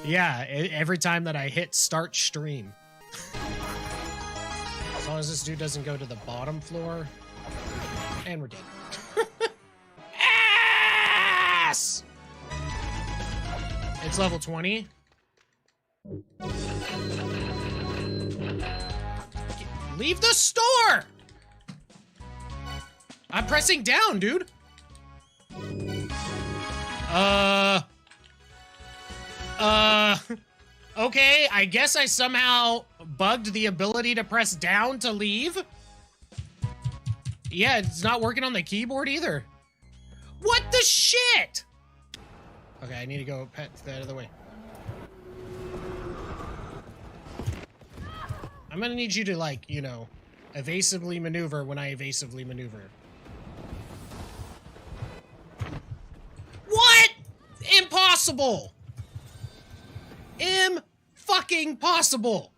Yeah, every time that I hit start stream. As long as this dude doesn't go to the bottom floor. And we're dead. Ass! It's level 20. Leave the store! I'm pressing down, dude. Okay, I guess I somehow bugged the ability to press down to leave. Yeah, it's not working on the keyboard either. What the shit? Okay, I need to go pet that out of the way. I'm gonna need you to, like, you know, evasively maneuver when I evasively maneuver. What? Impossible! Fucking possible.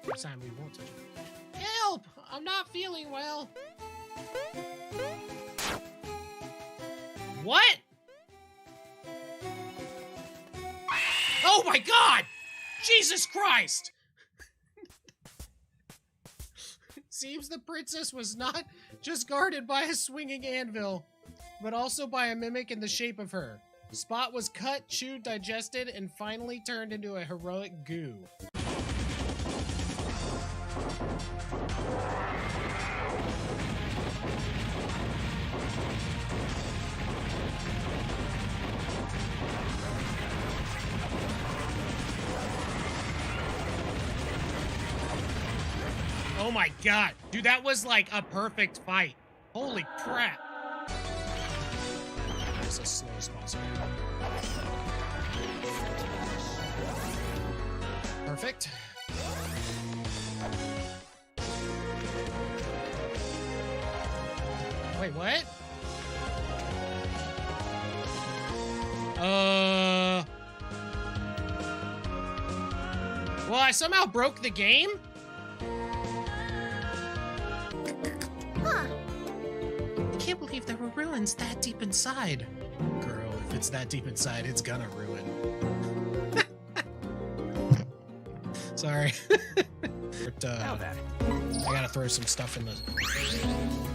Next time we won't touch it. Help! I'm not feeling well. What? Oh my god! Jesus Christ! Seems the princess was not just guarded by a swinging anvil, but also by a mimic in the shape of her. Spot was cut, chewed, digested, and finally turned into a heroic goo. Oh my god. Dude, that was like a perfect fight. Holy crap. It's as slow as possible. Perfect. Wait, what? Well, I somehow broke the game? Huh. Can't believe there were ruins that deep inside. Girl, if it's that deep inside, it's gonna ruin. Sorry. I gotta throw some stuff in the...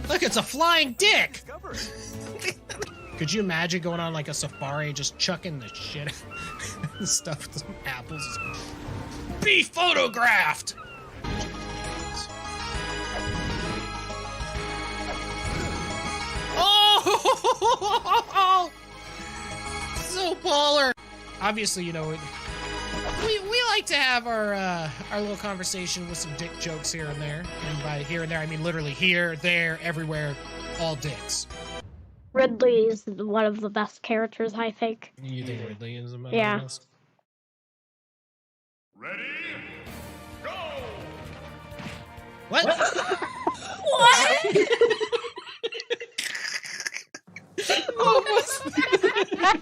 Look, it's a flying dick! Could you imagine going on like a safari and just chucking the shit stuff with some apples? Be photographed! Oh! So baller! Obviously, you know, we like to have our little conversation with some dick jokes here and there. And by here and there, I mean literally here, there, everywhere, all dicks. Ridley is one of the best characters, I think. You think Ridley is the best? Ready? Go! What? What? What was that?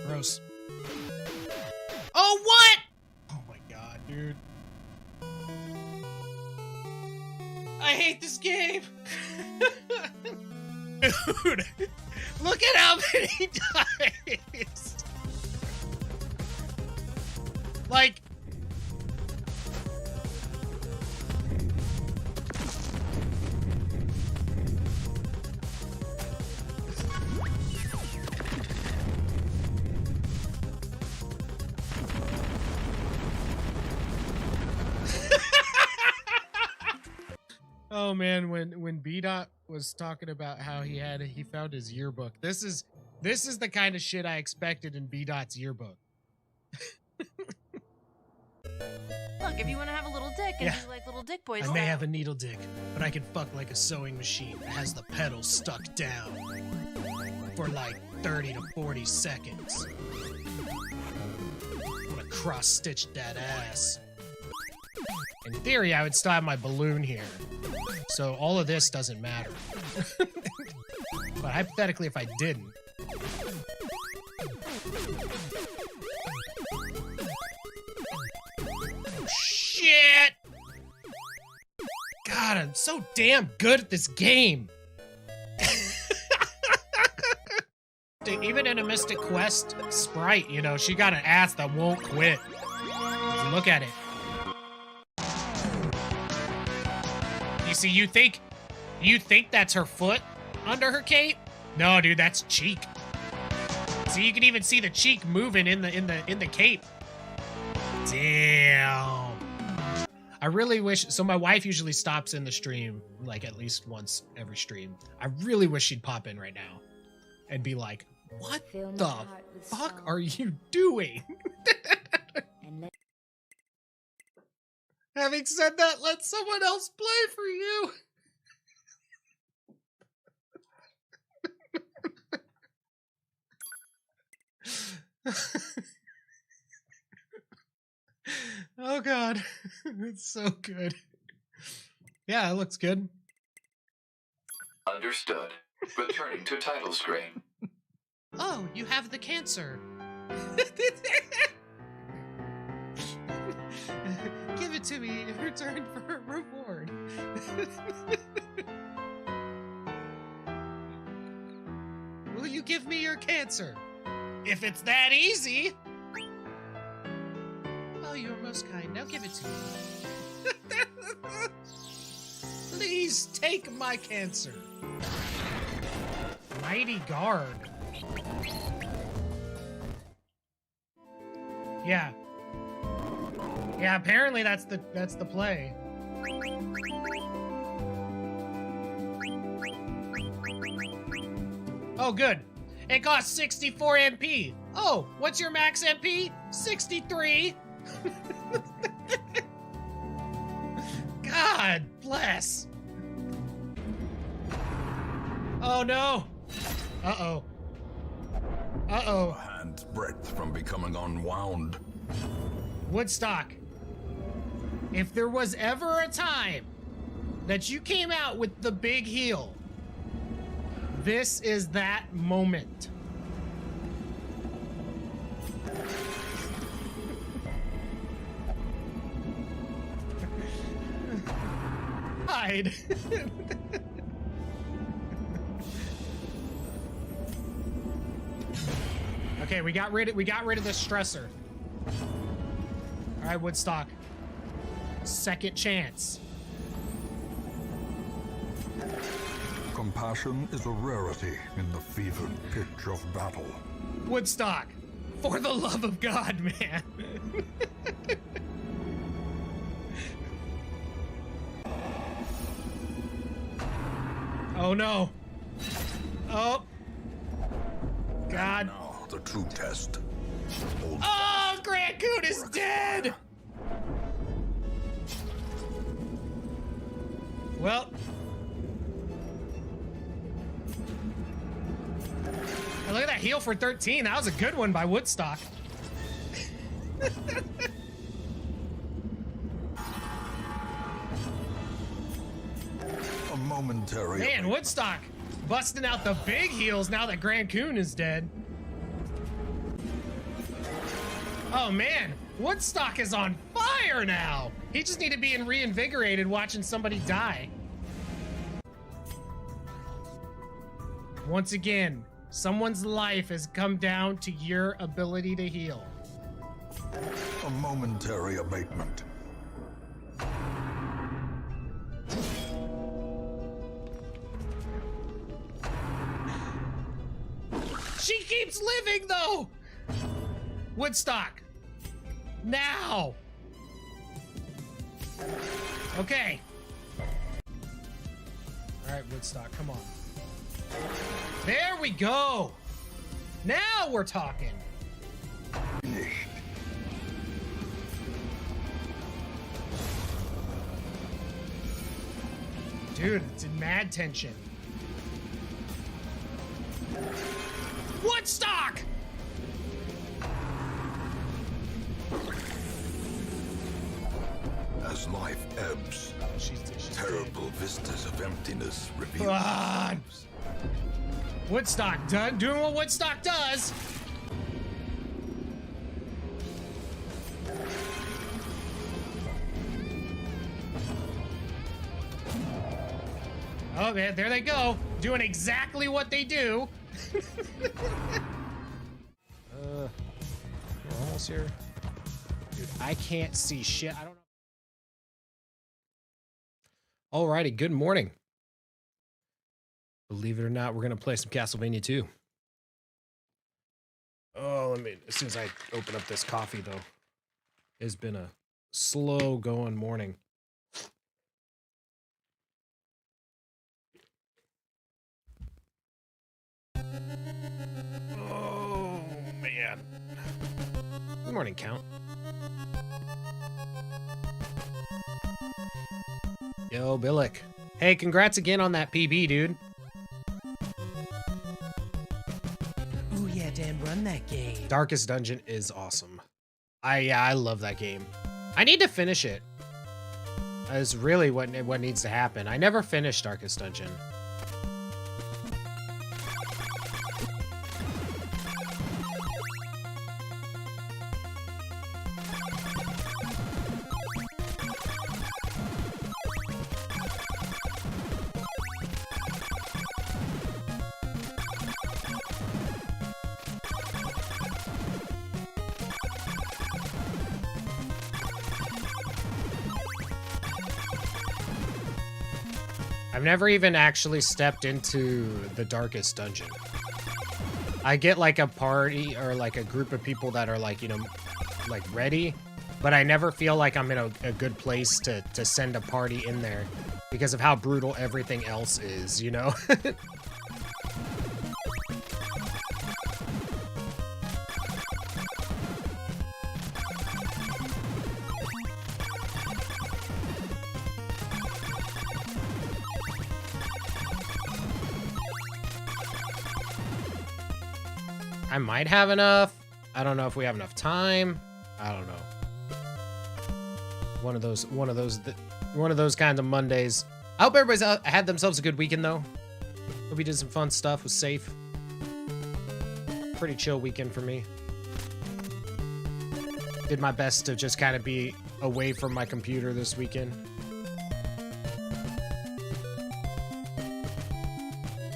Gross. Oh, what? Oh my god, dude. I hate this game. Dude, look at how many times. Like, oh man, when B-Dot was talking about how he found his yearbook. This is the kind of shit I expected in B-Dot's yearbook. Look, if you want to have a little dick and do like little dick boys. I may have a needle dick, but I can fuck like a sewing machine that has the pedal stuck down for like 30 to 40 seconds. I'm gonna cross-stitch that ass. In theory, I would still have my balloon here. So all of this doesn't matter. But hypothetically, if I didn't. Oh, shit! God, I'm so damn good at this game. Even in a Mystic Quest sprite, you know, she got an ass that won't quit. Look at it. You see, you think that's her foot under her cape? No, dude, that's cheek. See, you can even see the cheek moving in the cape. Damn. I really wish, so my wife usually stops in the stream like at least once every stream. I really wish she'd pop in right now and be like, what the fuck are you doing? Having said that, let someone else play for you. Oh god, it's so good. Yeah, it looks good. Understood. Returning to title screen. Oh, you have the cancer. Give it to me in return for a reward. Will you give me your cancer? If it's that easy. Oh, you're most kind. Now give it to me. Please take my cancer. Mighty Guard. Yeah. Yeah, apparently that's the play. Oh, good. It costs 64 MP. Oh, what's your max MP? 63. God bless. Oh no. Uh-oh. Uh-oh. Hand's breadth from becoming unwound. Woodstock. If there was ever a time that you came out with the big heel, this is that moment. Hide. Okay, we got rid of the stressor. All right, Woodstock. Second chance. Compassion is a rarity in the fevered pitch of battle. Woodstock, for the love of God, man. Oh no. Oh. God. Now the true test. Oh, 𝐂𝐿𝐍𝐄𝐒 is dead. Well. And look at that heal for 13. That was a good one by Woodstock. A momentary. Man, Woodstock busting out the big heals now that 𝐂𝐿𝐍𝐄𝐒 is dead. Oh man, Woodstock is on fire now. He just needed being reinvigorated watching somebody die. Once again, someone's life has come down to your ability to heal. A momentary abatement. She keeps living though! Woodstock! Now! Okay. Alright, Woodstock, come on. There we go! Now we're talking! Finished. Dude, it's in mad tension. Woodstock! As life ebbs, She's terrible vistas of emptiness reveal God. themselves. Woodstock doing what Woodstock does. Oh man, there they go, doing exactly what they do. We're almost here. Dude, I can't see shit. I don't know. Alrighty, good morning. Believe it or not, we're gonna play some Castlevania 2. Oh, as soon as I open up this coffee though. It's been a slow going morning. Oh man. Good morning, Count. Yo, Billick. Hey, congrats again on that PB, dude. Ooh, yeah, Dan, run that game. Darkest Dungeon is awesome. I love that game. I need to finish it. That's really what needs to happen. I never finished Darkest Dungeon. I've never even actually stepped into the Darkest Dungeon. I get like a party or like a group of people that are like, you know, like ready, but I never feel like I'm in a good place to send a party in there because of how brutal everything else is, you know? I might have enough. I don't know if we have enough time. I don't know. One of those kinds of Mondays. I hope everybody's had themselves a good weekend though. Hope you did some fun stuff, was safe. Pretty chill weekend for me. Did my best to just kind of be away from my computer this weekend.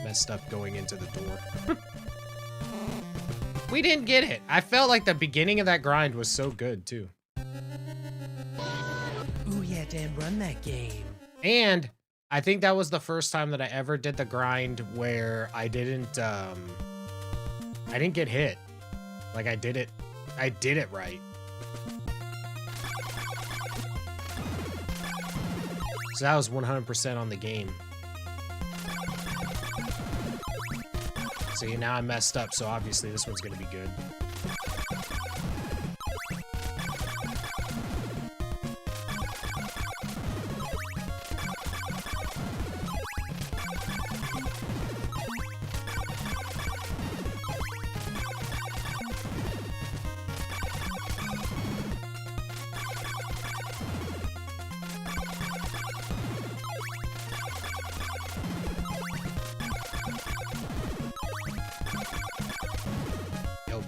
Messed up going into the door. We didn't get it. I felt like the beginning of that grind was so good, too. Ooh, yeah, Dan, run that game. And I think that was the first time that I ever did the grind where I didn't get hit. Like, I did it right. So that was 100% on the game. See, now I messed up, so obviously this one's gonna be good.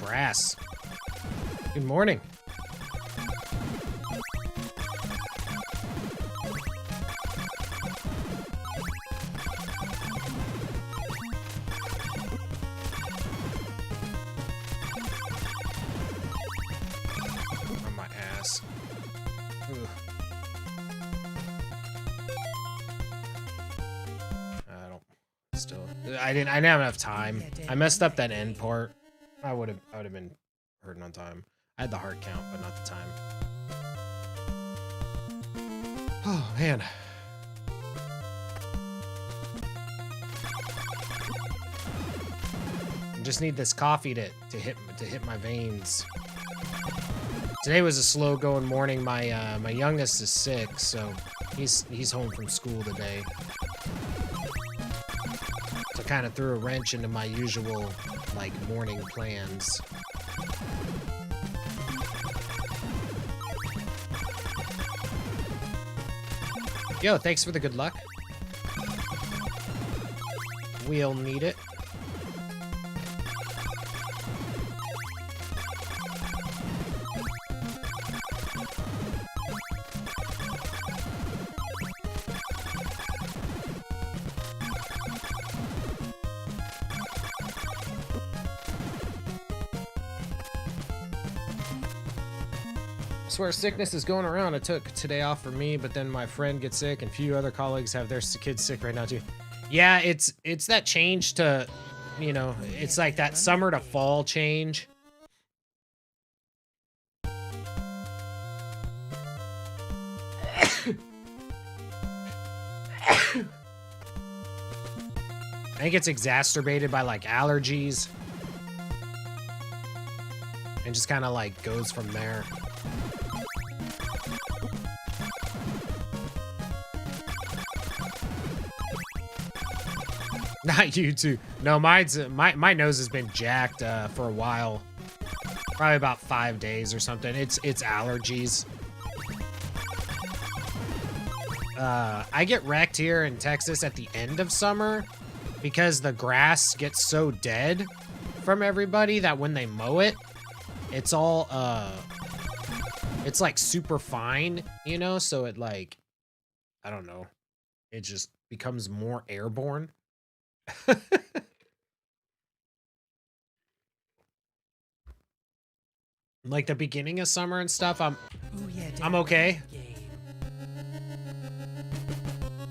Brass. Good morning. On my ass. Ugh. I didn't have enough time. I messed up that end part. I would have been hurting on time. I had the heart count, but not the time. Oh man. I just need this coffee to hit my veins. Today was a slow going morning. My my youngest is sick, so he's home from school today. So kind of threw a wrench into my usual like morning plans. Yo, thanks for the good luck. We'll need it. I swear sickness is going around. I took today off for me, but then my friend gets sick and a few other colleagues have their kids sick right now too. Yeah, it's that change to, you know, it's like that summer to fall change. I think it's exacerbated by like allergies and just kind of like goes from there. Not you too. No, mine's my nose has been jacked for a while. Probably about 5 days or something. It's allergies. I get wrecked here in Texas at the end of summer because the grass gets so dead from everybody that when they mow it, it's all it's like super fine, you know, so it like, I don't know, it just becomes more airborne. Like the beginning of summer and stuff, I'm okay.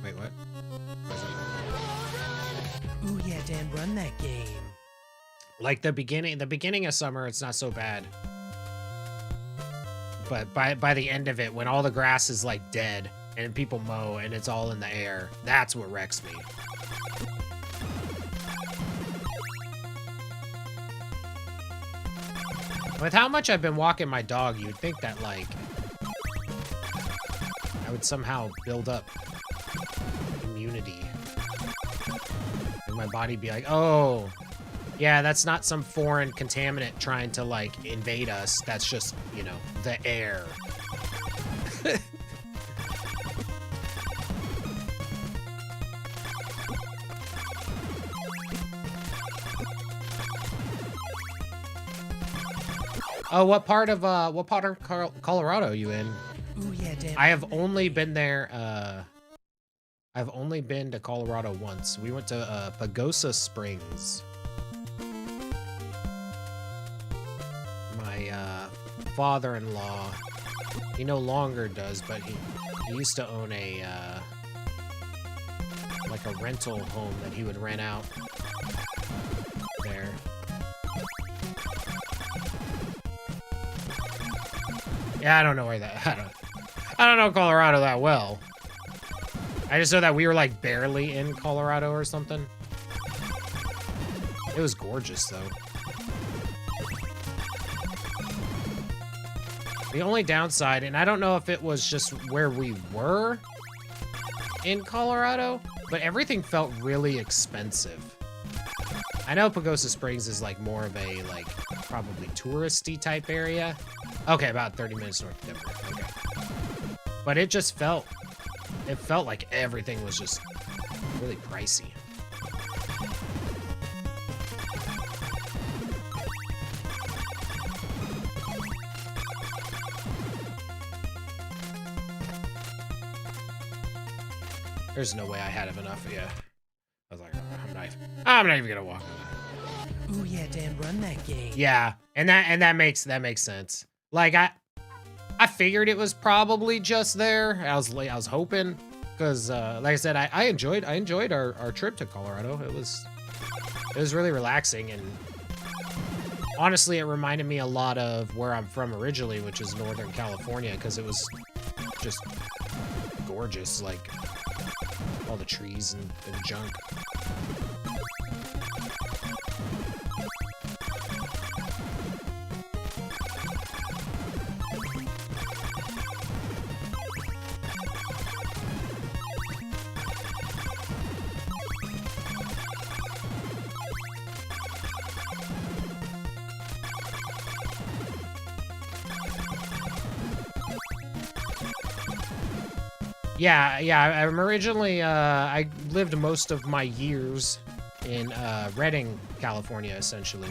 Wait, what? Ooh yeah, Dan, run that game. Like the beginning of summer, it's not so bad. But by the end of it, when all the grass is like dead and people mow and it's all in the air, that's what wrecks me. With how much I've been walking my dog, you'd think that, like, I would somehow build up immunity. And my body be like, oh, yeah, that's not some foreign contaminant trying to, like, invade us. That's just, you know, the air. Oh, what part of Colorado are you in? Ooh yeah, Dan. I have only been there, I've only been to Colorado once. We went to Pagosa Springs. My father-in-law, he no longer does, but he used to own a like a rental home that he would rent out there. Yeah, I don't know where that, I don't know Colorado that well. I just know that we were like barely in Colorado or something. It was gorgeous though. The only downside, and I don't know if it was just where we were in Colorado, but everything felt really expensive. I know Pagosa Springs is like more of a like probably touristy type area. Okay, about 30 minutes north of Denver. Okay. But it just felt like everything was just really pricey. There's no way I had enough. Yeah. I was like, I'm not even gonna walk on that. Ooh yeah, Dan, run that game. Yeah, and that makes sense. Like I figured it was probably just there. I was hoping, because like I said, I enjoyed our trip to Colorado. It was really relaxing, and honestly, it reminded me a lot of where I'm from originally, which is Northern California, because it was just gorgeous, like all the trees and junk. Yeah, I'm originally, I lived most of my years in Redding, California, essentially.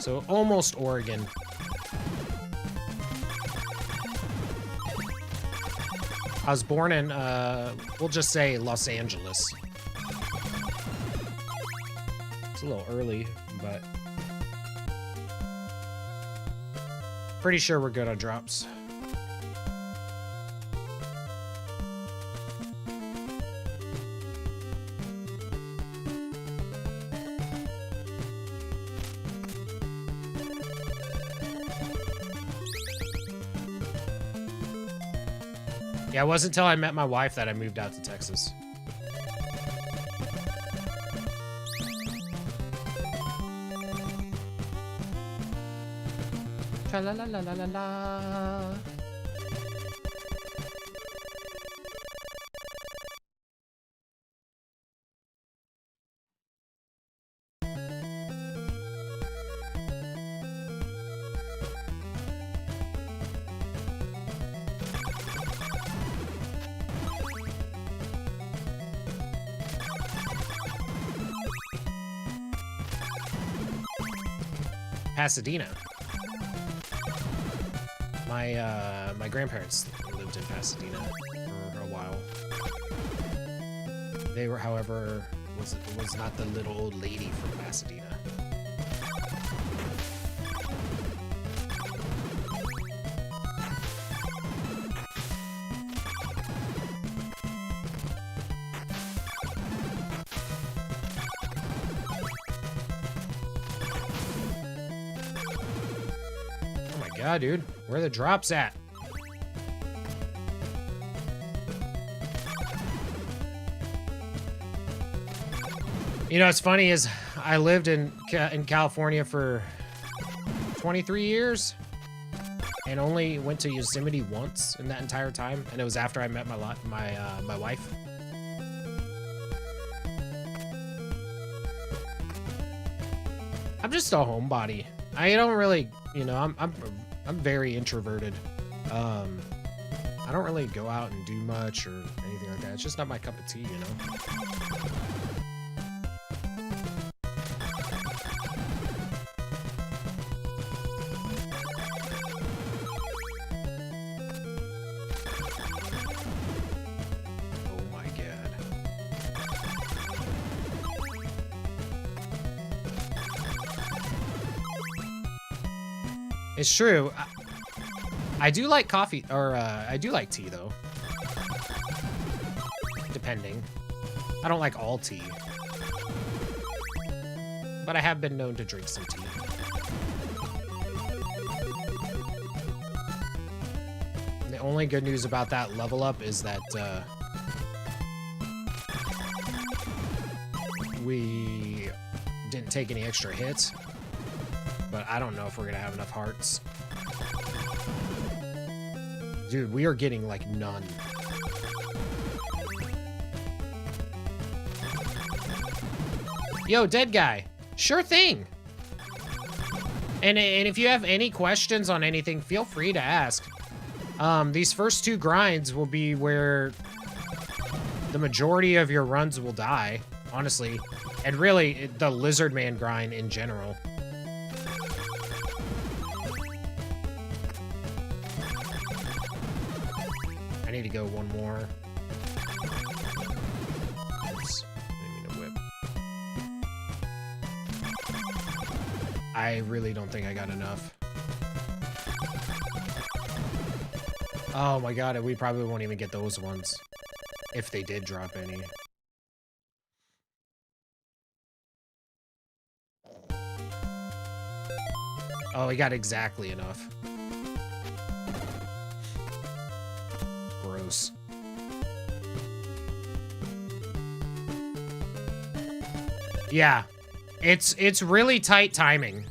So almost Oregon. I was born in, we'll just say Los Angeles. It's a little early, but pretty sure we're good on drops. Yeah, it wasn't until I met my wife that I moved out to Texas. Tra-la-la-la-la-la-la. Pasadena. My grandparents lived in Pasadena for a while. They were, however, was not the little old lady from Pasadena. Yeah, dude. Where are the drops at? You know, what's funny is I lived in California for 23 years and only went to Yosemite once in that entire time, and it was after I met my wife. I'm just a homebody. I don't really, you know, I'm very introverted. I don't really go out and do much or anything like that. It's just not my cup of tea, you know. Oh my god. It's true. I do like coffee, or I do like tea, though. Depending. I don't like all tea. But I have been known to drink some tea. And the only good news about that level up is that we didn't take any extra hits. But I don't know if we're gonna have enough hearts. Dude, we are getting like none. Yo, dead guy. Sure thing. And if you have any questions on anything, feel free to ask. These first two grinds will be where the majority of your runs will die, honestly. And really, the Lizard Man grind in general. I need to go one more. Oops. Didn't mean to whip. I really don't think I got enough. Oh my god, we probably won't even get those ones. If they did drop any. Oh, we got exactly enough. Gross. Yeah. It's really tight timing.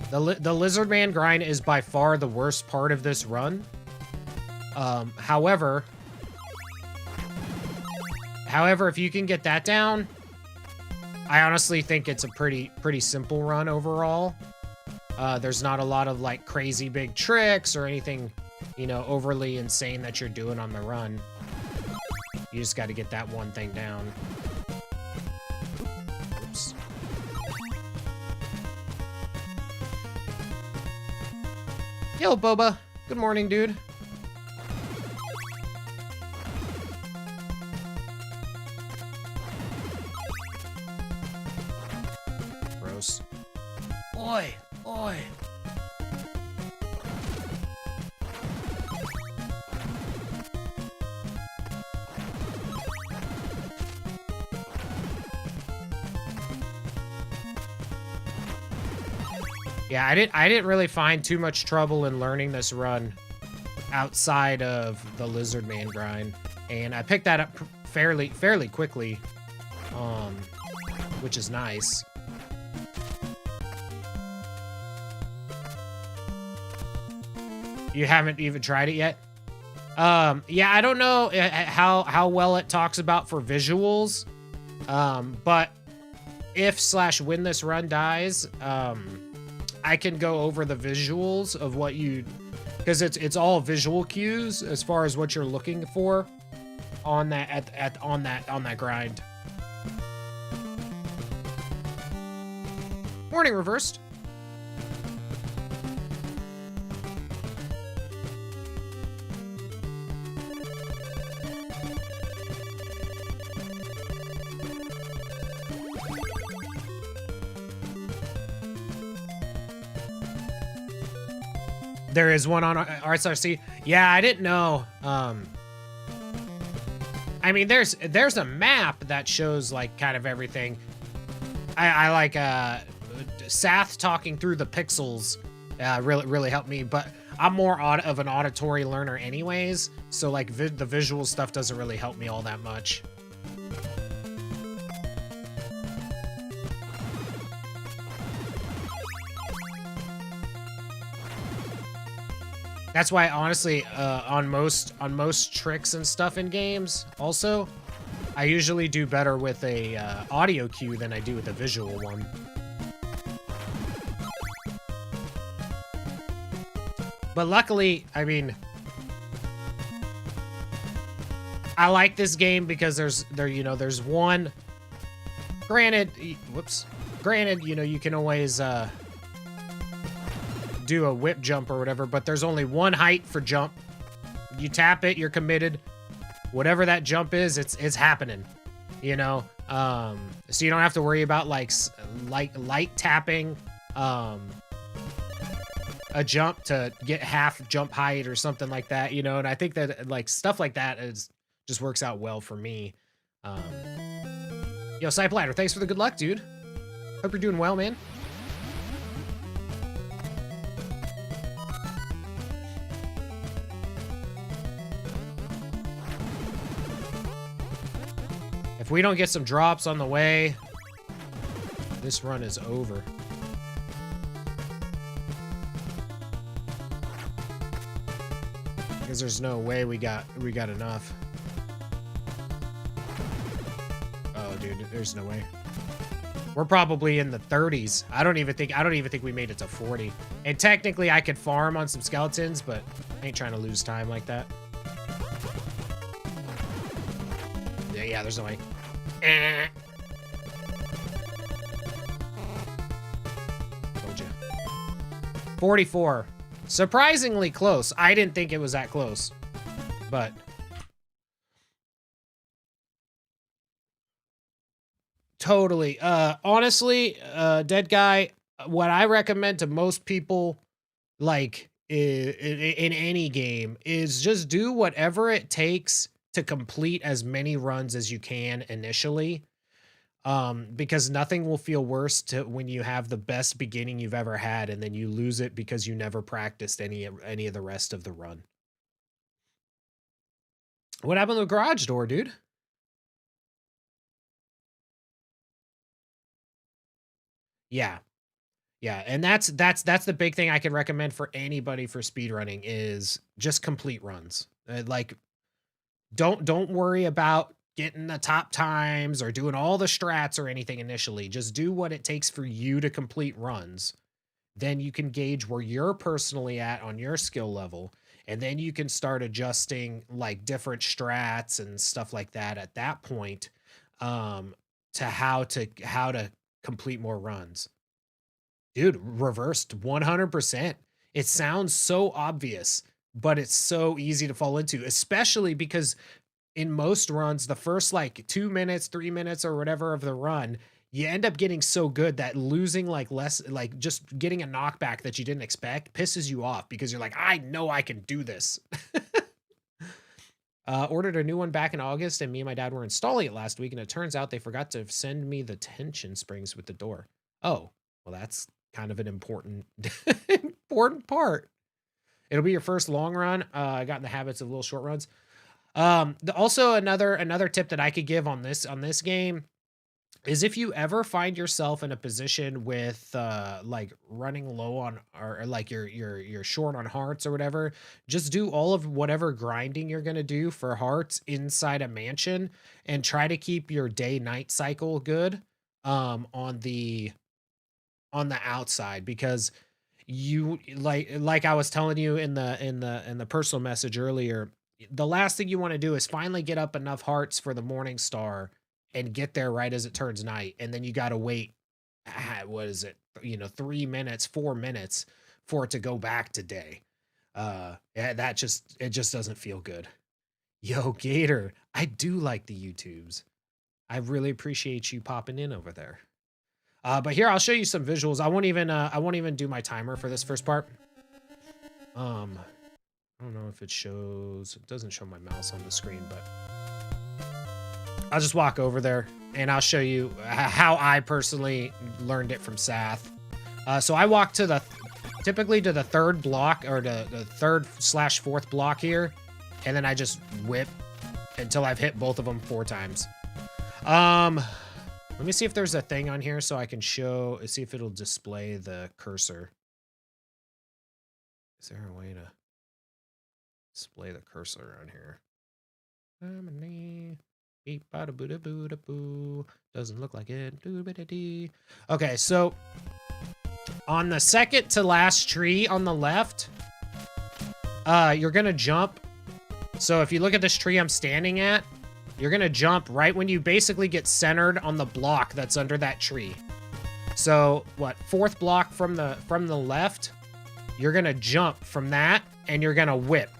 The Lizard Man grind is by far the worst part of this run. However, if you can get that down, I honestly think it's a pretty simple run overall. There's not a lot of like crazy big tricks or anything, you know, overly insane that you're doing on the run. You just got to get that one thing down. Oops. Yo, Boba. Good morning, dude. Gross. Oi, oi. Yeah, I didn't really find too much trouble in learning this run outside of the Lizard Man grind, and I picked that up fairly quickly, which is nice. You haven't even tried it yet? Yeah, I don't know how well it talks about for visuals, but if/when this run dies, I can go over the visuals of what you, because it's all visual cues as far as what you're looking for on that on that grind. Morning, Reversed. There is one on RSRC. Yeah, I didn't know. I mean, there's a map that shows like kind of everything. I like Sath talking through the pixels really helped me, but I'm more of an auditory learner anyways, so like the visual stuff doesn't really help me all that much. That's why, honestly, on most tricks and stuff in games, also, I usually do better with a audio cue than I do with a visual one. But luckily, I mean, I like this game because there's one. Granted, you know, you can always do a whip jump or whatever, but there's only one height for jump. You tap it, you're committed. Whatever that jump is, it's happening, you know? So you don't have to worry about like light tapping a jump to get half jump height or something like that, you know? And I think that like stuff like that just works out well for me. Yo, Cyplatter, thanks for the good luck, dude. Hope you're doing well, man. If we don't get some drops on the way, this run is over. Because there's no way we got enough. Oh, dude, there's no way. We're probably in the 30s. I don't even think we made it to 40. And technically, I could farm on some skeletons, but I ain't trying to lose time like that. Yeah, there's no way. 44. Surprisingly close. I didn't think it was that close. But totally. Honestly, Dead Guy, what I recommend to most people, like in any game, is just do whatever it takes to complete as many runs as you can initially, because nothing will feel worse when you have the best beginning you've ever had and then you lose it because you never practiced any of the rest of the run. What happened to the garage door, dude? Yeah. Yeah, and that's the big thing I can recommend for anybody for speedrunning is just complete runs. Like, don't worry about getting the top times or doing all the strats or anything initially. Just do what it takes for you to complete runs. Then you can gauge where you're personally at on your skill level, and then you can start adjusting like different strats and stuff like that at that point, to how to complete more runs. Dude, reversed 100%. It sounds so obvious, but it's so easy to fall into, especially because in most runs, the first like 2 minutes, 3 minutes or whatever of the run, you end up getting so good that losing like less, like just getting a knockback that you didn't expect pisses you off because you're like, I know I can do this. Ordered a new one back in August, and me and my dad were installing it last week, and it turns out they forgot to send me the tension springs with the door. Oh, well, that's kind of an important important part. It'll be your first long run. I got in the habits of little short runs. Also another tip that I could give on this game is if you ever find yourself in a position with like running low on, or like you're short on hearts or whatever, just do all of whatever grinding you're gonna do for hearts inside a mansion and try to keep your day-night cycle good on the outside, because you like I was telling you in the personal message earlier, the last thing you want to do is finally get up enough hearts for the morning star and get there right as it turns night, and then you got to wait, what is it, 3 minutes, 4 minutes for it to go back to day. Yeah, it just doesn't feel good. Yo, Gator, I do like the YouTubes. I really appreciate you popping in over there. But here, I'll show you some visuals. I won't even do my timer for this first part. I don't know if it shows. It doesn't show my mouse on the screen, but I'll just walk over there and I'll show you how I personally learned it from Sath. So I walk to typically to the third block, or the third/4th block here, and then I just whip until I've hit both of them 4 times. Let me see if there's a thing on here so I can see if it'll display the cursor. Is there a way to display the cursor on here? Doesn't look like it. Okay, so on the second to last tree on the left, you're gonna jump. So if you look at this tree I'm standing at, you're gonna jump right when you basically get centered on the block that's under that tree. So what, 4th block from the left, you're gonna jump from that and you're gonna whip.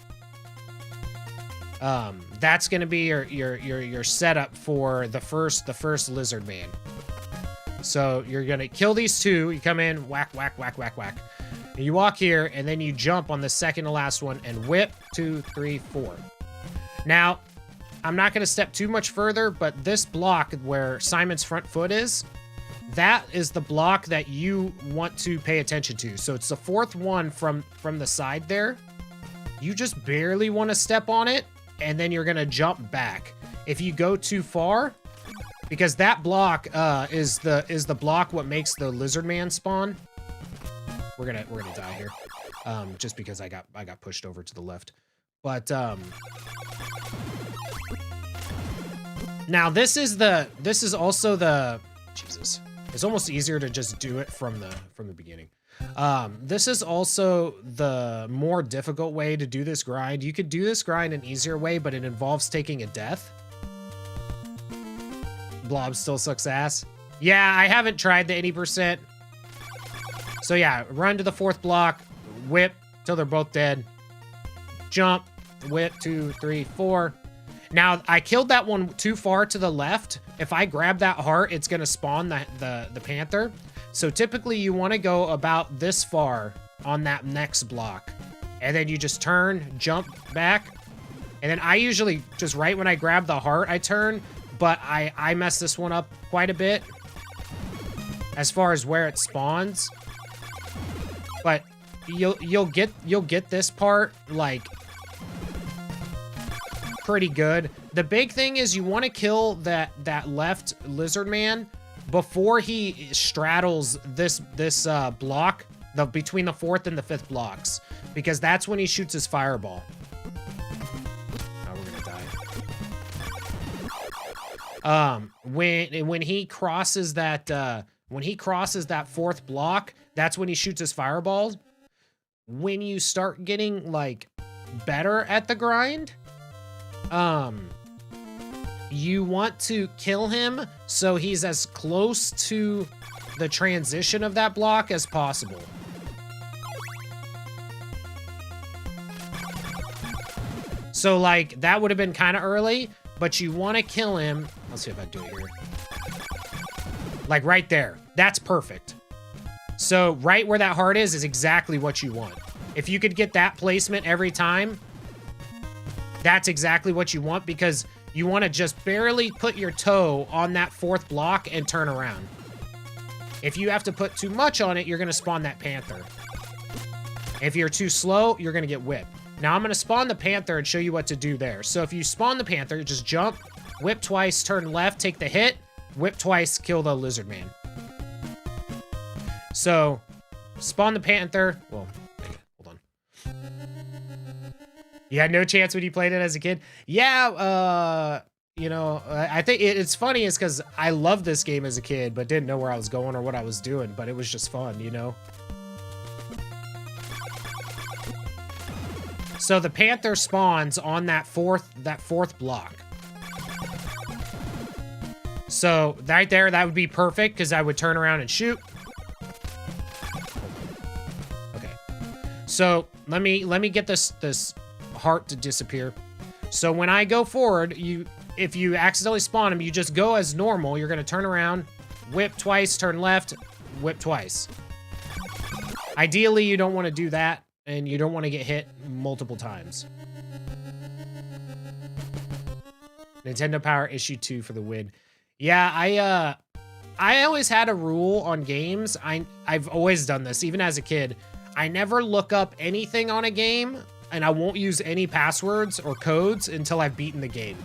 That's gonna be your setup for the first lizard man. So you're gonna kill these 2. You come in, whack, whack, whack, whack, whack. And you walk here, and then you jump on the second to last one and whip 2, 3, 4. Now, I'm not gonna step too much further, but this block where Simon's front foot is, that is the block that you want to pay attention to. So it's the 4th one from the side there. You just barely want to step on it, and then you're gonna jump back. If you go too far, because that block is the block what makes the lizard man spawn. We're gonna die here, just because I got pushed over to the left. But now this is also the, Jesus, it's almost easier to just do it from the beginning. This is also the more difficult way to do this grind. You could do this grind an easier way, but it involves taking a death. Blob still sucks ass. Yeah, I haven't tried the 80%. So yeah, run to the 4th block, whip till they're both dead. Jump, whip, 2, 3, 4. Now, I killed that one too far to the left. If I grab that heart, it's gonna spawn the panther. So typically you wanna go about this far on that next block. And then you just turn, jump back. And then I usually, just right when I grab the heart, I turn, but I mess this one up quite a bit as far as where it spawns. But you'll get this part, like, pretty good. The big thing is you want to kill that left lizard man before he straddles this block, between the 4th and the 5th blocks, because that's when he shoots his fireball. Oh, we're gonna die. When he crosses that 4th block, that's when he shoots his fireballs. When you start getting like better at the grind, you want to kill him so he's as close to the transition of that block as possible. So like that would have been kind of early, but you want to kill him. Let's see if I do it here. Like right there. That's perfect. So right where that heart is exactly what you want. If you could get that placement every time, that's exactly what you want, because you want to just barely put your toe on that 4th block and turn around. If you have to put too much on it, you're going to spawn that panther. If you're too slow, you're going to get whipped. Now I'm going to spawn the panther and show you what to do there. So if you spawn the panther, just jump, whip twice, turn left, take the hit, whip twice, kill the lizard man. So spawn the panther. Well, hold on. You had no chance when you played it as a kid? Yeah, you know, I think it's funny is because I loved this game as a kid, but didn't know where I was going or what I was doing, but it was just fun, you know? So the panther spawns on that fourth block. So right there, that would be perfect because I would turn around and shoot. Okay. So let me get this heart to disappear. So when I go forward, if you accidentally spawn him, you just go as normal. You're gonna turn around, whip twice, turn left, whip twice. Ideally, you don't want to do that, and you don't want to get hit multiple times. Nintendo Power Issue 2 for the win. Yeah, I always had a rule on games. I've always done this, even as a kid. I never look up anything on a game, and I won't use any passwords or codes until I've beaten the game.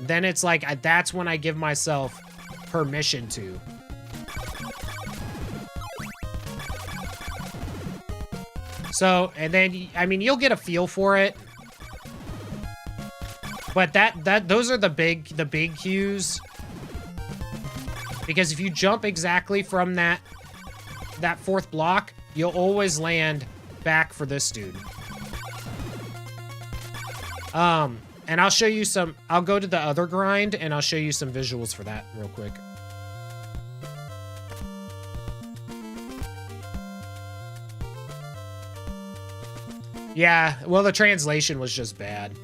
Then it's like, that's when I give myself permission to. So, and then, I mean, you'll get a feel for it. But those are the big cues. Because if you jump exactly from that fourth block, you'll always land back for this dude. And I'll show you I'll go to the other grind and I'll show you some visuals for that real quick. Yeah, well, the translation was just bad.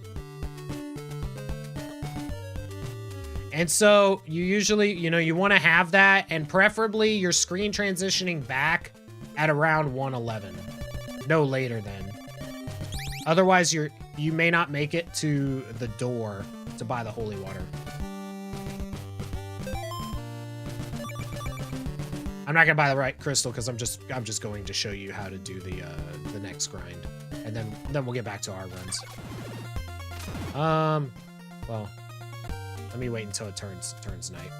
And so you usually, you want to have that, and preferably your screen transitioning back at around 111. No later than. Otherwise, you may not make it to the door to buy the holy water. I'm not gonna buy the right crystal because I'm just going to show you how to do the next grind, and then we'll get back to our runs. Well, let me wait until it turns night,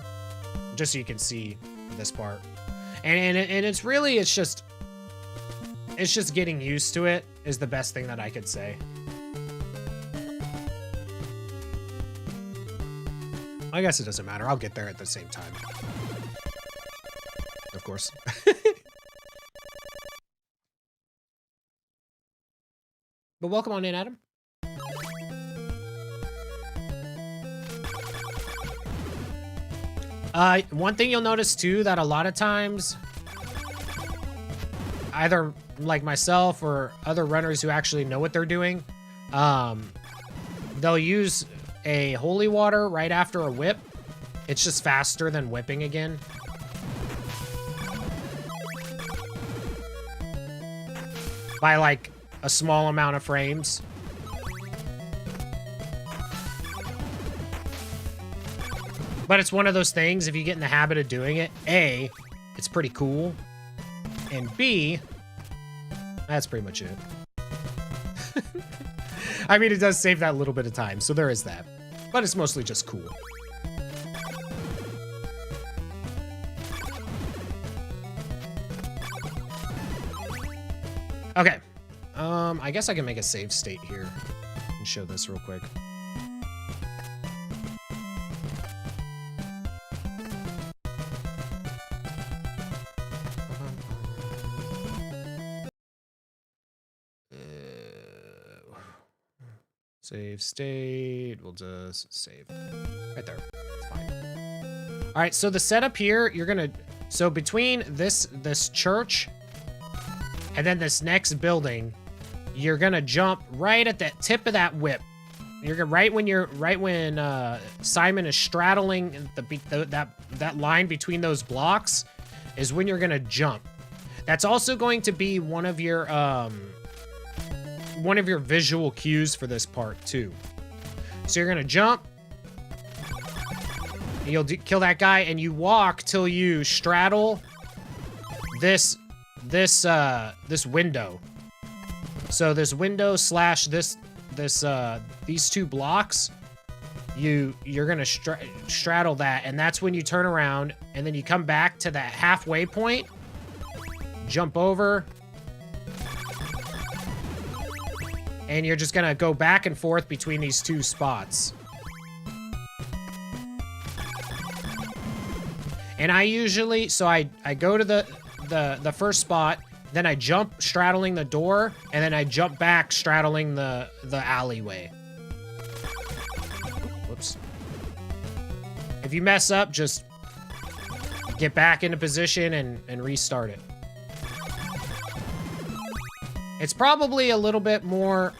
just so you can see this part. And it's really it's just getting used to it is the best thing that I could say. I guess it doesn't matter. I'll get there at the same time. Of course. But welcome on in, Adam. One thing you'll notice too, that a lot of times, either like myself or other runners who actually know what they're doing, they'll use a holy water right after a whip. It's just faster than whipping again. By like a small amount of frames. But it's one of those things, if you get in the habit of doing it, A, it's pretty cool, and B, that's pretty much it. I mean, it does save that little bit of time, so there is that. But it's mostly just cool. Okay. I guess I can make a save state here and show this real quick. Save state. We'll just save right there. It's fine. All right. So the setup here, you're gonna. So between this church and then this next building, you're gonna jump right at the tip of that whip. You're gonna right when Simon is straddling that line between those blocks is when you're gonna jump. That's also going to be one of your visual cues for this part too. So you're gonna jump, You'll kill that guy, and you walk till you straddle this window. So this window slash these two blocks, you're gonna straddle that, and that's when you turn around, and then you come back to that halfway point, jump over, and you're just gonna go back and forth between these two spots. And I usually, so I go to the first spot, then I jump straddling the door, and then I jump back straddling the alleyway. Whoops. If you mess up, just get back into position and restart it. It's probably a little bit more,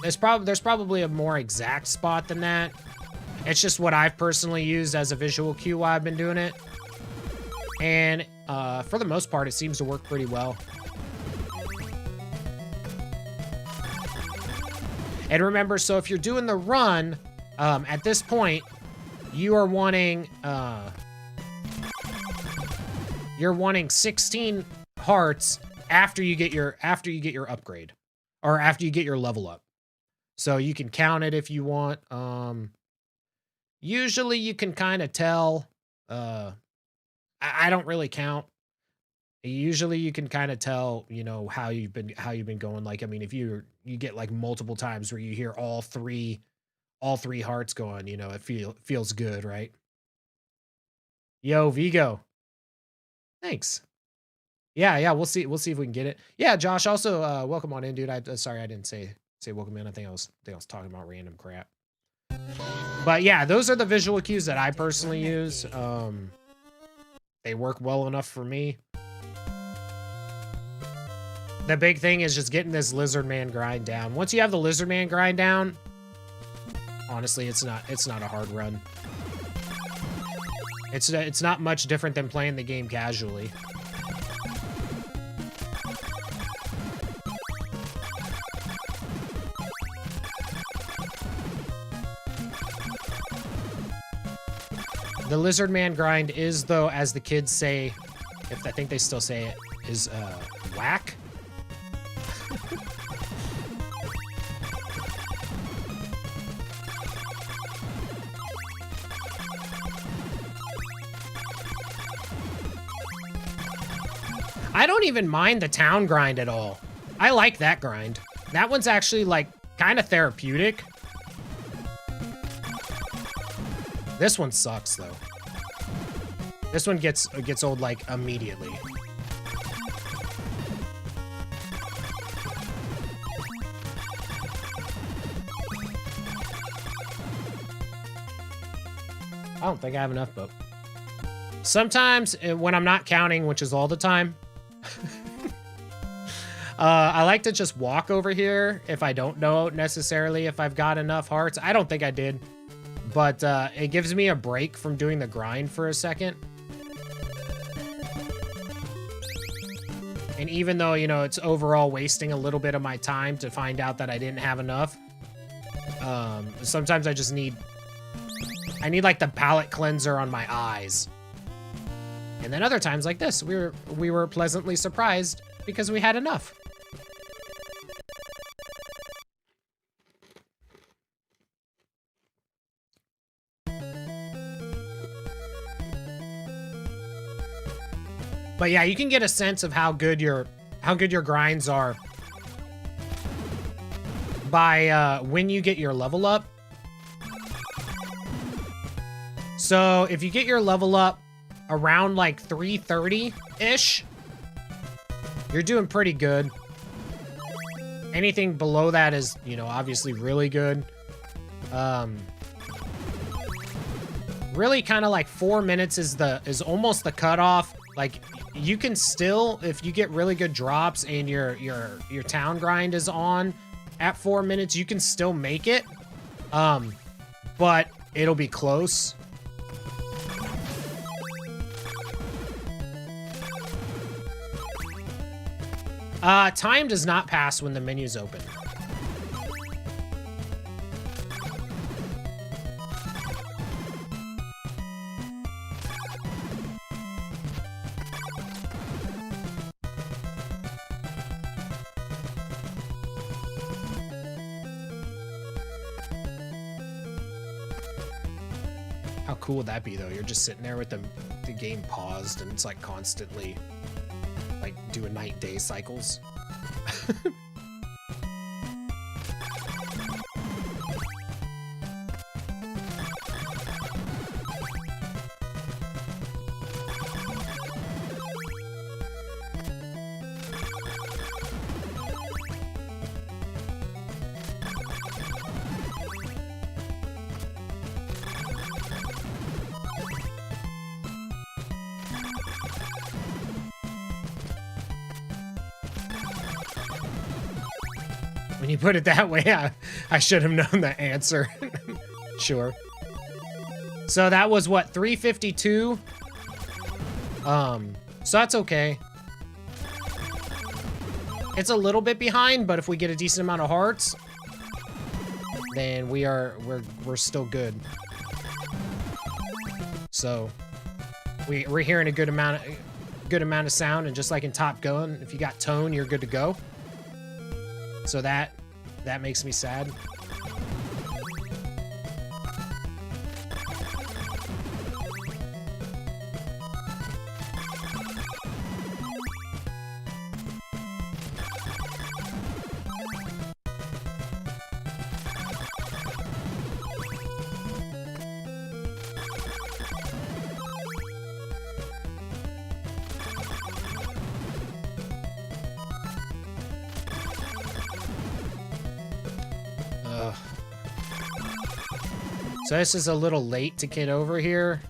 there's probably a more exact spot than that. It's just what I've personally used as a visual cue while I've been doing it. And for the most part, it seems to work pretty well. And remember, so if you're doing the run, at this point, you are wanting, you're wanting 16 hearts after you get your upgrade, or after you get your level up. So you can count it if you want. Usually you can kind of tell. I don't really count. Usually you can kind of tell, you know, how you've been going. Like, I mean, if you get like multiple times where you hear all three hearts going, you know, it feels good, right? Yo, Vigo. Thanks. Yeah, we'll see if we can get it. Yeah, Josh, also welcome on in, dude. Sorry I didn't say welcome in. I think I was talking about random crap. But yeah, those are the visual cues that I personally use. They work well enough for me. The big thing is just getting this lizard man grind down. Once you have the lizard man grind down, honestly, it's not a hard run. It's not much different than playing the game casually. The lizard man grind is, though, as the kids say, if I think they still say it, is whack. I don't even mind the town grind at all. I like that grind. That one's actually, like, kind of therapeutic. This one sucks, though. This one gets old, like, immediately. I don't think I have enough, but sometimes when I'm not counting, which is all the time, I like to just walk over here if I don't know necessarily if I've got enough hearts. I don't think I did. But it gives me a break from doing the grind for a second. And even though, you know, it's overall wasting a little bit of my time to find out that I didn't have enough, sometimes I just need like the palate cleanser on my eyes. And then other times like this, we were pleasantly surprised because we had enough. But yeah, you can get a sense of how good your grinds are by when you get your level up. So if you get your level up around like 330-ish, you're doing pretty good. Anything below that is, you know, obviously really good. Really kind of like 4 minutes is almost the cutoff. Like, you can still, if you get really good drops and your town grind is on at 4 minutes, you can still make it. But it'll be close. Time does not pass when the menu's open. How cool would that be, though? You're just sitting there with the game paused, and it's like constantly like doing night-day cycles. When you put it that way, I should have known the answer. Sure. So that was what, 352? So that's okay. It's a little bit behind, but if we get a decent amount of hearts, then we're still good. So we're hearing a good amount of sound, and just like in Top Gun, if you got tone, you're good to go. So that makes me sad. So this is a little late to get over here.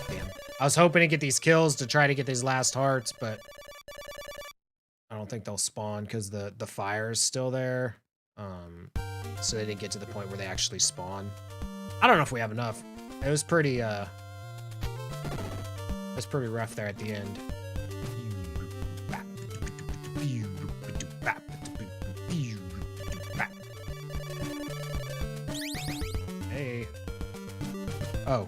Damn. I was hoping to get these kills to try to get these last hearts, but I don't think they'll spawn because the fire is still there. So they didn't get to the point where they actually spawn. I don't know if we have enough. It was pretty rough there at the end. Hey. Oh.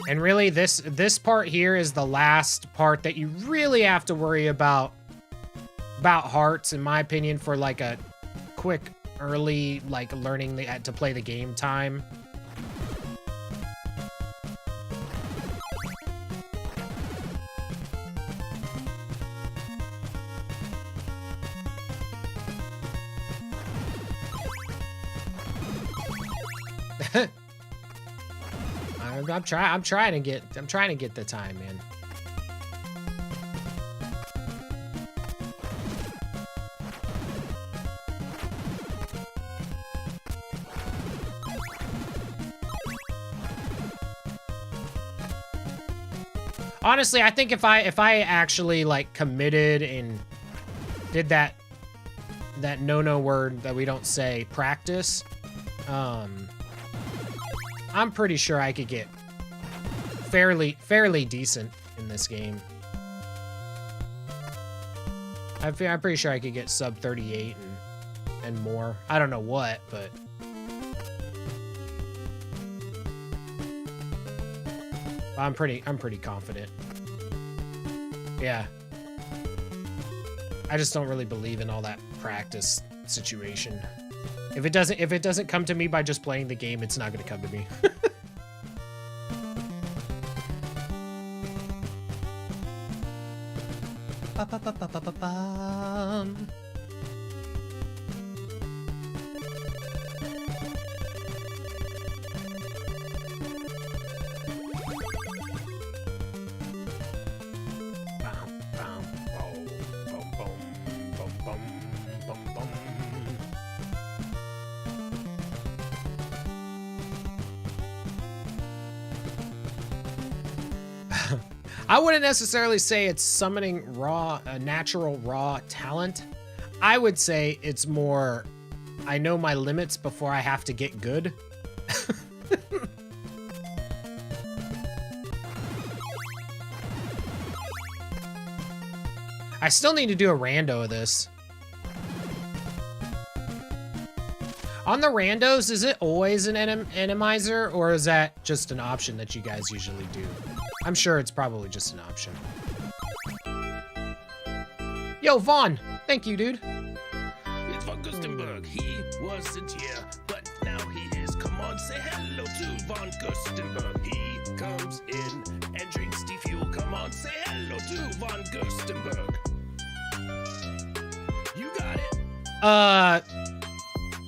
And really, this part here is the last part that you really have to worry about hearts, in my opinion, for like a quick, early, like learning to play the game time. I'm trying to get the time in. Honestly, I think if I actually like committed and did that no word that we don't say, practice, I'm pretty sure I could get fairly decent in this game. I'm pretty sure I could get sub 38 and more. I don't know what, but I'm pretty confident. Yeah. I just don't really believe in all that practice situation. If it doesn't come to me by just playing the game, it's not going to come to me. I wouldn't necessarily say it's summoning natural raw talent. I would say it's more, I know my limits before I have to get good. I still need to do a rando of this. On the randos, is it always an enemizer, or is that just an option that you guys usually do? I'm sure it's probably just an option. Yo, Vaughn! Thank you, dude. It's Von Gustenberg. He wasn't here, but now he is. Come on, say hello to Von Gustenberg. He comes in and drinks the fuel. Come on, say hello to Von Gustenberg. You got it.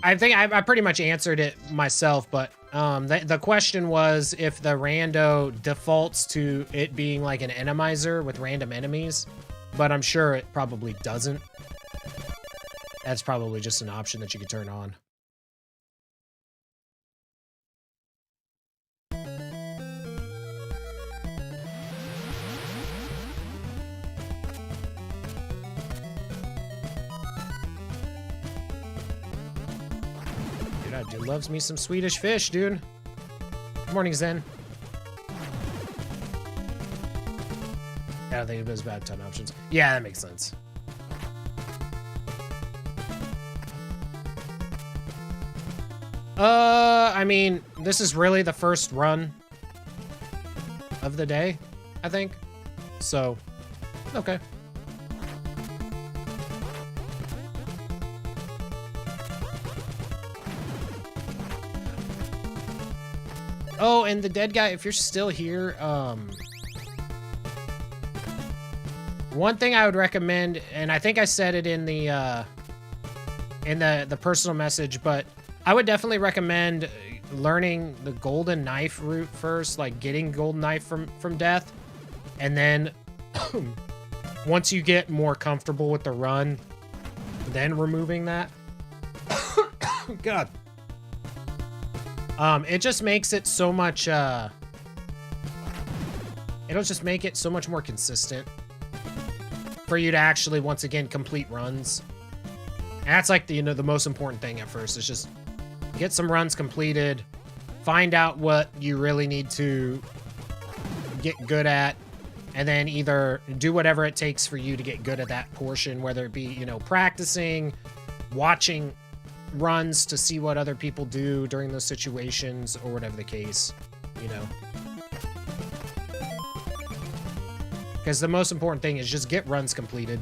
I think I pretty much answered it myself, but the question was if the rando defaults to it being like an enemizer with random enemies, but I'm sure it probably doesn't. That's probably just an option that you could turn on. Dude, dude loves me some Swedish fish, dude. Good morning, Zen. I don't think there's about a ton of options. Yeah, that makes sense. I mean, this is really the first run of the day, I think. So, okay. Oh, and the dead guy, if you're still here, one thing I would recommend, and I think I said it in the personal message, but I would definitely recommend learning the golden knife route first, like getting golden knife from death, and then once you get more comfortable with the run, then removing that. God. It just makes it so much, it'll just make it so much more consistent for you to actually, once again, complete runs. And that's like the, the most important thing at first is just get some runs completed, find out what you really need to get good at, and then either do whatever it takes for you to get good at that portion, whether it be, practicing, watching runs to see what other people do during those situations, or whatever the case, Because the most important thing is just get runs completed.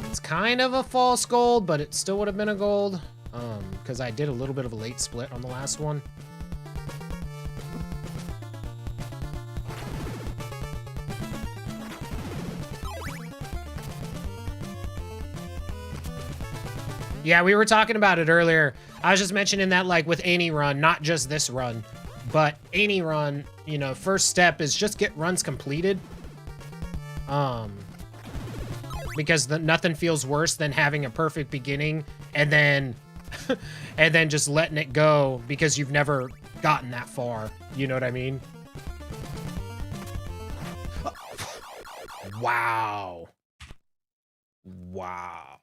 It's kind of a false gold, but it still would have been a gold. Because I did a little bit of a late split on the last one. Yeah, we were talking about it earlier. I was just mentioning that, like, with any run, not just this run, but any run, first step is just get runs completed. Because nothing feels worse than having a perfect beginning and then just letting it go because you've never gotten that far. You know what I mean? Wow. Wow.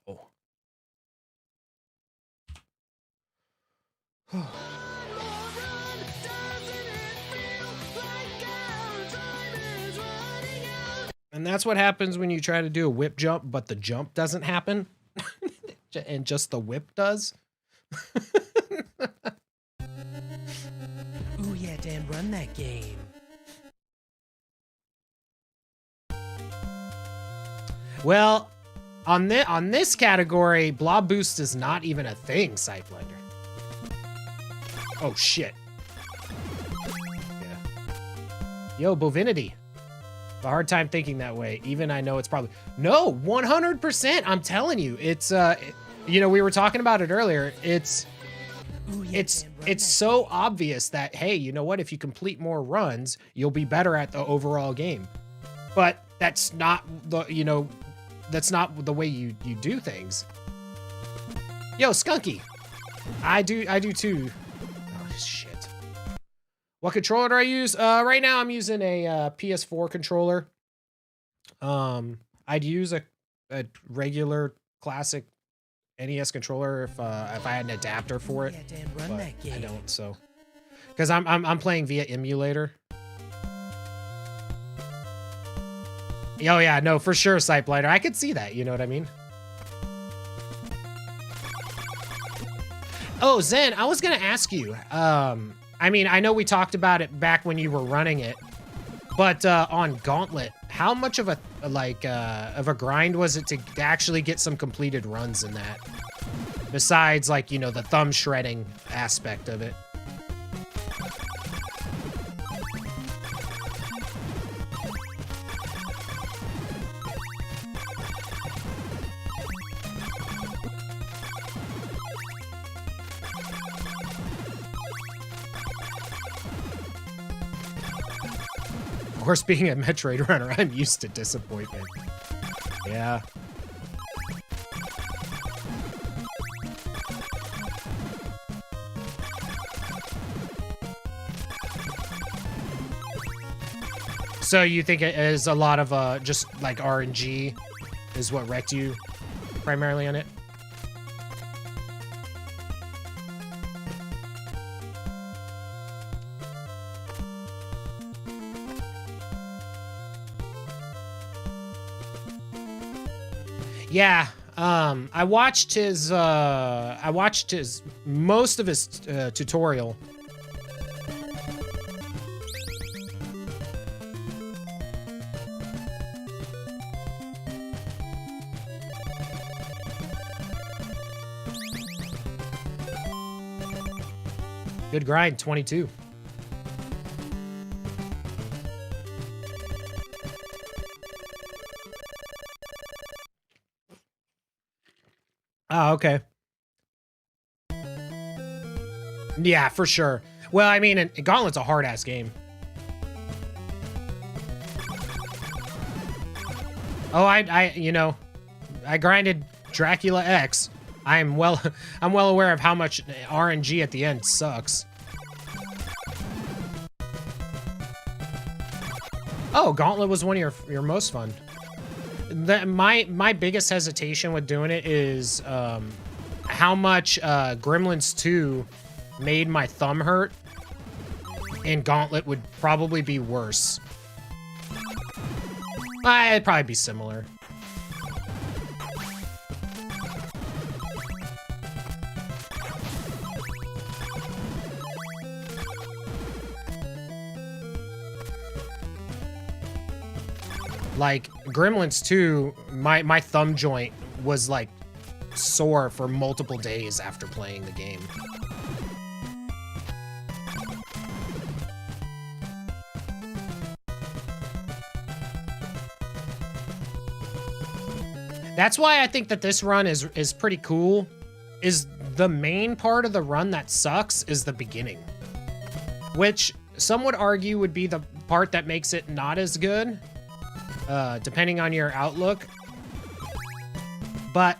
And that's what happens when you try to do a whip jump, but the jump doesn't happen. And just the whip does. Ooh, yeah, Dan, run that game. Well, on this category, blob boost is not even a thing, Sideblender. Oh, shit. Yeah. Yo, Bovinity. A hard time thinking that way. Even I know it's probably... No, 100%. I'm telling you. It's, we were talking about it earlier. It's so obvious that, hey, you know what? If you complete more runs, you'll be better at the overall game. But that's not the, that's not the way you do things. Yo, Skunky. I do too. Shit. What controller do I use? Right now I'm using a PS4 controller. I'd use a regular classic NES controller if I had an adapter for it. Yeah, Dan, run that game. I don't, so because I'm playing via emulator. Oh yeah, no, for sure, Sight Blighter. I could see that, you know what I mean? Oh, Zen, I was gonna ask you. I mean, I know we talked about it back when you were running it, but on Gauntlet, how much of a grind was it to actually get some completed runs in that? Besides, like, you know, the thumb shredding aspect of it. Of course, being a Metroid runner, I'm used to disappointment. Yeah. So you think it is a lot of just like RNG is what wrecked you primarily on it? Yeah, I watched his most of his tutorial. Good grind, 22. Oh, okay. Yeah, for sure. Well, I mean, Gauntlet's a hard-ass game. Oh, you know, I grinded Dracula X. I'm well aware of how much RNG at the end sucks. Oh, Gauntlet was one of your most fun. My biggest hesitation with doing it is how much Gremlins 2 made my thumb hurt, and Gauntlet would probably be worse. It'd probably be similar. Like, Gremlins 2, my thumb joint was, like, sore for multiple days after playing the game. That's why I think that this run is pretty cool. Is the main part of the run that sucks is the beginning. Which, some would argue would be the part that makes it not as good. Depending on your outlook. But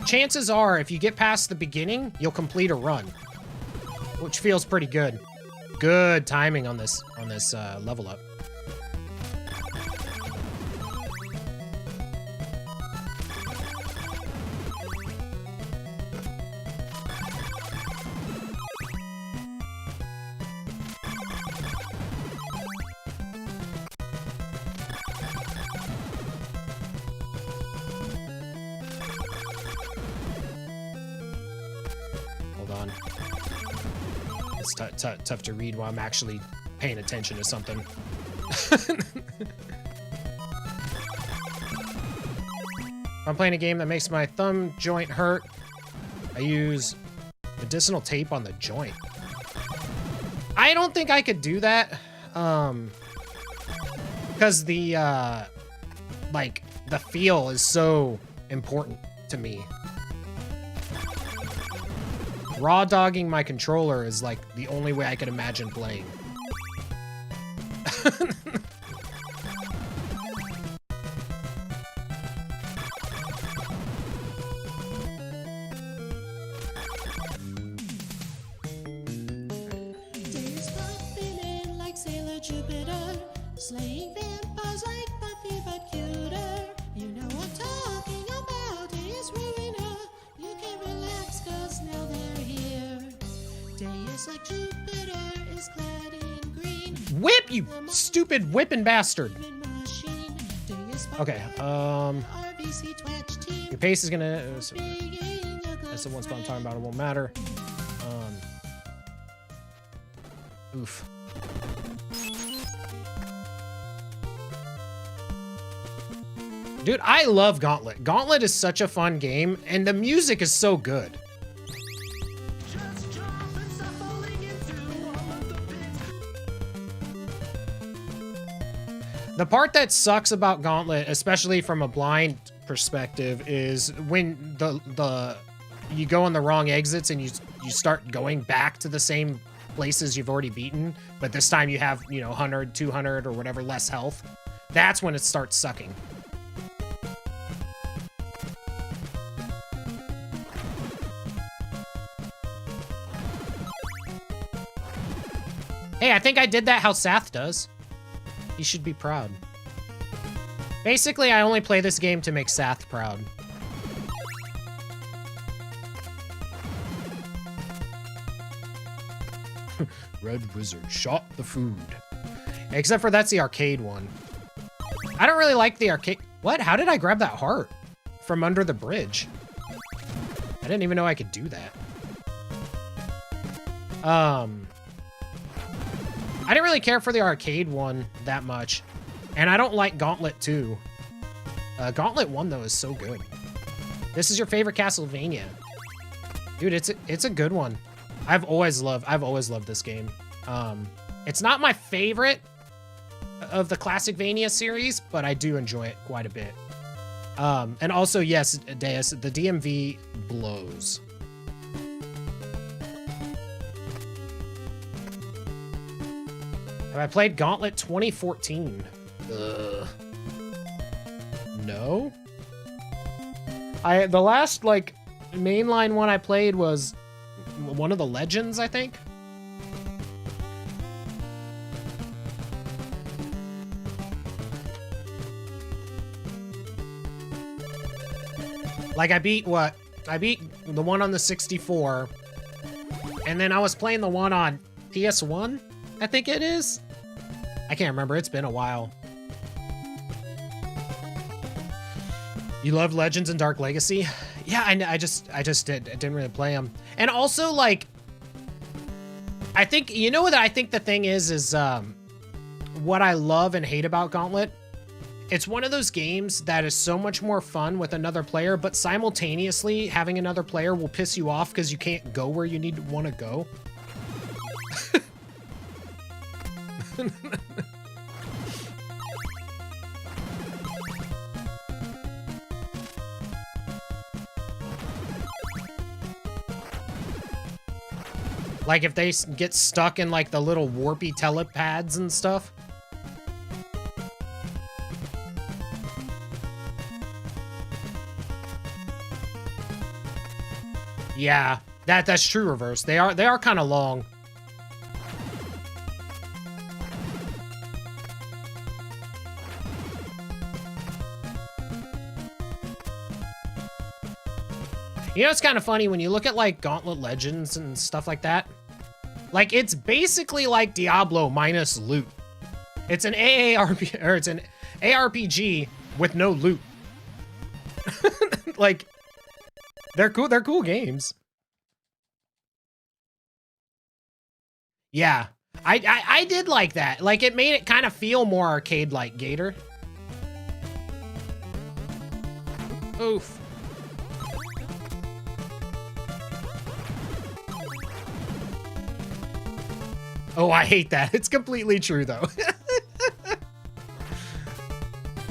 chances are, if you get past the beginning, you'll complete a run, which feels pretty good. Good timing on this level up. Tough to read while I'm actually paying attention to something. If I'm playing a game that makes my thumb joint hurt, I use medicinal tape on the joint. I don't think I could do that. Because the feel is so important to me. Raw dogging my controller is like the only way I could imagine playing. Slaying vampires like Buffy but cuter. You know what I'm talking about. Is Rowena. You can relax cause now they're here. Day is like Jupiter is clad in green. Whip, you stupid whipping bastard. Machine. Do you spot Okay, RVC Twitch team? your pace is gonna... Being a that's the one spot I'm talking about, it won't matter. Oof. Dude, I love Gauntlet. Gauntlet is such a fun game, and the music is so good. The part that sucks about Gauntlet, especially from a blind perspective, is when you go on the wrong exits and you start going back to the same places you've already beaten, but this time you have, 100, 200 or whatever less health. That's when it starts sucking. Hey, I think I did that how Sath does. You should be proud. Basically, I only play this game to make Sath proud. Red Wizard shot the food. Except for that's the arcade one. I don't really like the arcade. What? How did I grab that heart? From under the bridge. I didn't even know I could do that. I didn't really care for the arcade one that much. And I don't like Gauntlet 2. Gauntlet 1, though, is so good. This is your favorite Castlevania. Dude, it's a good one. I've always loved this game. It's not my favorite of the Classicvania series, but I do enjoy it quite a bit. And also, yes, Deus, the DMV blows. Have I played Gauntlet 2014? No. The last, like, mainline one I played was one of the Legends, I think. Like, I beat what? I beat the one on the 64. And then I was playing the one on PS1, I think it is. I can't remember. It's been a while. You love Legends and Dark Legacy? Yeah, I didn't really play them. And also, like, I think, you know what I think the thing is what I love and hate about Gauntlet? It's one of those games that is so much more fun with another player, but simultaneously having another player will piss you off because you can't go where you want to go. Like if they get stuck in like the little warpy telepads and stuff. Yeah, that's true, Reverse. They are kind of long. You know, it's kind of funny when you look at like Gauntlet Legends and stuff like that. Like, it's basically like Diablo minus loot. It's an AARP, or it's an ARPG with no loot. Like, they're cool. They're cool games. Yeah, I did like that. Like, it made it kind of feel more arcade-like, Gator. Oof. Oh, I hate that. It's completely true, though.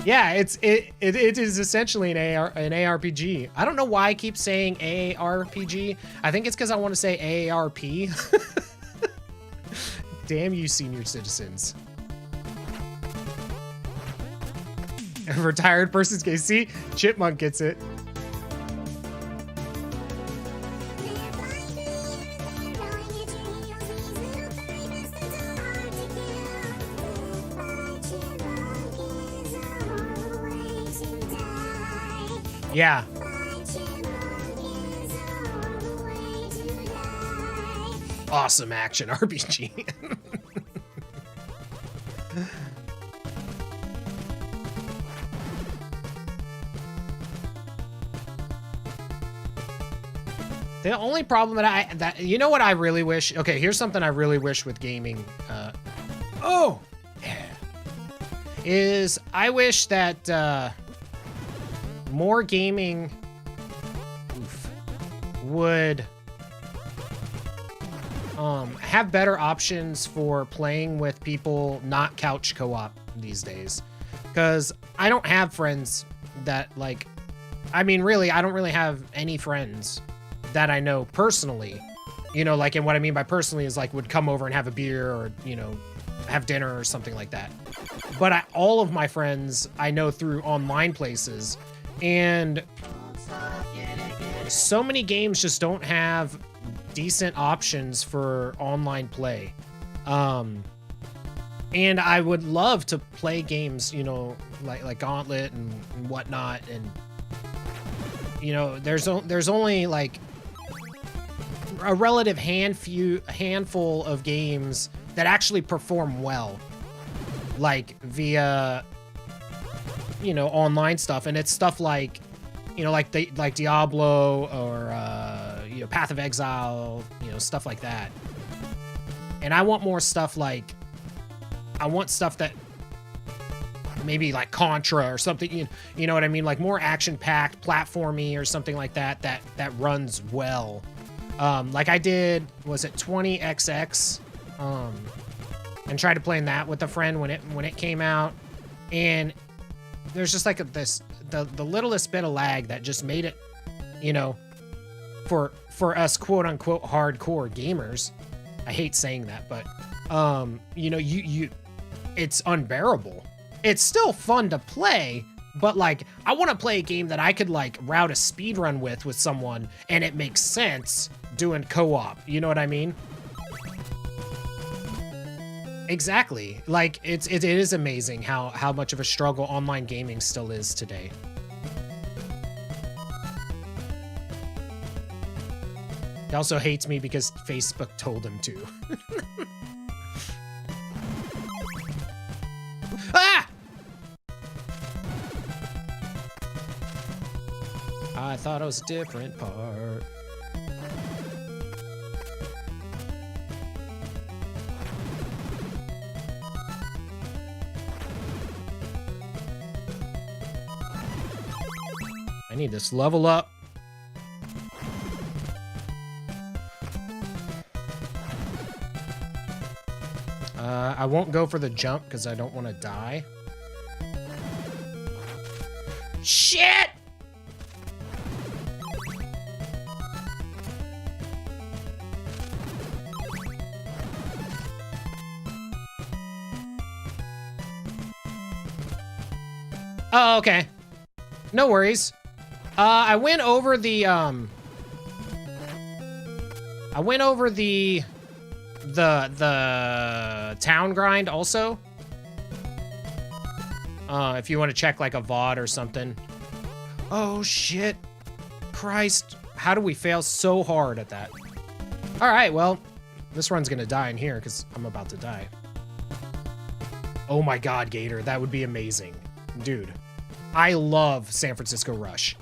Yeah, it is essentially an ARPG. I don't know why I keep saying ARPG. I think it's because I want to say AARP. Damn you, senior citizens. A retired person's case. See, Chipmunk gets it. Yeah. Awesome action RPG. The only problem that you know what I really wish? Okay, here's something I really wish with gaming. Oh, yeah. Is I wish that more gaming would have better options for playing with people not couch co-op these days. Because I don't have friends that like, I mean, really, I don't really have any friends that I know personally, you know, like, and what I mean by personally is like would come over and have a beer or, you know, have dinner or something like that. But all of my friends I know through online places, and so many games just don't have decent options for online play. And I would love to play games, you know, like Gauntlet and whatnot, and you know, there's only like a relative handful of games that actually perform well, like via, you know, online stuff, and it's stuff like, you know, like Diablo or you know, Path of Exile, you know, stuff like that. And I want more stuff like, I want stuff that maybe like Contra or something, you know what I mean, like more action-packed, platformy or something like that that runs well. Like I did, was it 20XX? And tried to play that with a friend when it came out, and there's just like the littlest bit of lag that just made it, you know, for us quote unquote hardcore gamers. I hate saying that, but you know, it's unbearable. It's still fun to play, but like I want to play a game that I could like route a speed run with someone, and it makes sense doing co-op. You know what I mean? Exactly. Like it is amazing how much of a struggle online gaming still is today. He also hates me because Facebook told him to. Ah! I thought it was a different part. I need this level up. I won't go for the jump because I don't want to die. Shit! Oh, okay. No worries. I went over the town grind also. If you want to check like a VOD or something. Oh shit. Christ. How do we fail so hard at that? All right, well, this run's gonna die in here because I'm about to die. Oh my God, Gator, that would be amazing. Dude, I love San Francisco Rush.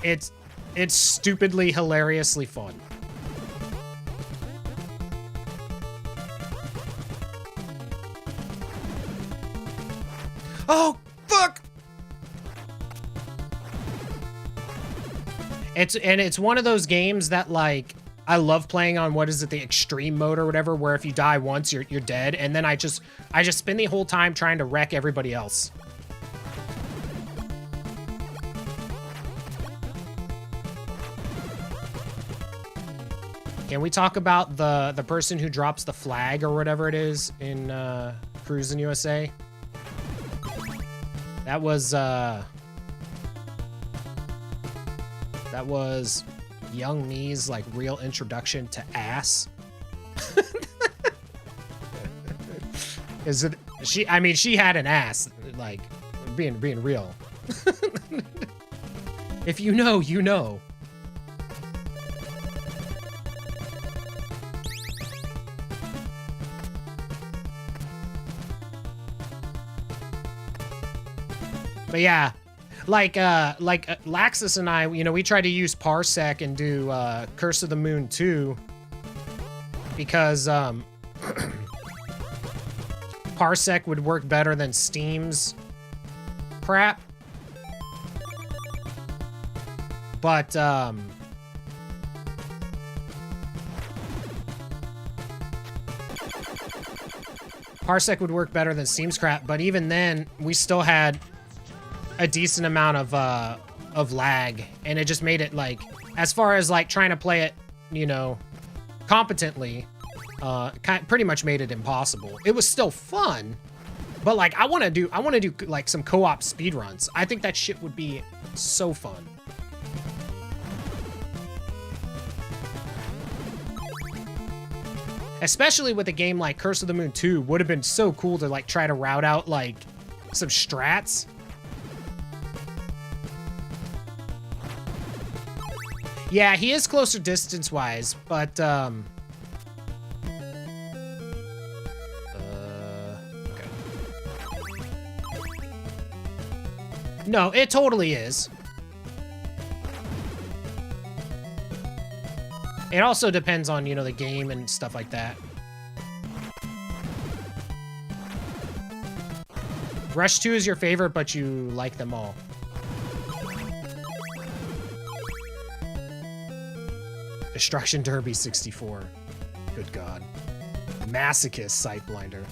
It's stupidly, hilariously fun. Oh, fuck! It's one of those games that, like, I love playing on, what is it, the extreme mode or whatever, where if you die once, you're dead, and then I just spend the whole time trying to wreck everybody else. Can we talk about the person who drops the flag or whatever it is in Cruising USA? That was Young Me's like real introduction to ass. Is it she? I mean, she had an ass, like being real. If you know, you know. But yeah, like Laxus and I, you know, we tried to use Parsec and do Curse of the Moon 2 because Parsec would work better than Steam's crap. But Parsec would work better than Steam's crap, but even then, we still had a decent amount of lag, and it just made it, like, as far as, like, trying to play it, you know, competently, pretty much made it impossible. It was still fun, but, like, I want to do, like, some co-op speedruns. I think that shit would be so fun. Especially with a game like Curse of the Moon 2, would have been so cool to, like, try to route out, like, some strats. Yeah, he is closer distance-wise, but, okay. No, it totally is. It also depends on, you know, the game and stuff like that. Rush 2 is your favorite, but you like them all. Destruction Derby 64. Good God. Masochist Sightblinder.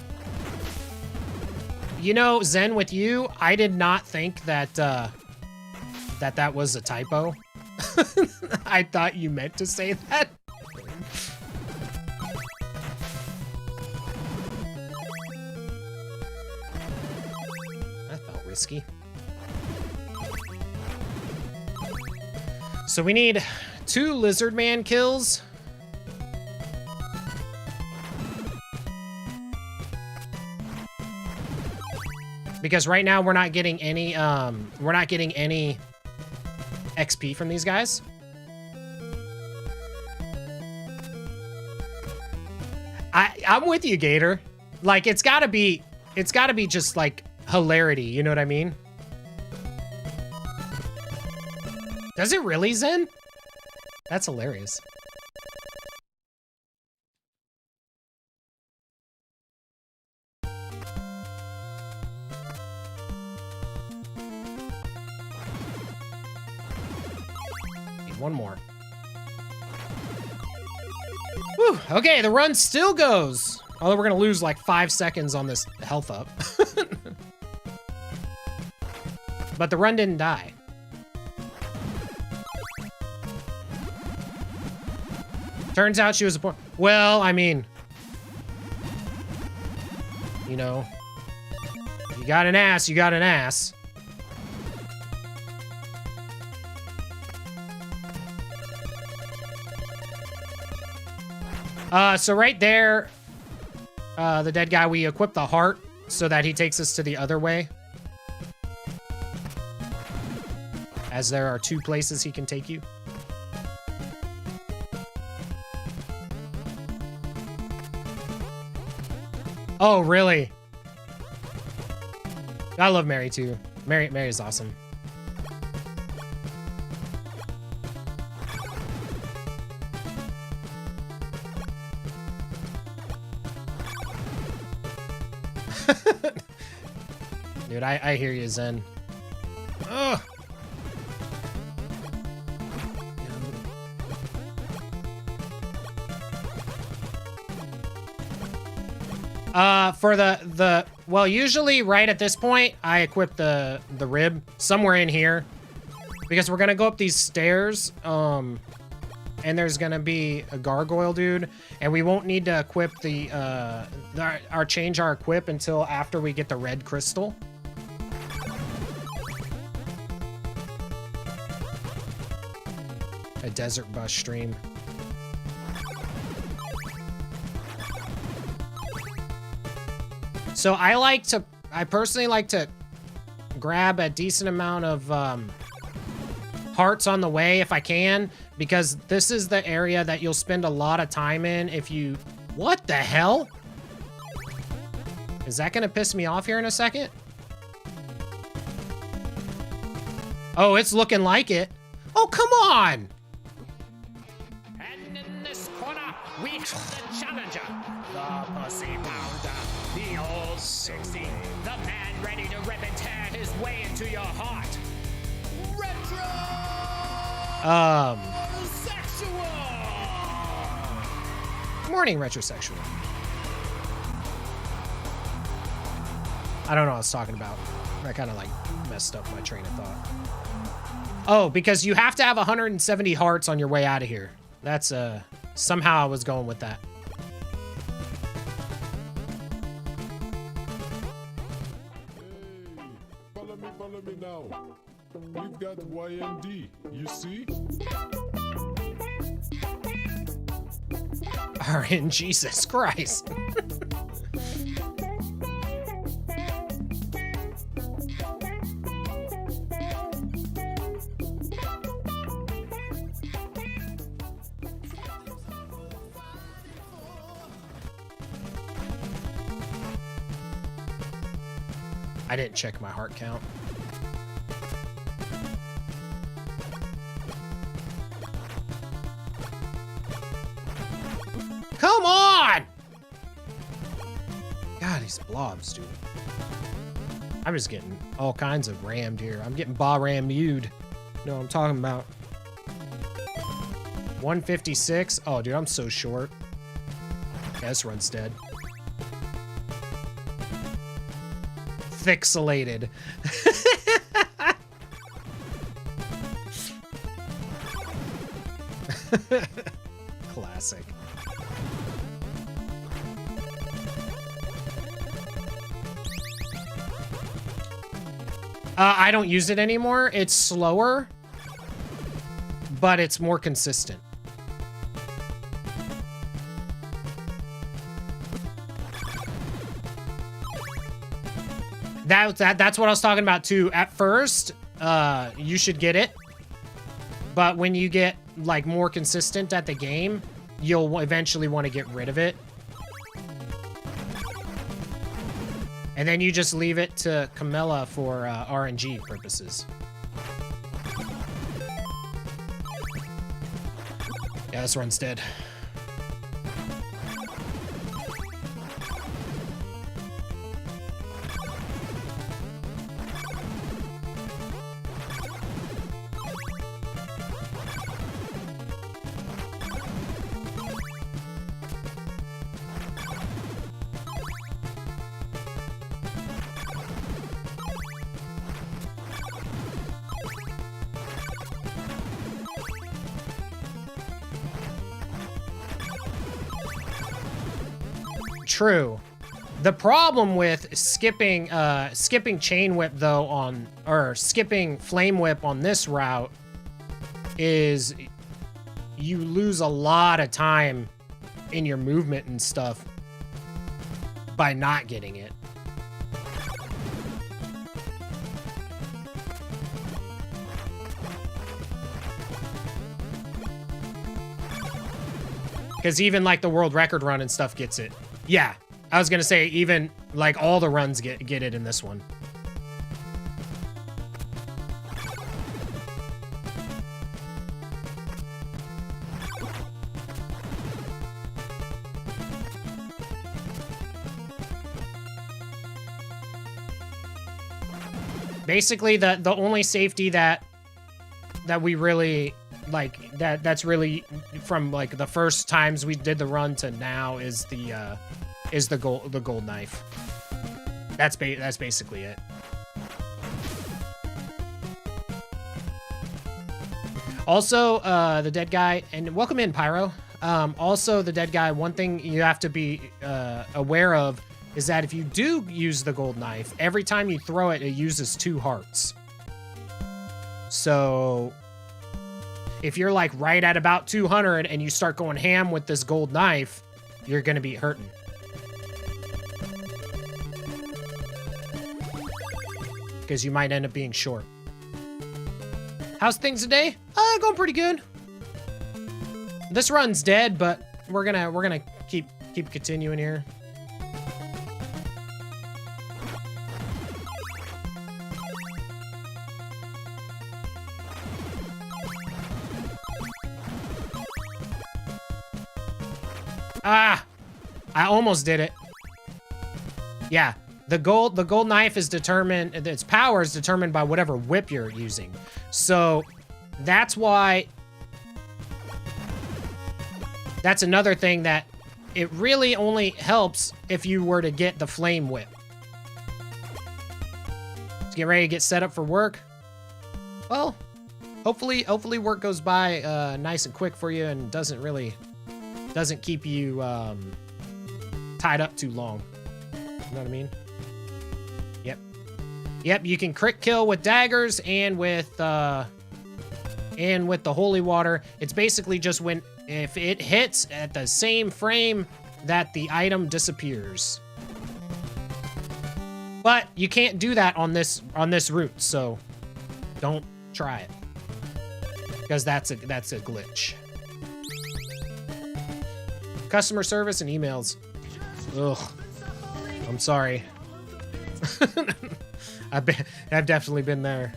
You know, Zen, with you, I did not think that, that was a typo. I thought you meant to say that. That felt risky. So we need 2 Lizard Man kills. Because right now we're not getting any XP from these guys. I'm with you, Gator. Like, it's gotta be just like hilarity, you know what I mean? Does it really, Zen? That's hilarious. One more. Whew, okay, the run still goes. Although we're gonna lose like 5 seconds on this health up. But the run didn't die. Turns out she was a poor. Well, I mean, you know, you got an ass, you got an ass. So right there, the dead guy, we equip the heart so that he takes us to the other way. As there are 2 places he can take you. Oh, really? I love Mary too. Mary is awesome. Dude, I hear you, Zen. Ugh. For the well, usually right at this point, I equip the rib somewhere in here because we're gonna go up these stairs, and there's gonna be a gargoyle dude, and we won't need to equip change our equip until after we get the red crystal. A desert bus stream. So I personally like to grab a decent amount of hearts on the way if I can, because this is the area that you'll spend a lot of time in if you... What the hell? Is that gonna piss me off here in a second? Oh, it's looking like it. Oh, come on. And in this corner, we have the challenger, the pussy pounder, the old sexy, the man ready to rip and tear his way into your heart. Retro Sexual! Morning, Retrosexual. I don't know what I was talking about. I kind of like messed up my train of thought. Oh, because you have to have 170 hearts on your way out of here. That's somehow I was going with that. Hey, follow me now. We've got YND, you see? RN, Jesus Christ. I didn't check my heart count. Come on! God, these blobs, dude. I'm just getting all kinds of rammed here. I'm getting rammed. You know what I'm talking about. 156. Oh, dude, I'm so short. Yeah, this run's dead. Fixelated. Classic. I don't use it anymore. It's slower, but it's more consistent. That's what I was talking about too. At first, you should get it, but when you get like more consistent at the game, you'll eventually want to get rid of it. And then you just leave it to Camilla for RNG purposes. Yeah, this run's dead. True. The problem with skipping chain whip though or skipping flame whip on this route is you lose a lot of time in your movement and stuff by not getting it. Because even like the world record run and stuff gets it. Yeah, I was gonna say even like all the runs get it in this one. Basically, the only safety that we really like that's really from like the first times we did the run to now is the gold knife. That's basically it. Also, the dead guy, and welcome in, Pyro. Also, the dead guy, one thing you have to be aware of is that if you do use the gold knife, every time you throw it, it uses 2 hearts. So if you're like right at about 200 and you start going ham with this gold knife, you're gonna be hurting. Because you might end up being short. How's things today? Going pretty good. This run's dead, but we're gonna keep continuing here. Ah! I almost did it. Yeah. The gold knife is determined, its power is determined by whatever whip you're using. So that's why, that's another thing that it really only helps if you were to get the flame whip. Let's get ready to get set up for work. Well, hopefully work goes by nice and quick for you and doesn't keep you tied up too long. You know what I mean? Yep, you can crit kill with daggers and with the holy water. It's basically just if it hits at the same frame that the item disappears. But you can't do that on this route, so don't try it. Because that's a glitch. Customer service and emails. Ugh. I'm sorry. I've definitely been there.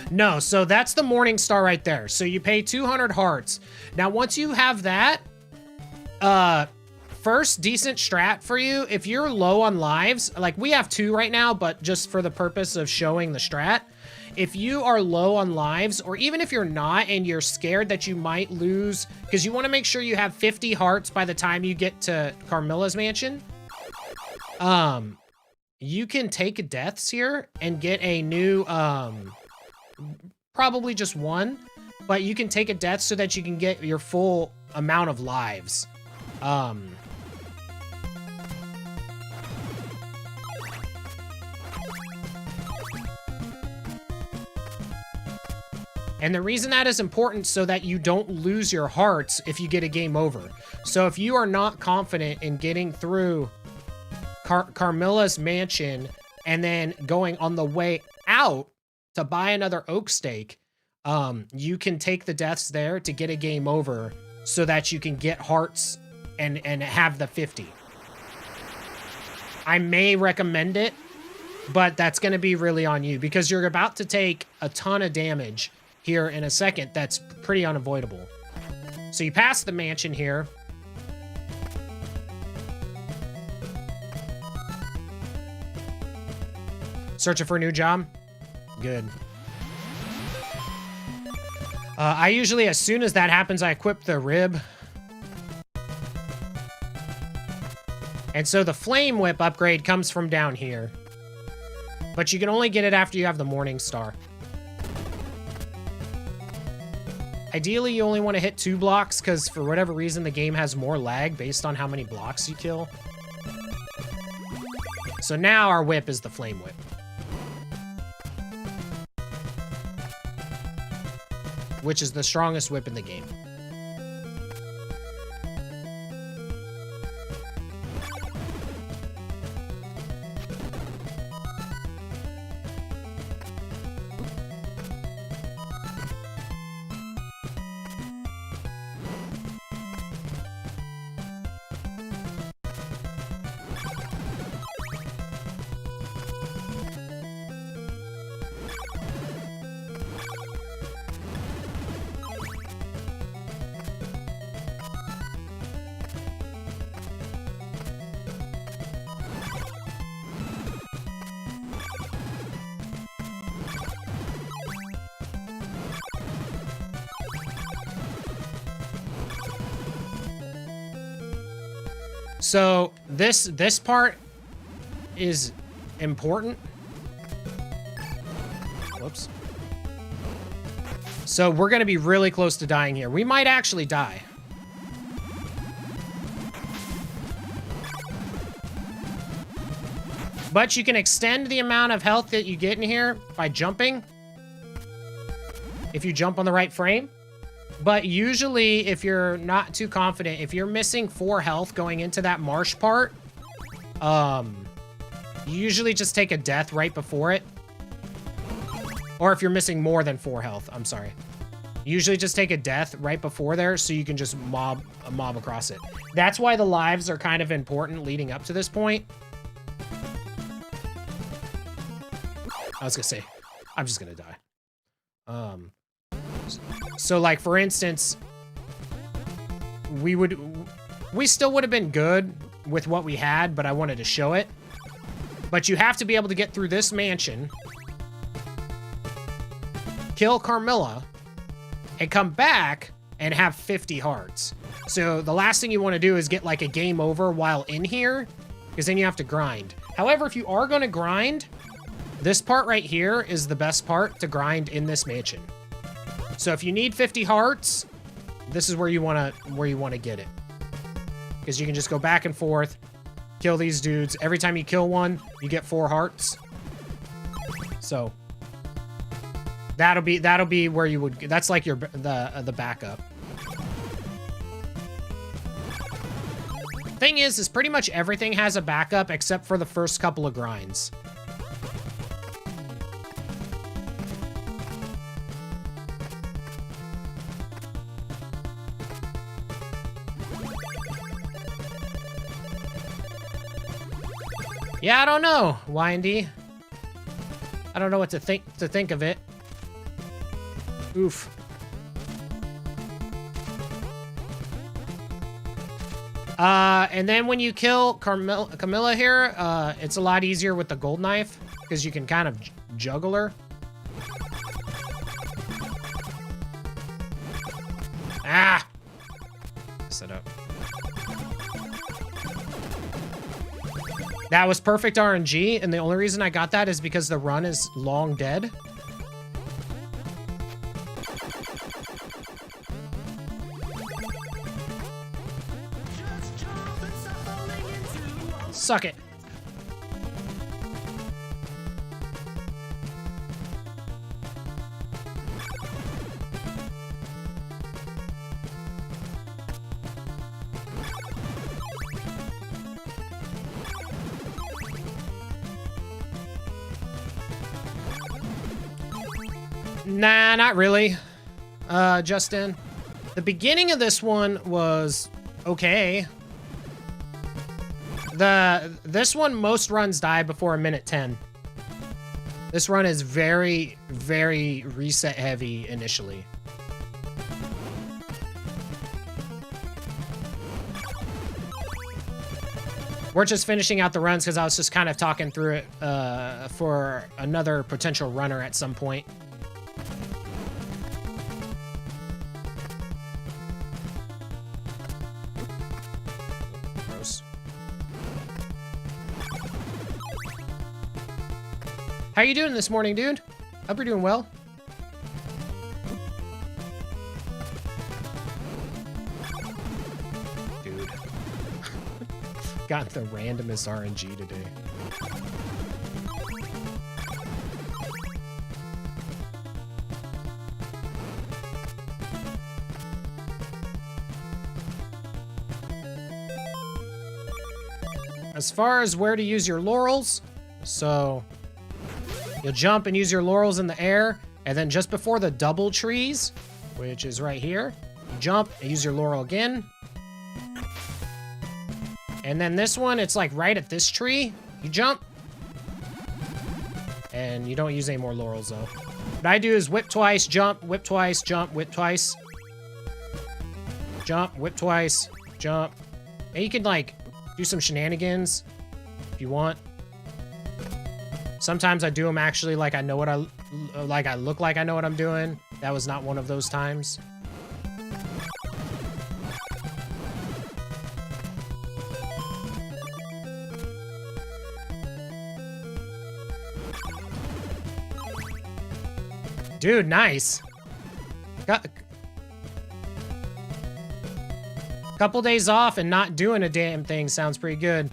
No, so that's the Morning Star right there. So you pay 200 hearts. Now, once you have that, first decent strat for you, if you're low on lives, like we have 2 right now, but just for the purpose of showing the strat, if you are low on lives, or even if you're not and you're scared that you might lose, because you want to make sure you have 50 hearts by the time you get to Carmilla's mansion, you can take deaths here and get a new, probably just 1, but you can take a death so that you can get your full amount of lives. And the reason that is important so that you don't lose your hearts if you get a game over. So if you are not confident in getting through Carmilla's mansion and then going on the way out to buy another oak steak, you can take the deaths there to get a game over so that you can get hearts and have the 50. I may recommend it, but that's going to be really on you because you're about to take a ton of damage here in a second. That's pretty unavoidable. So you pass the mansion here. Searching for a new job? Good. I usually, as soon as that happens, I equip the rib. And so the flame whip upgrade comes from down here. But you can only get it after you have the Morning Star. Ideally, you only want to hit 2 blocks because for whatever reason, the game has more lag based on how many blocks you kill. So now our whip is the flame whip. Which is the strongest whip in the game. So this part is important. Whoops. So we're going to be really close to dying here. We might actually die. But you can extend the amount of health that you get in here by jumping. If you jump on the right frame. But usually, if you're not too confident, if you're missing 4 health going into that marsh part, you usually just take a death right before it. Or if you're missing more than 4 health, I'm sorry. Usually just take a death right before there so you can just mob across it. That's why the lives are kind of important leading up to this point. I was gonna say, I'm just gonna die. So like, for instance, we still would have been good with what we had, but I wanted to show it. But you have to be able to get through this mansion, kill Carmilla, and come back and have 50 hearts. So the last thing you want to do is get like a game over while in here, because then you have to grind. However, if you are going to grind, this part right here is the best part to grind in this mansion. So if you need 50 hearts, this is where you want to get it. Because you can just go back and forth, kill these dudes. Every time you kill one, you get 4 hearts. So that'll be where you would, that's like your the backup. Thing is pretty much everything has a backup except for the first couple of grinds. Yeah, I don't know, Y&D. I don't know what to think of it. Oof. And then when you kill Camilla here, it's a lot easier with the gold knife because you can kind of juggle her. Ah! Set up. That was perfect RNG, and the only reason I got that is because the run is long dead. Suck it. Nah, not really, Justin. The beginning of this one was okay. This one, most runs die before a minute 10. This run is very, very reset heavy initially. We're just finishing out the runs because I was just kind of talking through it for another potential runner at some point. How you doing this morning, dude? Hope you're doing well. Dude. Got the randomest RNG today. As far as where to use your laurels, so you'll jump and use your laurels in the air, and then just before the double trees, which is right here, you jump and use your laurel again. And then this one, it's like right at this tree, you jump. And you don't use any more laurels though. What I do is whip twice, jump, whip twice, jump, whip twice. Jump, whip twice, jump. And you can like do some shenanigans if you want. Sometimes I do them actually like I know what I look like I know what I'm doing. That was not one of those times. Dude, nice. Got a couple days off and not doing a damn thing sounds pretty good.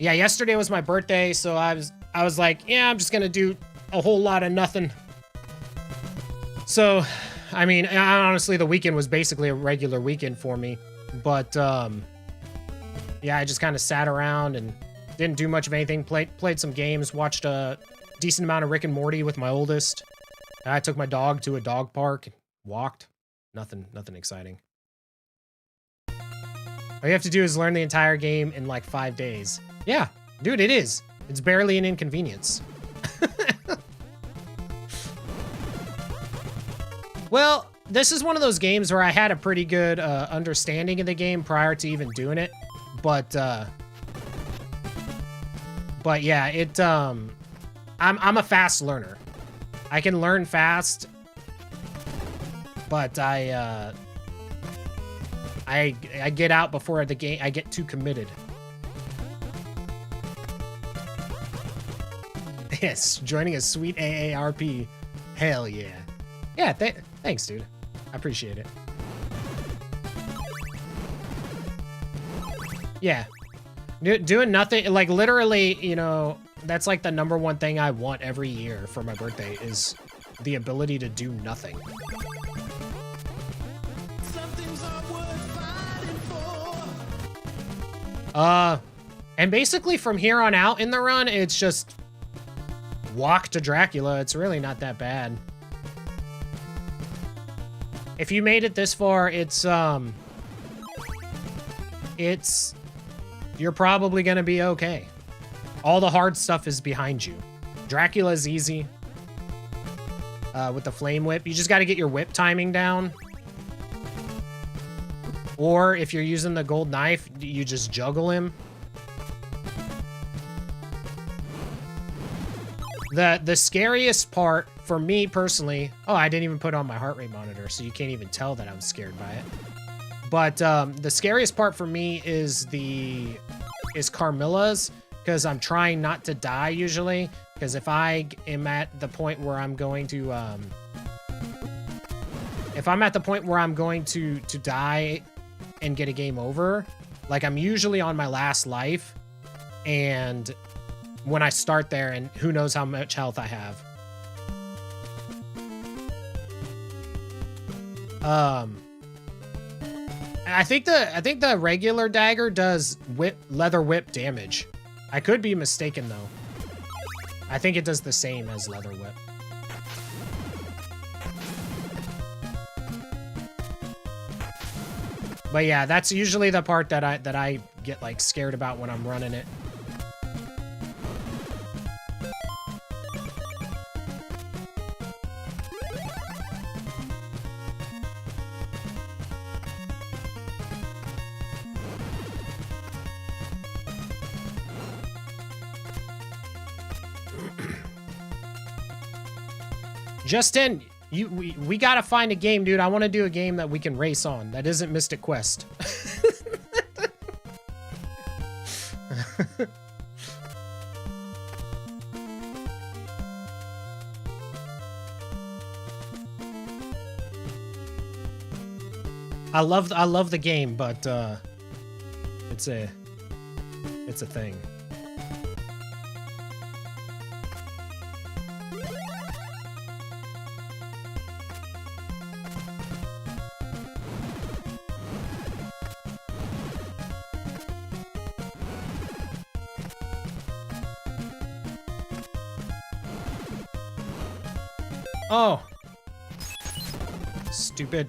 Yeah, yesterday was my birthday, so I was like, yeah, I'm just gonna do a whole lot of nothing. So, I mean, honestly, the weekend was basically a regular weekend for me. But, yeah, I just kind of sat around and didn't do much of anything. Played some games, watched a decent amount of Rick and Morty with my oldest. I took my dog to a dog park, walked. Nothing exciting. All you have to do is learn the entire game in like 5 days. Yeah, dude, it is. It's barely an inconvenience. Well, this is one of those games where I had a pretty good understanding of the game prior to even doing it. But yeah, it I'm a fast learner. I can learn fast, but I get out before the game. I get too committed. Yes, joining a sweet AARP. Hell yeah. Yeah, thanks, dude. I appreciate it. Yeah. Doing nothing, like literally, you know, that's like the #1 thing I want every year for my birthday is the ability to do nothing. And basically from here on out in the run, it's just walk to Dracula. It's really not that bad. If you made it this far, you're probably gonna be okay. All the hard stuff is behind you. Dracula's easy. With the flame whip, you just gotta get your whip timing down. Or if you're using the gold knife, you just juggle him. The scariest part for me personally, oh, I didn't even put on my heart rate monitor, so you can't even tell that I'm scared by it. But the scariest part for me is Carmilla's, because I'm trying not to die usually. Because if I am at the point where I'm going to, die and get a game over, like I'm usually on my last life, and when I start there, and who knows how much health I have. I think the regular dagger does leather whip damage. I could be mistaken though. I think it does the same as leather whip. But yeah, that's usually the part that I get like scared about when I'm running it. Justin, we gotta find a game, dude. I want to do a game that we can race on that isn't Mystic Quest. I love the game, but it's a thing. Oh. Stupid.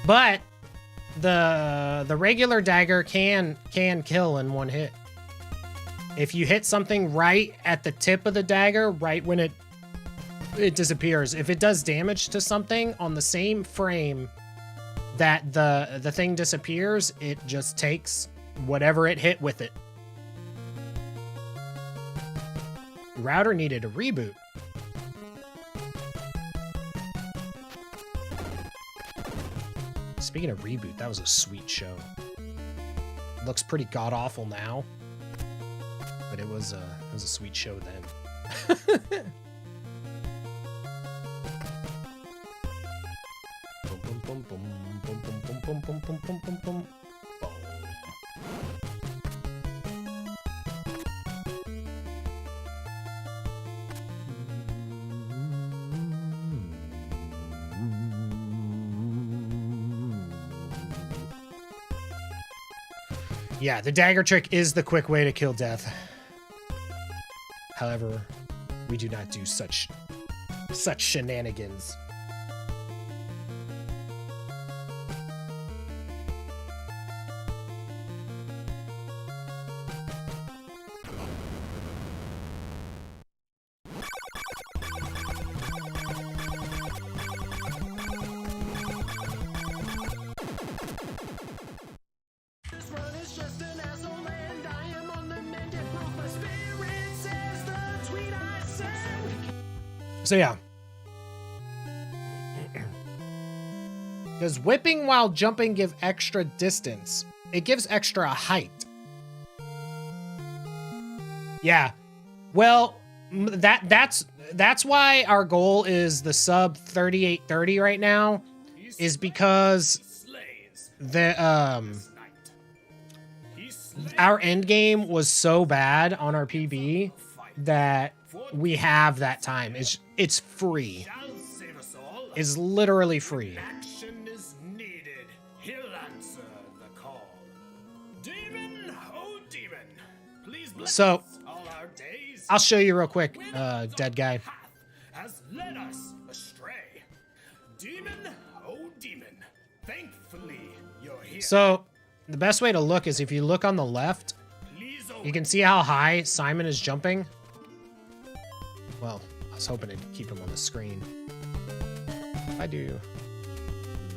But the regular dagger can kill in one hit. If you hit something right at the tip of the dagger, right when it disappears. If it does damage to something on the same frame that the thing disappears, it just takes whatever it hit with it. Router needed a reboot. Speaking of reboot, that was a sweet show. Looks pretty god-awful now, but it was a sweet show then. Boom, boom, boom, boom, boom, boom, boom, boom, boom, boom, boom, boom. Yeah, the dagger trick is the quick way to kill death. However, we do not do such shenanigans. So yeah. Does whipping while jumping give extra distance? It gives extra height. Yeah. Well, that's why our goal is the sub 3830 right now, is because the our end game was so bad on our PB that we have that time. It's free. It's literally free. Action is needed. He'll answer the call. Demon, oh demon, please bless So, all our days. I'll show you real quick, dead guy. Has led us astray. Demon, oh demon, thankfully you're here. So, the best way to look is if you look on the left, you can see how high Simon is jumping. Well, I was hoping to keep him on the screen. If I do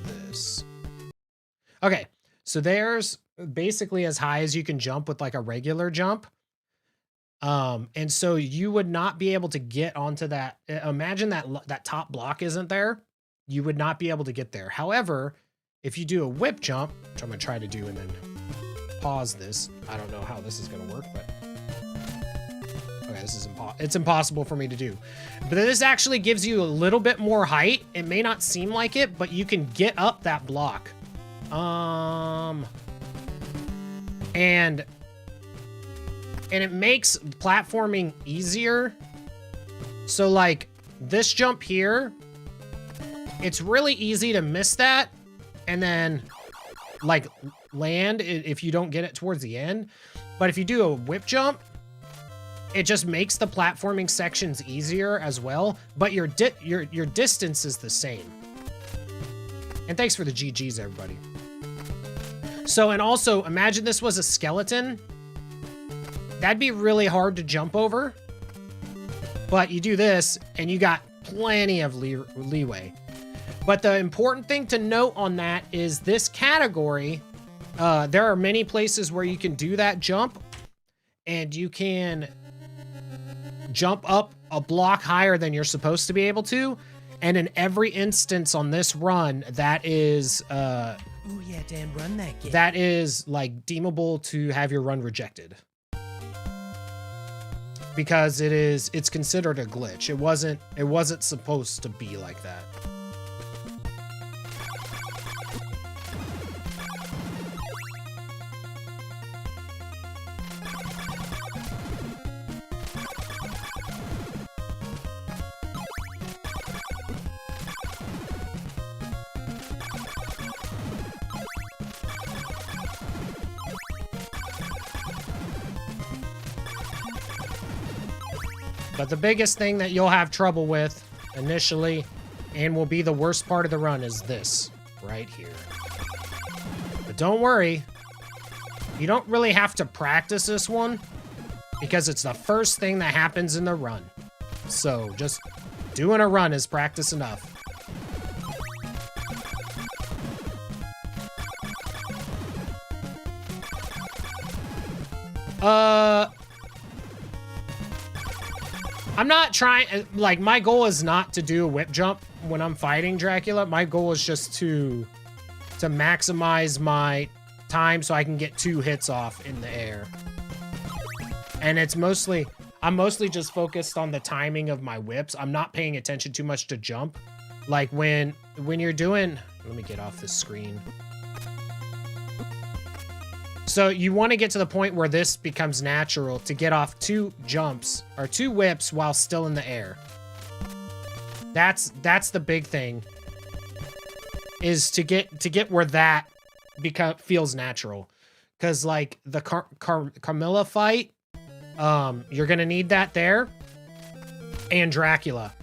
this. Okay, so there's basically as high as you can jump with like a regular jump. And so you would not be able to get onto that. Imagine that top block isn't there. You would not be able to get there. However, if you do a whip jump, which I'm gonna try to do and then pause this. I don't know how this is gonna work, but okay, this is it's impossible for me to do. But this actually gives you a little bit more height. It may not seem like it, but you can get up that block. And it makes platforming easier. So like this jump here, it's really easy to miss that and then like land if you don't get it towards the end. But if you do a whip jump, it just makes the platforming sections easier as well, but your distance is the same. And thanks for the GGs, everybody. So, and also imagine this was a skeleton. That'd be really hard to jump over, but you do this and you got plenty of leeway. But the important thing to note on that is this category, there are many places where you can do that jump and you can jump up a block higher than you're supposed to be able to. And in every instance on this run, that is, oh yeah, Dan, run that game. That is like deemable to have your run rejected. Because it's considered a glitch. It wasn't supposed to be like that. But the biggest thing that you'll have trouble with initially and will be the worst part of the run is this right here. But don't worry, you don't really have to practice this one because it's the first thing that happens in the run. So just doing a run is practice enough. I'm not trying, like, my goal is not to do a whip jump when I'm fighting Dracula. My goal is just to maximize my time so I can get 2 hits off in the air. And I'm mostly just focused on the timing of my whips. I'm not paying attention too much to jump. Like when you're doing, let me get off this screen. So you want to get to the point where this becomes natural to get off 2 jumps or 2 whips while still in the air. That's the big thing, is to get where that feels natural. Because like the Carmilla fight, you're gonna need that there, and Dracula.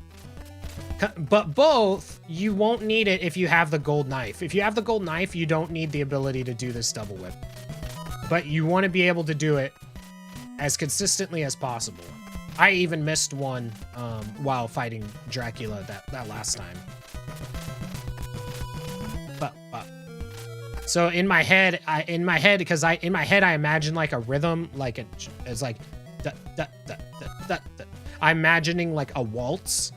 But both, you won't need it if you have the gold knife. If you have the gold knife, you don't need the ability to do this double whip. But you want to be able to do it as consistently as possible. I even missed one while fighting Dracula that last time. But so in my head, I imagine like a rhythm, like it's like da, da, da, da, da, da. I'm imagining like a waltz,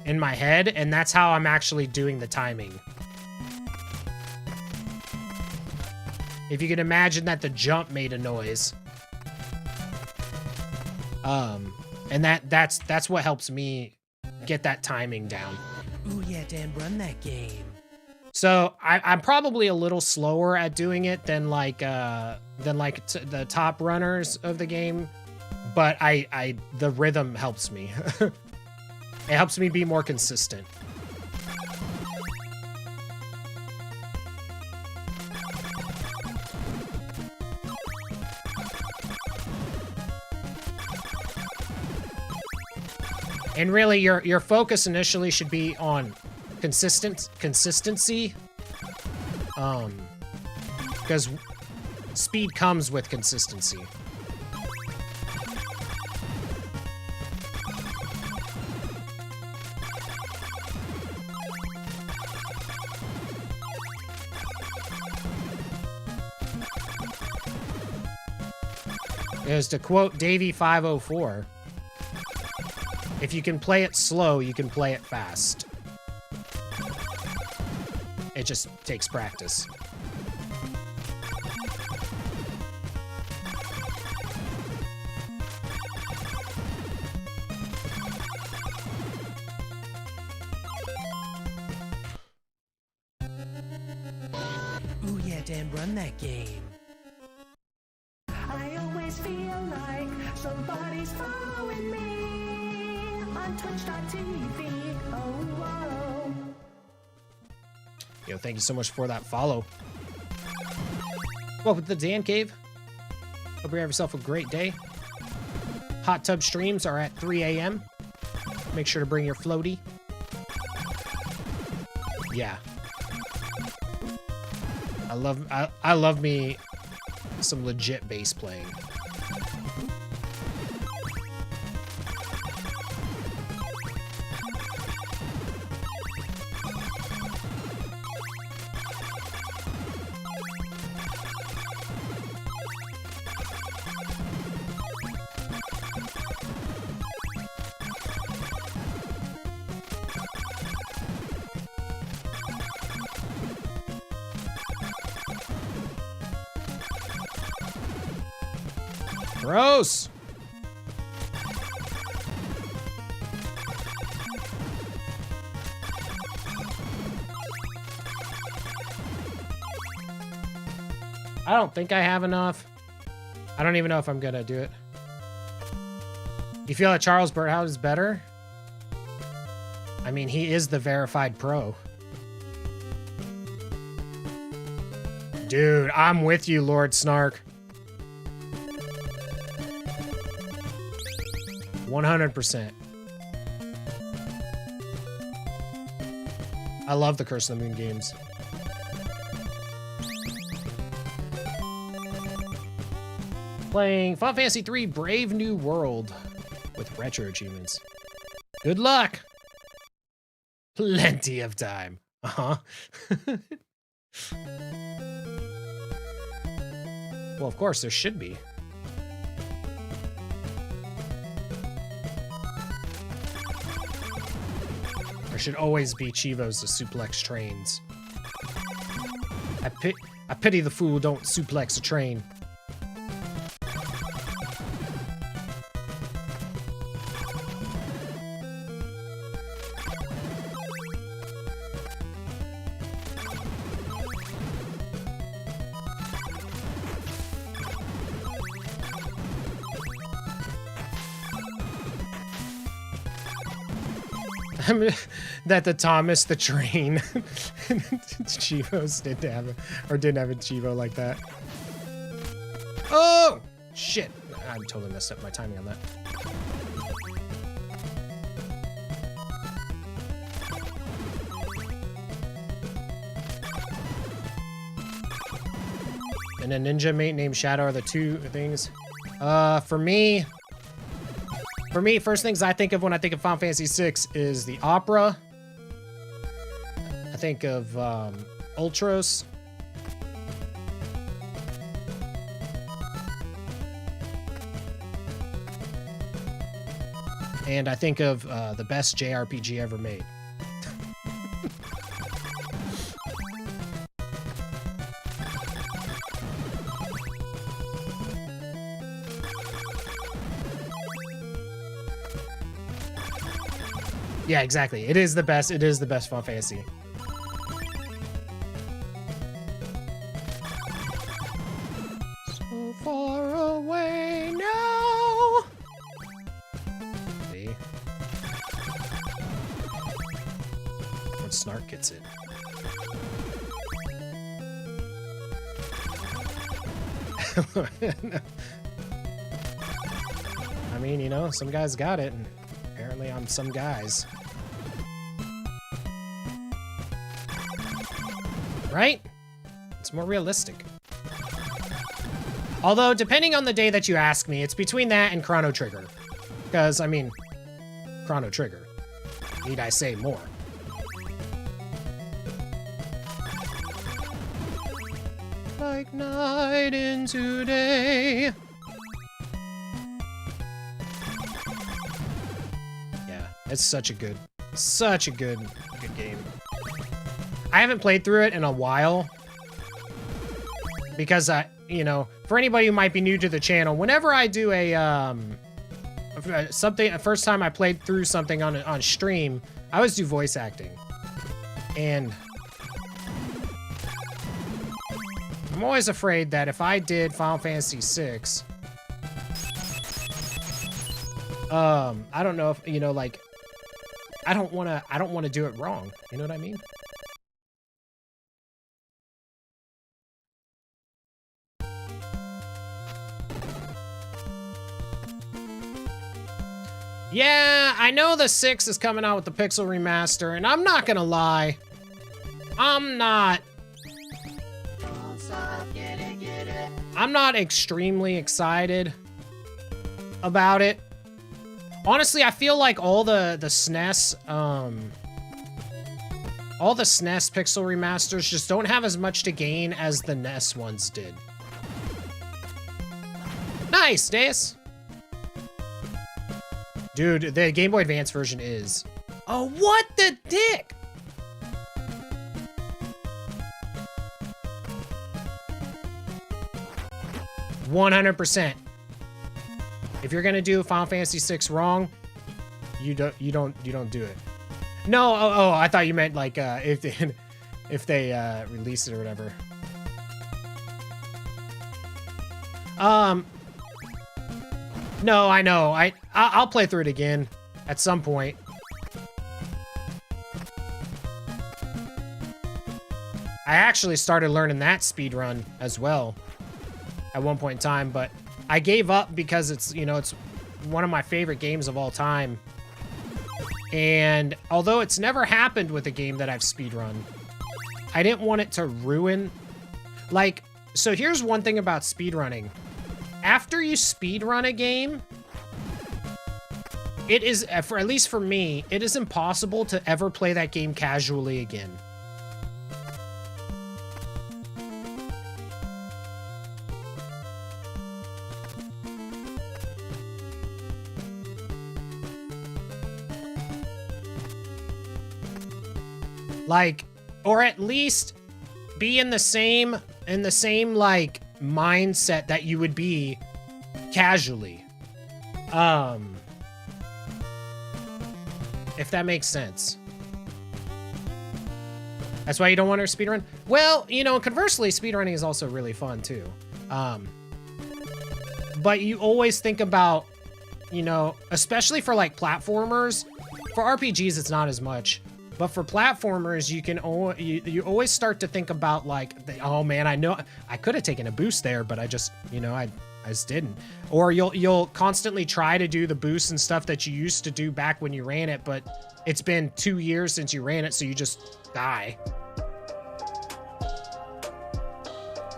in my head, and that's how I'm actually doing the timing. If you can imagine that the jump made a noise. And that's what helps me get that timing down. Ooh, yeah, Dan, run that game. So I'm probably a little slower at doing it than like the top runners of the game, but the rhythm helps me. It helps me be more consistent. And really, your focus initially should be on consistency. Because speed comes with consistency. Is to quote Davey504. If you can play it slow, you can play it fast. It just takes practice. Ooh, yeah, Dan, run that game. I always feel like somebody's following me on Twitch.tv. Oh, whoa. Yo, thank you so much for that follow. Welcome to the Dan Cave. Hope you have yourself a great day. Hot tub streams are at 3 a.m. Make sure to bring your floaty. Yeah. I love me some legit bass playing. Gross! I don't think I have enough. I don't even know if I'm gonna do it. You feel that Charles Burthouse is better? I mean, he is the verified pro. Dude, I'm with you, Lord Snark. 100%. I love the Curse of the Moon games. Playing Final Fantasy III Brave New World with retro achievements. Good luck! Plenty of time. Uh-huh. Well, of course, there should be. There should always be Chivos to suplex trains. I pity the fool who don't suplex a train. That the Thomas the Train Chivos didn't have a Chivo like that. Oh shit! I totally messed up my timing on that. And a ninja mate named Shadow are the two things. For me, first things I think of when I think of Final Fantasy VI is the opera. I think of Ultros. and I think of the best JRPG ever made. Yeah, exactly. It is the best. It is the best Final Fantasy. So far away now. See? When Snark gets it. I mean, you know, some guys got it, and apparently I'm some guys. Right? It's more realistic. Although, depending on the day that you ask me, it's between that and Chrono Trigger. Because, I mean, Chrono Trigger. Need I say more? Like night into day. Yeah, it's such a good game. I haven't played through it in a while because you know, for anybody who might be new to the channel, whenever I do a first time I played through something on stream, I always do voice acting, and I'm always afraid that if I did Final Fantasy VI, I don't know if, you know, like, I don't want to do it wrong. You know what I mean? Yeah, I know the 6 is coming out with the Pixel Remaster, and I'm not gonna lie. I'm not extremely excited about it. Honestly, I feel like all the SNES, all the SNES Pixel Remasters just don't have as much to gain as the NES ones did. Nice, Deus. Dude, the Game Boy Advance version is. Oh, what the dick? %. If you're gonna do Final Fantasy VI wrong, you don't do it. No, oh, I thought you meant like if they release it or whatever. No, I know. I'll play through it again at some point. I actually started learning that speedrun as well at one point in time, but I gave up because it's, you know, it's one of my favorite games of all time. And although it's never happened with a game that I've speedrun, I didn't want it to ruin, like, so here's one thing about speedrunning. After you speedrun a game, it is, for at least for me, it is impossible to ever play that game casually again. Like, or at least be in the same like mindset that you would be casually. If that makes sense. That's why you don't want to speedrun? Well, you know, conversely, speedrunning is also really fun too. But you always think about, you know, especially for like platformers, for RPGs it's not as much. But for platformers, you can you always start to think about like, oh man, I know I could have taken a boost there, but I just, you know, I just didn't. Or you'll constantly try to do the boosts and stuff that you used to do back when you ran it, but it's been 2 years since you ran it, so you just die.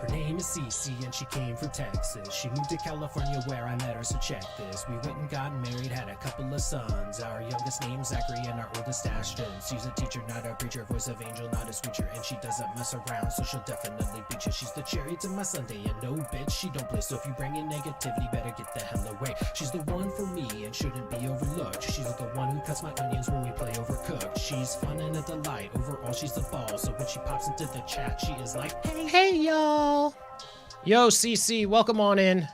Her name is Cece and she came from Texas. She moved to California where I met her, so check this. We went and got married, had a couple of sons. Our youngest named Zachary and our oldest Ashton. She's a teacher, not a preacher, voice of angel, not a screecher. And she doesn't mess around, so she'll definitely beat you. She's the cherry to my sundae, and no bitch, she don't play. So if you bring in negativity, better get the hell away. She's the one for me and shouldn't be overlooked. She's the one who cuts my onions when we play Overcooked. She's fun and a delight, overall she's the ball. So when she pops into the chat, she is like, Hey y'all! Yo, CC, welcome on in.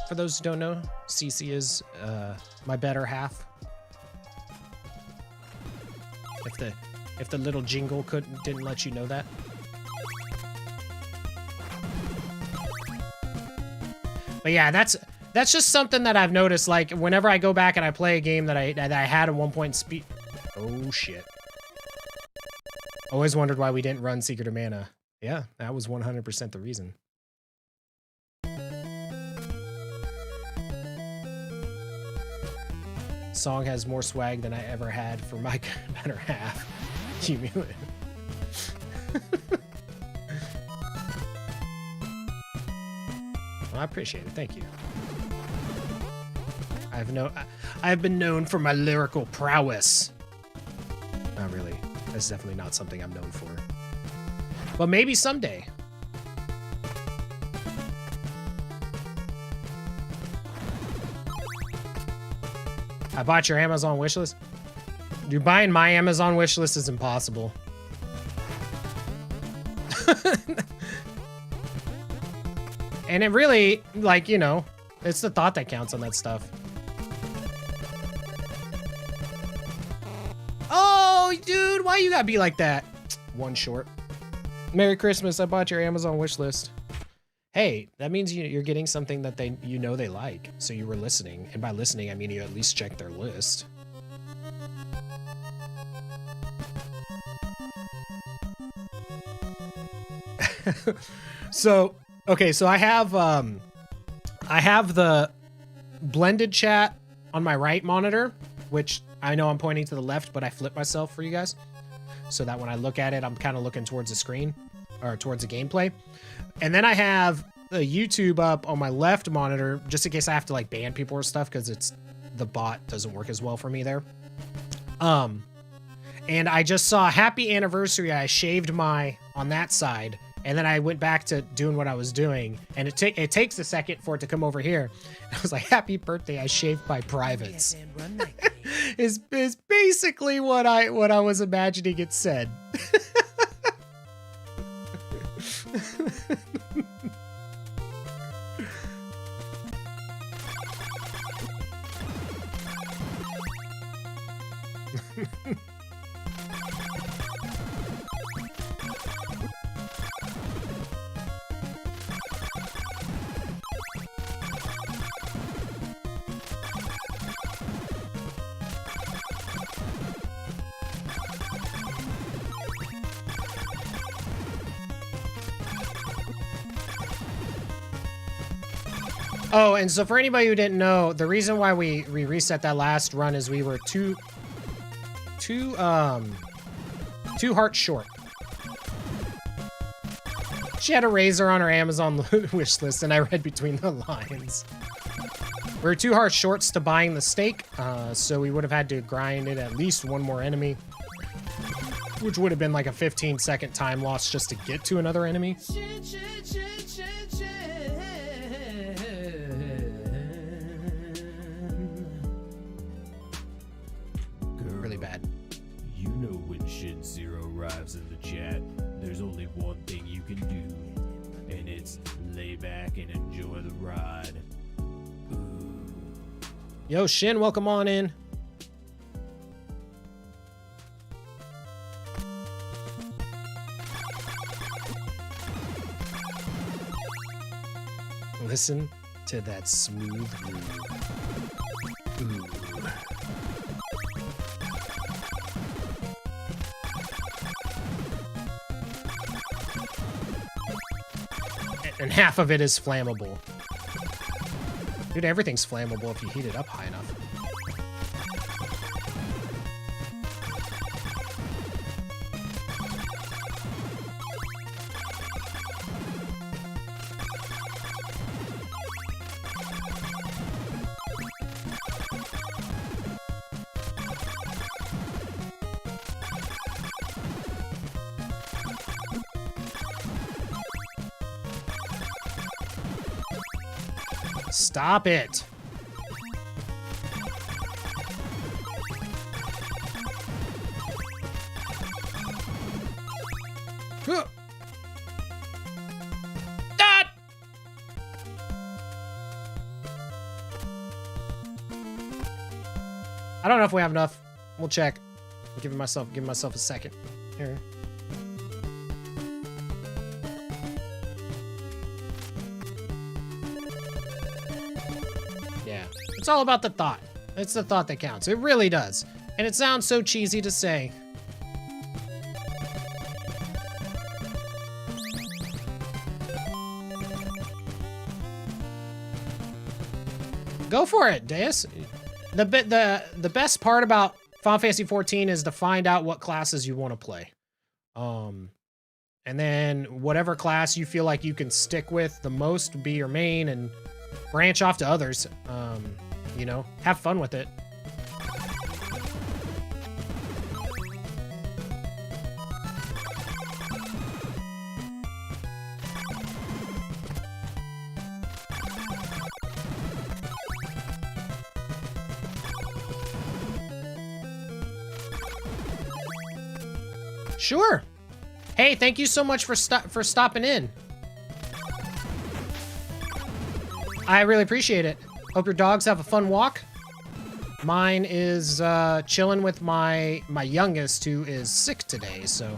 For those who don't know, CC is my better half. If the little jingle didn't let you know that. But yeah, that's just something that I've noticed. Like whenever I go back and I play a game that I had at one point speed. Oh shit! Always wondered why we didn't run Secret of Mana. Yeah, that was 100% the reason. Song has more swag than I ever had for my better half. Cumulative. Well, I appreciate it. Thank you. I've been known for my lyrical prowess. Not really. That's definitely not something I'm known for. But maybe someday. I bought your Amazon wishlist. Dude, buying my Amazon wishlist is impossible. And it really, like, you know, it's the thought that counts on that stuff. Oh, dude, why you gotta be like that? One short. Merry Christmas, I bought your Amazon wishlist. Hey, that means you're getting something that they like, so you were listening. And by listening, I mean you at least checked their list. So, okay, so I have the blended chat on my right monitor, which I know I'm pointing to the left, but I flip myself for you guys, so that when I look at it, I'm kind of looking towards the screen or towards the gameplay. And then I have the YouTube up on my left monitor, just in case I have to like ban people or stuff, because the bot doesn't work as well for me there. And I just saw happy anniversary. I shaved on that side, and then I went back to doing what I was doing, and it takes a second for it to come over here. I was like, happy birthday, I shaved by privates. is basically what I was imagining it said. Oh, and so for anybody who didn't know, the reason why we reset that last run is we were two hearts short. She had a razor on her Amazon wish list, and I read between the lines. We were 2 hearts shorts to buying the steak, so we would have had to grind it at least one more enemy, which would have been like a 15-second time loss just to get to another enemy. Really bad. You know when Shin Zero arrives in the chat, there's only one thing you can do, and it's lay back and enjoy the ride. Yo, Shin, welcome on in. Listen to that smooth groove. Ooh. And half of it is flammable. Dude, everything's flammable if you heat it up high enough. Stop it. Huh. Ah! I don't know if we have enough. We'll check. I'm giving myself a second. Here. Yeah. It's all about the thought. It's the thought that counts. It really does. And it sounds so cheesy to say. Go for it, Deus. The best part about Final Fantasy XIV is to find out what classes you want to play. And then whatever class you feel like you can stick with the most, be your main, and branch off to others. You know, have fun with it. Sure. Hey, thank you so much for stopping in. I really appreciate it. Hope your dogs have a fun walk. Mine is chilling with my youngest, who is sick today, so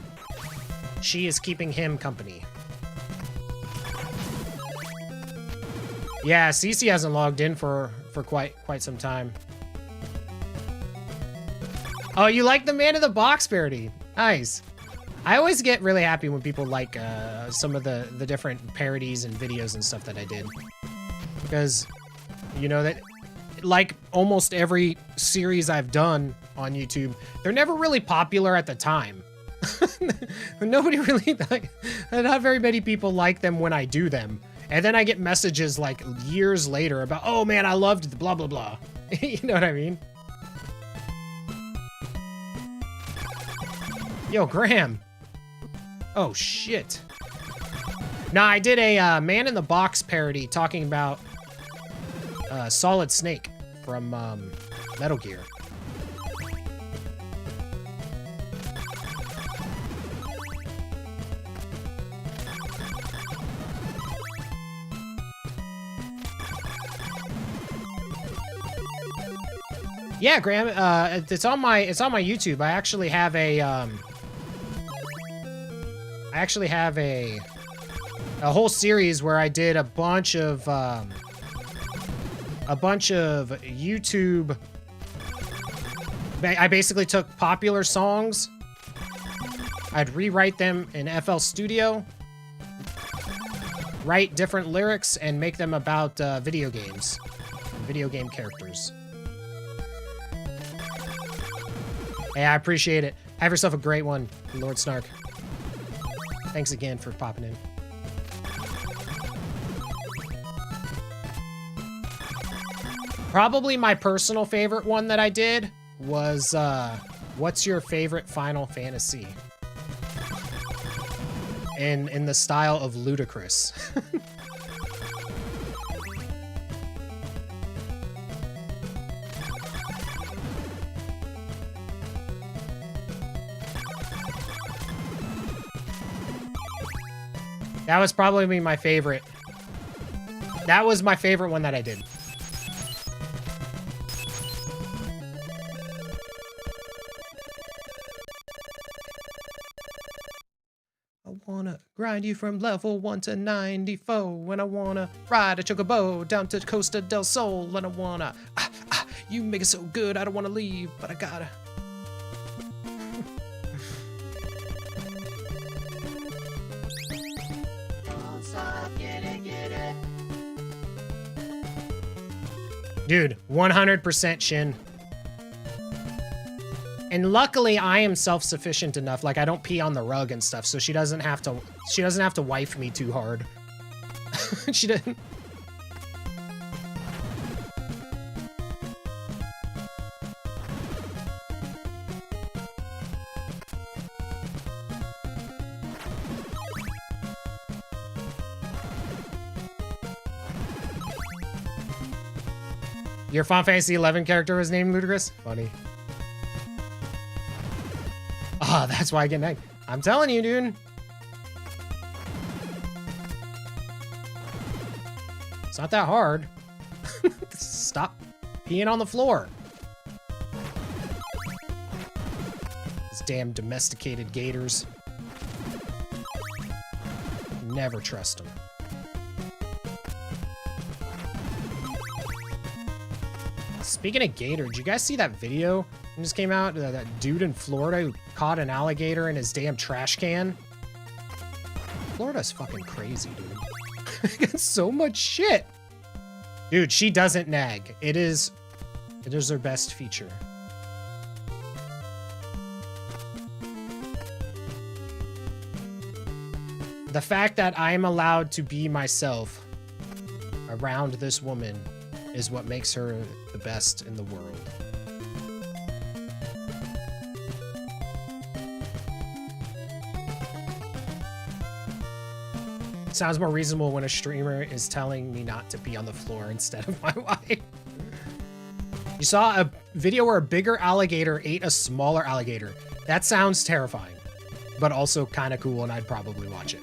she is keeping him company. Yeah, Cece hasn't logged in for quite some time. Oh, you like the Man in the Box parody? Nice. I always get really happy when people like some of the different parodies and videos and stuff that I did. Because, you know, that like almost every series I've done on YouTube, they're never really popular at the time. Nobody really, like, not very many people like them when I do them. And then I get messages like years later about, oh man, I loved the blah, blah, blah. You know what I mean? Yo, Graham. Oh, shit. Nah, I did a Man in the Box parody talking about Solid Snake from Metal Gear. Yeah, Graham, it's on my YouTube. I actually have a whole series where I did a bunch of YouTube. I basically took popular songs. I'd rewrite them in FL Studio, write different lyrics, and make them about video games, video game characters. Hey, I appreciate it. Have yourself a great one, Lord Snark. Thanks again for popping in. Probably my personal favorite one that I did was, what's your favorite Final Fantasy? In the style of Ludicrous. That was probably my favorite. That was my favorite one that I did. I wanna grind you from level 1 to 94, and I wanna ride a chocobo down to Costa del Sol, and I wanna you make it so good I don't wanna leave, but I gotta. Dude, 100% Shin. And luckily I am self-sufficient enough, like I don't pee on the rug and stuff, so she doesn't have to wife me too hard. She doesn't. Your Final Fantasy 11 character was named Ludicrous? Funny. Ah, that's why I get nagged. I'm telling you, dude. It's not that hard. Stop peeing on the floor. These damn domesticated gators. Never trust them. Speaking of gator, did you guys see that video that just came out? That dude in Florida who caught an alligator in his damn trash can? Florida's fucking crazy, dude. Got so much shit. Dude, she doesn't nag. It is her best feature. The fact that I'm allowed to be myself around this woman is what makes her the best in the world. It sounds more reasonable when a streamer is telling me not to be on the floor instead of my wife. You saw a video where a bigger alligator ate a smaller alligator. That sounds terrifying, but also kind of cool, and I'd probably watch it.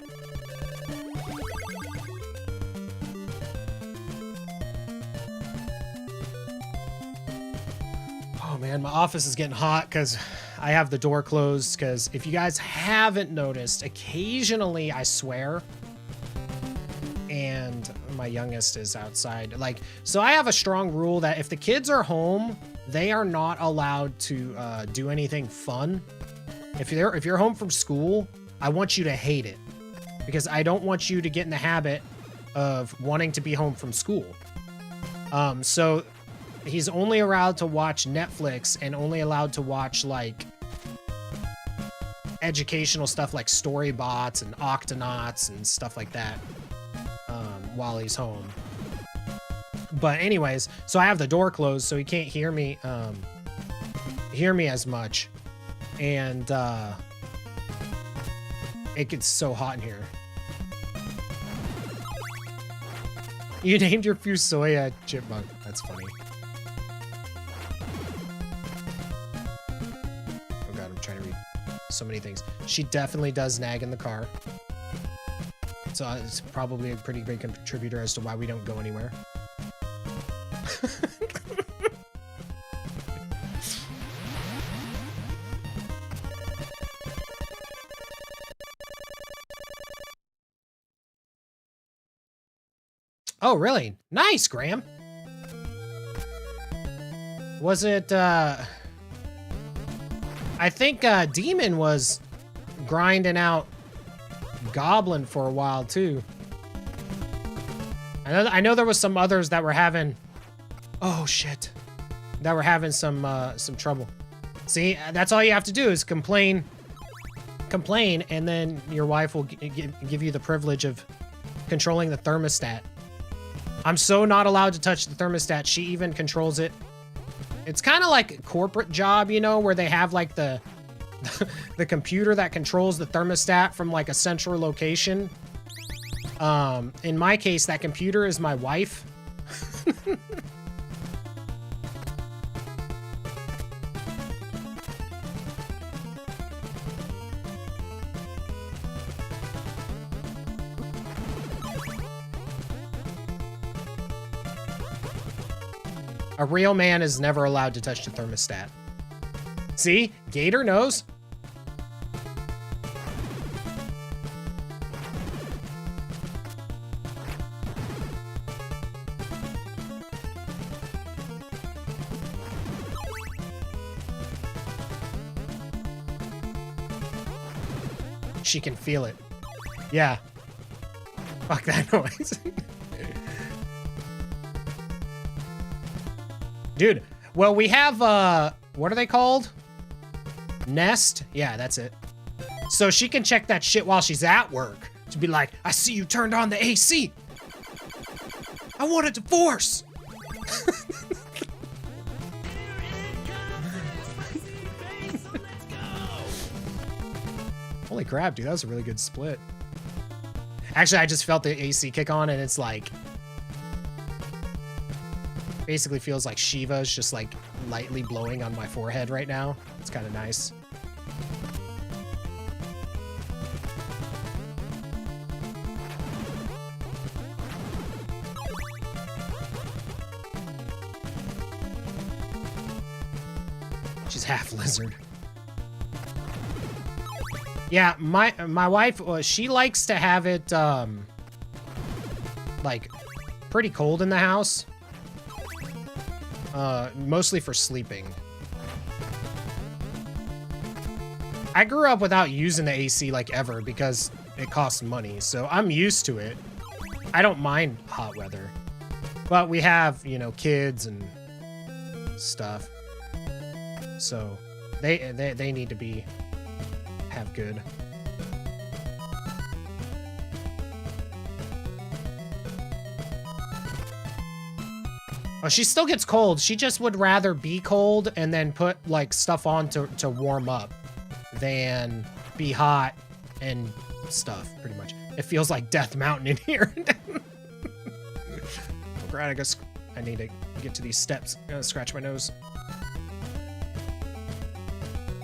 Oh man, my office is getting hot because I have the door closed, because if you guys haven't noticed, occasionally I swear. And my youngest is outside. Like, so I have a strong rule that if the kids are home, they are not allowed to do anything fun. If you're home from school, I want you to hate it, because I don't want you to get in the habit of wanting to be home from school. So he's only allowed to watch Netflix and only allowed to watch like educational stuff like Storybots and Octonauts and stuff like that. While he's home. But anyways, so I have the door closed so he can't hear me as much. And it gets so hot in here. You named your Fusoya chipmunk. That's funny. Oh god, I'm trying to read so many things. She definitely does nag in the car. So it's probably a pretty big contributor as to why we don't go anywhere. Oh, really? Nice, Graham. Was it, I think, Demon was grinding out Goblin for a while too. I know there was some others that were having, oh shit, that were having some trouble. See, that's all you have to do is complain, and then your wife will give you the privilege of controlling the thermostat. I'm so not allowed to touch the thermostat. She even controls it. It's kind of like a corporate job, you know, where they have like the computer that controls the thermostat from like a central location. In my case, that computer is my wife. A real man is never allowed to touch the thermostat. See? Gator knows. She can feel it. Yeah. Fuck that noise. Dude, well, we have, what are they called? Nest? Yeah, that's it. So she can check that shit while she's at work. To be like, I see you turned on the AC. I want a divorce. Holy crap, dude, that was a really good split. Actually, I just felt the AC kick on and it's like... Basically feels like Shiva is just like lightly blowing on my forehead right now. It's kind of nice. She's half lizard. Yeah, my wife, she likes to have it like pretty cold in the house. Mostly for sleeping. I grew up without using the AC like ever because it costs money, so I'm used to it. I don't mind hot weather. But we have, you know, kids and stuff. So they need to have good. Oh, she still gets cold. She just would rather be cold and then put like stuff on to warm up than be hot and stuff, pretty much. It feels like Death Mountain in here. I need to get to these steps. I'm gonna scratch my nose.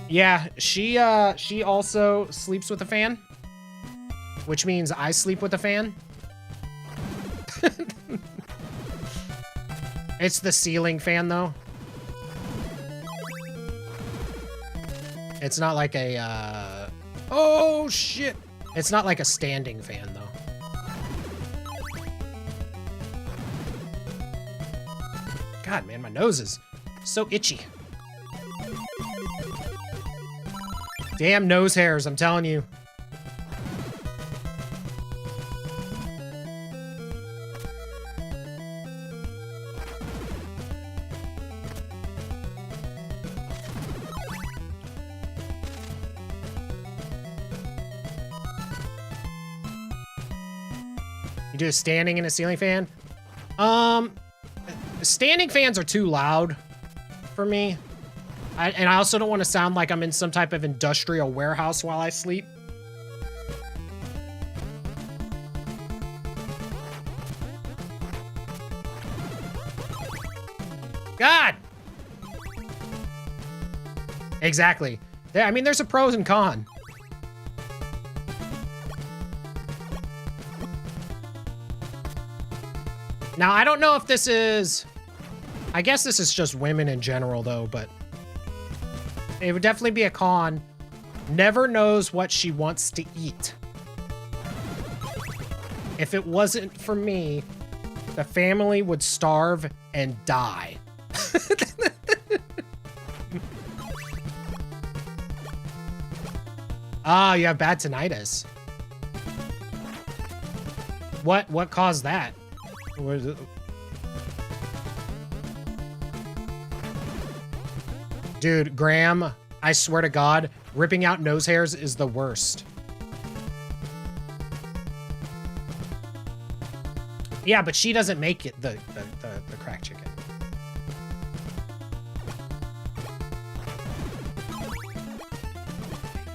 Yeah, she also sleeps with a fan, which means I sleep with a fan. It's the ceiling fan, though. It's not like a, oh, shit. It's not like a standing fan, though. God, man, my nose is so itchy. Damn nose hairs, I'm telling you. You do a standing and a ceiling fan? Standing fans are too loud for me. And I also don't want to sound like I'm in some type of industrial warehouse while I sleep. God! Exactly. I mean, there's a pros and cons. Now, I don't know if this is... I guess this is just women in general, though, but... It would definitely be a con. Never knows what she wants to eat. If it wasn't for me, the family would starve and die. Ah, you have bad tinnitus. What caused that? Where is it? Dude, Graham, I swear to God, ripping out nose hairs is the worst. Yeah, but she doesn't make it the cracked chicken.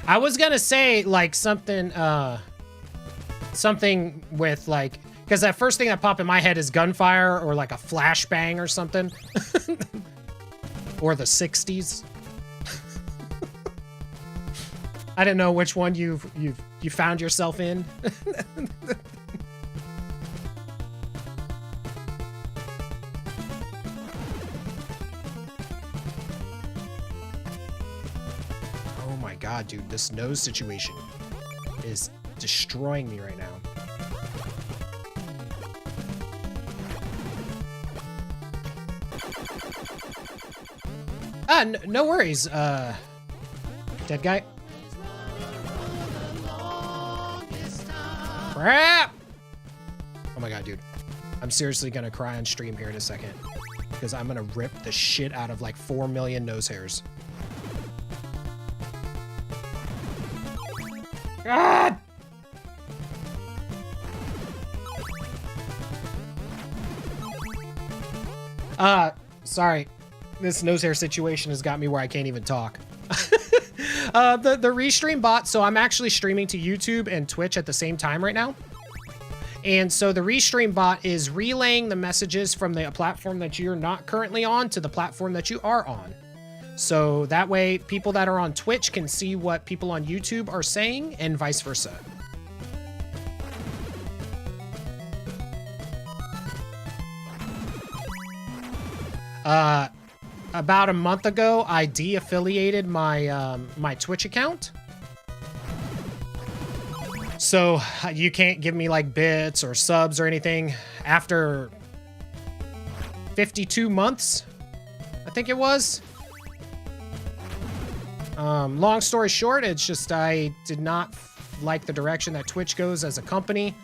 I was gonna say like something something with like, because that first thing that popped in my head is gunfire or like a flashbang or something. Or the 60s. I didn't know which one you found yourself in. Oh my God, dude, this nose situation is destroying me right now. No worries, dead guy. Crap! Oh my God, dude. I'm seriously gonna cry on stream here in a second. Because I'm gonna rip the shit out of like 4 million nose hairs. God! Sorry. This nose hair situation has got me where I can't even talk. The restream bot, so I'm actually streaming to YouTube and Twitch at the same time right now. And so the Restream bot is relaying the messages from the platform that you're not currently on to the platform that you are on. So that way people that are on Twitch can see what people on YouTube are saying and vice versa. About a month ago, I de-affiliated my my Twitch account. So you can't give me like bits or subs or anything after 52 months, I think it was. Long story short, it's just I did not like the direction that Twitch goes as a company.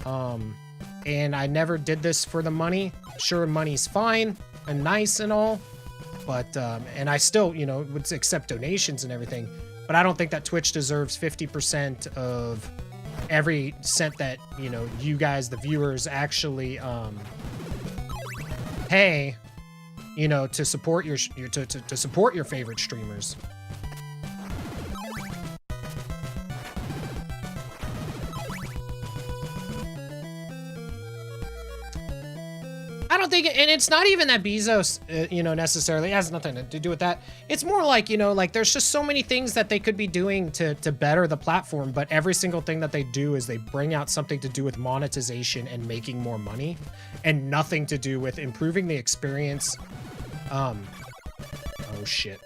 And I never did this for the money. Sure, money's fine and nice and all, but and I still, you know, would accept donations and everything, but I don't think that Twitch deserves 50% of every cent that, you know, you guys, the viewers, actually pay, you know, to support your to support your favorite streamers. I don't think, and it's not even that Bezos, you know, necessarily, it has nothing to do with that. It's more like, you know, like there's just so many things that they could be doing to better the platform, but every single thing that they do is they bring out something to do with monetization and making more money, and nothing to do with improving the experience. Oh shit.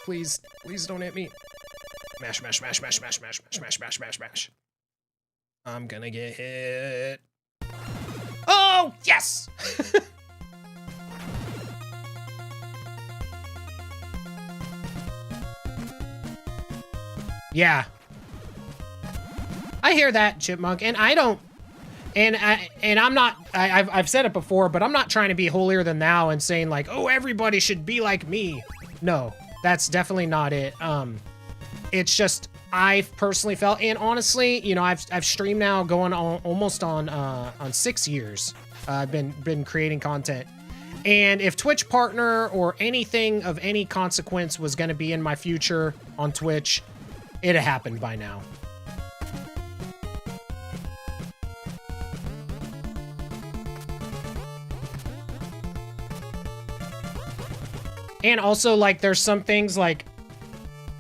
Please don't hit me. Mash, mash, mash, mash, mash, mash, mash, mash, mash, mash, mash. I'm gonna get hit. Oh, yes! Yeah. I hear that, Chipmunk, and I don't, and I'm not, I've said it before, but I'm not trying to be holier than thou and saying like, oh, everybody should be like me. No, that's definitely not it. It's just, I've personally felt, and honestly, you know, I've streamed now going on almost on 6 years. I've been creating content, and if Twitch partner or anything of any consequence was going to be in my future on Twitch, it'd have happened by now. And also, like, there's some things like,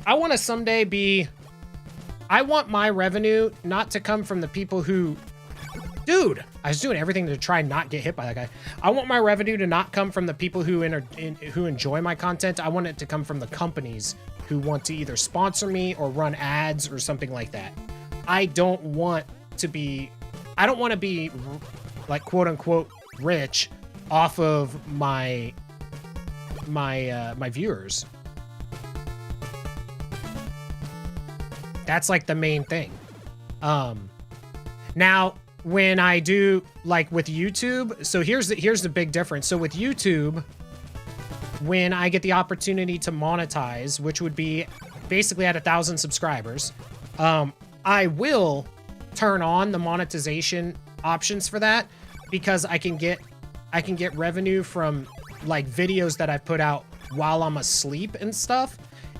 I want to someday be, I want my revenue not to come from the people who, dude, I was doing everything to try not get hit by that guy. I want my revenue to not come from the people who who enjoy my content. I want it to come from the companies who want to either sponsor me or run ads or something like that. I don't want to be like, quote unquote rich off of my viewers. That's like the main thing. Now when I do like with YouTube, so here's the big difference. So with YouTube, when I get the opportunity to monetize, which would be basically at 1,000 subscribers, I will turn on the monetization options for that, because I can get revenue from like videos that I put out while I'm asleep and stuff,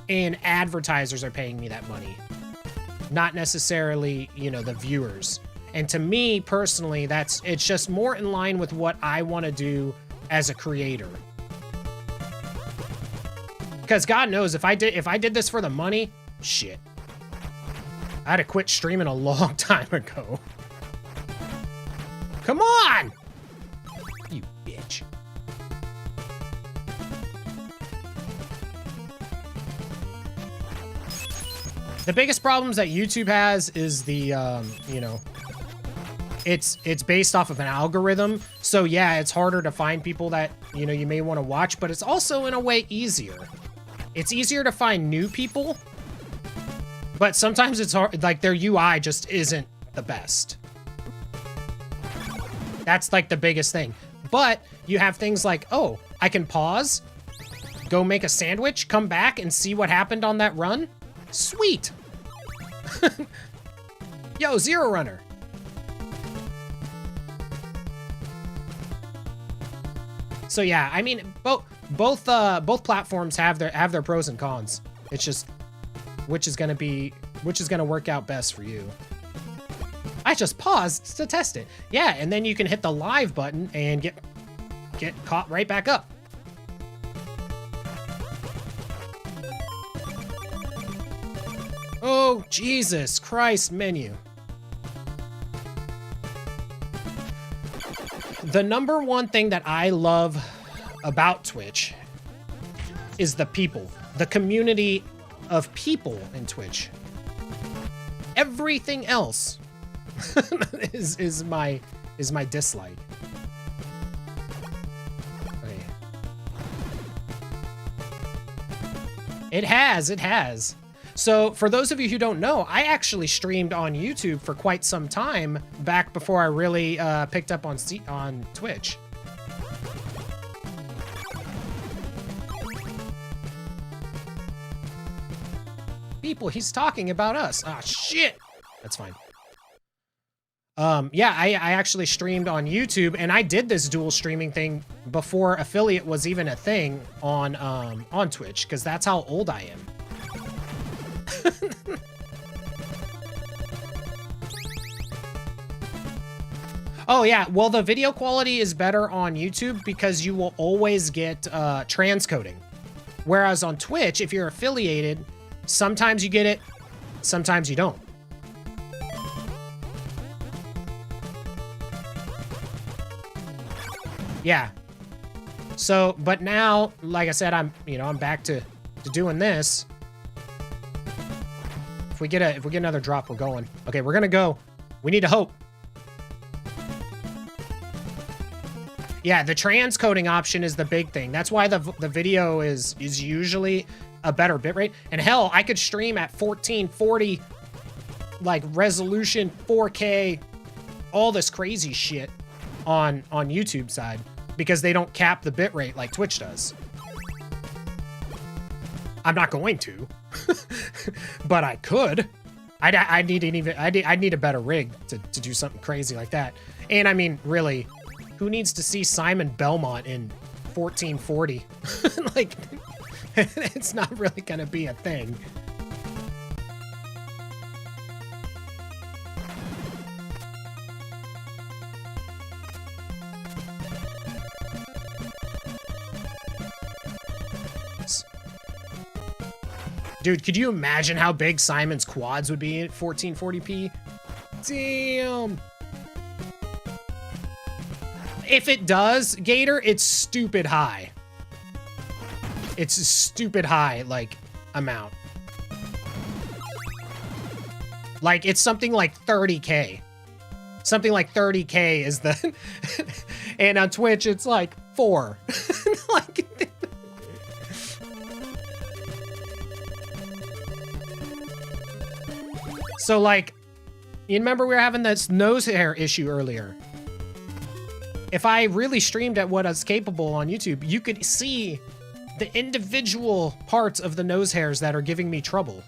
and advertisers are paying me that money, not necessarily, you know, the viewers. And to me personally, it's just more in line with what I want to do as a creator. Because God knows, if I did this for the money, shit, I'd have quit streaming a long time ago. Come on! You bitch. The biggest problems that YouTube has is the, you know, it's based off of an algorithm. So yeah, it's harder to find people that, you know, you may want to watch, but it's also in a way easier. It's easier to find new people, but sometimes it's hard, like their UI just isn't the best. That's like the biggest thing. But you have things like, oh, I can pause, go make a sandwich, come back and see what happened on that run. Sweet. Yo, Zero Runner. So yeah, I mean, both platforms have their pros and cons. It's just which is gonna work out best for you. I just paused to test it. Yeah, and then you can hit the live button and get caught right back up. Oh, Jesus Christ, menu. The number one thing that I love about Twitch is the people, the community of people in Twitch. Everything else is my dislike. Okay. It has. So for those of you who don't know, I actually streamed on YouTube for quite some time back before I really picked up on Twitch. People, he's talking about us. Ah, shit. That's fine. Yeah, I actually streamed on YouTube, and I did this dual streaming thing before affiliate was even a thing on Twitch, because that's how old I am. Oh yeah, well the video quality is better on YouTube because you will always get transcoding. Whereas on Twitch, if you're affiliated, sometimes you get it, sometimes you don't. Yeah. So, but now, like I said, I'm back to doing this. If we get another drop, we're going. Okay, we're gonna go. We need to hope. Yeah, the transcoding option is the big thing. That's why the video is usually a better bitrate. And hell, I could stream at 1440, like resolution, 4K, all this crazy shit on YouTube side because they don't cap the bitrate like Twitch does. I'm not going to, but I could. I need a better rig to do something crazy like that. And I mean, really, who needs to see Simon Belmont in 1440? Like, it's not really gonna be a thing. Dude, could you imagine how big Simon's quads would be at 1440p? Damn. If it does, Gator, it's stupid high. It's a stupid high, like, amount. Like, it's something like 30K. Something like 30K is the... And on Twitch, it's like 4. Like... So, like, you remember we were having this nose hair issue earlier. If I really streamed at what I was capable on YouTube, you could see the individual parts of the nose hairs that are giving me trouble.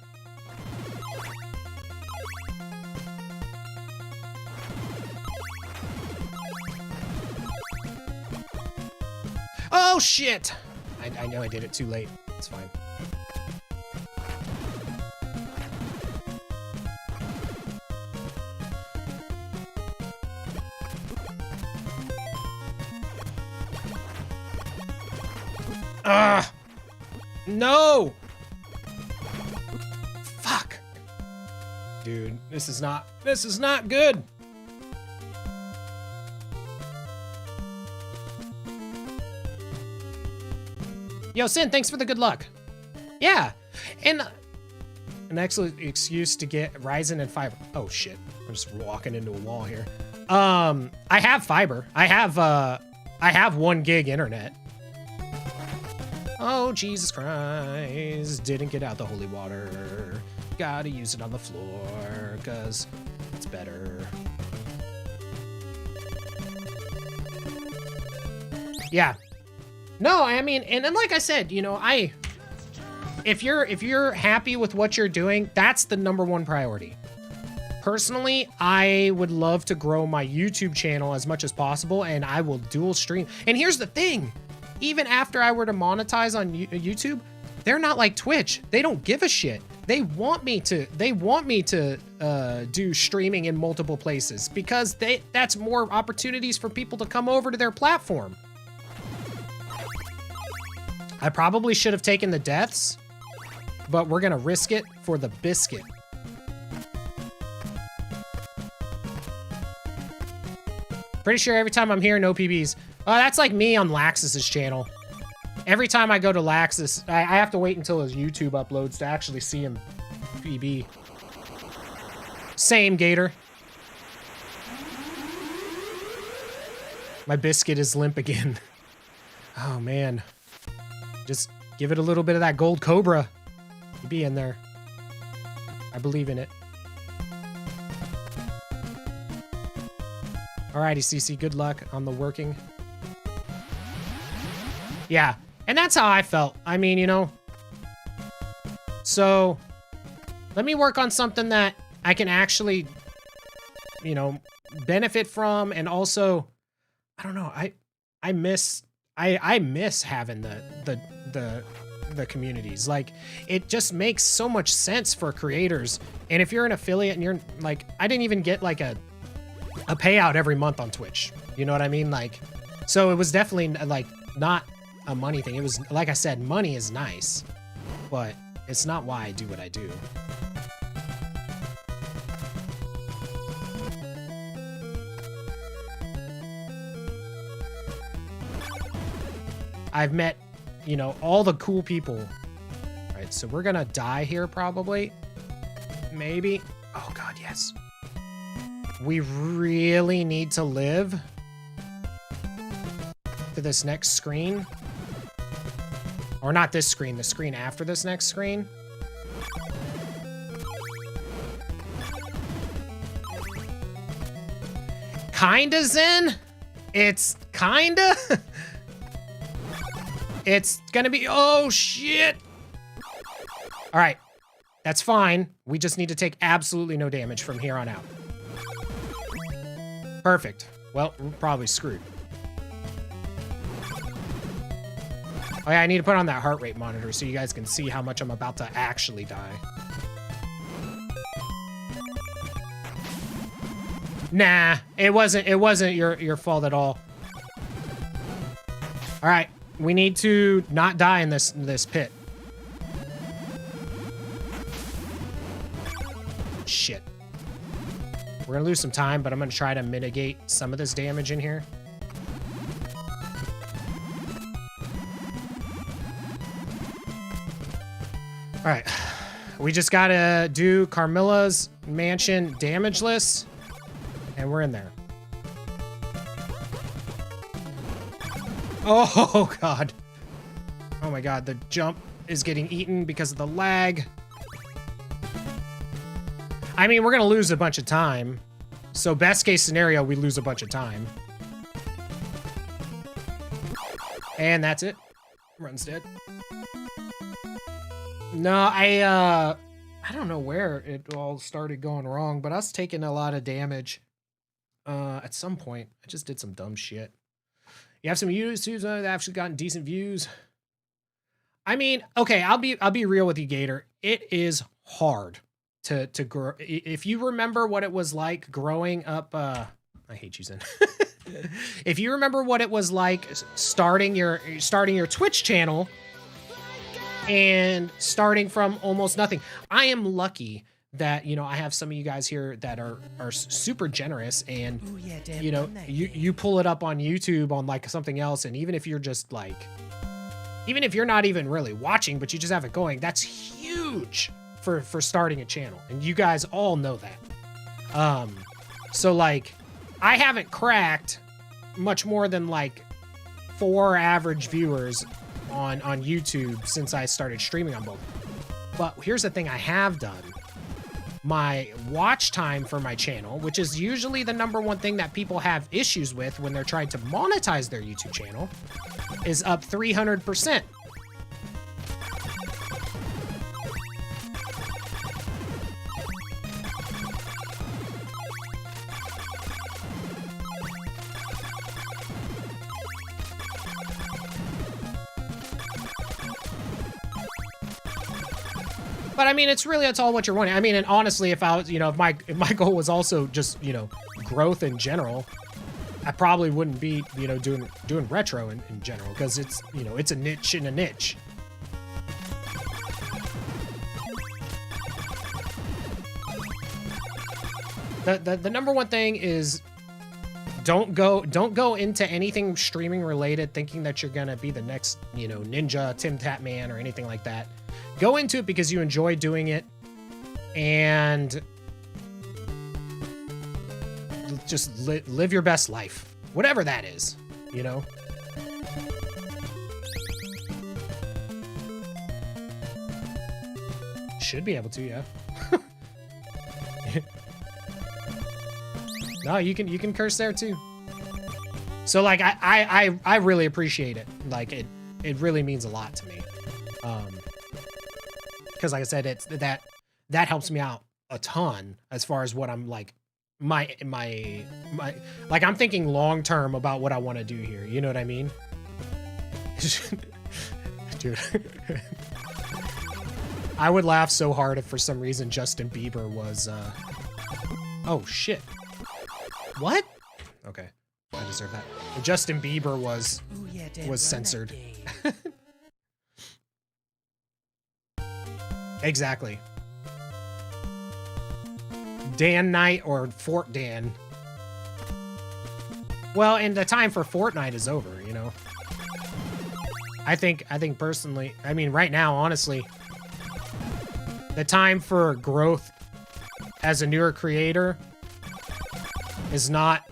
Oh, shit! I know I did it too late. It's fine. Ugh! No! Fuck! Dude, this is not good! Yo, Sin, thanks for the good luck. Yeah, and an excellent excuse to get Ryzen and fiber. Oh shit, I'm just walking into a wall here. I have fiber. I have 1 gig internet. Oh, Jesus Christ. Didn't get out the holy water. Gotta use it on the floor, because it's better. Yeah. No, I mean, and then like I said, you know, if you're happy with what you're doing, that's the #1 priority. Personally, I would love to grow my YouTube channel as much as possible, and I will dual stream. And here's the thing. Even after I were to monetize on YouTube, they're not like Twitch. They don't give a shit. They want me to do streaming in multiple places because that's more opportunities for people to come over to their platform. I probably should have taken the deaths, but we're gonna risk it for the biscuit. Pretty sure every time I'm here, no PBs. Oh, that's like me on Laxus's channel. Every time I go to Laxus, I have to wait until his YouTube uploads to actually see him PB. Same, Gator. My biscuit is limp again. Oh, man. Just give it a little bit of that gold cobra. You be in there. I believe in it. Alrighty, CC, good luck on the working. Yeah, and that's how I felt. I mean, you know. So, let me work on something that I can actually, you know, benefit from, and also, I don't know, I miss having the communities. Like, it just makes so much sense for creators. And if you're an affiliate and you're like, I didn't even get like a payout every month on Twitch. You know what I mean? Like, so it was definitely like not a money thing. It was, like I said, money is nice, but it's not why I do what I do. I've met, you know, all the cool people. All right, so we're gonna die here probably. Maybe. Oh God, yes. We really need to live to this next screen. Or not this screen, the screen after this next screen. Kinda Zen? It's kinda? It's gonna be, oh shit! Alright, that's fine. We just need to take absolutely no damage from here on out. Perfect. Well, we're probably screwed. Oh yeah, I need to put on that heart rate monitor so you guys can see how much I'm about to actually die. Nah, it wasn't your fault at all. All right, we need to not die in this pit. Shit. We're gonna lose some time, but I'm gonna try to mitigate some of this damage in here. All right, we just gotta do Carmilla's mansion damageless, and we're in there. Oh God. Oh my God, the jump is getting eaten because of the lag. I mean, we're gonna lose a bunch of time. So best case scenario, we lose a bunch of time. And that's it. Run's dead. No, I don't know where it all started going wrong, but I was taking a lot of damage at some point. I just did some dumb shit. You have some YouTubers that have actually gotten decent views. I mean, okay, I'll be real with you, Gator. It is hard to grow. If you remember what it was like growing up, I hate you, Zen. If you remember what it was like starting your Twitch channel and starting from almost nothing. I am lucky that, you know, I have some of you guys here that are super generous, and ooh, yeah, damn, you know, you pull it up on YouTube on like something else, and even if you're just like, even if you're not even really watching, but you just have it going, that's huge for starting a channel, and you guys all know that. So like, I haven't cracked much more than like 4 average viewers on YouTube since I started streaming on both. But here's the thing I have done. My watch time for my channel, which is usually the #1 thing that people have issues with when they're trying to monetize their YouTube channel, is up 300%. But I mean, it's all what you're wanting. I mean, and honestly, if I was, you know, if my goal was also just, you know, growth in general, I probably wouldn't be, you know, doing retro in general, because it's, you know, it's a niche in a niche. The number one thing is don't go into anything streaming related thinking that you're gonna be the next, you know, Ninja, Tim Tap Man, or anything like that. Go into it because you enjoy doing it, and just live your best life, whatever that is, you know. Should be able to, yeah. No, you can curse there too. So like I really appreciate it. Like it really means a lot to me. Because like I said, it's that helps me out a ton as far as what I'm like my like I'm thinking long term about what I want to do here. You know what I mean? Dude. I would laugh so hard if for some reason Justin Bieber was oh shit. What? Okay, I deserve that. If Justin Bieber was censored. Exactly. Dan Knight or Fort Dan. Well, and the time for Fortnite is over, you know. I think personally, I mean, right now, honestly, the time for growth as a newer creator is not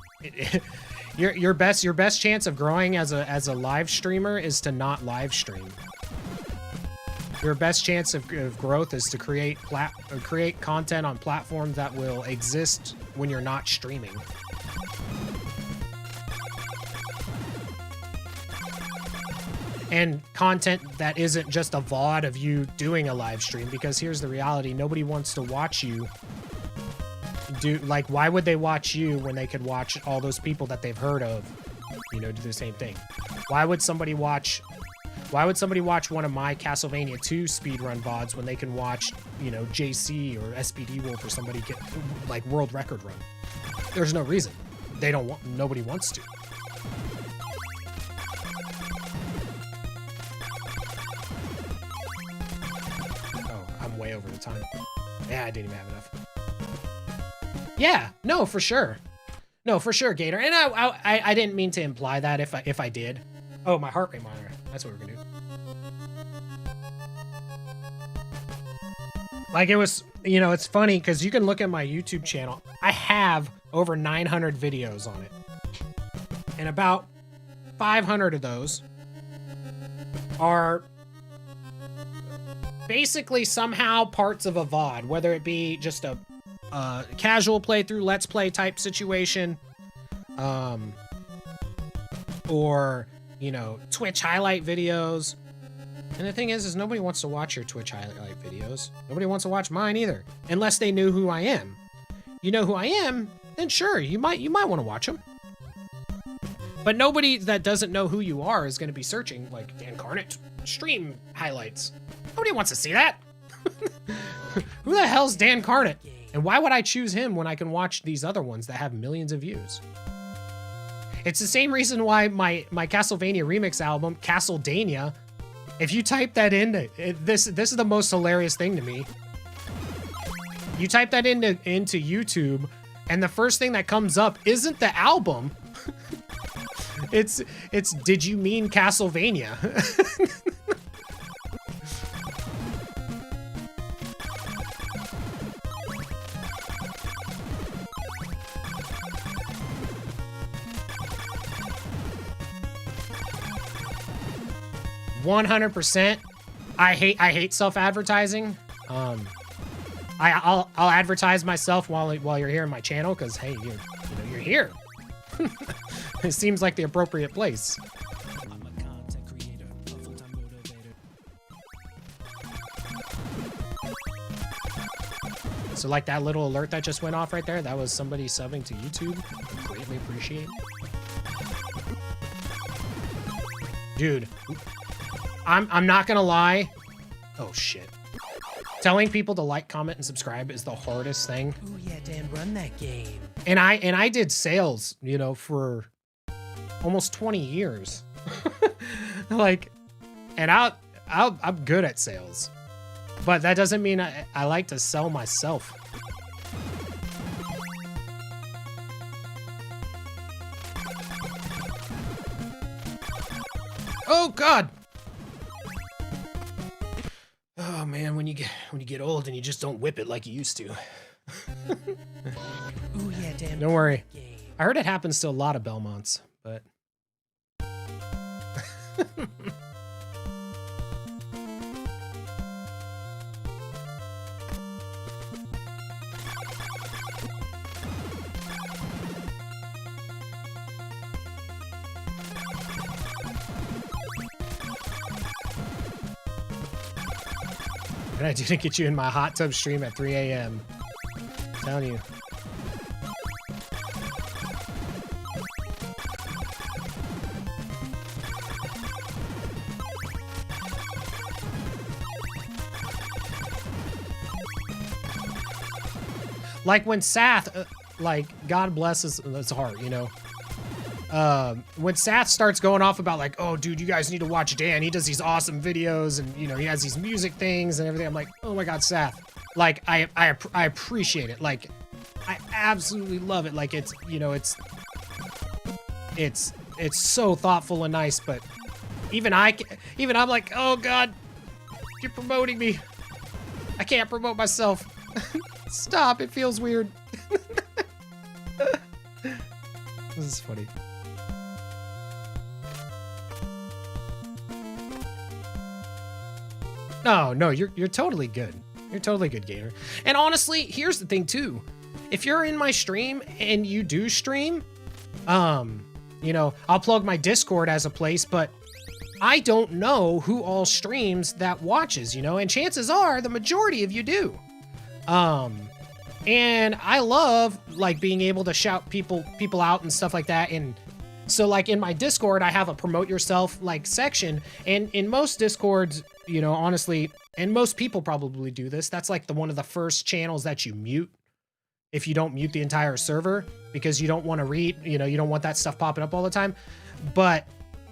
your best chance of growing as a live streamer is to not live stream. Your best chance of growth is to create content on platforms that will exist when you're not streaming. And content that isn't just a VOD of you doing a live stream, because here's the reality, nobody wants to watch you do, like, why would they watch you when they could watch all those people that they've heard of, you know, do the same thing? Why would somebody watch one of my Castlevania 2 speedrun VODs when they can watch, you know, JC or SPD Wolf or somebody get, like, world record run? There's no reason. Nobody wants to. Oh, I'm way over the time. Yeah, I didn't even have enough. Yeah, no, for sure. No, for sure, Gator. And I didn't mean to imply that if I did. Oh, my heart rate monitor. That's what we're gonna do. Like, it was, you know, it's funny because you can look at my YouTube channel. I have over 900 videos on it. And about 500 of those are basically somehow parts of a VOD, whether it be just a casual playthrough, let's play type situation, or, you know, Twitch highlight videos. And the thing is nobody wants to watch your Twitch highlight videos. Nobody wants to watch mine either, unless they knew who I am. You know who I am, then sure, you might want to watch them. But nobody that doesn't know who you are is going to be searching, like, Dancarnate stream highlights. Nobody wants to see that. Who the hell's Dancarnate? And why would I choose him when I can watch these other ones that have millions of views? It's the same reason why my Castlevania remix album, Castlevania, if you type that in, this is the most hilarious thing to me. You type that into YouTube, and the first thing that comes up isn't the album. It's Did You Mean Castlevania? 100%. I hate self-advertising. I'll advertise myself while you're here in my channel, because hey, you're here. It seems like the appropriate place. I'm a content creator, a full-time motivator. So like that little alert that just went off right there, that was somebody subbing to YouTube. I greatly appreciate. Dude, I'm not gonna lie. Oh shit. Telling people to like, comment, and subscribe is the hardest thing. Ooh, yeah, Dan, run that game. And I did sales, you know, for almost 20 years. Like, and I'm good at sales, but that doesn't mean I like to sell myself. Oh God. Oh man, when you get old and you just don't whip it like you used to. Ooh, yeah, Dan. Don't worry. I heard it happens to a lot of Belmonts, but and I didn't get you in my hot tub stream at 3 a.m. I'm telling you. Like when Sath, like God bless his heart, you know. When Sath starts going off about like, oh dude, you guys need to watch Dan. He does these awesome videos, and you know he has these music things and everything. I'm like, oh my God, Sath. Like I appreciate it. Like I absolutely love it. Like it's, you know, it's so thoughtful and nice. But even I'm like, oh God, you're promoting me. I can't promote myself. Stop, it feels weird. This is funny. No, you're totally good. You're totally good, Gator. And honestly, here's the thing too. If you're in my stream and you do stream, you know, I'll plug my Discord as a place, but I don't know who all streams that watches, you know, and chances are the majority of you do. And I love like being able to shout people out and stuff like that. And so like in my Discord, I have a promote yourself like section, and in most Discords, you know, honestly, and most people probably do this, that's like one of the first channels that you mute if you don't mute the entire server, because you don't want to read, you know, you don't want that stuff popping up all the time. But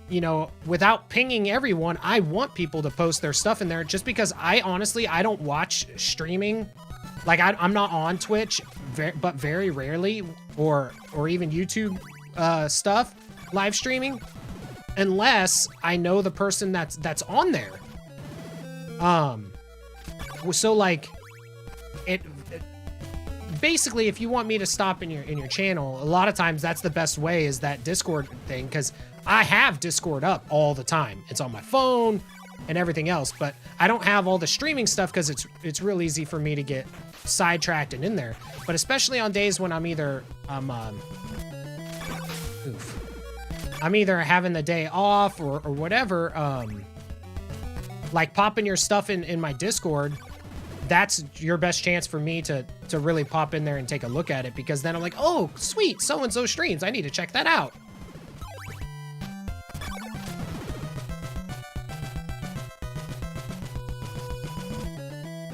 you know, without pinging everyone, I want people to post their stuff in there, just because I honestly, I don't watch streaming. Like I'm not on Twitch, but very rarely, or even YouTube stuff, live streaming, unless I know the person that's on there. So like, it basically, if you want me to stop in your channel, a lot of times that's the best way, is that Discord thing, because I have Discord up all the time. It's on my phone and everything else, but I don't have all the streaming stuff because it's real easy for me to get sidetracked and in there. But especially on days when I'm either having the day off or whatever, like popping your stuff in my Discord, that's your best chance for me to really pop in there and take a look at it, because then I'm like, oh sweet, so and so streams, I need to check that out.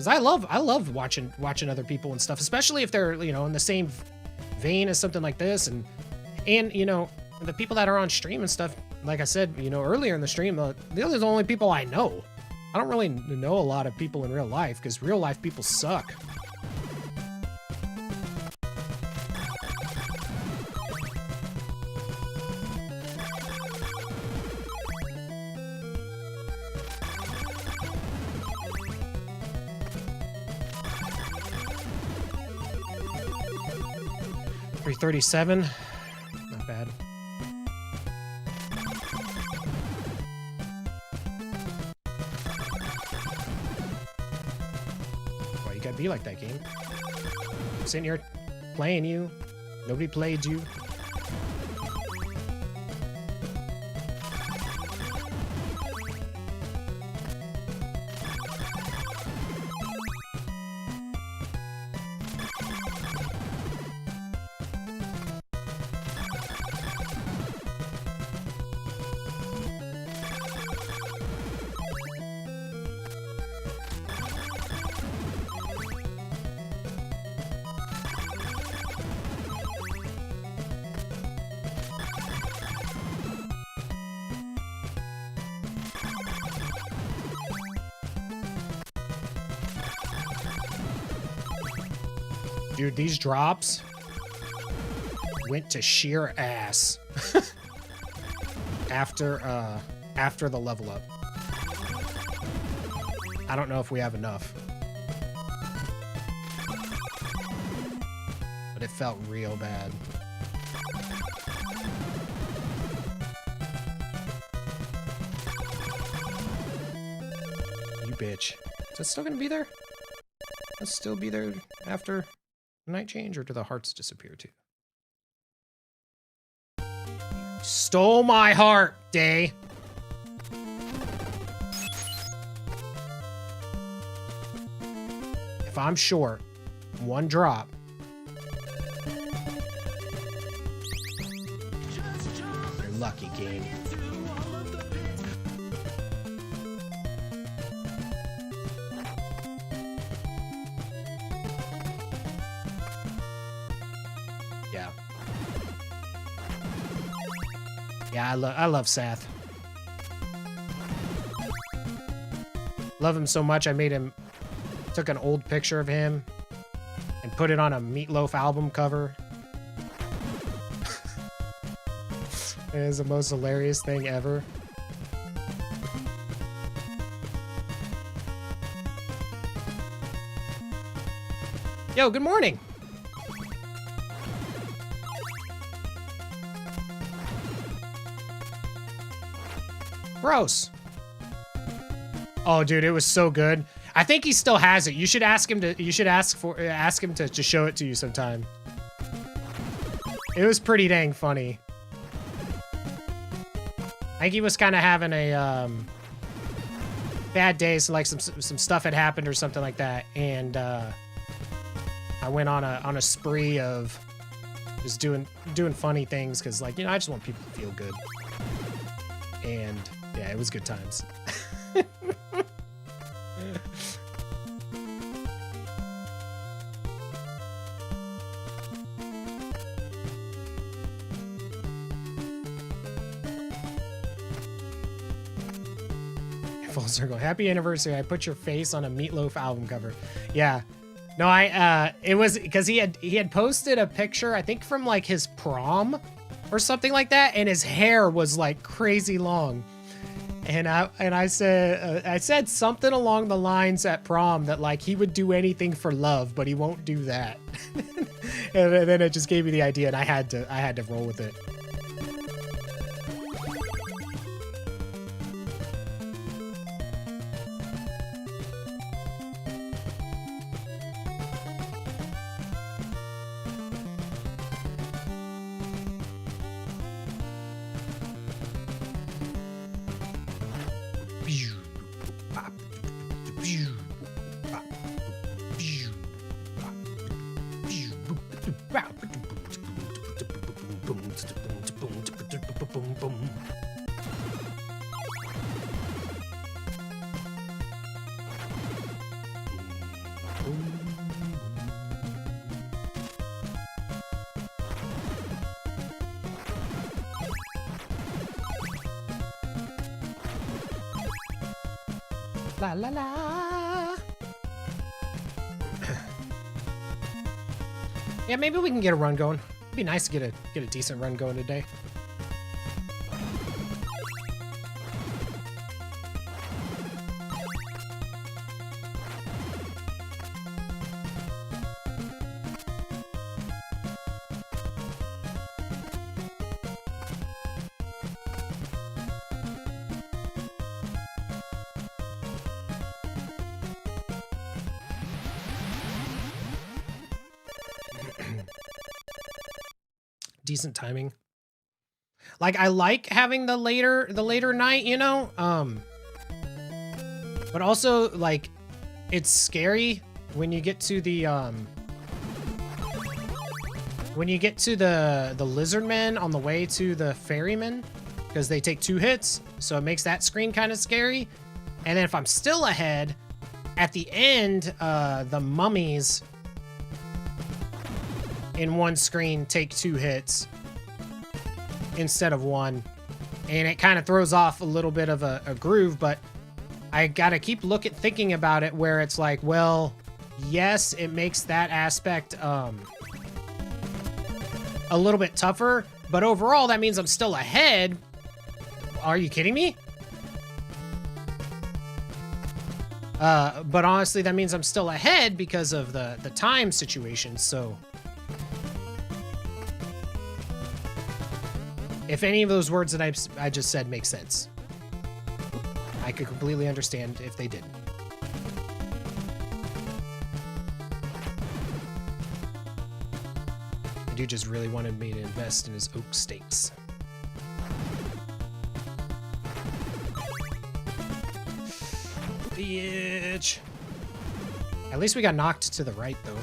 I love watching other people and stuff, especially if they're, you know, in the same vein as something like this, and you know, the people that are on stream and stuff, like I said, you know, earlier in the stream, those are the only people I know. I don't really know a lot of people in real life, because real life people suck. $337, not bad. Why you gotta be like that, game? I'm sitting here playing you. Nobody played you. Dude, these drops went to sheer ass after the level up. I don't know if we have enough. But it felt real bad. You bitch. Is that still gonna be there? It'll still be there after night change, or do the hearts disappear too? Stole my heart, Day. If I'm short, one drop. You're lucky, game. Yeah. Yeah, I love Seth. Love him so much I made him, took an old picture of him and put it on a Meatloaf album cover. It is the most hilarious thing ever. Yo, good morning. Gross. Oh, dude, it was so good. I think he still has it. You should ask him to. You should ask him to just show it to you sometime. It was pretty dang funny. I think he was kind of having a bad day, so like some stuff had happened or something like that, and I went on a spree of just doing funny things because, like, you know, I just want people to feel good. And yeah, it was good times. Full circle. Happy anniversary. I put your face on a Meatloaf album cover. Yeah. No, it was because he had posted a picture, I think from like his prom or something like that, and his hair was like crazy long. And I said something along the lines at prom that like he would do anything for love, but he won't do that. And then it just gave me the idea, and I had to roll with it. La la la. Yeah, maybe we can get a run going. It'd be nice to get a decent run going today. Decent timing. Like, I like having the later night, you know, but also like it's scary when you get to the lizard men on the way to the ferryman, because they take 2 hits, so it makes that screen kind of scary. And then if I'm still ahead at the end, the mummies in one screen take 2 hits instead of 1, and it kind of throws off a little bit of a groove. But I gotta keep thinking about it, where it's like, well, yes, it makes that aspect a little bit tougher, but overall that means I'm still ahead. Are you kidding me? But honestly, that means I'm still ahead because of the time situation, so... If any of those words that I just said make sense, I could completely understand if they didn't. The dude just really wanted me to invest in his oak stakes. Bitch. At least we got knocked to the right, though.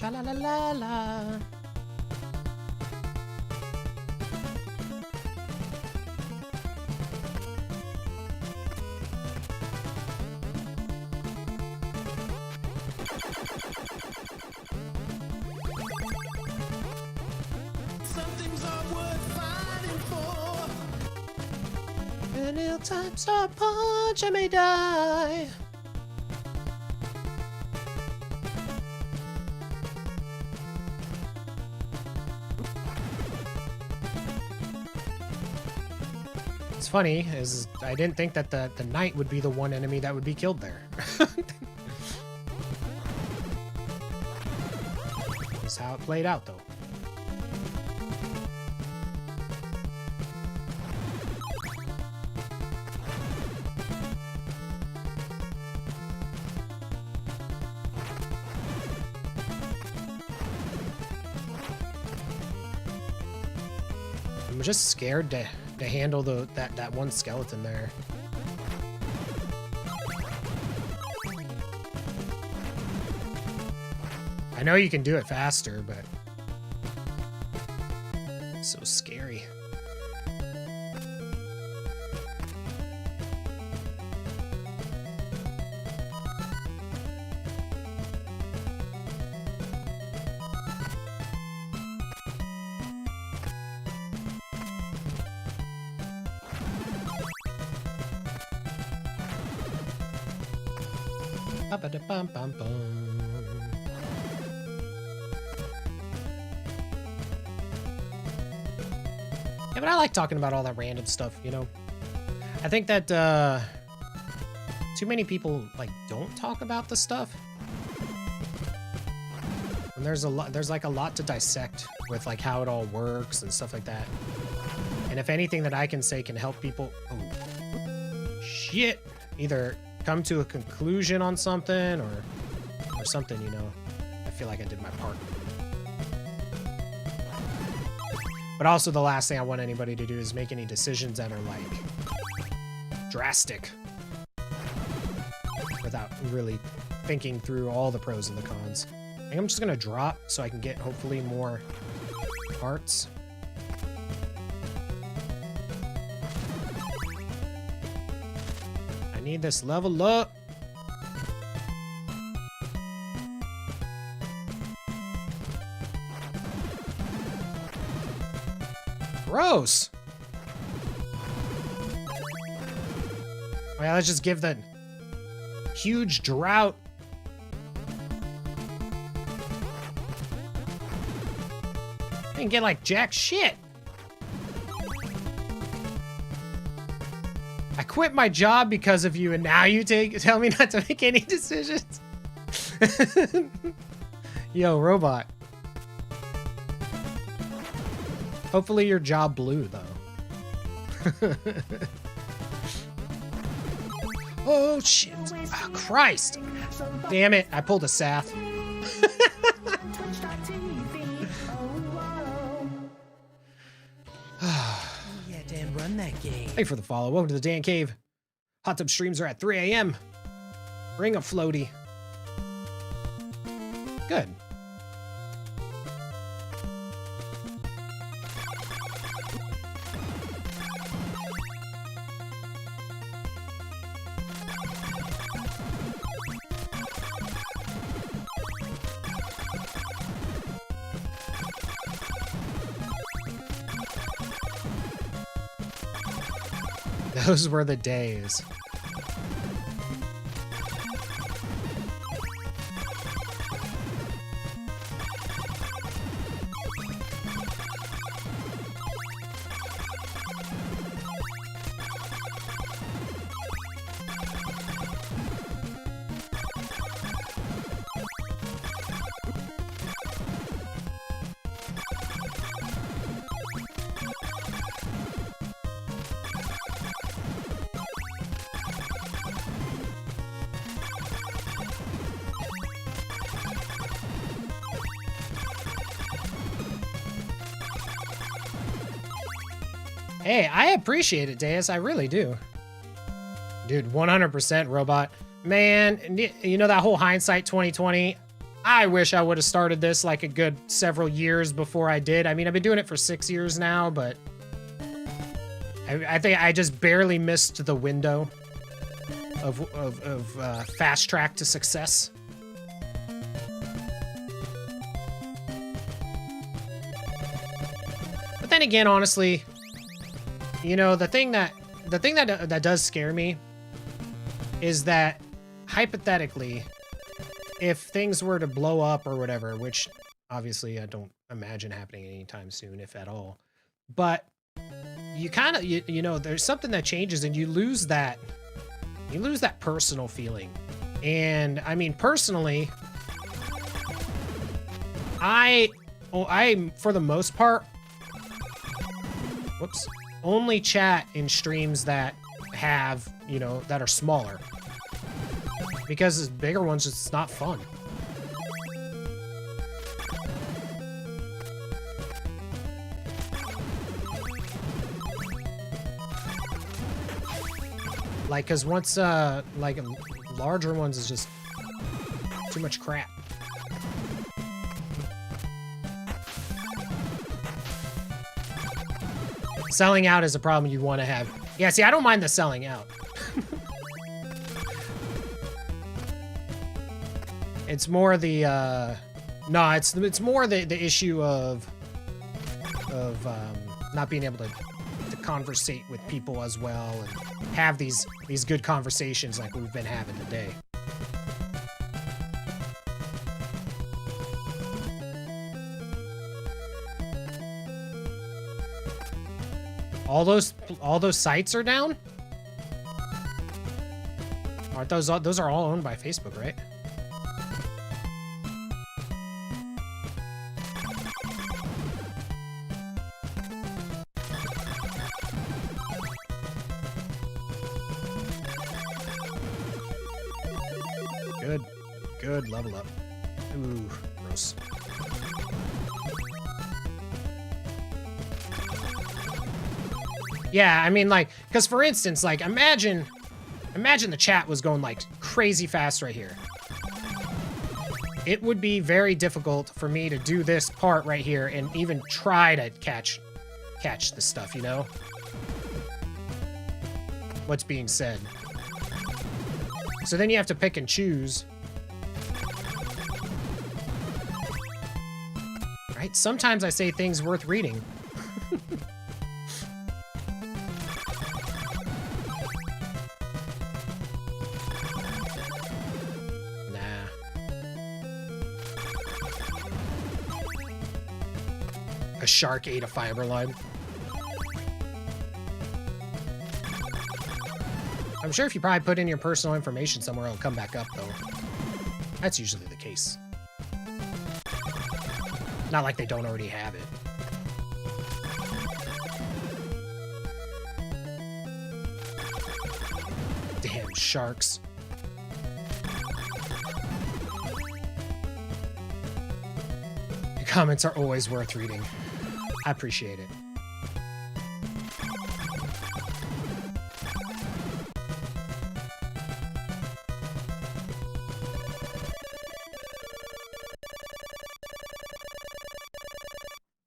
La la la la la. Some things are worth fighting for. When ill times start punch, I may die. What's funny is I didn't think that the knight would be the one enemy that would be killed there. That's how it played out, though. I'm just scared to handle that one skeleton there. I know you can do it faster, but it's so scary. Ba-ba-da-bum-bum-bum. Yeah, but I like talking about all that random stuff, you know? I think that, too many people, like, don't talk about the stuff. And there's like a lot to dissect with, like, how it all works and stuff like that. And if anything that I can say can help people... Oh, shit! Either come to a conclusion on something or something, you know. I feel like I did my part. But also the last thing I want anybody to do is make any decisions that are like drastic without really thinking through all the pros and the cons. I think I'm just gonna drop so I can get hopefully more parts. I need this level up. Gross. Oh yeah, let's just give the huge drought. I didn't get like jack shit. I quit my job because of you, and now you tell me not to make any decisions. Yo, robot. Hopefully your job blew, though. Oh, shit. Oh, Christ. Damn it. I pulled a Sath. Yeah, Dan, run that game. Thank you for the follow. Welcome to the Dan Cave. Hot tub streams are at 3 a.m. Bring a floaty. Good. Those were the days. Hey, I appreciate it, Deus. I really do. Dude, 100% robot. Man, you know that whole hindsight 2020? I wish I would have started this like a good several years before I did. I mean, I've been doing it for 6 years now, but I think I just barely missed the window of fast track to success. But then again, honestly, you know, the thing that does scare me is that hypothetically, if things were to blow up or whatever, which obviously I don't imagine happening anytime soon, if at all, but you kind of, you know, there's something that changes and you lose that personal feeling. And I mean, personally, I for the most part, whoops, only chat in streams that have, you know, that are smaller. Because bigger ones, it's not fun. Like, cause once, like, larger ones is just too much crap. Selling out is a problem you want to have. Yeah, see, I don't mind the selling out. It's more the, no, it's more the issue of not being able to conversate with people as well and have these good conversations like we've been having today. All those sites are down? Aren't those are all owned by Facebook, right? Good level up. Ooh, gross. Yeah, I mean, like, because for instance, like, imagine the chat was going like crazy fast right here. It would be very difficult for me to do this part right here and even try to catch the stuff, you know? What's being said. So then you have to pick and choose. Right? Sometimes I say things worth reading. A shark ate a fiber line. I'm sure if you probably put in your personal information somewhere, it'll come back up, though. That's usually the case. Not like they don't already have it. Damn sharks. Your comments are always worth reading. I appreciate it.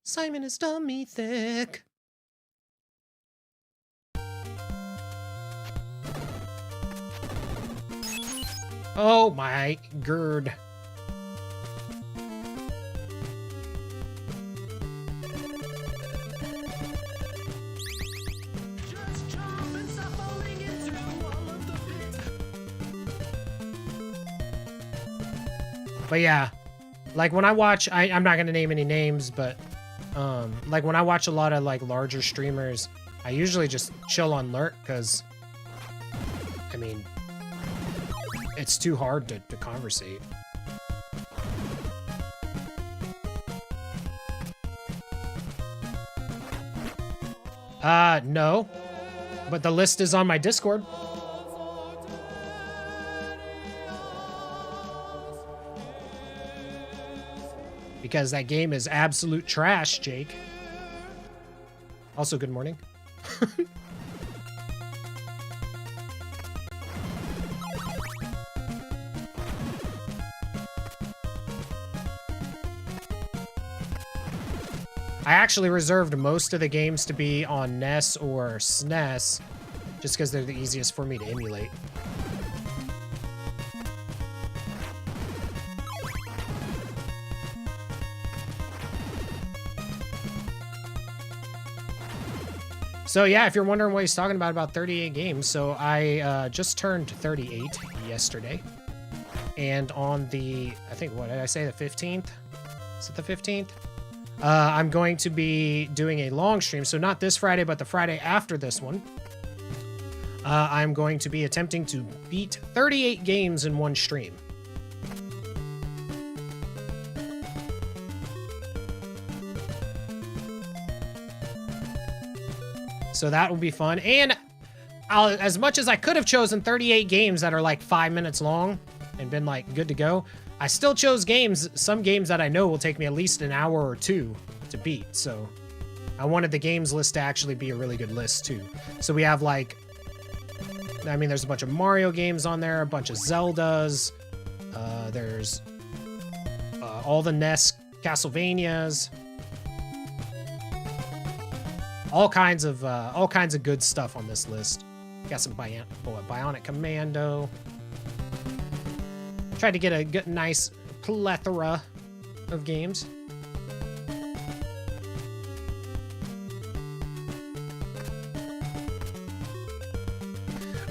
Simon is dummy thick. Oh my gird. But yeah, like when I watch, I'm not gonna name any names, but like when I watch a lot of like larger streamers, I usually just chill on lurk because, I mean, it's too hard to conversate. No, but the list is on my Discord. Because that game is absolute trash, Jake. Also, good morning. I actually reserved most of the games to be on NES or SNES, just because they're the easiest for me to emulate. So yeah, if you're wondering what he's talking about 38 games, so I just turned 38 yesterday. And on the, I think, what did I say, the 15th? Is it the 15th? I'm going to be doing a long stream, so not this Friday, but the Friday after this one. I'm going to be attempting to beat 38 games in one stream. So that will be fun. And as much as I could have chosen 38 games that are like 5 minutes long and been like good to go, I still chose some games that I know will take me at least an hour or two to beat. So I wanted the games list to actually be a really good list too. So we have like, I mean, there's a bunch of Mario games on there, a bunch of Zeldas. There's all the NES Castlevanias. All kinds of good stuff on this list. Got some Bionic Commando. Tried to get a good, nice plethora of games.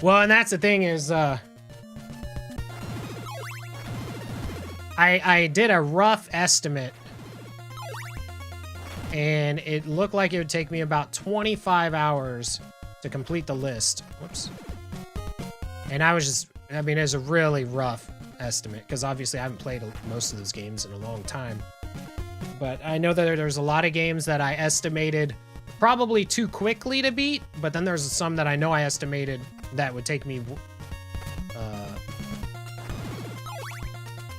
Well, and that's the thing is, I did a rough estimate, and it looked like it would take me about 25 hours to complete the list. Whoops. And I was just, I mean, it was a really rough estimate, because obviously I haven't played most of those games in a long time. But I know that there's a lot of games that I estimated probably too quickly to beat, but then there's some that I know I estimated that would take me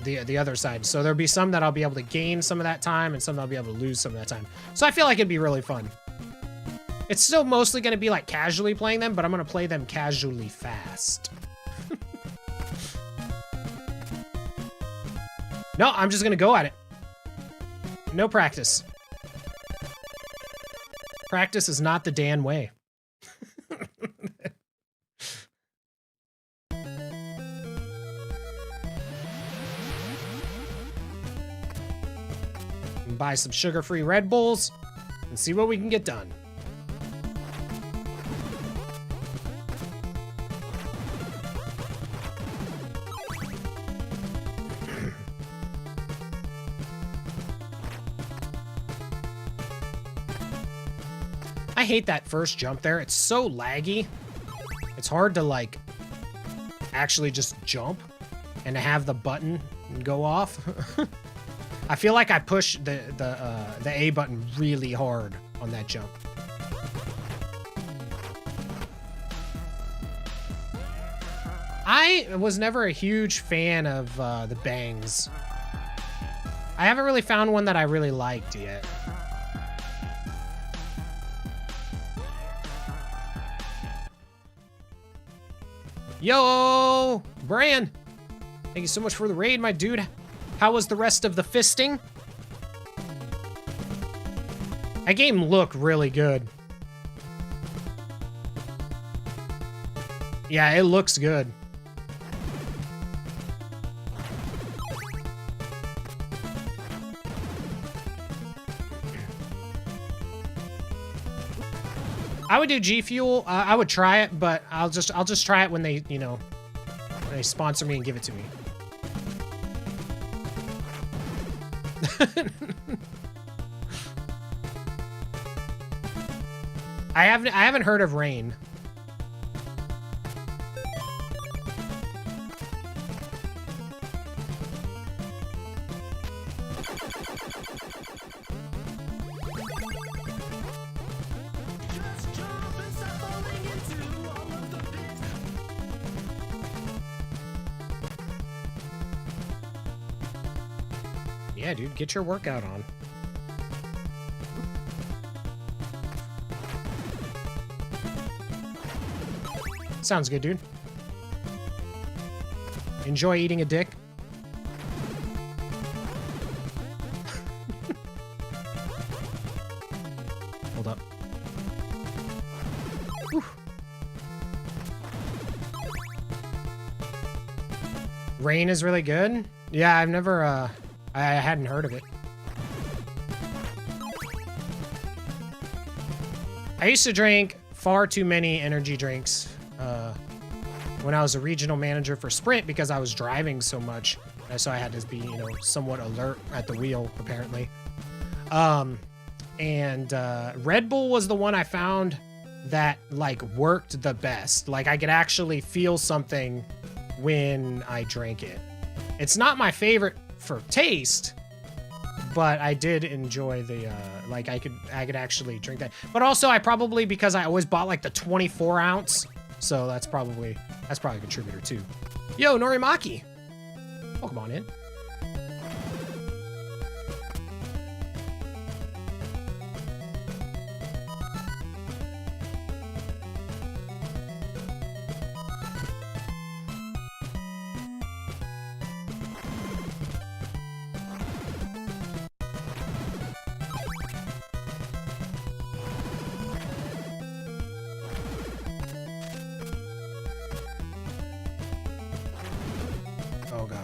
the other side. So there'll be some that I'll be able to gain some of that time, and some that I'll be able to lose some of that time. So I feel like it'd be really fun. It's still mostly going to be like casually playing them, but I'm going to play them casually fast. No, I'm just going to go at it. No practice. Practice is not the Dan way. Buy some sugar-free Red Bulls and see what we can get done. I hate that first jump there. It's so laggy. It's hard to like actually just jump and to have the button go off. I feel like I push the A button really hard on that jump. I was never a huge fan of the bangs. I haven't really found one that I really liked yet. Yo, Brian! Thank you so much for the raid, my dude. How was the rest of the fisting? That game looked really good. Yeah, it looks good. I would do G Fuel. I would try it, but I'll just try it when they, you know, when they sponsor me and give it to me. I haven't heard of Rain. Yeah, dude, get your workout on. Sounds good, dude. Enjoy eating a dick. Hold up. Whew. Rain is really good? Yeah, I've never, I hadn't heard of it. I used to drink far too many energy drinks when I was a regional manager for Sprint because I was driving so much. So I had to be, you know, somewhat alert at the wheel, apparently. Red Bull was the one I found that, like, worked the best. Like, I could actually feel something when I drank it. It's not my favorite for taste, but I did enjoy the like I could actually drink that. But also I probably, because I always bought like the 24 ounce, so that's probably a contributor too. Yo, Norimaki, welcome on in. Oh god.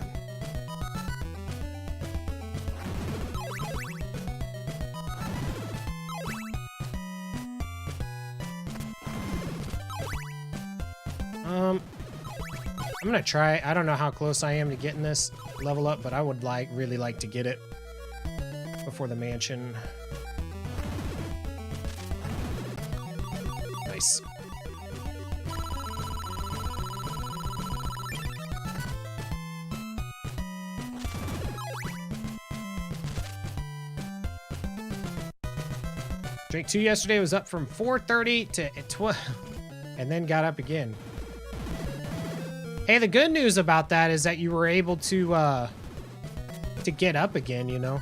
I'm gonna try. I don't know how close I am to getting this level up, but I would really like to get it before the mansion. Nice. Drink 2 yesterday, was up from 4:30 to 12, and then got up again. Hey, the good news about that is that you were able to get up again, you know?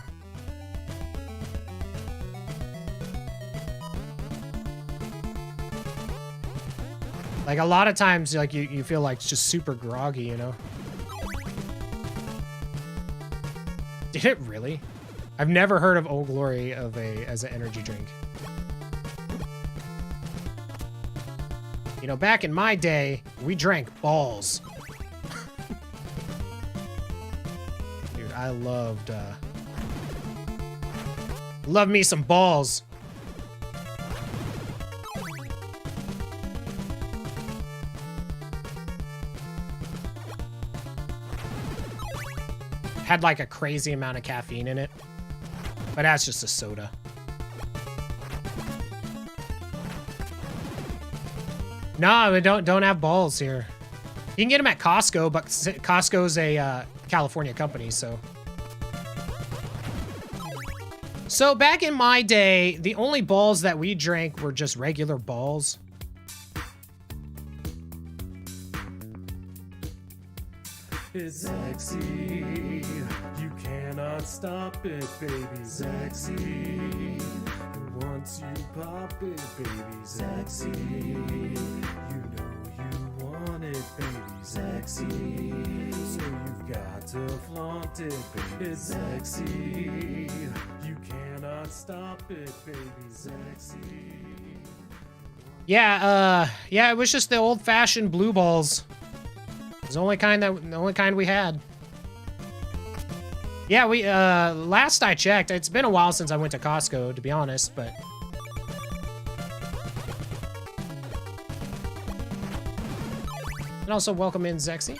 Like, a lot of times, like, you feel like it's just super groggy, you know? Did it really? I've never heard of Old Glory as an energy drink. You know, back in my day, we drank balls. Dude, I loved me some balls. Had like a crazy amount of caffeine in it, but that's just a soda. No, we don't have balls here. You can get them at Costco, but Costco's a California company, so. So back in my day, the only balls that we drank were just regular balls. It's sexy. You cannot stop it, baby. Sexy. Once you pop it, baby. Sexy. You know you want it, baby. Sexy. So you've got to flaunt it, baby. It's sexy. You cannot stop it, baby. Sexy. Yeah, it was just the old-fashioned blue balls. It's the only kind we had. Yeah, we last I checked, it's been a while since I went to Costco, to be honest, but and also welcome in Zexy.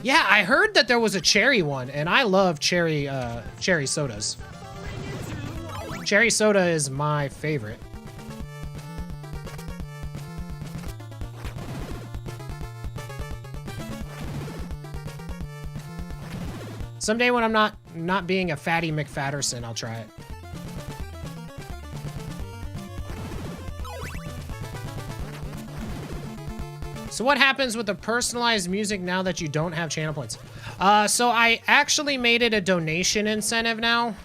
Yeah, I heard that there was a cherry one, and I love cherry sodas. Cherry soda is my favorite. Someday when I'm not being a fatty McFatterson, I'll try it. So what happens with the personalized music now that you don't have channel points? So I actually made it a donation incentive now.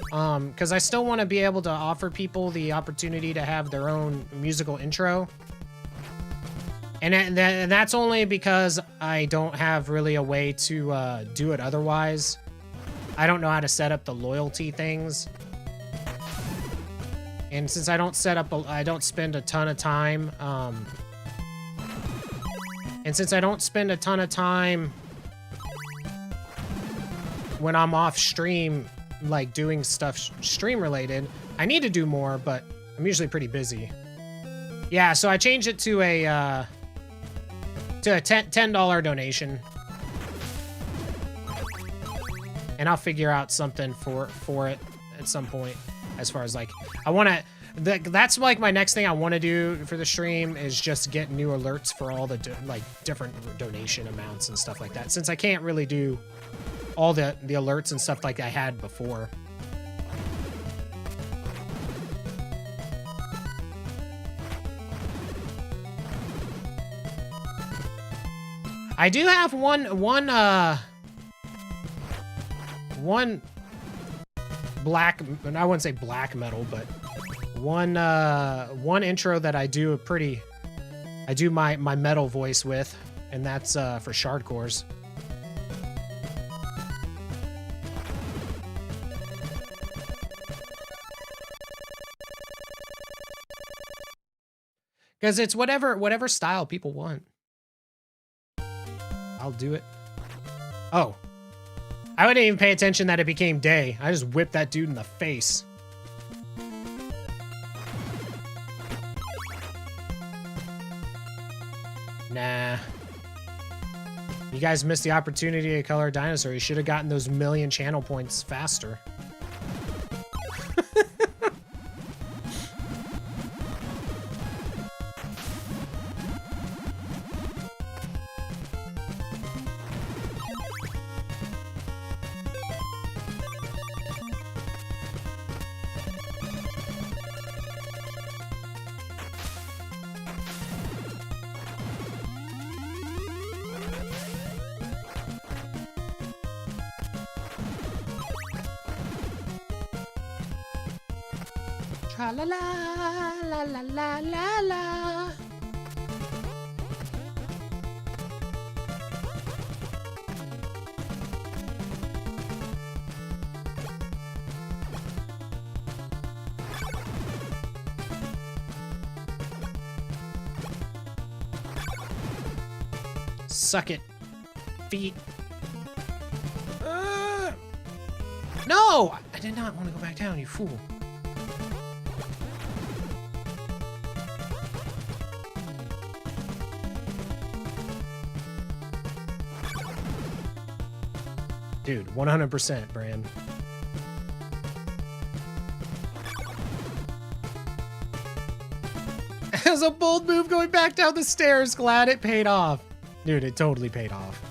Because I still want to be able to offer people the opportunity to have their own musical intro. And that's only because I don't have really a way to do it otherwise. I don't know how to set up the loyalty things. And since I don't I don't spend a ton of time, and since I don't spend a ton of time when I'm off stream, like doing stuff stream related, I need to do more, but I'm usually pretty busy. Yeah, so I changed it to a $10 donation. And I'll figure out something for it at some point. As far as like, I want to, that's like my next thing I want to do for the stream is just get new alerts for all the like different donation amounts and stuff like that. Since I can't really do all the alerts and stuff like I had before. I do have one black, I wouldn't say black metal, but one intro that I do I do my metal voice with, and that's for Shardcores. Because it's whatever style people want. I'll do it. Oh. I wouldn't even pay attention that it became day. I just whipped that dude in the face. Nah. You guys missed the opportunity to color a dinosaur. You should have gotten those 1,000,000 channel points faster. Tra la la la la la la la. Suck it, feet. No! I did not want to go back down, you fool. Dude, 100%, Brand. It was a bold move going back down the stairs. Glad it paid off. Dude, it totally paid off.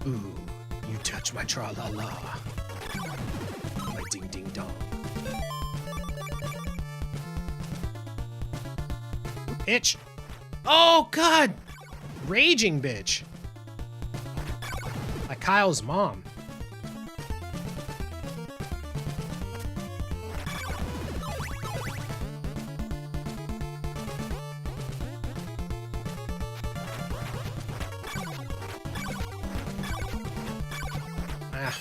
Ooh, you touch my tra-la-la. My ding-ding-dong. Bitch. Oh, God. Raging bitch. Like Kyle's mom. Ah.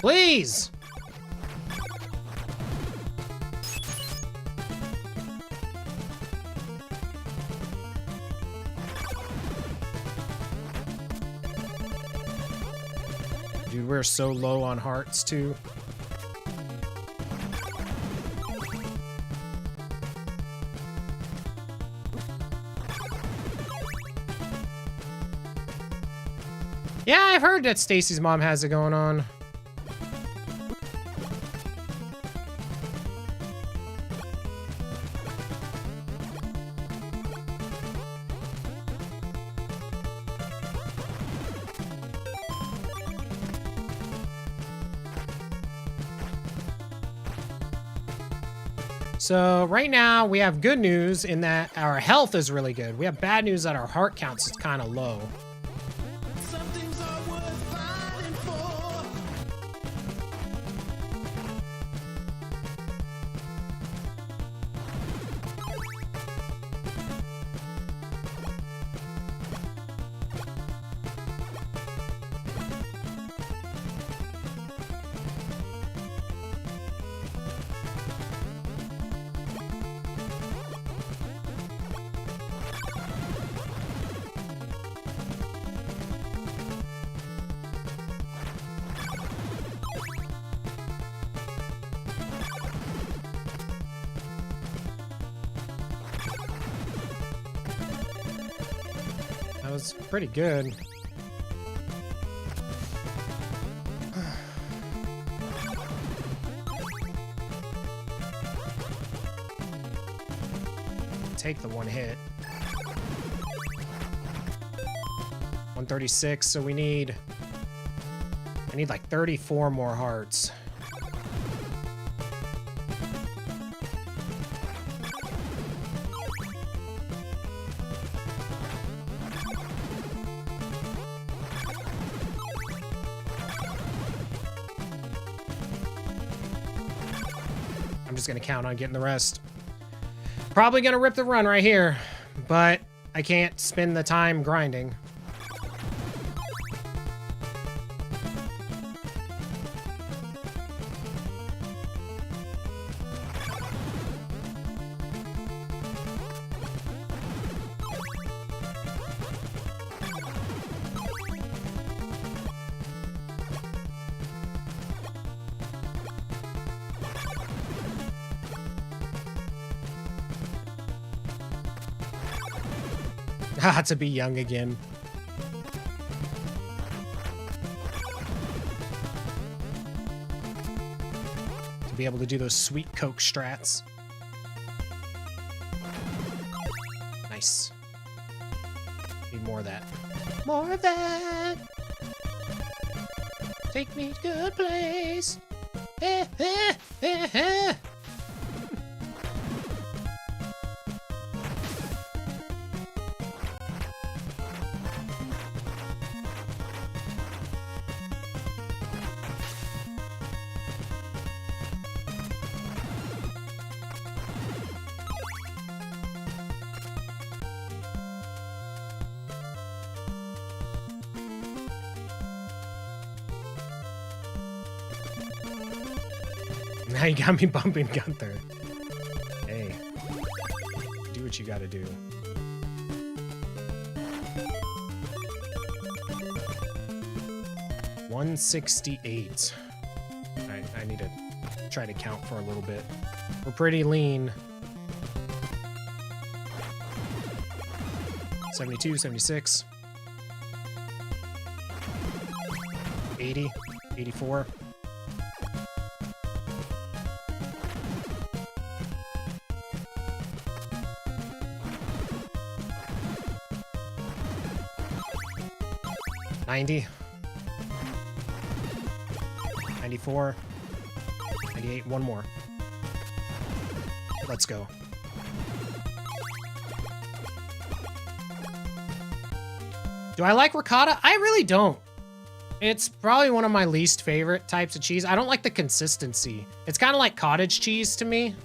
Please. Dude, we're so low on hearts, too. Yeah, I've heard that Stacy's mom has it going on. So right now we have good news in that our health is really good. We have bad news that our heart counts is kind of low. Some things are worth fighting for. That was pretty good. Take the one hit. 136, so I need like 34 more hearts. I'm just gonna count on getting the rest. Probably gonna rip the run right here, but I can't spend the time grinding. To be young again. To be able to do those sweet Coke strats. Nice. Need more of that. More of that! Take me to a good place. Eh, eh, eh, eh. Now you got me bumping Gunther. Hey, do what you gotta do. $168. I need to try to count for a little bit. We're pretty lean. 72, 76. 80, 84. $90, 94, 98, one more. Let's go. Do I like ricotta? I really don't. It's probably one of my least favorite types of cheese. I don't like the consistency. It's kind of like cottage cheese to me.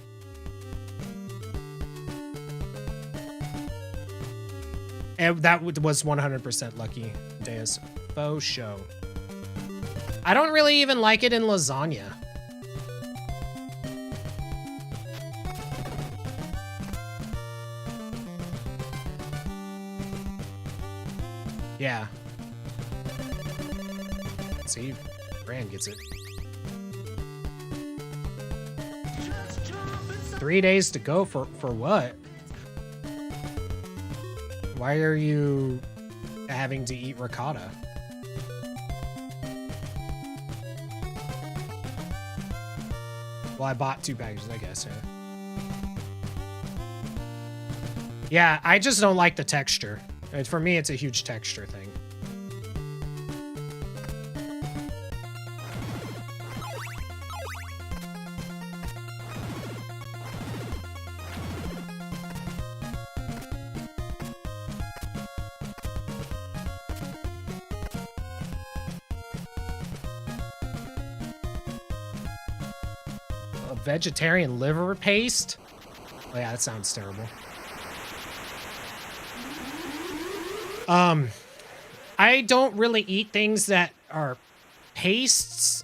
And that was 100% lucky, Deus. Faux show. I don't really even like it in lasagna. Yeah. See, Brand gets it. 3 days to go for what? Why are you having to eat ricotta? Well, I bought 2 packages, I guess. Yeah, I just don't like the texture. For me, it's a huge texture thing. A vegetarian liver paste? Oh yeah, that sounds terrible. I don't really eat things that are pastes.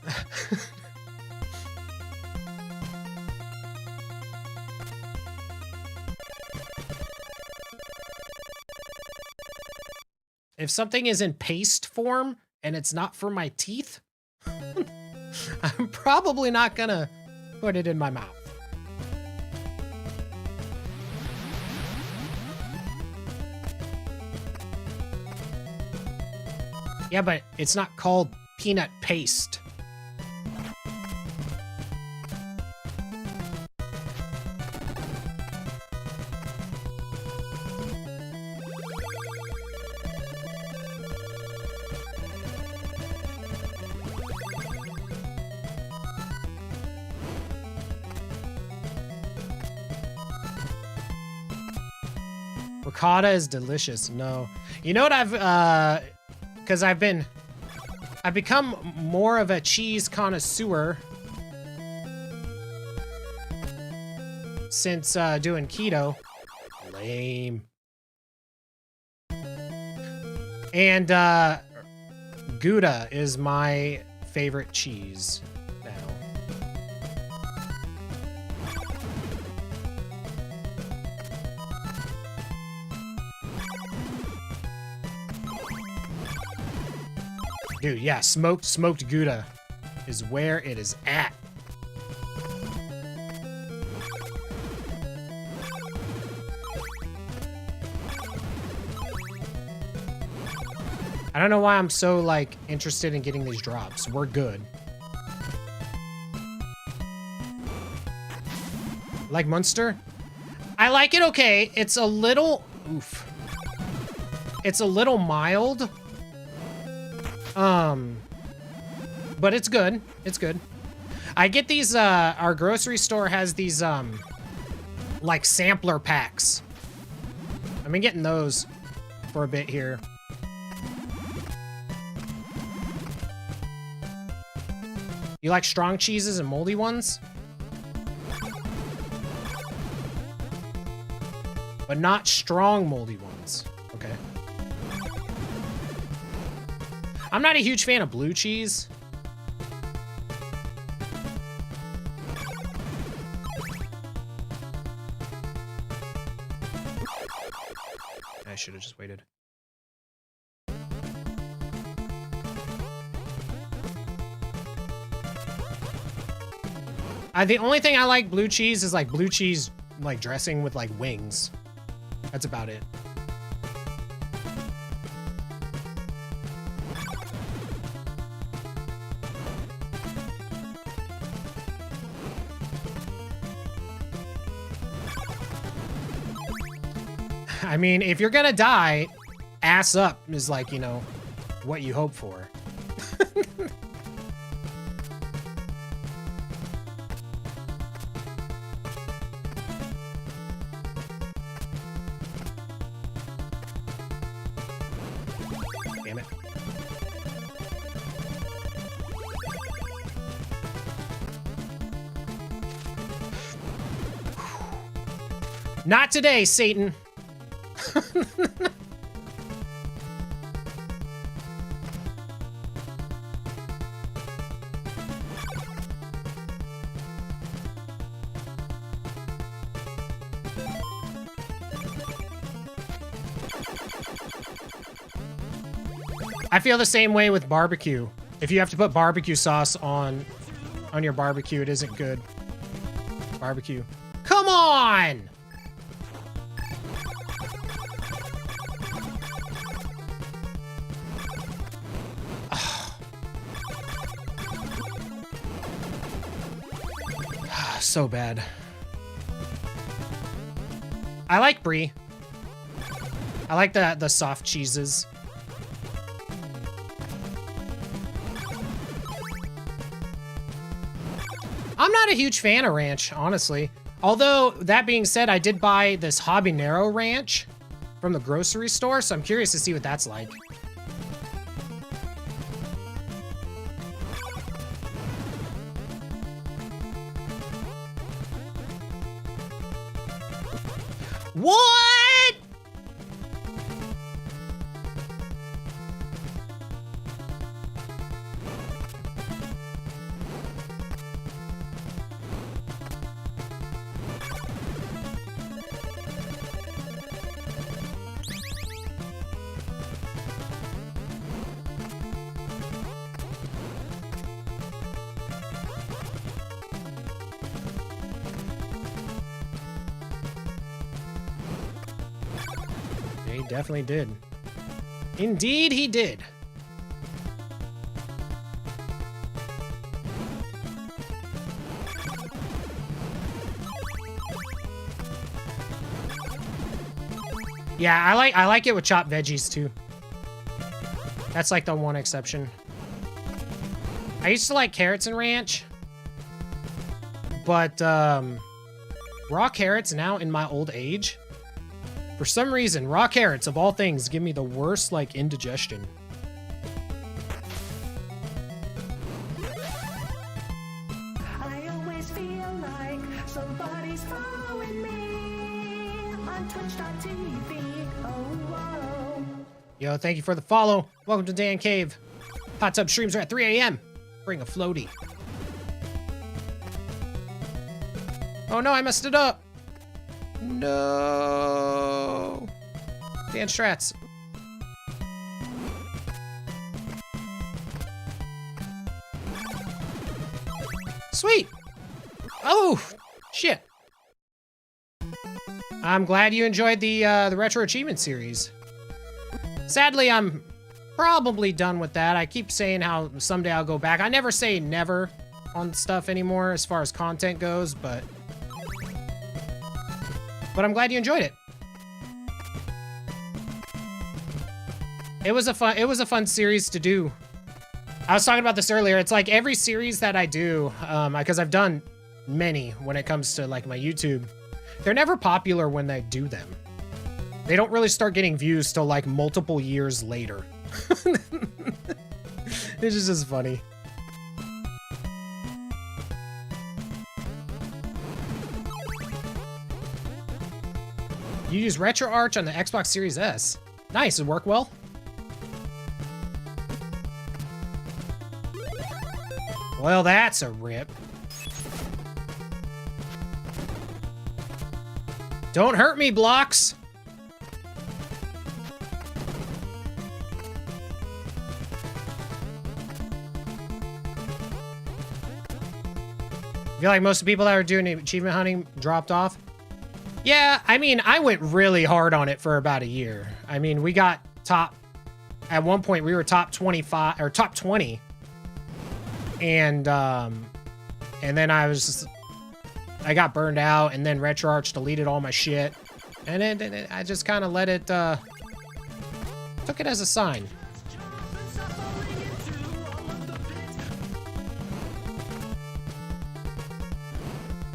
If something is in paste form and it's not for my teeth, I'm probably not gonna put it in my mouth. Yeah, but it's not called peanut paste. Ricotta is delicious. No. You know what because I've become more of a cheese connoisseur since doing keto. Lame. And Gouda is my favorite cheese now. Dude, yeah, smoked Gouda is where it is at. I don't know why I'm so, like, interested in getting these drops. We're good. Like Munster? I like it okay. It's a little... Oof. It's a little mild. But it's good. It's good. I get these, our grocery store has these, like, sampler packs. I've been getting those for a bit here. You like strong cheeses and moldy ones? But not strong moldy ones. Okay. I'm not a huge fan of blue cheese. I should have just waited. The only thing I like blue cheese is like blue cheese like dressing with like wings. That's about it. I mean, if you're gonna die, ass up is like, you know, what you hope for. Damn it. Not today, Satan. I feel the same way with barbecue. If you have to put barbecue sauce on your barbecue, it isn't good. Barbecue. Come on! so bad. I like brie. I like the soft cheeses. I'm not a huge fan of ranch, honestly. Although, that being said, I did buy this habanero ranch from the grocery store, so I'm curious to see what that's like. What? He definitely did. Indeed, he did. Yeah, I like it with chopped veggies too. That's like the one exception. I used to like carrots and ranch, but raw carrots now in my old age, for some reason, raw carrots of all things give me the worst like indigestion. I always feel like somebody's following me on twitch.tv. Oh, whoa. Yo, thank you for the follow. Welcome to Dan Cave. Hot tub streams are at 3 a.m. Bring a floaty. Oh no, I messed it up. No. Dan Strats. Sweet. Oh, shit. I'm glad you enjoyed the Retro Achievement series. Sadly, I'm probably done with that. I keep saying how someday I'll go back. I never say never on stuff anymore as far as content goes, but I'm glad you enjoyed it. It was a fun series to do. I was talking about this earlier. It's like every series that I do, because I've done many when it comes to like my YouTube, they're never popular when they do them. They don't really start getting views till like multiple years later. It's just funny. You use RetroArch on the Xbox Series S. Nice, it worked well. Well, that's a rip. Don't hurt me, blocks. I feel like most of the people that are doing achievement hunting dropped off. Yeah, I mean, I went really hard on it for about a year. I mean, we got at one point we were top 25 or top 20. And then I got burned out, and then RetroArch deleted all my shit. And then I just kind of let it, took it as a sign.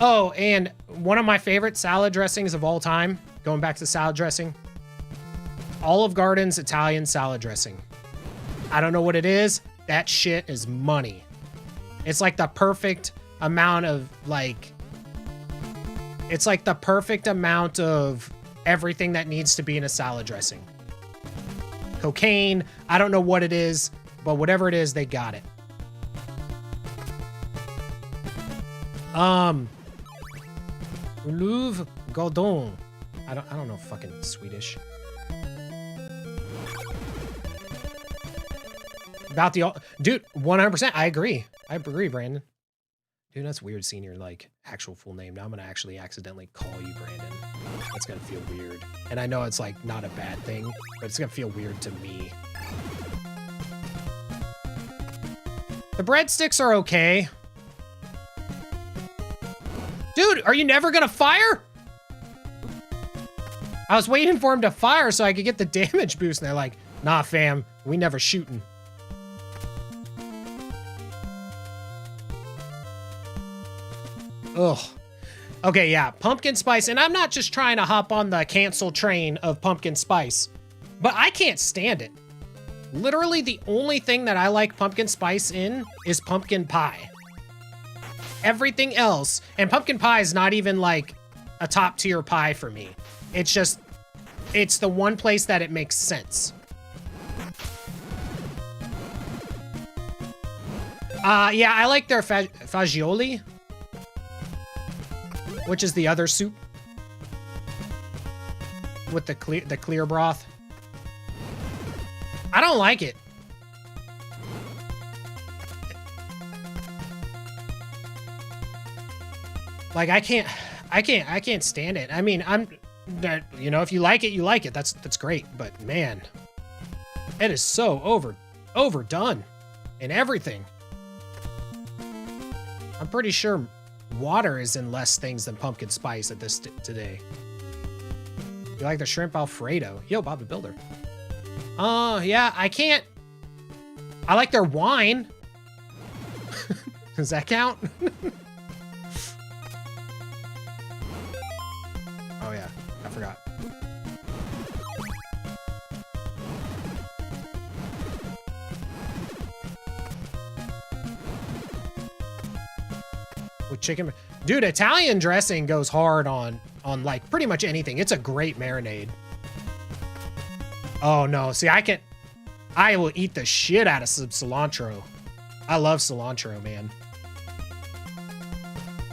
Oh, and one of my favorite salad dressings of all time, going back to salad dressing, Olive Garden's Italian salad dressing. I don't know what it is. That shit is money. It's like the perfect amount of it's like the perfect amount of everything that needs to be in a salad dressing. Cocaine, I don't know what it is, but whatever it is, they got it. Louvre Godon. I don't know fucking Swedish. About the dude, 100%. I agree. I agree, Brandon. Dude, that's weird seeing your like actual full name. Now I'm gonna actually accidentally call you Brandon. That's gonna feel weird. And I know it's like not a bad thing, but it's gonna feel weird to me. The breadsticks are okay. Dude, are you never gonna fire? I was waiting for him to fire so I could get the damage boost, and they're like, nah, fam, we never shooting. Ugh. Okay, yeah, pumpkin spice, and I'm not just trying to hop on the cancel train of pumpkin spice, but I can't stand it. Literally, the only thing that I like pumpkin spice in is pumpkin pie. Everything else, and pumpkin pie is not even like a top tier pie for me. It's just, it's the one place that it makes sense. Yeah, I like their fagioli, which is the other soup with the clear broth. I don't like it. Like, I can't stand it. I mean, you know, if you like it, you like it. That's great. But man, it is so overdone in everything. I'm pretty sure water is in less things than pumpkin spice at this today. You like the shrimp Alfredo? Yo, Bob the Builder. Yeah, I can't. I like their wine. Does that count? Oh yeah, I forgot. With chicken, dude, Italian dressing goes hard on like pretty much anything. It's a great marinade. Oh no, see, I will eat the shit out of some cilantro. I love cilantro, man.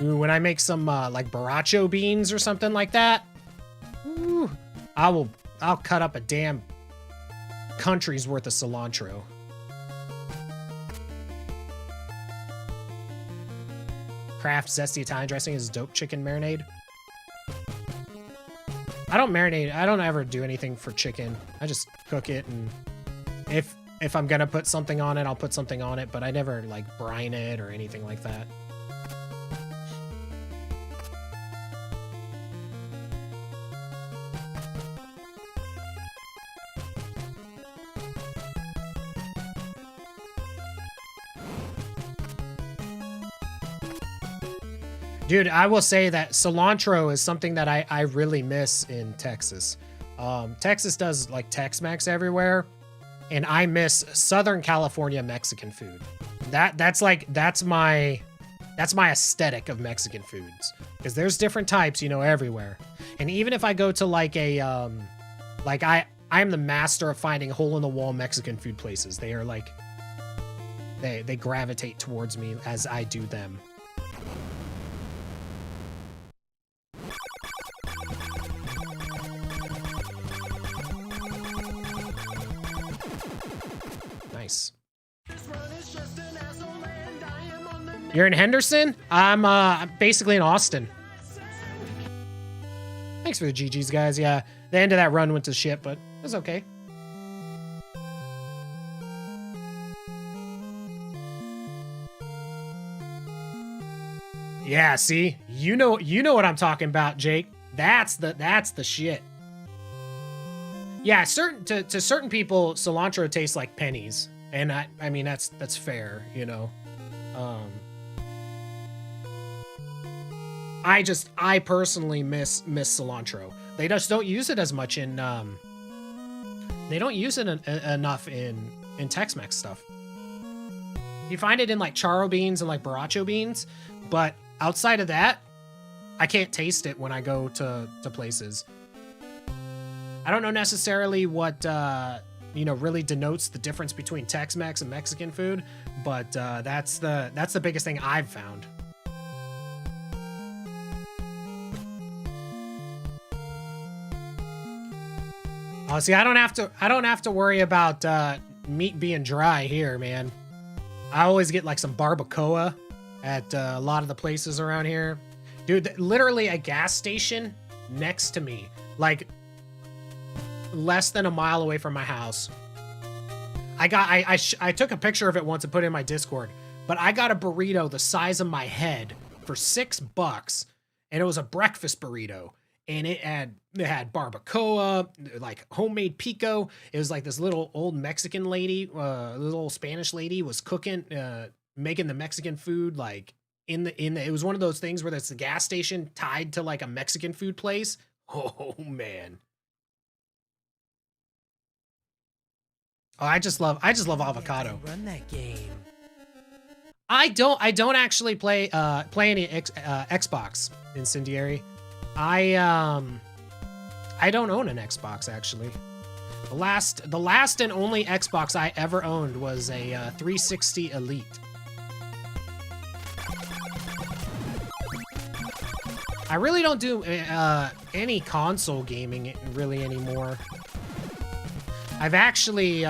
Ooh, when I make some like borracho beans or something like that, ooh, I'll cut up a damn country's worth of cilantro. Kraft zesty Italian dressing is dope chicken marinade. I don't marinate. I don't ever do anything for chicken. I just cook it, and if I'm gonna put something on it, I'll put something on it, but I never like brine it or anything like that. Dude, I will say that cilantro is something that I really miss in Texas. Texas does like Tex-Mex everywhere, and I miss Southern California Mexican food. That's my aesthetic of Mexican foods, because there's different types, you know, everywhere. And even if I go to like a like I am the master of finding hole-in-the-wall Mexican food places. They are like they gravitate towards me as I do them. Nice. You're in Henderson? I'm basically in Austin. Thanks for the GGs, guys. Yeah, the end of that run went to shit, but it was okay. Yeah, see? You know what I'm talking about, Jake. That's the shit. Yeah, to certain people, cilantro tastes like pennies, and I mean that's fair, you know. I personally miss cilantro. They just don't use it as much in they don't use it enough in Tex-Mex stuff. You find it in like charro beans and like borracho beans, but outside of that, I can't taste it when I go to places. I don't know necessarily what, you know, really denotes the difference between Tex-Mex and Mexican food, but that's the biggest thing I've found. Oh, see, I don't have to worry about meat being dry here, man. I always get like some barbacoa at a lot of the places around here. Dude, literally a gas station next to me, like less than a mile away from my house. I took a picture of it once and put it in my Discord, but I got a burrito the size of my head for $6, and it was a breakfast burrito. And it had barbacoa, like homemade pico. It was like this little old Mexican lady, little Spanish lady was cooking, making the Mexican food like in the it was one of those things where there's the gas station tied to like a Mexican food place. Oh man. Oh, I just love avocado. Run that game. I don't actually play any Xbox, Incendiary. I don't own an Xbox actually. The last and only Xbox I ever owned was a 360 Elite. I really don't do any console gaming really anymore. I've actually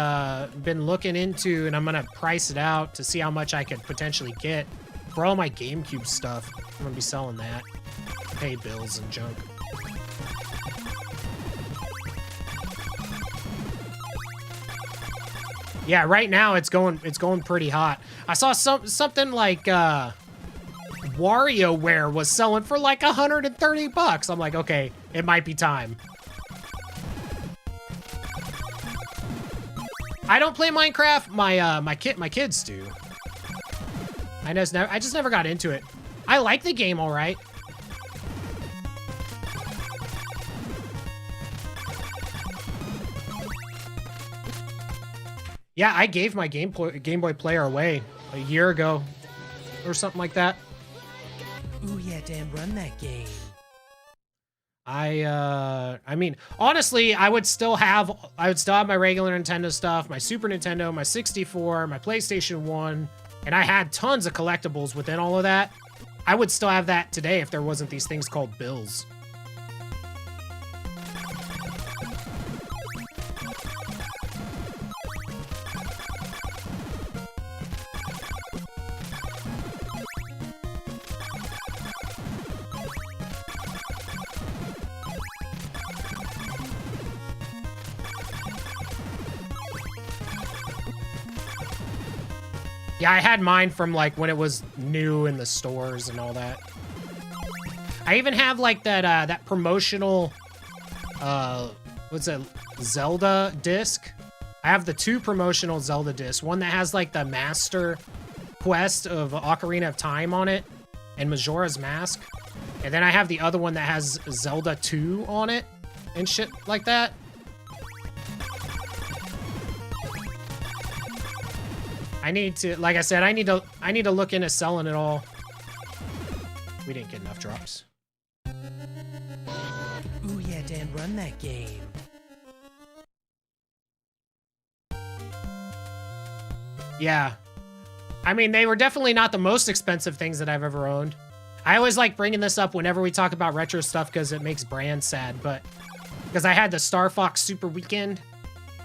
been looking into, and I'm gonna price it out to see how much I could potentially get for all my GameCube stuff. I'm gonna be selling that, pay bills and junk. Yeah, right now it's going pretty hot. I saw something like WarioWare was selling for like $130. I'm like, okay, it might be time. I don't play Minecraft. My kids do. I just never got into it. I like the game, all right. Yeah, I gave my Game Boy Player away a year ago or something like that. Ooh yeah, Dan, run that game. I mean, honestly, I would still have my regular Nintendo stuff, my Super Nintendo, my 64, my PlayStation 1, and I had tons of collectibles within all of that. I would still have that today if there wasn't these things called bills. Yeah, I had mine from like when it was new in the stores and all that. I even have like that promotional what's it, Zelda disc. I have the 2 promotional Zelda discs. One that has like the Master Quest of Ocarina of Time on it and Majora's Mask. And then I have the other one that has Zelda 2 on it and shit like that. I need to, like I said, I need to look into selling it all. We didn't get enough drops. Ooh yeah, Dan, run that game. Yeah. I mean, they were definitely not the most expensive things that I've ever owned. I always like bringing this up whenever we talk about retro stuff because it makes Brand sad, but because I had the Star Fox Super Weekend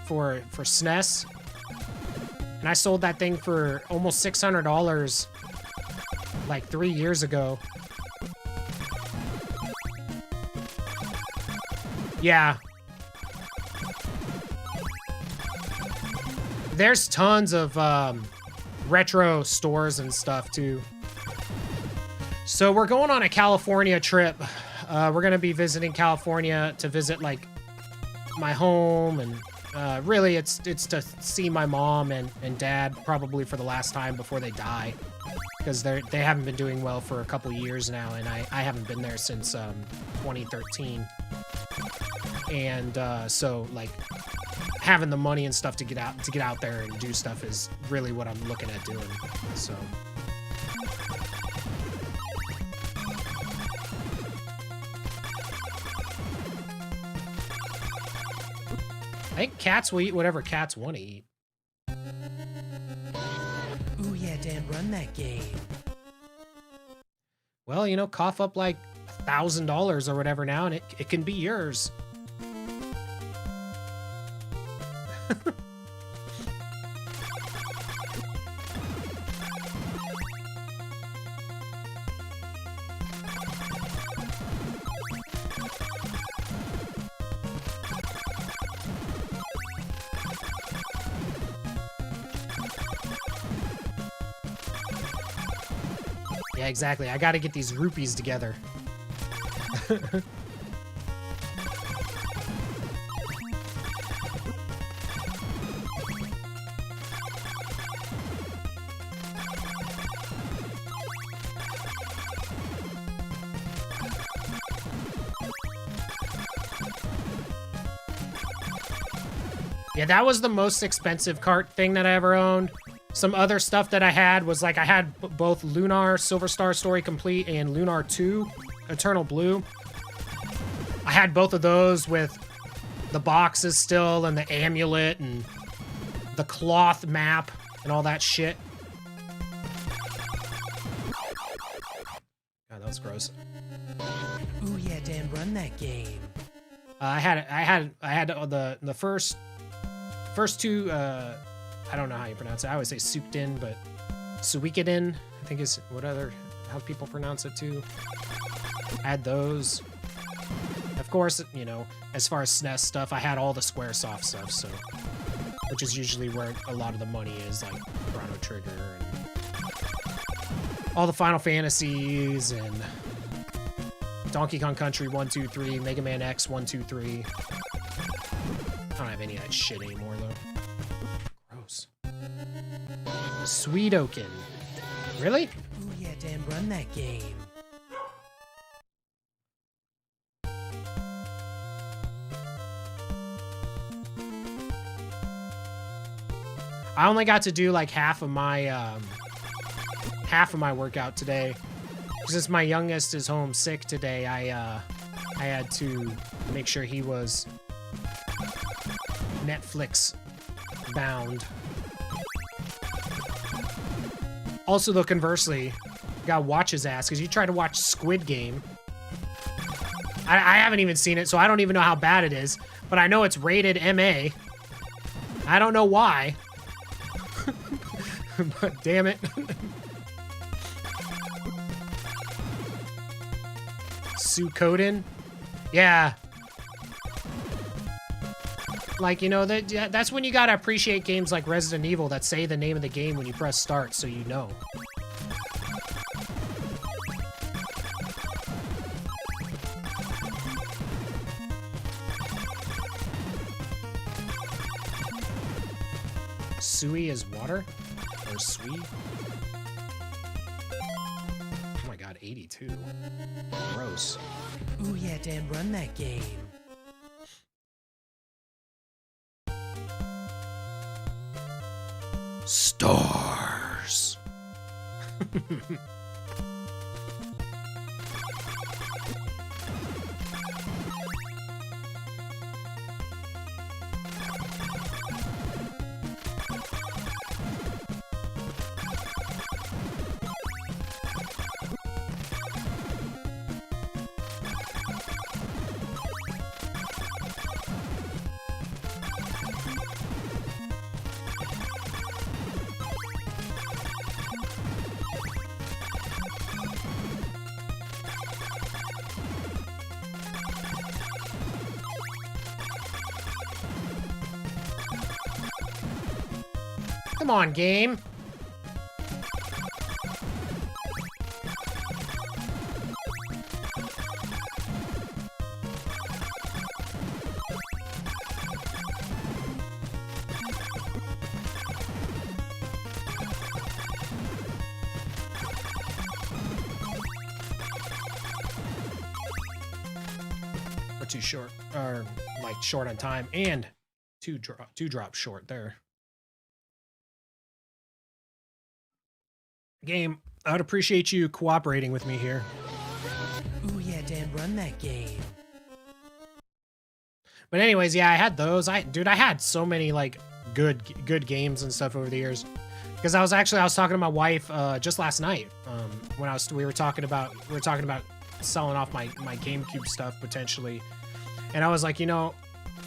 for SNES. And I sold that thing for almost $600 like 3 years ago. Yeah. There's tons of retro stores and stuff too. So we're going on a California trip. We're gonna be visiting California to visit like my home, and really it's to see my mom and dad probably for the last time before they die, because they haven't been doing well for a couple years now, and I haven't been there since 2013. And so like having the money and stuff to get out there and do stuff is really what I'm looking at doing. So I think cats will eat whatever cats want to eat. Ooh yeah, Dan, run that game. Well, you know, cough up like $1,000 or whatever now, and it can be yours. Yeah, exactly. I gotta get these rupees together. Yeah, that was the most expensive cart thing that I ever owned. Some other stuff that I had was like I had both Lunar Silver Star Story Complete and Lunar 2 Eternal Blue. I had both of those with the boxes still and the amulet and the cloth map and all that shit. God, that was gross. Ooh yeah, Dan, run that game. I had the first two, I don't know how you pronounce it. I always say Sukden, but Suikoden, I think is how people pronounce it too. I had those. Of course, you know, as far as SNES stuff, I had all the Squaresoft stuff, so, which is usually where a lot of the money is, like Chrono Trigger and all the Final Fantasies and Donkey Kong Country 1, 2, 3, Mega Man X 1, 2, 3. I don't have any of that shit anymore, though. Gross. Suikoden. Really? Ooh yeah, Dan, run that game. I only got to do like half of my workout today. Since my youngest is home sick today, I had to make sure he was Netflix bound. Also, though, conversely, you gotta watch his ass, because you try to watch Squid Game. I haven't even seen it, so I don't even know how bad it is, but I know it's rated MA. I don't know why. But damn it. Suikoden? Yeah. Like, you know, that's when you gotta appreciate games like Resident Evil that say the name of the game when you press start, so you know. Sui is water? Or Sui? Oh my god, 82. Gross. Ooh yeah, Dan, run that game. Stars. Come on, game. We're too short, or like short on time, and two drops short there. Game, I would appreciate you cooperating with me here. Ooh yeah, Dan, run that game. But anyways, yeah, I had those. Dude, I had so many like good games and stuff over the years. Because I was talking to my wife just last night when we were talking about selling off my GameCube stuff potentially, and I was like, you know,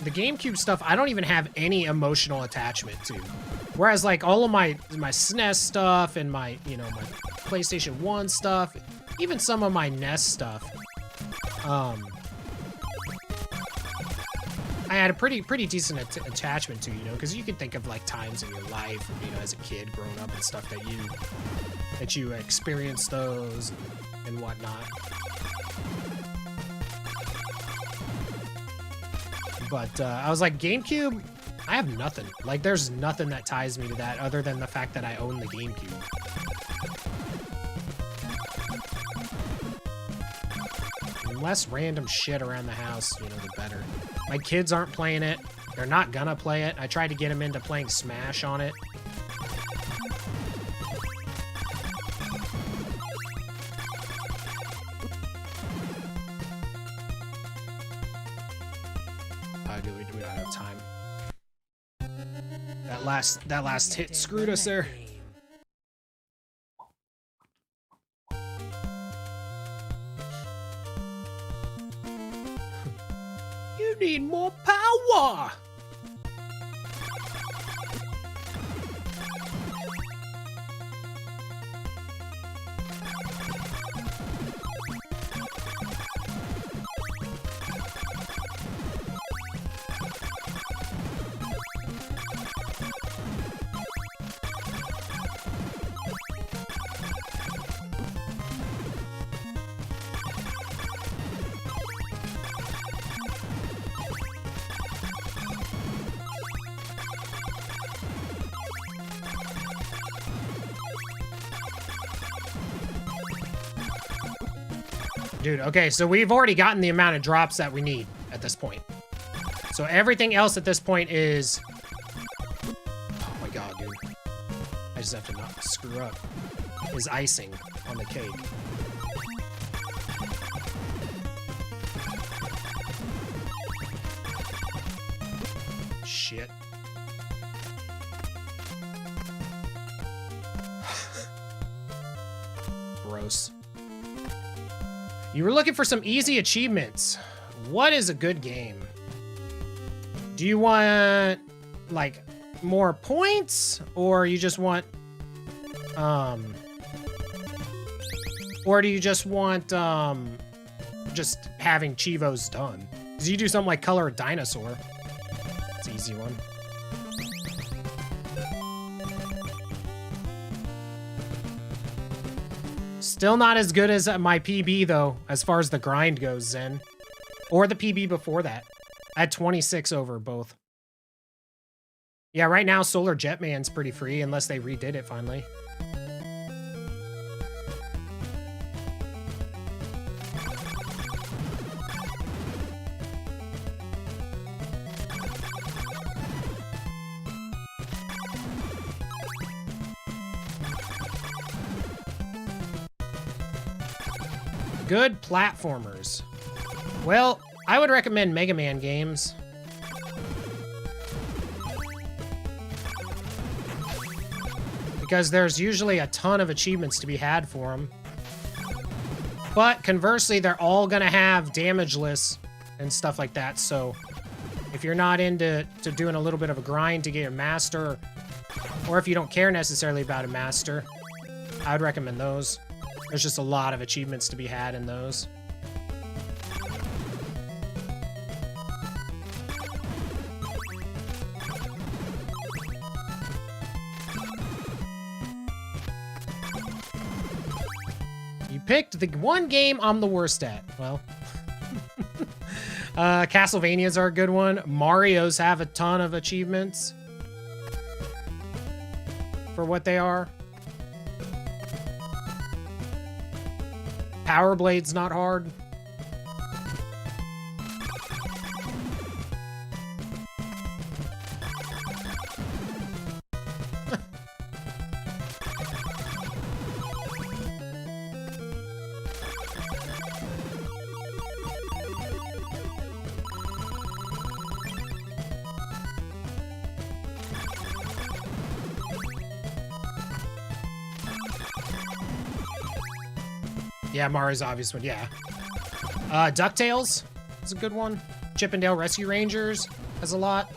the GameCube stuff I don't even have any emotional attachment to. Whereas like all of my SNES stuff and my, you know, my PlayStation 1 stuff, even some of my NES stuff, I had a pretty decent attachment to, you know, because you can think of like times in your life, you know, as a kid growing up and stuff that you experienced those and whatnot. But I was like, GameCube, I have nothing. Like, there's nothing that ties me to that other than the fact that I own the GameCube. And less random shit around the house, you know, the better. My kids aren't playing it. They're not gonna play it. I tried to get them into playing Smash on it. We don't have time. That last hit screwed us there. You need more power. Dude, okay, so we've already gotten the amount of drops that we need at this point. So everything else at this point is... Oh my god, dude. I just have to not screw up. Is icing on the cake. Shit. Gross. You were looking for some easy achievements. What is a good game? Do you want, like, more points? Or you just want, or do you just want, just having Chivos done? Because you do something like Color a Dinosaur. It's an easy one. Still not as good as my PB, though, as far as the grind goes, Zen. Or the PB before that. I had 26 over both. Yeah, right now, Solar Jetman's pretty free, unless they redid it finally. Good platformers. Well, I would recommend Mega Man games. Because there's usually a ton of achievements to be had for them. But conversely, they're all gonna have damageless and stuff like that. So if you're not into doing a little bit of a grind to get your master, or if you don't care necessarily about a master, I would recommend those. There's just a lot of achievements to be had in those. You picked the one game I'm the worst at. Well, Castlevanias are a good one. Mario's have a ton of achievements for what they are. Power Blade's not hard. Yeah, Mario's obvious one, yeah. DuckTales is a good one. Chip 'n Dale Rescue Rangers has a lot.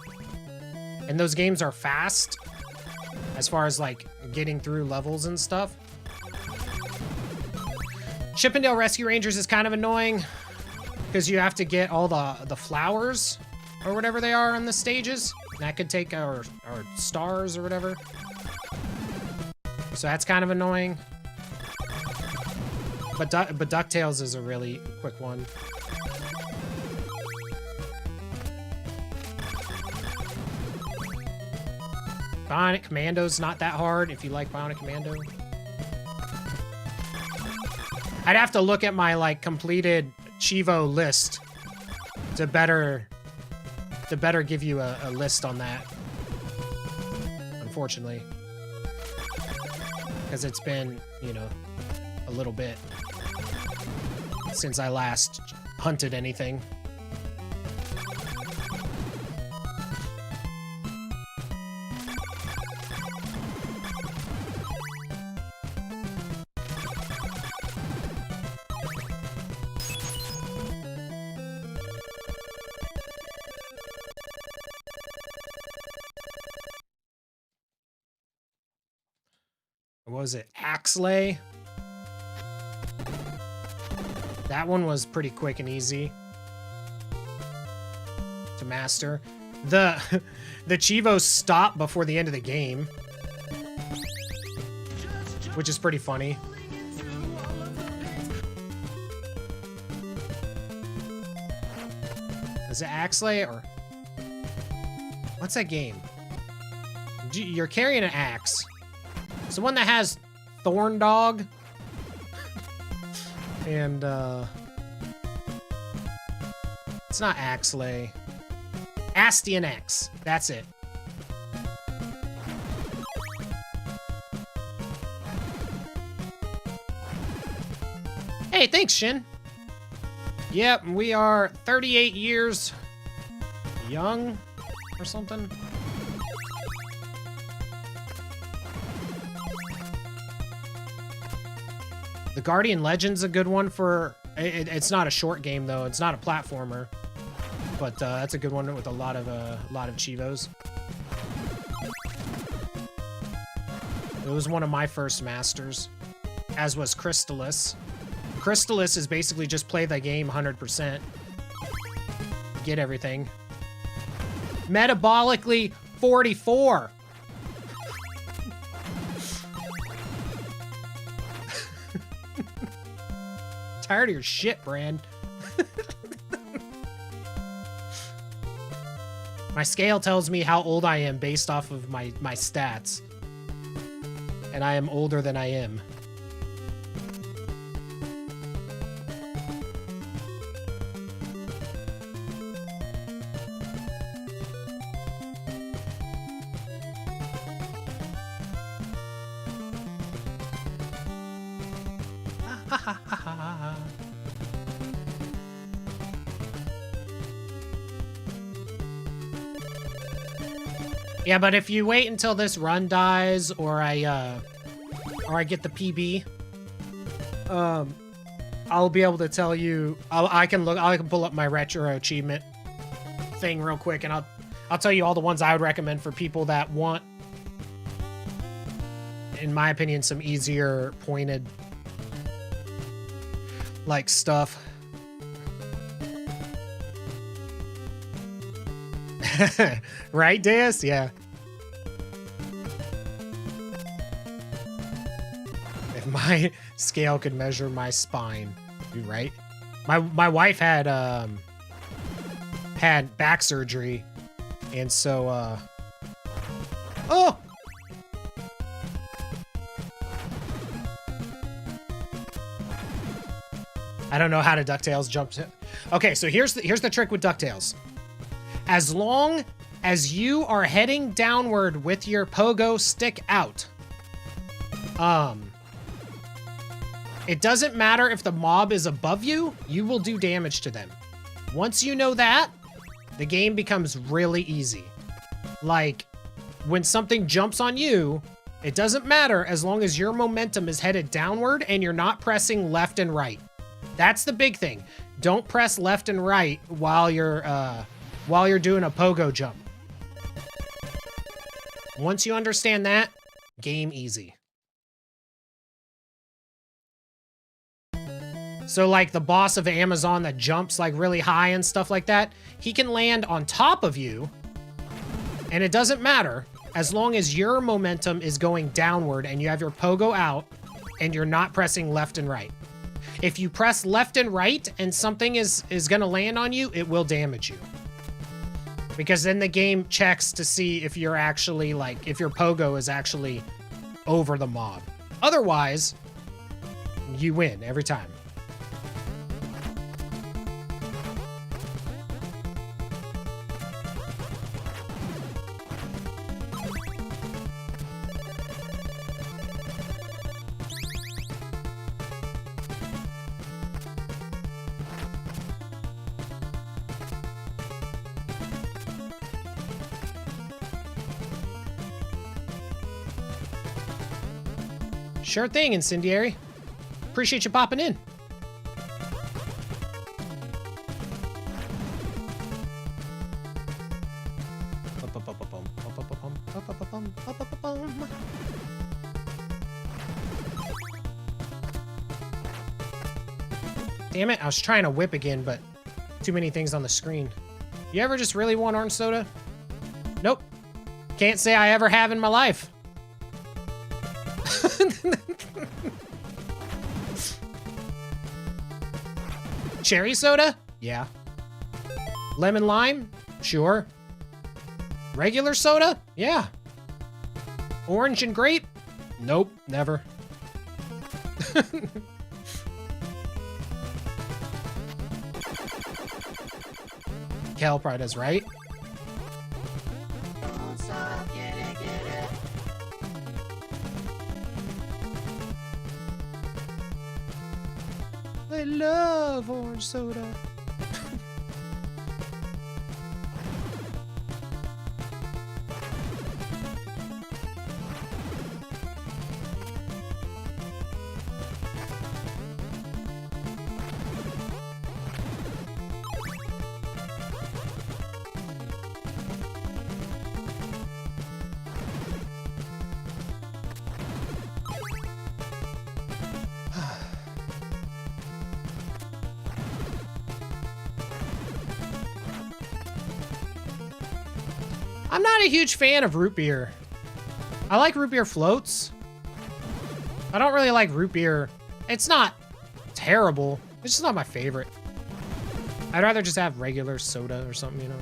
And those games are fast, as far as, like, getting through levels and stuff. Chip 'n Dale Rescue Rangers is kind of annoying, because you have to get all the flowers, or whatever they are on the stages. And that could take, or stars, or whatever. So that's kind of annoying. But DuckTales is a really quick one. Bionic Commando's not that hard if you like Bionic Commando. I'd have to look at my like completed 𝐂𝐒𝐒 list to better give you a list on that. Unfortunately. Because it's been, you know, a little bit since I last hunted anything. What was it? 𝐂𝐒𝐒? That one was pretty quick and easy to master. The 𝐂𝐒𝐒 stop before the end of the game, which is pretty funny. Is it 𝐂𝐒𝐒 or what's that game? You're carrying an axe. It's the one that has Thorn Dog and it's not 𝐂𝐒𝐒. Astian X. That's it. Hey, thanks, Shin. Yep, we are 38 years young or something. The Guardian Legend's a good one for... It's not a short game, though. It's not a platformer. But that's a good one with a lot of 𝐂𝐒𝐒𝑒s. It was one of my first masters, as was Crystallis. Crystallis is basically just play the game 100%. Get everything. Metabolically 44. Tired of your shit, Brand. My scale tells me how old I am based off of my stats. And I am older than I am. Yeah, but if you wait until this run dies, or I get the PB, I'll be able to tell you. I can pull up my retro achievement thing real quick, and I'll tell you all the ones I would recommend for people that want, in my opinion, some easier pointed like stuff. Right, Deus? Yeah. If my scale could measure my spine, you're right. My wife had back surgery, and so oh! I don't know how to DuckTales jump to. Okay, so here's the trick with DuckTales. As long as you are heading downward with your pogo stick out, it doesn't matter if the mob is above you, you will do damage to them. Once you know that, the game becomes really easy. Like, when something jumps on you, it doesn't matter as long as your momentum is headed downward and you're not pressing left and right. That's the big thing. Don't press left and right while you're doing a pogo jump. Once you understand that, game easy. So like the boss of Amazon that jumps like really high and stuff like that, he can land on top of you, and it doesn't matter as long as your momentum is going downward and you have your pogo out and you're not pressing left and right. If you press left and right and something is gonna land on you, it will damage you. Because then the game checks to see if you're actually, like, if your pogo is actually over the mob. Otherwise, you win every time. Sure thing, Incendiary. Appreciate you popping in. Damn it, I was trying to whip again, but too many things on the screen. You ever just really want orange soda? Nope. Can't say I ever have in my life. Cherry soda? Yeah. Lemon lime? Sure. Regular soda? Yeah. Orange and grape? Nope, never. Kel probably does, right? I love orange soda. I'm not a huge fan of root beer. I like root beer floats. I don't really like root beer. It's not terrible. It's just not my favorite. I'd rather just have regular soda or something, you know?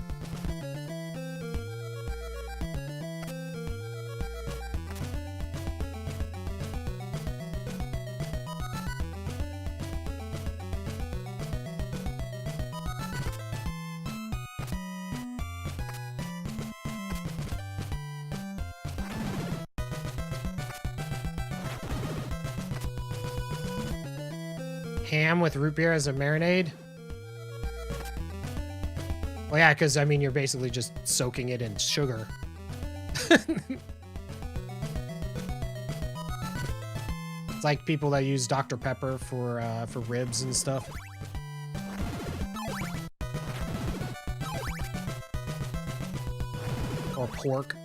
Ham with root beer as a marinade? Well, yeah, because, I mean, you're basically just soaking it in sugar. It's like people that use Dr. Pepper for ribs and stuff. Or pork.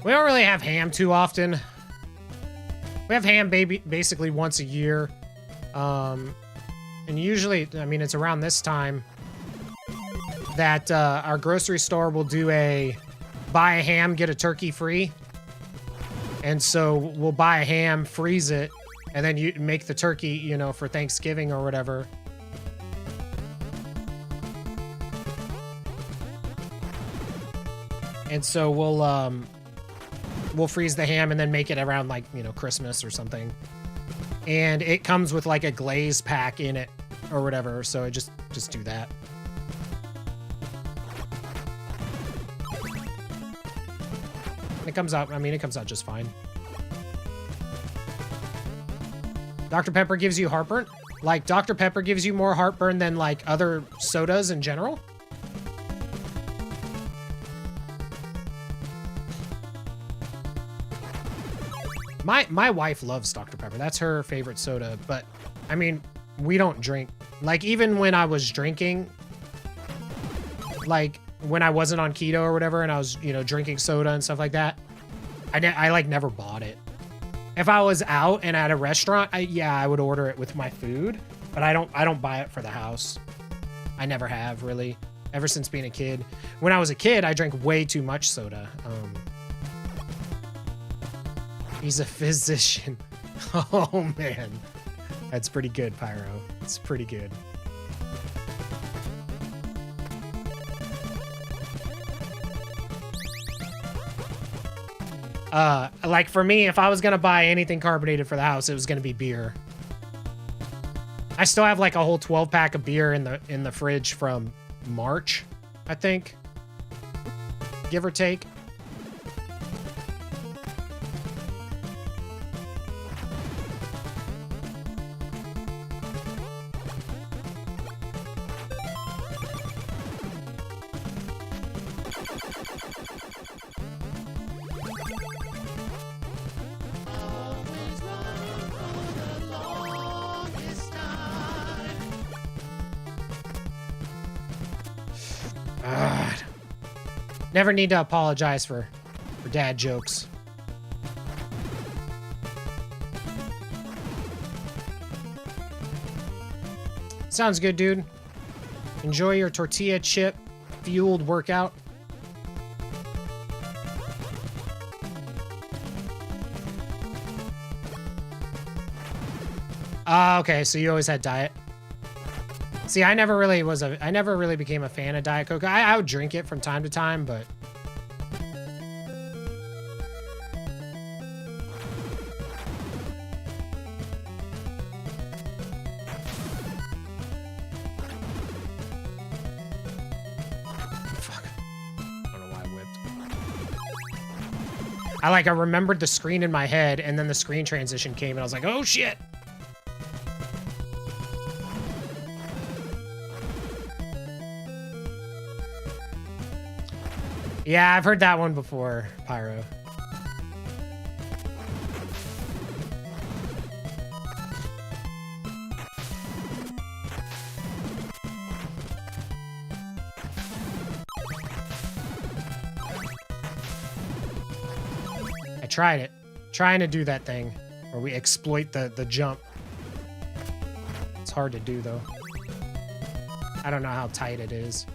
We don't really have ham too often. We have ham basically once a year. And usually, I mean, it's around this time that our grocery store will do a buy a ham, get a turkey free. And so we'll buy a ham, freeze it, and then you make the turkey, you know, for Thanksgiving or whatever. And so we'll freeze the ham and then make it around, like, you know, Christmas or something. And it comes with like a glaze pack in it or whatever, so I just do that. It comes out, I mean, it comes out just fine. Dr. Pepper gives you heartburn? Like, Dr. Pepper gives you more heartburn than, like, other sodas in general? My wife loves Dr. Pepper. That's her favorite soda, but, I mean, we don't drink. Like, even when I was drinking, like, when I wasn't on keto or whatever, and I was, you know, drinking soda and stuff like that, I like never bought it. If I was out and at a restaurant, yeah, I would order it with my food, but I don't buy it for the house. I never have, really, ever since being a kid. When I was a kid, I drank way too much soda. He's a physician. Oh, man. That's pretty good, Pyro. It's pretty good. Like for me, if I was gonna buy anything carbonated for the house, it was gonna be beer. I still have like a whole 12-pack of beer in the fridge from March, I think, give or take. Never need to apologize for dad jokes. Sounds good, dude. Enjoy your tortilla chip fueled workout. Okay, so you always had diet. See, I never really became a fan of Diet Coke. I would drink it from time to time, but fuck. I don't know why I whipped. I remembered the screen in my head, and then the screen transition came, and I was like, oh shit. Yeah, I've heard that one before, Pyro. I tried it. Trying to do that thing where we exploit the jump. It's hard to do, though. I don't know how tight it is.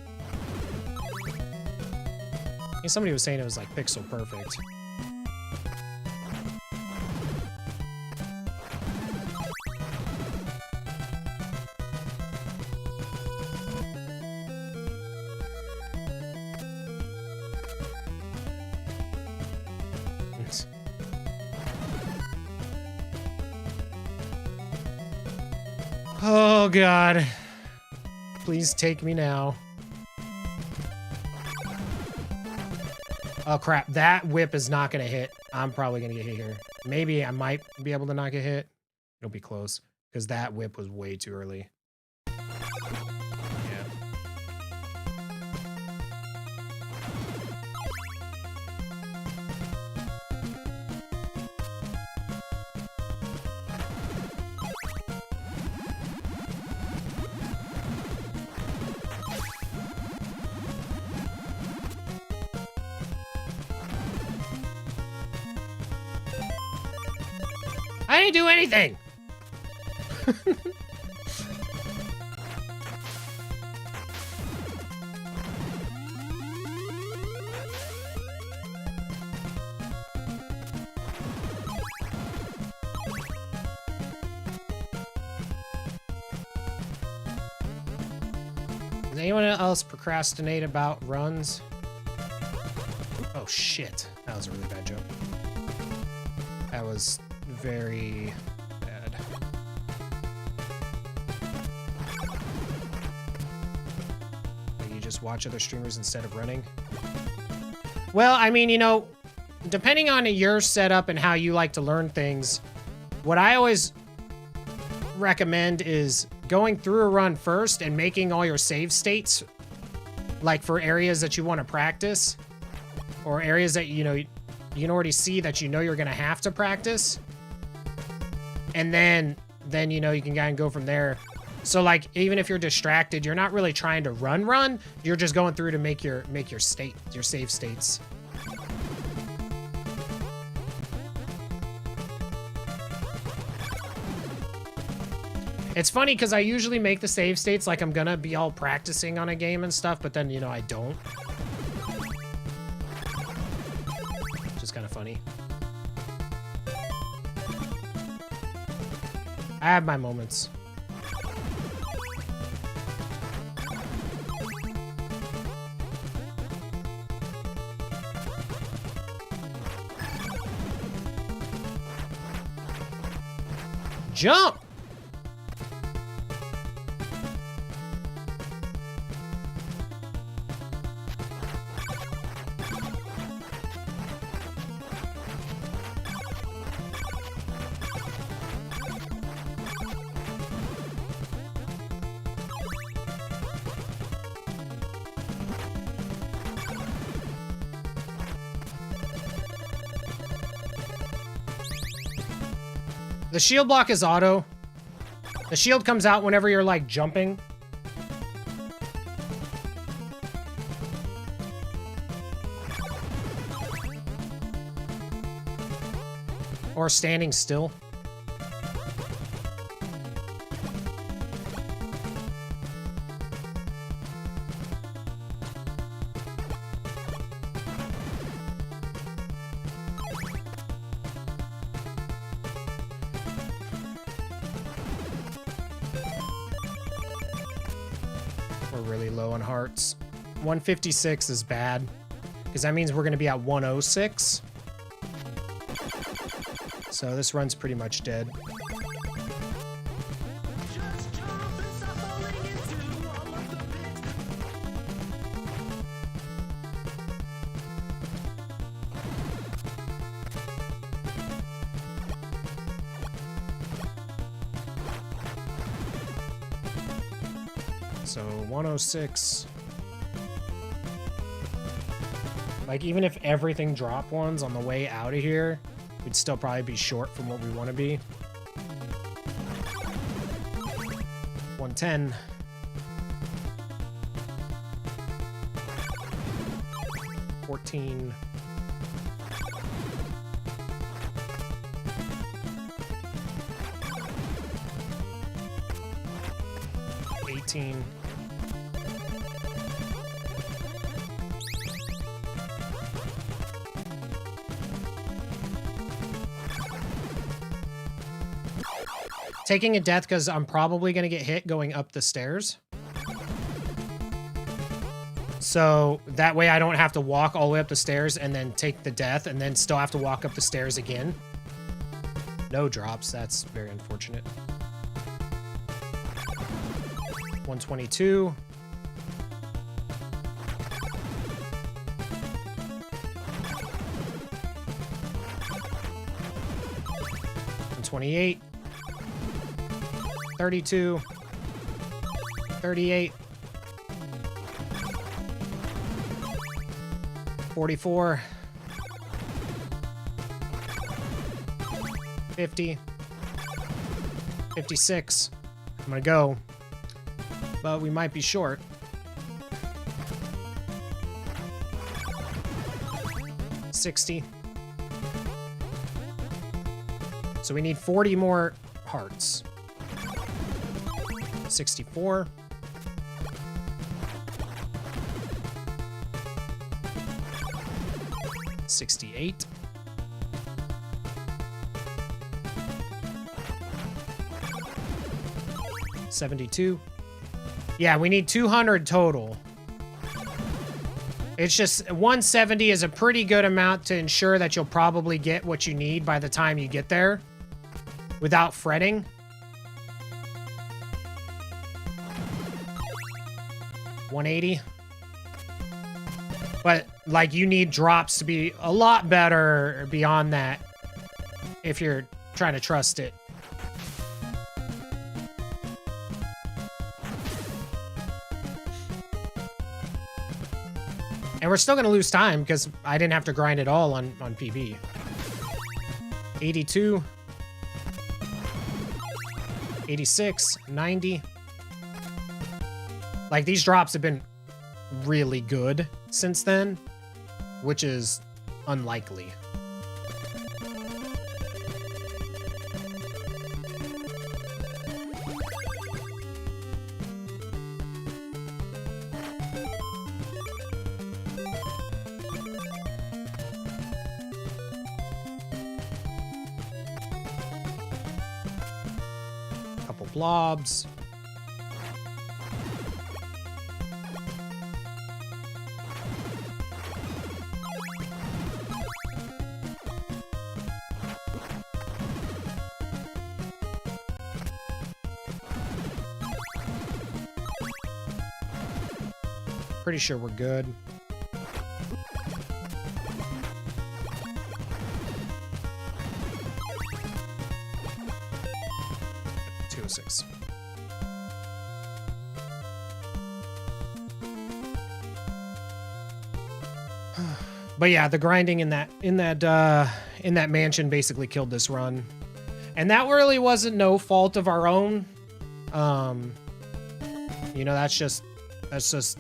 I think somebody was saying it was like pixel perfect. Oh God. Please take me now. Oh crap, that whip is not gonna hit. I'm probably gonna get hit here. Maybe I might be able to not get hit. It'll be close, because that whip was way too early. Yeah. I didn't do anything. Does anyone else procrastinate about runs? Oh shit, that was a really bad joke. That was very bad. You just watch other streamers instead of running? Well, I mean, you know, depending on your setup and how you like to learn things, what I always recommend is going through a run first and making all your save states, like for areas that you want to practice, or areas that, you know, you can already see that you know you're going to have to practice. And then, you know, you can kind of go from there. So like, even if you're distracted, you're not really trying to run. You're just going through to make your save states. It's funny because I usually make the save states like I'm gonna be all practicing on a game and stuff, but then, you know, I don't. Which is kind of funny. I have my moments. Jump! The shield block is auto. The shield comes out whenever you're, like, jumping. Or standing still. We're really low on hearts. 156 is bad, because that means we're going to be at 106. So this run's pretty much dead. So 106. Like, even if everything dropped ones on the way out of here, we'd still probably be short from what we want to be. 110. $14. $18. Taking a death because I'm probably going to get hit going up the stairs. So that way I don't have to walk all the way up the stairs and then take the death and then still have to walk up the stairs again. No drops. That's very unfortunate. 122. $128. 32. 38. 44. 50. 56. I'm gonna go. But we might be short. 60. So we need 40 more hearts. 64. 68. 72. Yeah, we need 200 total. It's just 170 is a pretty good amount to ensure that you'll probably get what you need by the time you get there without fretting. $180. But, like, you need drops to be a lot better beyond that if you're trying to trust it. And we're still going to lose time because I didn't have to grind it all on PB. 82. 86. 90. Like, these drops have been really good since then, which is unlikely. Couple blobs. Pretty sure we're good. $206. But yeah, the grinding in that mansion basically killed this run. And that really wasn't no fault of our own. You know, that's just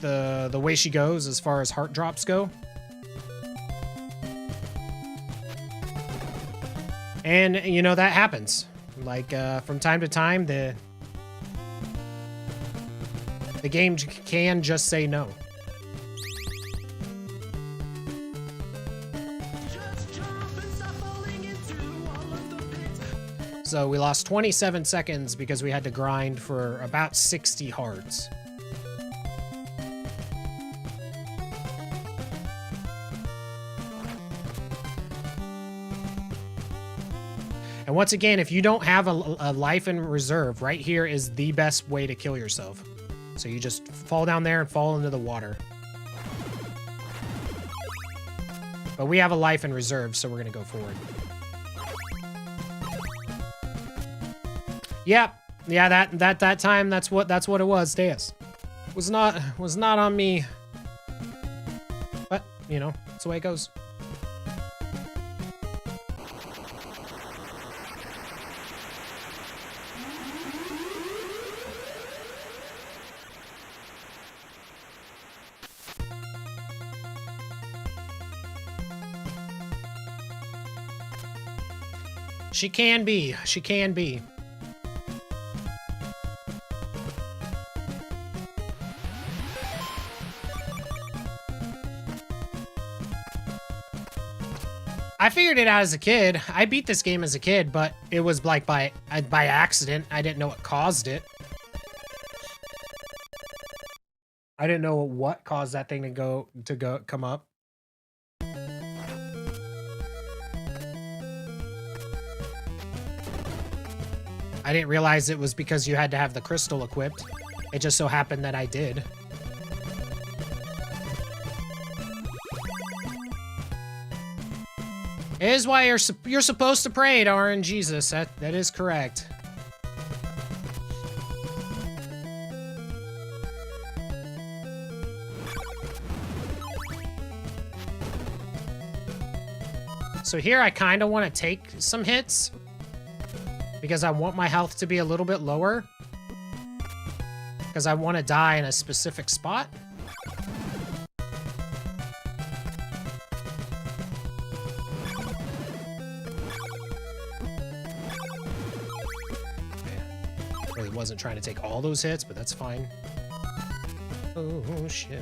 the way she goes as far as heart drops go. And you know, that happens. Like from time to time, the game can just say no. So we lost 27 seconds because we had to grind for about 60 hearts. And once again, if you don't have a life in reserve, right here is the best way to kill yourself. So you just fall down there and fall into the water. But we have a life in reserve, so we're gonna go forward. Yep. Yeah, that time, that's what it was, Deus. Was not on me. But, you know, that's the way it goes. She can be. She can be. I figured it out as a kid. I beat this game as a kid, but it was like by accident. I didn't know what caused it. I didn't know what caused that thing to come up. I didn't realize it was because you had to have the crystal equipped. It just so happened that I did. It is why you're supposed to pray to RNGesus. That is correct. So here I kind of want to take some hits because I want my health to be a little bit lower because I want to die in a specific spot. Really wasn't trying to take all those hits, but that's fine. Oh, shit.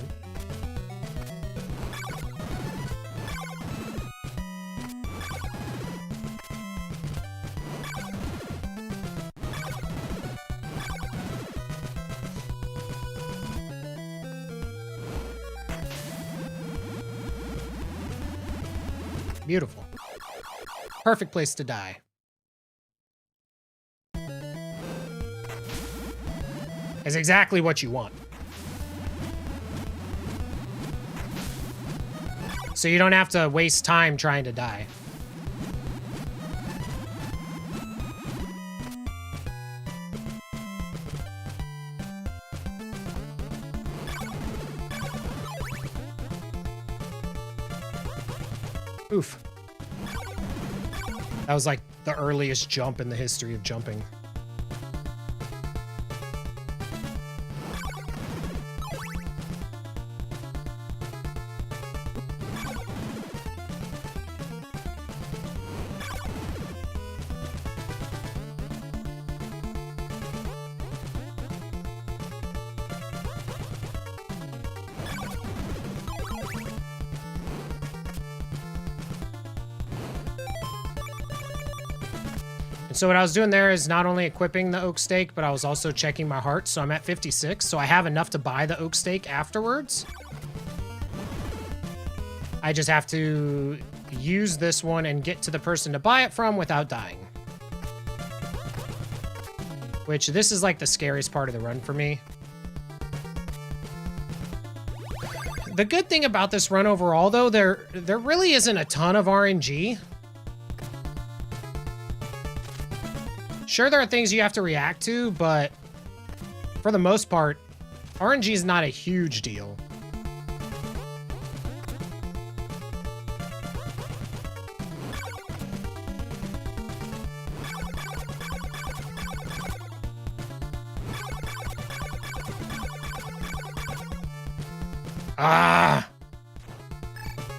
Beautiful. Perfect place to die. Is exactly what you want. So you don't have to waste time trying to die. Oof. That was like the earliest jump in the history of jumping. And so what I was doing there is not only equipping the oak steak, but I was also checking my heart. So I'm at 56. So I have enough to buy the oak steak afterwards. I just have to use this one and get to the person to buy it from without dying. Which this is like the scariest part of the run for me. The good thing about this run overall, though, there really isn't a ton of RNG. Sure, there are things you have to react to, but for the most part, RNG is not a huge deal. Ah!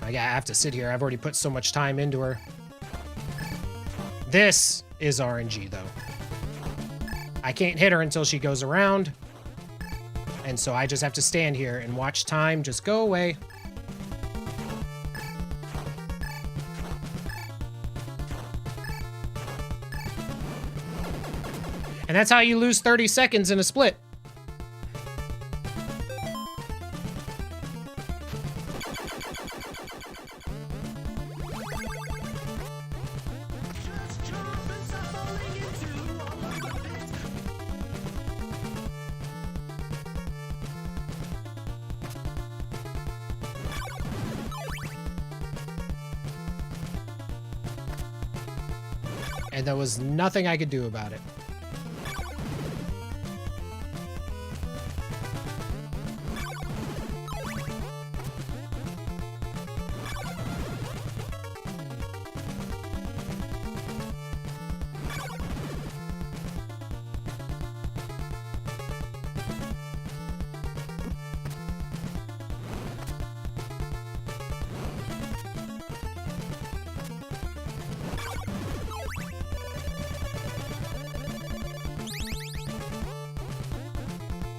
I have to sit here. I've already put so much time into her. This is RNG, though. I can't hit her until she goes around. And so I just have to stand here and watch time just go away. And that's how you lose 30 seconds in a split. And there was nothing I could do about it.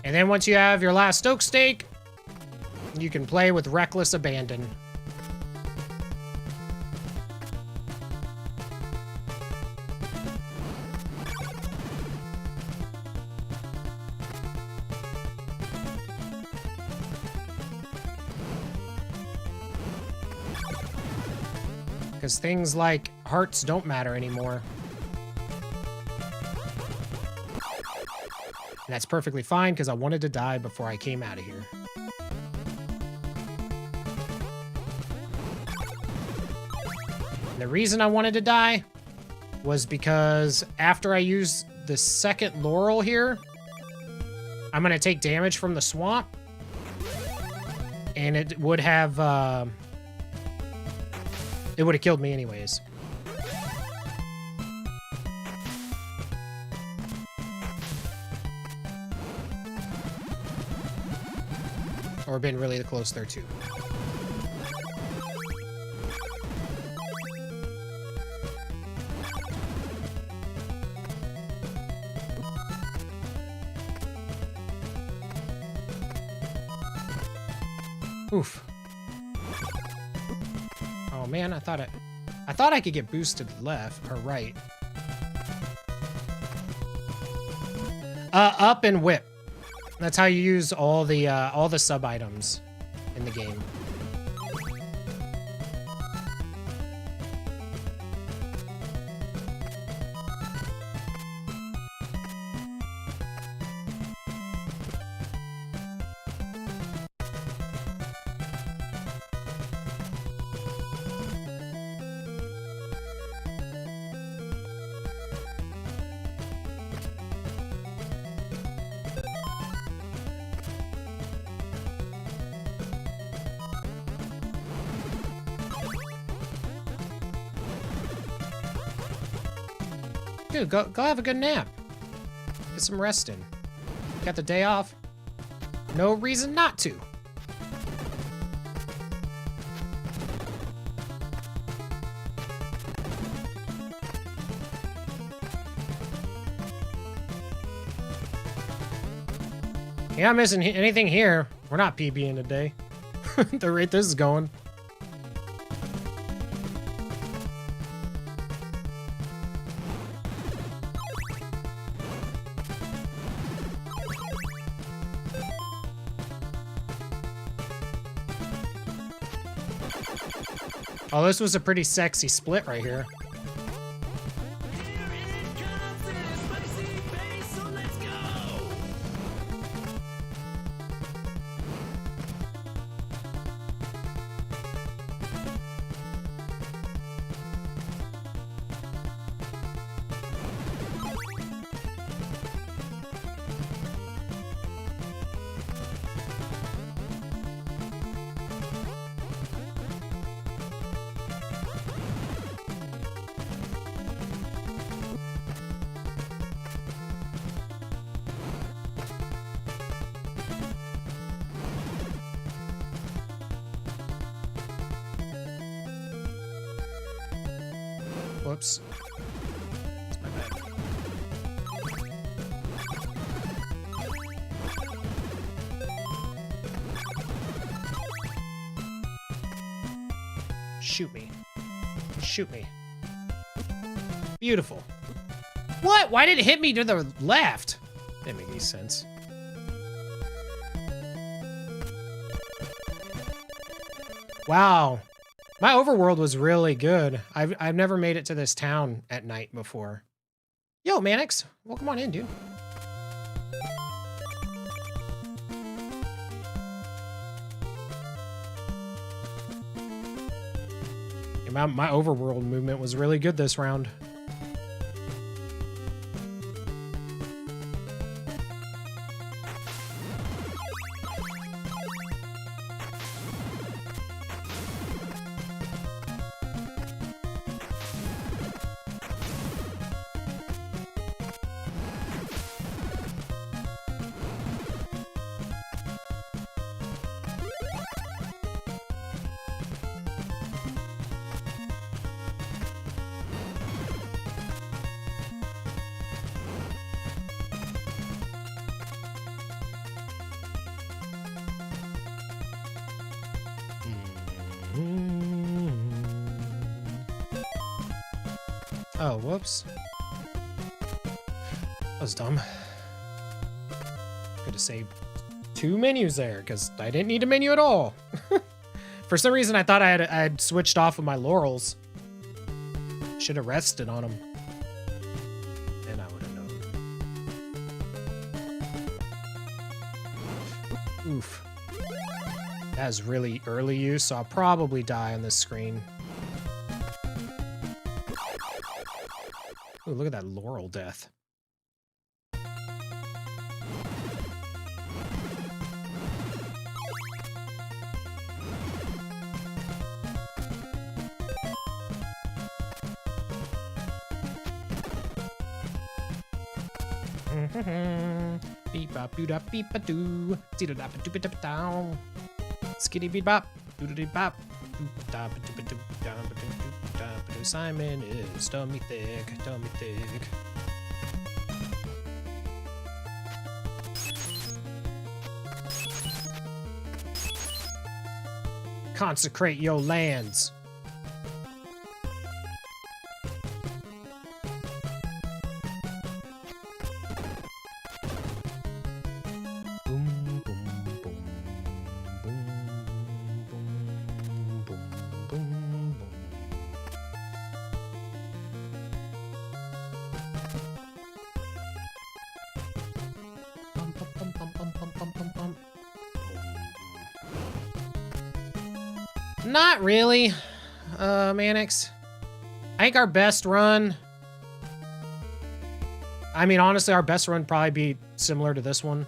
And then once you have your last oak steak, you can play with reckless abandon. Because things like hearts don't matter anymore. And that's perfectly fine, because I wanted to die before I came out of here. And the reason I wanted to die was because after I use the second laurel here, I'm going to take damage from the swamp. And it would have killed me anyways. Or been really close there too. Oof. Oh man, I thought I could get boosted left or right. Up and whip. That's how you use all the sub items in the game. Dude, go have a good nap. Get some rest in. Got the day off. No reason not to. Yeah, I'm missing anything here. We're not PBing today. The rate this is going. Oh, this was a pretty sexy split right here. Whoops. My bad. Shoot me. Shoot me. Beautiful. What? Why did it hit me to the left? Didn't make any sense. Wow. My overworld was really good. I've never made it to this town at night before. Yo, Manix, welcome on in, dude. Yeah, my overworld movement was really good this round. Oh, whoops. That was dumb. Could have saved 2 menus there, because I didn't need a menu at all. For some reason, I thought I had switched off of my laurels. Should have rested on them. And I would have known. Oof. That is really early use, so I'll probably die on this screen. Ooh, look at that laurel death. Beep bop doo da beep ba doo. Dee da da ba doo ba da ba down. Skitty beep bop. Doo da dee bop. Doo da ba doo ba doo da ba doo doo da ba doo. Simon is tummy thick, tummy thick. Consecrate your lands. Not really, Manix. I think our best run... I mean, honestly, our best run would probably be similar to this one.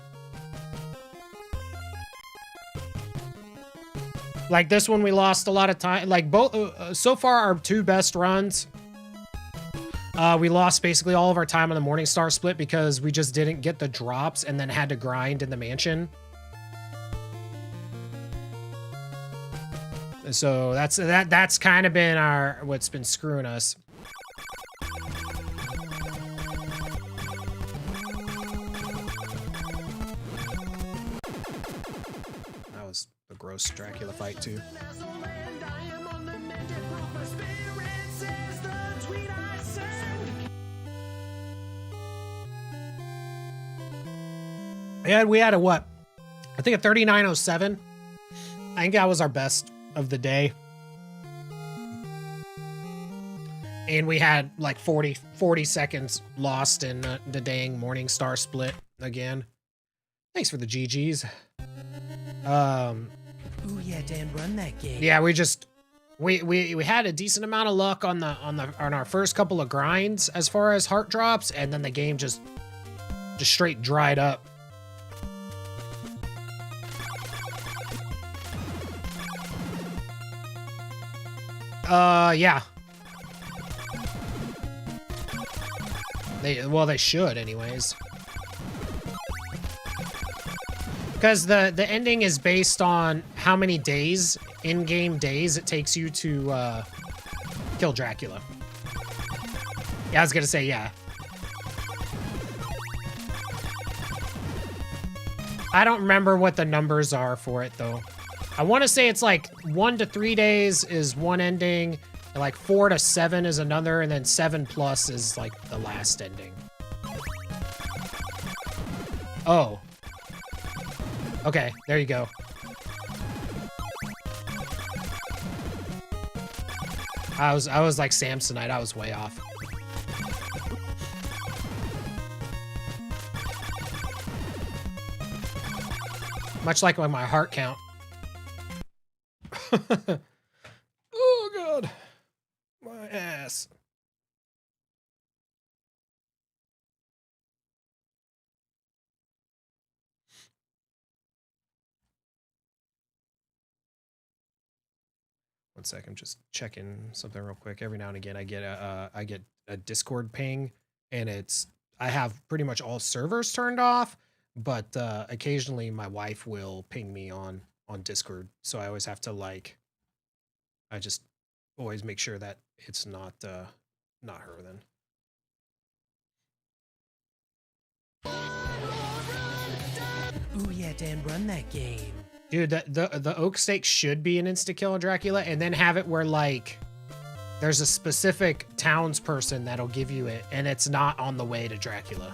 Like, this one we lost a lot of time. Like, both... so far, our 2 best runs... we lost basically all of our time on the Morningstar split because we just didn't get the drops and then had to grind in the mansion. So that's kind of been what's been screwing us. That was a gross Dracula fight too. We had a what? I think a 3907. I think that was our best of the day. And we had like 40 seconds lost in the dang Morning Star split again. Thanks for the GGs. Ooh yeah, Dan, run that game. Yeah, we had a decent amount of luck on our first couple of grinds as far as heart drops, and then the game just straight dried up. Yeah. They should anyways. Because the ending is based on how many days, in-game days, it takes you to kill Dracula. Yeah, I was gonna say, yeah. I don't remember what the numbers are for it, though. I want to say it's like 1 to 3 days is one ending, and like 4 to 7 is another, and then 7+ is like the last ending. Oh. Okay, there you go. I was like Samsonite, I was way off. Much like with my heart count. Oh god. My ass. One sec, I'm just checking something real quick. Every now and again I get a Discord ping, and I have pretty much all servers turned off, but occasionally my wife will ping me on Discord, so I always have to I just always make sure that it's not her then. Ooh yeah, Dan, run that game. Dude, the oak stake should be an insta-kill on Dracula, and then have it where, like, there's a specific townsperson that'll give you it, and it's not on the way to Dracula.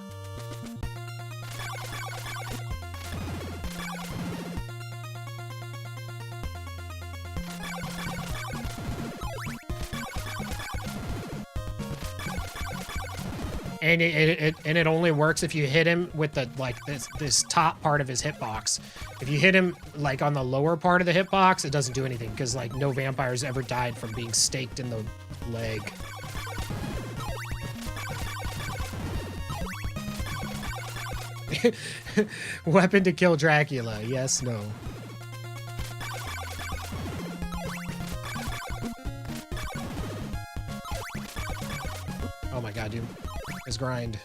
And it only works if you hit him with the this top part of his hitbox. If you hit him like on the lower part of the hitbox, it doesn't do anything, because like no vampires ever died from being staked in the leg. Weapon to kill Dracula. Yes, no. Oh my god, dude. His grind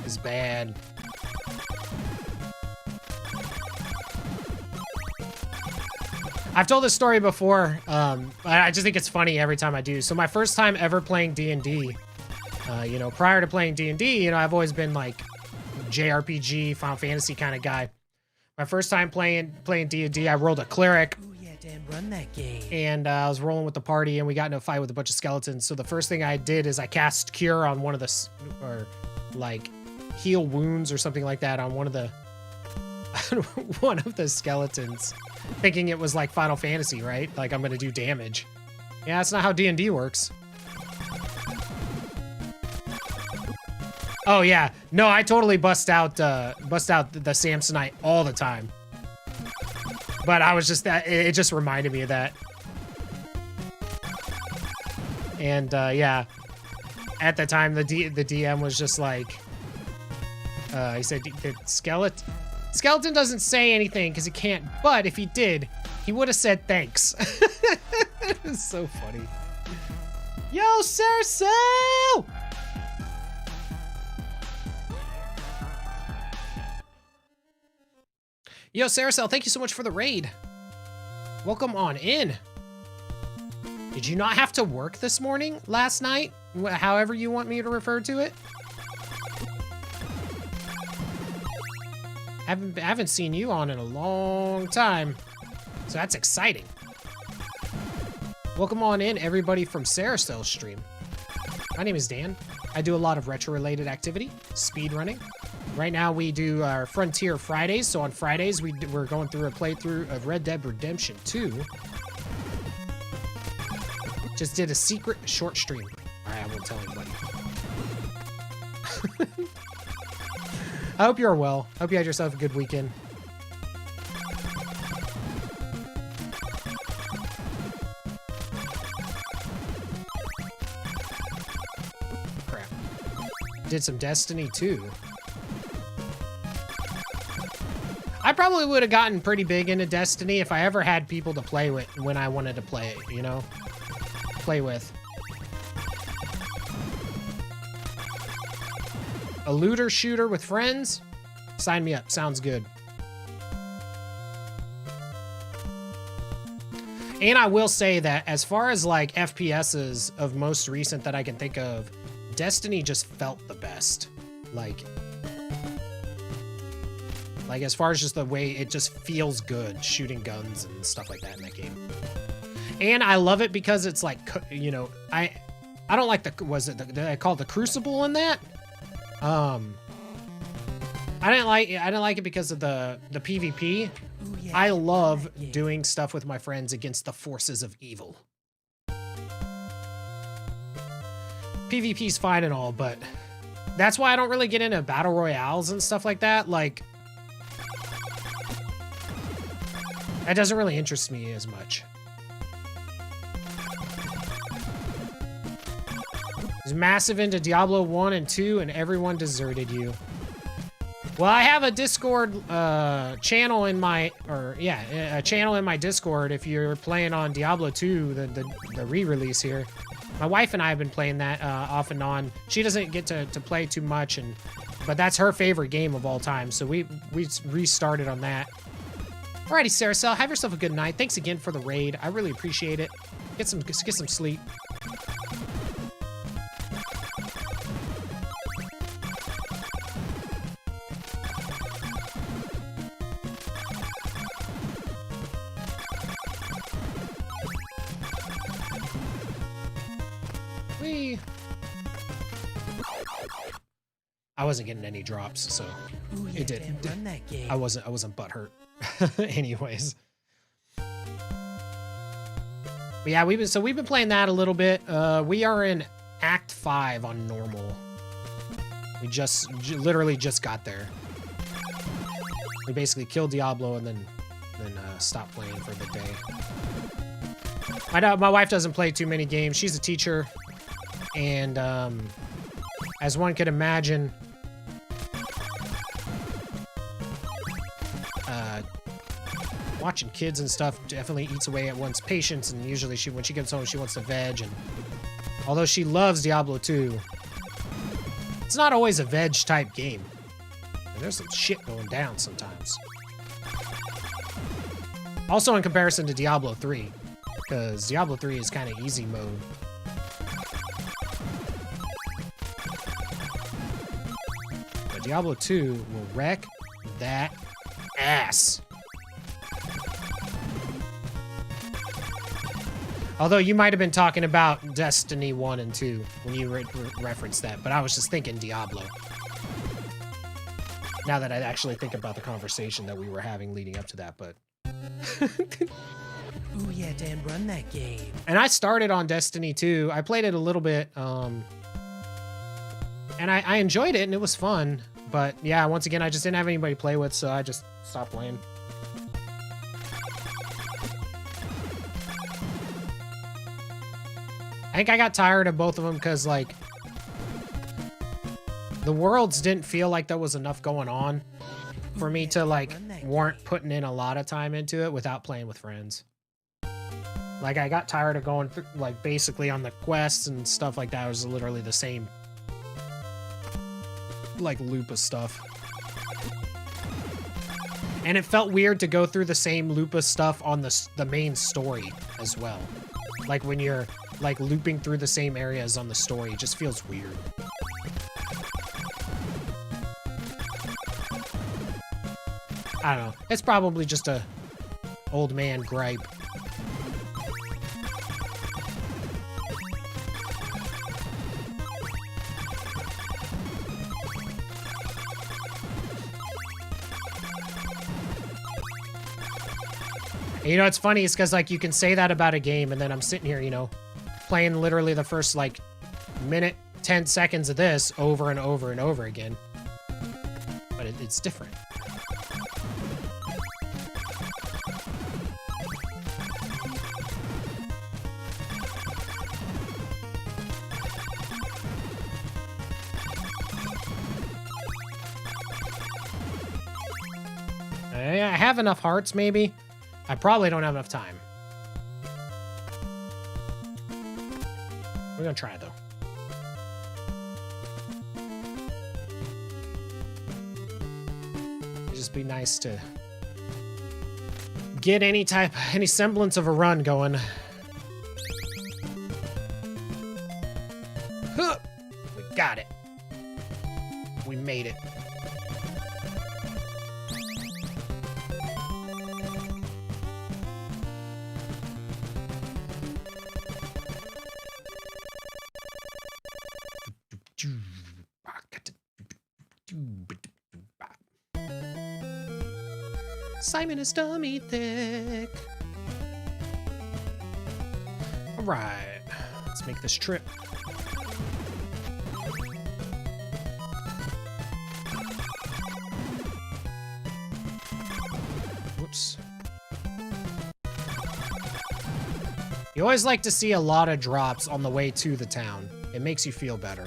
is bad. I've told this story before, but I just think it's funny every time I do. So my first time ever playing D&D, you know, prior to playing D&D, you know, I've always been like JRPG, Final Fantasy kind of guy. My first time playing D&D, I rolled a cleric. Dan, run that game. And I was rolling with the party, and we got into a fight with a bunch of skeletons. So the first thing I did is I cast Cure on one of the, or like heal wounds or something like that on one of the skeletons, thinking it was like Final Fantasy, right? Like I'm gonna do damage. Yeah, that's not how D&D works. Oh yeah, no, I totally bust out the Samsonite all the time. But I was just it just reminded me of that. And yeah, at the time the DM was just like, he said the skeleton doesn't say anything because he can't, but if he did, he would have said thanks. It's so funny. Yo, Cersei! Yo, Saracel, thank you so much for the raid. Welcome on in. Did you not have to work this morning, last night? However you want me to refer to it? Haven't seen you on in a long time, so that's exciting. Welcome on in, everybody from Saracel's stream. My name is Dan. I do a lot of retro-related activity, speedrunning. Right now we do our Frontier Fridays, so on Fridays we're going through a playthrough of Red Dead Redemption 2. Just did a secret short stream. Alright, I won't tell anybody. I hope you're well. Hope you had yourself a good weekend. Crap. Did some Destiny too. I probably would have gotten pretty big into Destiny if I ever had people to play with when I wanted to play it, you know? Play with. A looter shooter with friends? Sign me up. Sounds good. And I will say that as far as like FPSs of most recent that I can think of, Destiny just felt the best. Like as far as just the way it just feels good shooting guns and stuff like that in that game. And I love it because it's like, you know, I don't like the, was it I called the Crucible in that? I didn't like it because of the PvP. Ooh, yeah, I love yeah. doing stuff with my friends against the forces of evil. PvP's fine and all, but that's why I don't really get into battle royales and stuff like that. Like, that doesn't really interest me as much. He's massive into Diablo 1 and 2, and everyone deserted you. Well, I have a Discord channel in my, a channel in my Discord if you're playing on Diablo 2, the re-release here. My wife and I have been playing that off and on. She doesn't get to play too much, but that's her favorite game of all time, so we restarted on that. Alrighty, Saracel, have yourself a good night. Thanks again for the raid. I really appreciate it. Get some sleep. I wasn't getting any drops, so Ooh, yeah, it did. damn, run that game. I wasn't butthurt. Anyways. But yeah, we've been playing that a little bit. We are in Act 5 on normal. We literally just got there. We basically killed Diablo and then stopped playing for the day. My wife doesn't play too many games. She's a teacher, and as one could imagine, watching kids and stuff definitely eats away at one's patience, and usually when she gets home, she wants to veg, and although she loves Diablo 2, it's not always a veg type game. And there's some shit going down sometimes. Also in comparison to Diablo 3, because Diablo 3 is kind of easy mode. But Diablo 2 will wreck that ass. Although you might have been talking about Destiny 1 and 2 when you referenced that, but I was just thinking Diablo. Now that I actually think about the conversation that we were having leading up to that, but... Ooh, yeah, Dan, run that game. And I started on Destiny 2. I played it a little bit, and I enjoyed it, and it was fun. But yeah, once again, I just didn't have anybody to play with, so I just stopped playing. I think I got tired of both of them because, like, the worlds didn't feel like there was enough going on for me to, like, warrant putting in a lot of time into it without playing with friends. Like, I got tired of going through, like, basically on the quests and stuff like that. It was literally the same, like, loop of stuff. And it felt weird to go through the same loop of stuff on the main story as well. Like, when you're, like, looping through the same areas on the story, it just feels weird. I don't know. It's probably just a old man gripe. And, you know, it's funny. It's because, like, you can say that about a game, and then I'm sitting here, you know, playing literally the first, like, minute, 10 seconds of this over and over and over again. But it's different. I have enough hearts, maybe. I probably don't have enough time. We're gonna try, though. It'd just be nice to get any semblance of a run going. Huh. We got it. We made it. Simon is dummy thick. All right, let's make this trip. Whoops. You always like to see a lot of drops on the way to the town. It makes you feel better.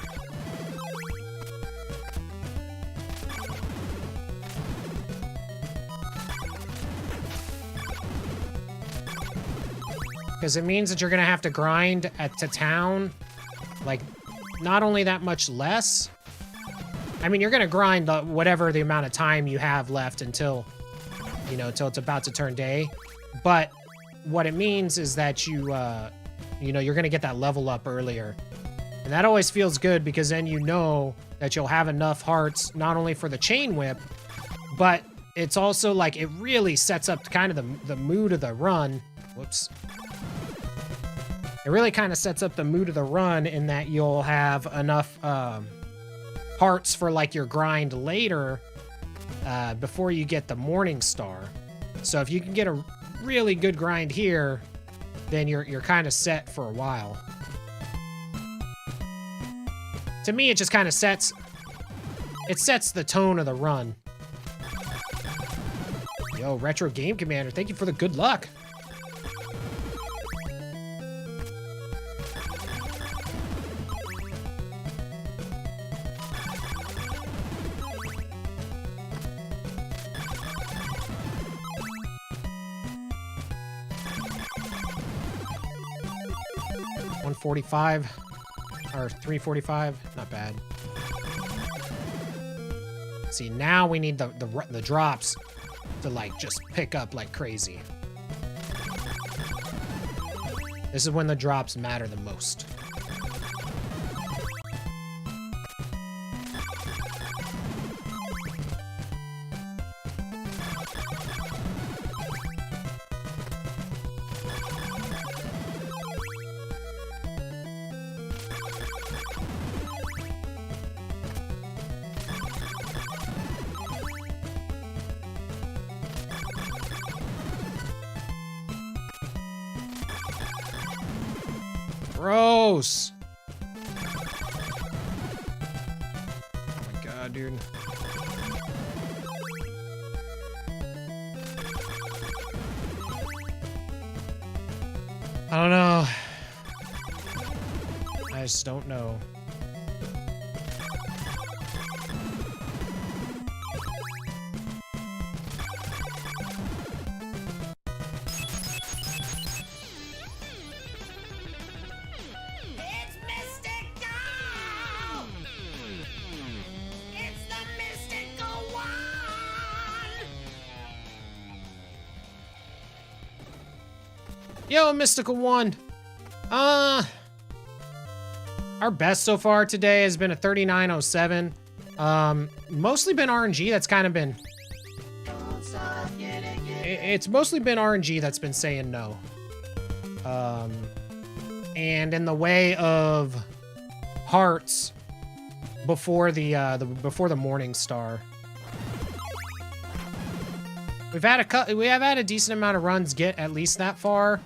Because it means that you're going to have to grind to town, like, not only that much less. I mean, you're going to grind whatever the amount of time you have left until, you know, until it's about to turn day. But what it means is that you know, you're going to get that level up earlier. And that always feels good because then you know that you'll have enough hearts, not only for the chain whip, but it's also like, it really sets up kind of the mood of the run. Whoops. It really kind of sets up the mood of the run in that you'll have enough hearts for like your grind later before you get the Morning Star. So if you can get a really good grind here, then you're kind of set for a while. To me, it just kind of sets the tone of the run. Yo, Retro Game Commander, thank you for the good luck. $145 or $345, not bad. See, now we need the drops to like just pick up like crazy. This is when the drops matter the most. Gross. Oh my god, dude. I don't know. I just don't know. Yo, Mystical One. Our best so far today has been a 3907. Mostly been RNG. That's kind of been... It's mostly been RNG that's been saying no. And in the way of hearts before the Morning Star. We have had a decent amount of runs get at least that far,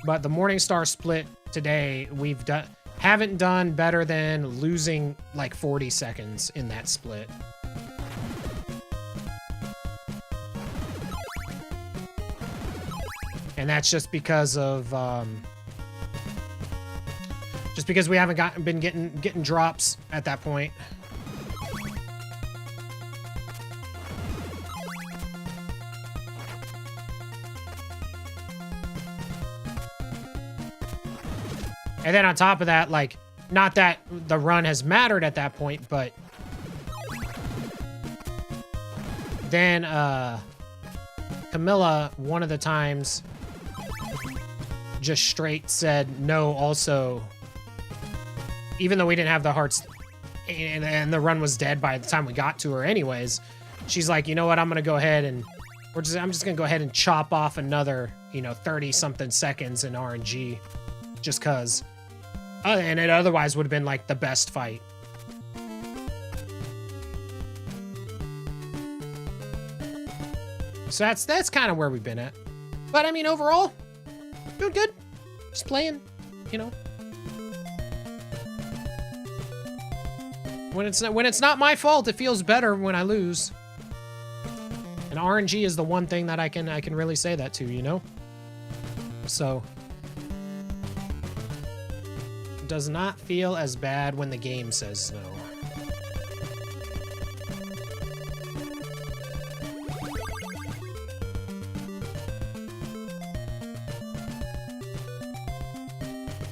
but the Morning Star split today, haven't done better than losing like 40 seconds in that split. And that's just because of we haven't been getting drops at that point. And then on top of that, like, not that the run has mattered at that point, but then Camilla, one of the times, just straight said no also, even though we didn't have the hearts and the run was dead by the time we got to her anyways. She's like, you know what, I'm gonna go ahead and I'm just gonna go ahead and chop off another, 30 something seconds in RNG just cause and it otherwise would have been like the best fight. So that's kind of where we've been at. But I mean, overall, doing good. Just playing, When it's not my fault, it feels better when I lose. And RNG is the one thing that I can really say that to, So it does not feel as bad when the game says no.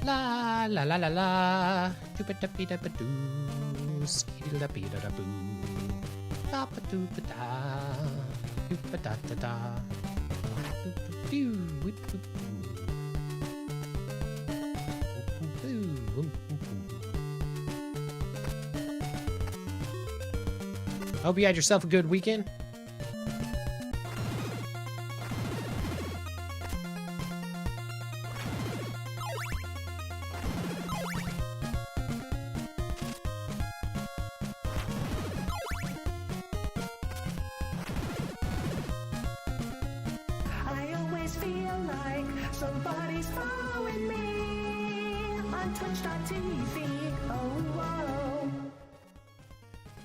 La la la la la. Doo-ba-da-be-da-ba-doo. Skee-da-da-be-da-da-boo. Da-ba-doo-ba-da. Doo-ba-da-da-da. Hope you had yourself a good weekend.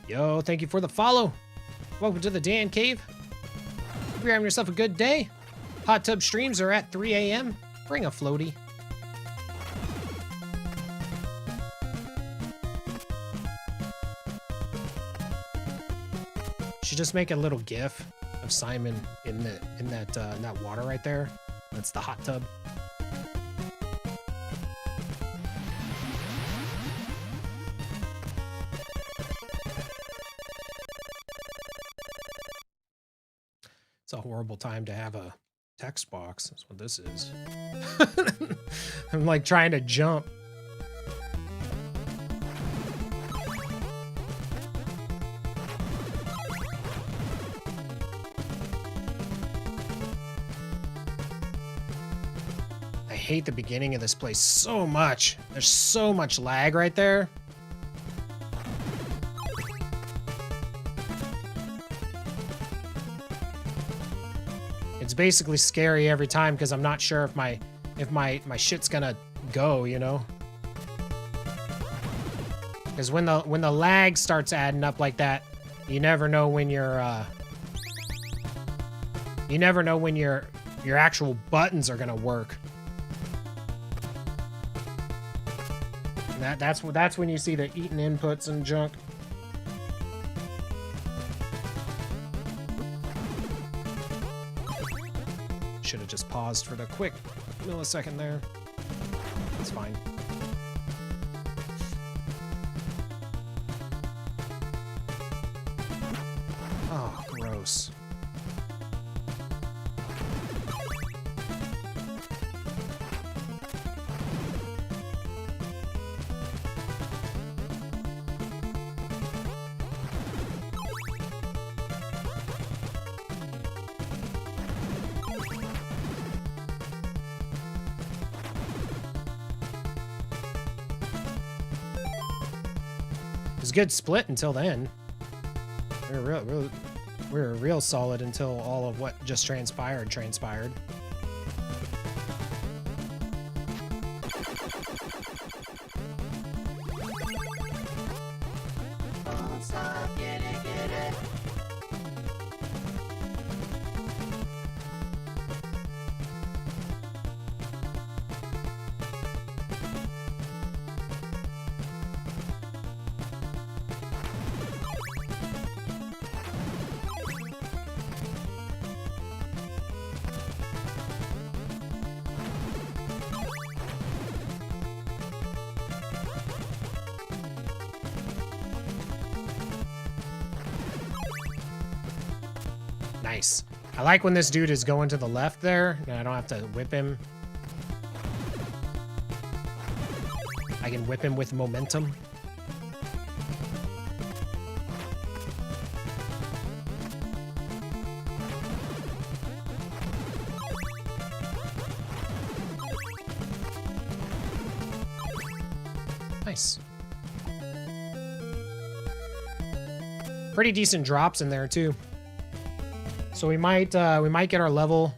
Yo, thank you for the follow. Welcome to the Dan Cave. Hope you're having yourself a good day. Hot tub streams are at 3 a.m. Bring a floaty. Should just make a little GIF of Simon in that water right there. That's the hot tub. It's a horrible time to have a text box. That's what this is. I'm like trying to jump. I hate the beginning of this place so much. There's so much lag right there. It's basically scary every time because I'm not sure if my shit's gonna go, Because when the lag starts adding up like that, you never know when your actual buttons are gonna work. And that's when you see the eating inputs and junk. Should have just paused for the quick millisecond there. It's fine. Oh, gross. It was a good split until then. We were real solid until all of what just transpired. Nice. I like when this dude is going to the left there, and I don't have to whip him. I can whip him with momentum. Nice. Pretty decent drops in there too. So we might get our level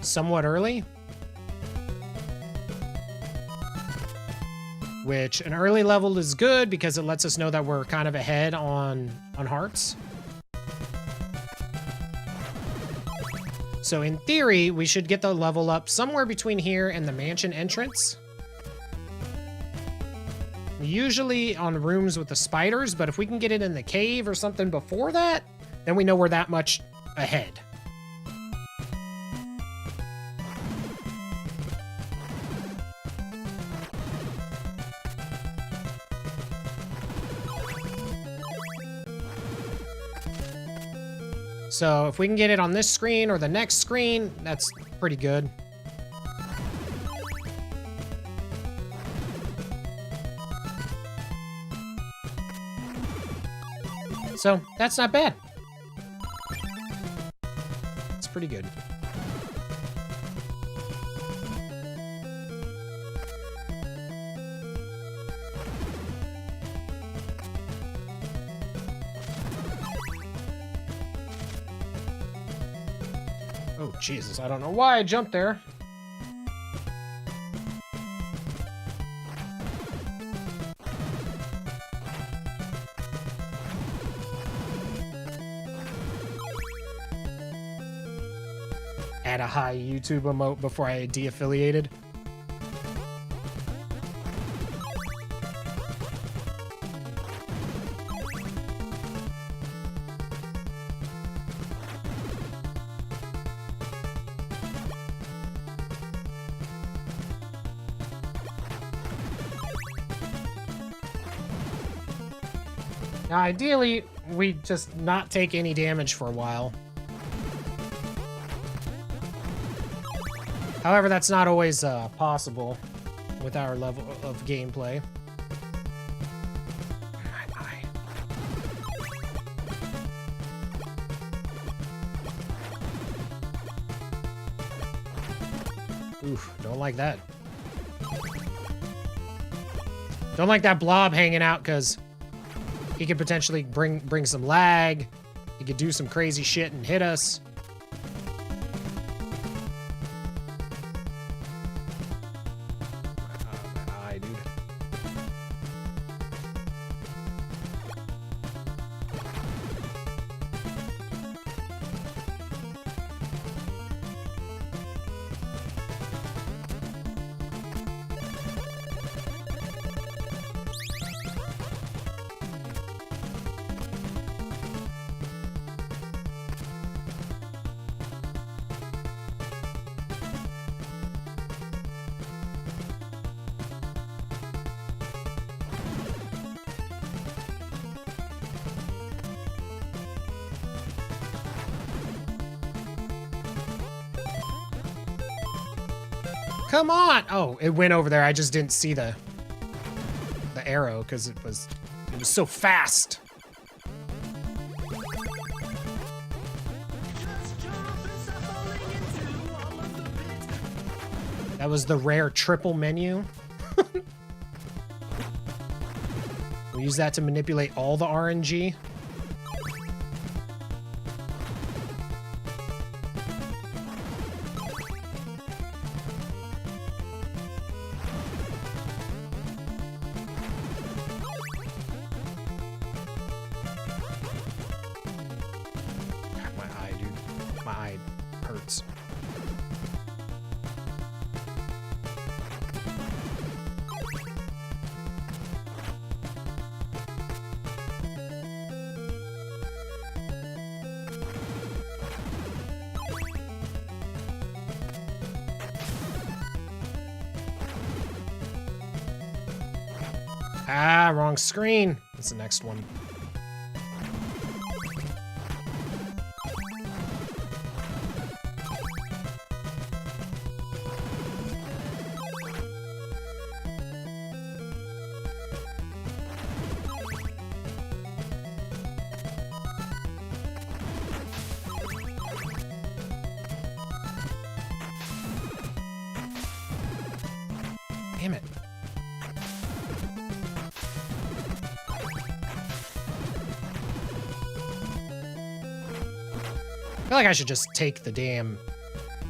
somewhat early. Which an early level is good because it lets us know that we're kind of ahead on hearts. So in theory, we should get the level up somewhere between here and the mansion entrance. Usually on rooms with the spiders, but if we can get it in the cave or something before that, then we know we're that much ahead. So if we can get it on this screen or the next screen, that's pretty good. So that's not bad. It's pretty good. Oh, Jesus, I don't know why I jumped there. Add a high YouTube emote before I de-affiliated. Now, ideally, we just not take any damage for a while. However, that's not always possible with our level of gameplay. Oof, don't like that. Don't like that blob hanging out because he could potentially bring some lag. He could do some crazy shit and hit us. My eye, dude. Come on! Oh, it went over there. I just didn't see the arrow because it was so fast. That was the rare triple menu. We use that to manipulate all the RNG. Ah, wrong screen. That's the next one. I feel like I should just take the damn...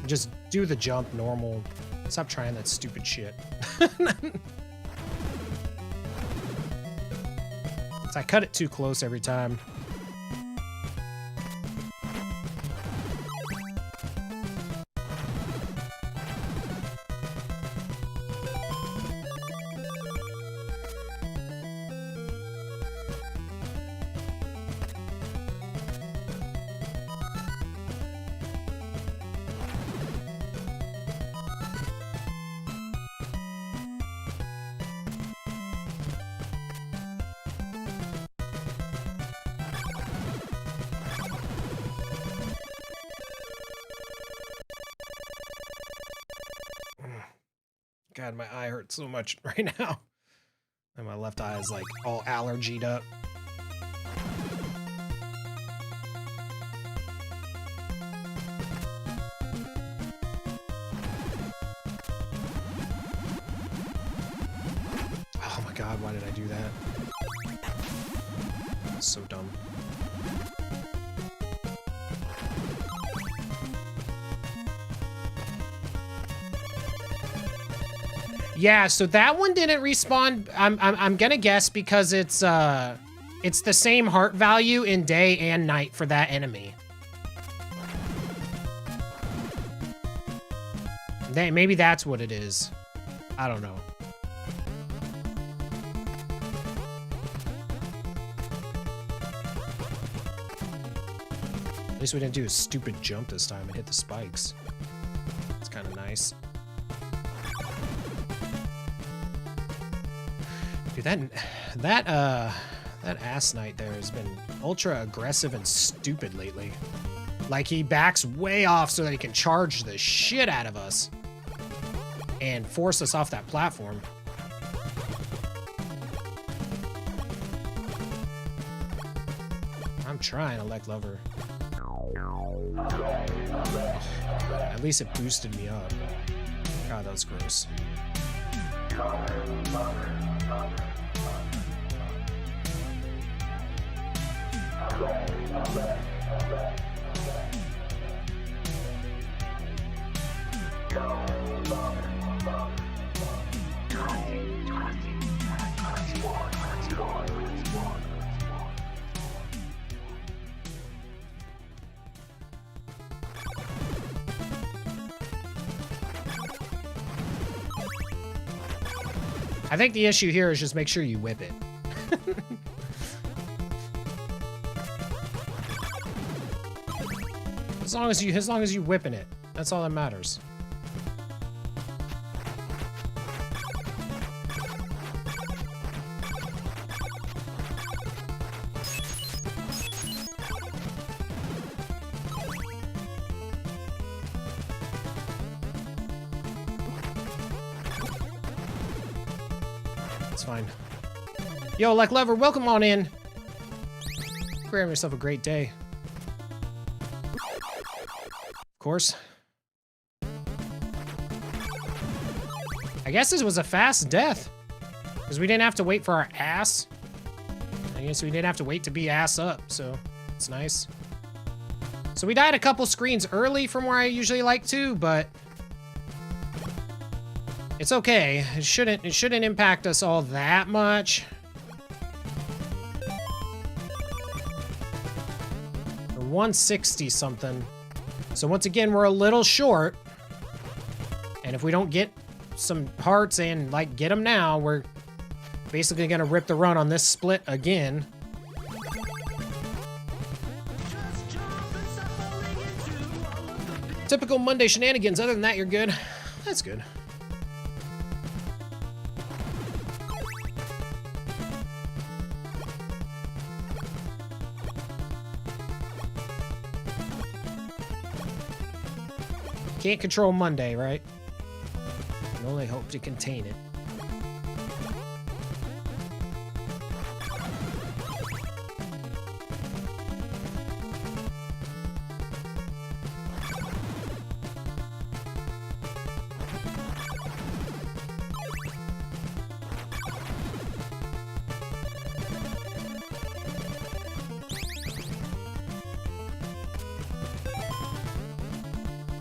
Just do the jump normal. Stop trying that stupid shit. I cut it too close every time. God, my eye hurts so much right now. And my left eye is like all allergied up. Oh my God, why did I do that? That's so dumb. Yeah, so that one didn't respawn. I'm gonna guess because it's the same heart value in day and night for that enemy. Maybe that's what it is. I don't know. At least we didn't do a stupid jump this time and hit the spikes. It's kind of nice. Dude, that ass knight there has been ultra aggressive and stupid lately. Like, he backs way off so that he can charge the shit out of us and force us off that platform. I'm trying, Elect Lover. At least it boosted me up. God, that was gross. I think the issue here is just make sure you whip it. As long as you whipping it, that's all that matters. It's fine. Yo, Like Lover, welcome on in. Grab yourself a great day. Of course. I guess this was a fast death. Because we didn't have to wait for our ass. I guess we didn't have to wait to be ass up, so it's nice. So we died a couple screens early from where I usually like to, but it's okay. It shouldn't impact us all that much. Or 160 something. So once again, we're a little short. And if we don't get some hearts and, like, get them now, we're basically gonna rip the run on this split again. Typical Monday shenanigans. Other than that, you're good. That's good. Can't control Monday, right? Can only hope to contain it.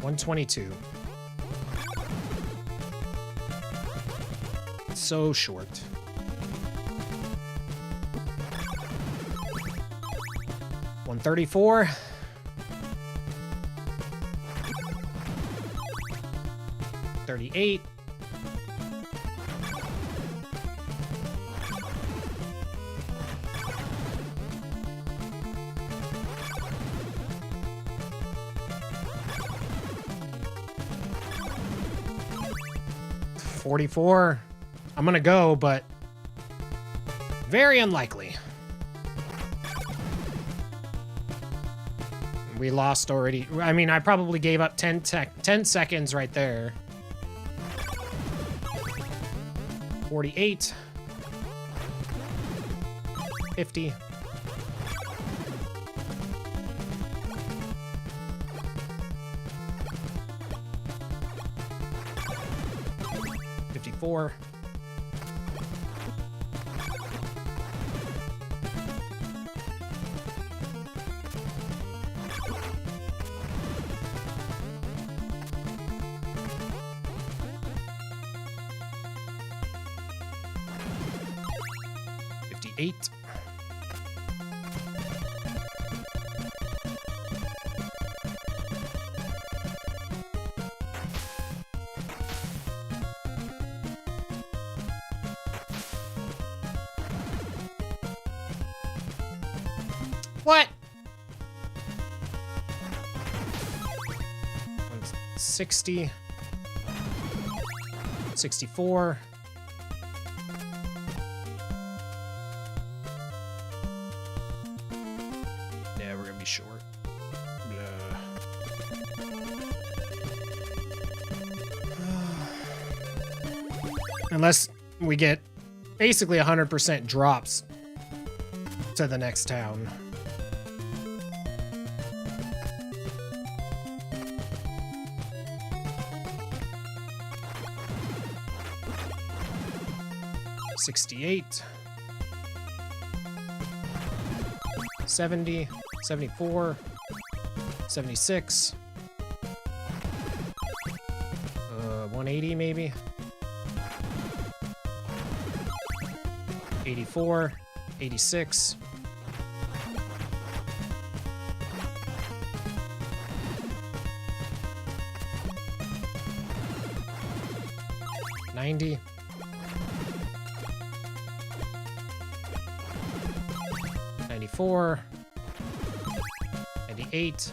122. So short. $134. $38. $44. I'm gonna go, but very unlikely. We lost already. I mean, I probably gave up 10 seconds right there. 48. 50. 54. 58. What? 60. 64. Yeah, we're gonna be short. Unless we get basically 100% drops to the next town. $68. 70. 74. 76. 180 maybe. 84. 86. 90. 94. 98.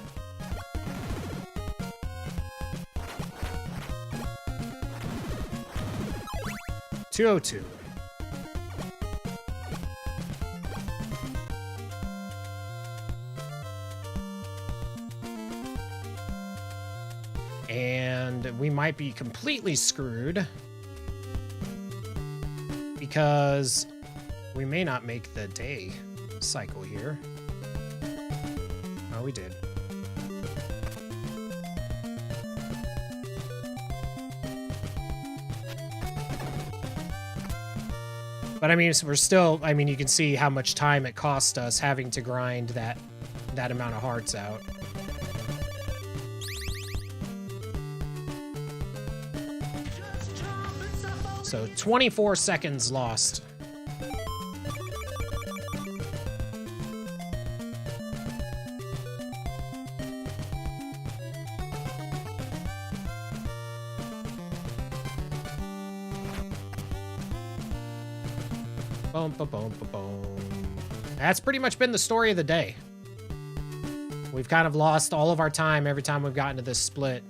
202. And we might be completely screwed because we may not make the day cycle here. Oh, we did. But I mean, we're still, I mean, you can see how much time it cost us having to grind that amount of hearts out. So 24 seconds lost. Boom, boom, boom, boom, boom. That's pretty much been the story of the day. We've kind of lost all of our time every time we've gotten to this split.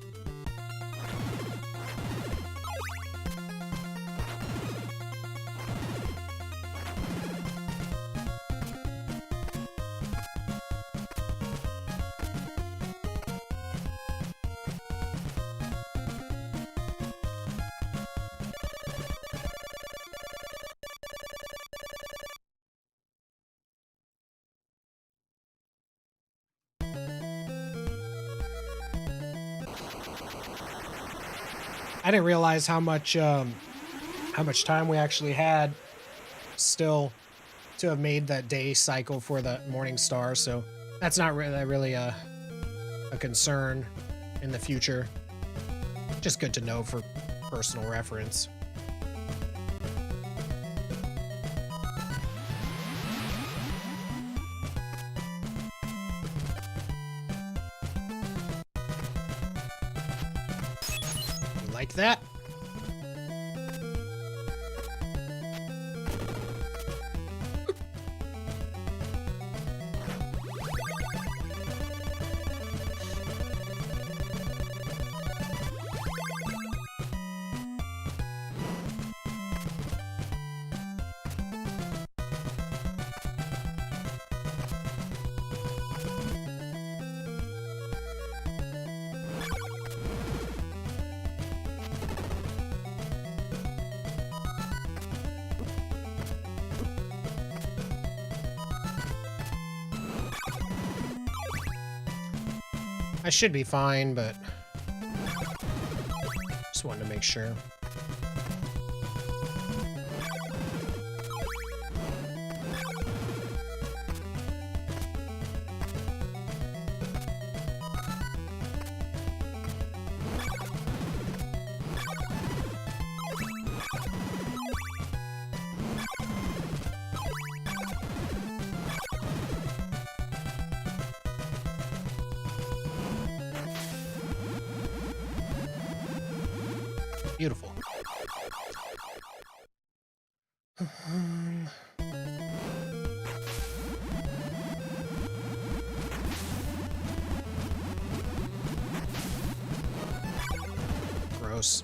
I didn't realize how much time we actually had still to have made that day cycle for the Morning Star, so that's not really a concern in the future. Just good to know for personal reference. Like that. I should be fine, but just wanted to make sure. Beautiful. Gross.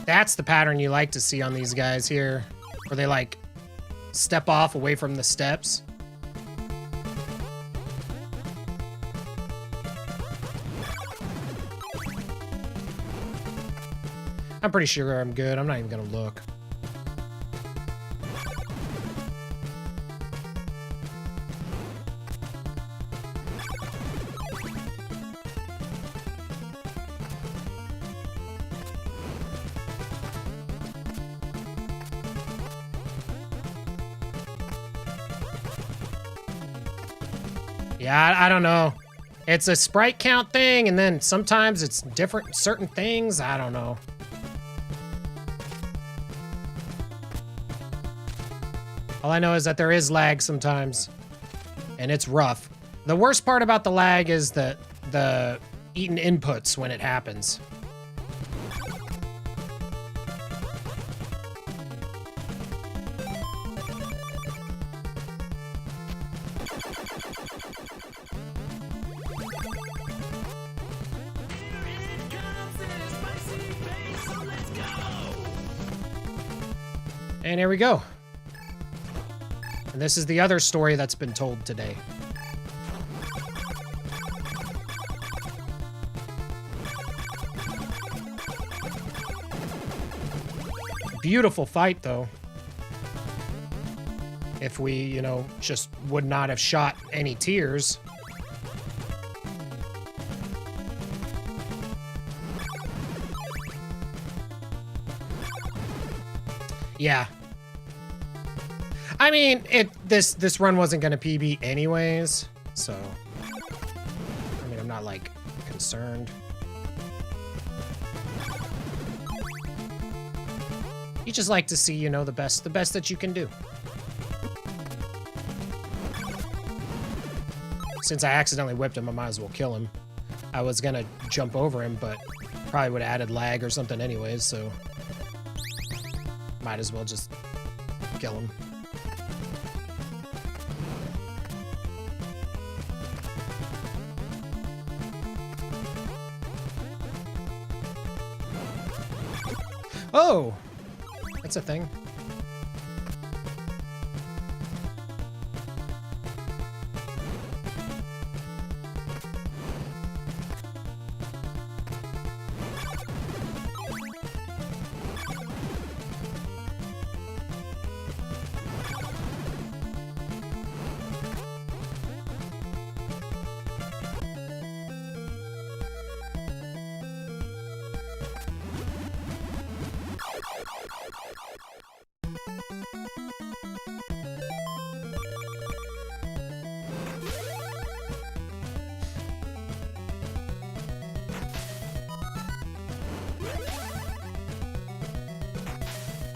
That's the pattern you like to see on these guys here, where they like step off away from the steps. I'm pretty sure I'm good. I'm not even gonna look. Yeah, I don't know. It's a sprite count thing, and then sometimes it's different, certain things. I don't know. All I know is that there is lag sometimes, and it's rough. The worst part about the lag is the eaten inputs when it happens. And here we go. And this is the other story that's been told today. Beautiful fight, though. If we, you know, just would not have shot any tears. Yeah. I mean, this run wasn't gonna PB anyways, so I mean, I'm not like concerned. You just like to see, you know, the best that you can do. Since I accidentally whipped him, I might as well kill him. I was gonna jump over him, but probably would have added lag or something anyways, so might as well just kill him. Oh! That's a thing.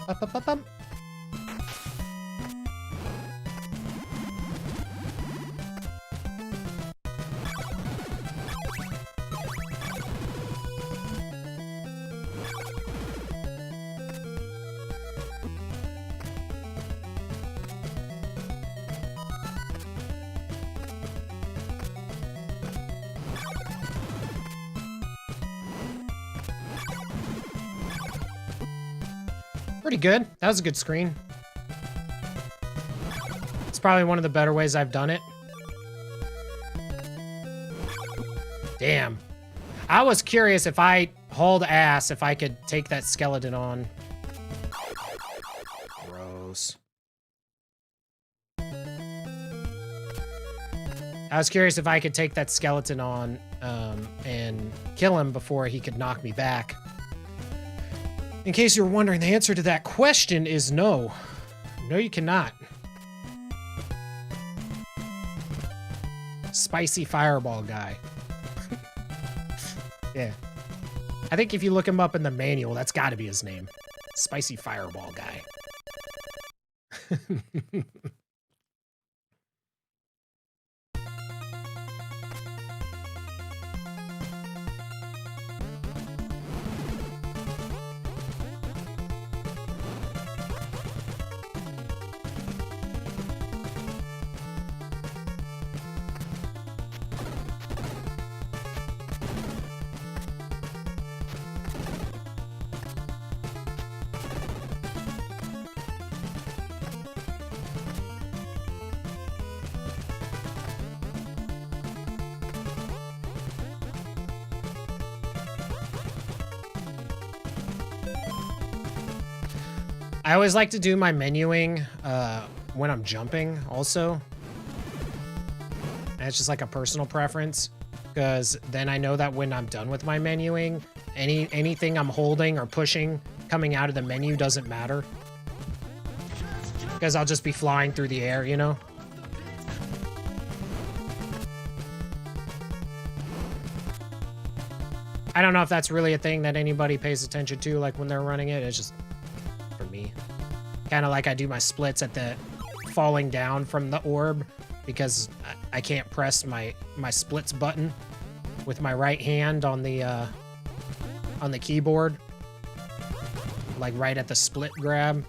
Up, up, up, up. Pretty good. That was a good screen. It's probably one of the better ways I've done it. Damn. I was curious if I hauled ass, if I could take that skeleton on. Gross. I was curious if I could take that skeleton on and kill him before he could knock me back. In case you're wondering, the answer to that question is no. No, you cannot. Spicy fireball guy. Yeah. I think if you look him up in the manual, that's got to be his name. Spicy fireball guy. I always like to do my menuing when I'm jumping also. And it's just like a personal preference, because then I know that when I'm done with my menuing, anything I'm holding or pushing coming out of the menu doesn't matter. Because I'll just be flying through the air, you know? I don't know if that's really a thing that anybody pays attention to, like when they're running it. It's just for me. Kind of like I do my splits at the falling down from the orb, because I can't press my splits button with my right hand on the keyboard, like right at the split grab,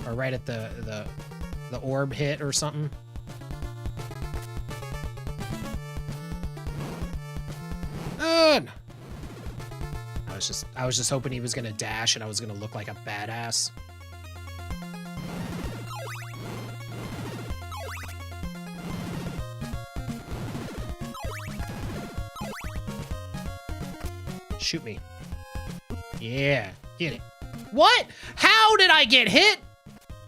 or right at the orb hit or something. Good. I was just hoping he was gonna dash and I was gonna look like a badass. Shoot me. Yeah, get it. What? How did I get hit?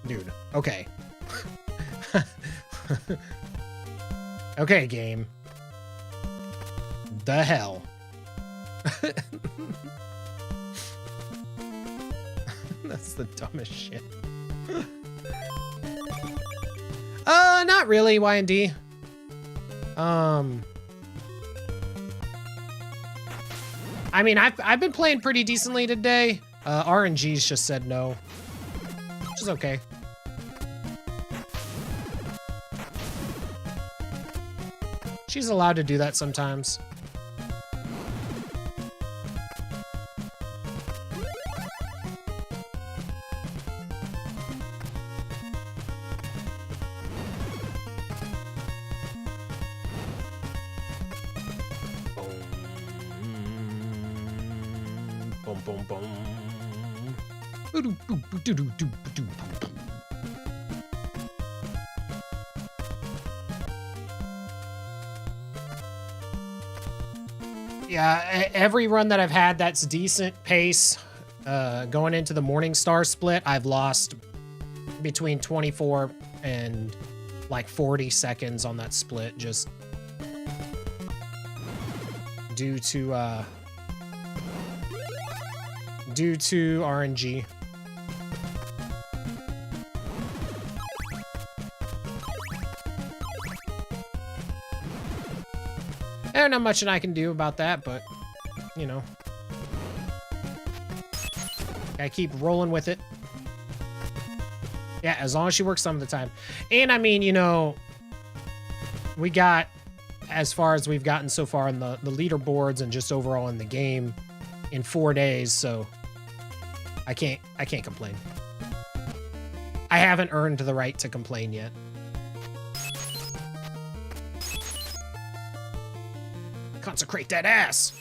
Dude, okay. Okay, game. The hell. That's the dumbest shit. Not really, Y&D. I mean, I've been playing pretty decently today. RNG's just said no, which is okay. She's allowed to do that sometimes. Yeah, every run that I've had that's decent pace, going into the Morningstar split, I've lost between 24 and like 40 seconds on that split, just due to RNG. There's not much that I can do about that, but, you know. I keep rolling with it. Yeah, as long as she works some of the time. And I mean, you know, we got as far as we've gotten so far in the leaderboards and just overall in the game in 4 days, so I can't complain. I haven't earned the right to complain yet. Consecrate that ass.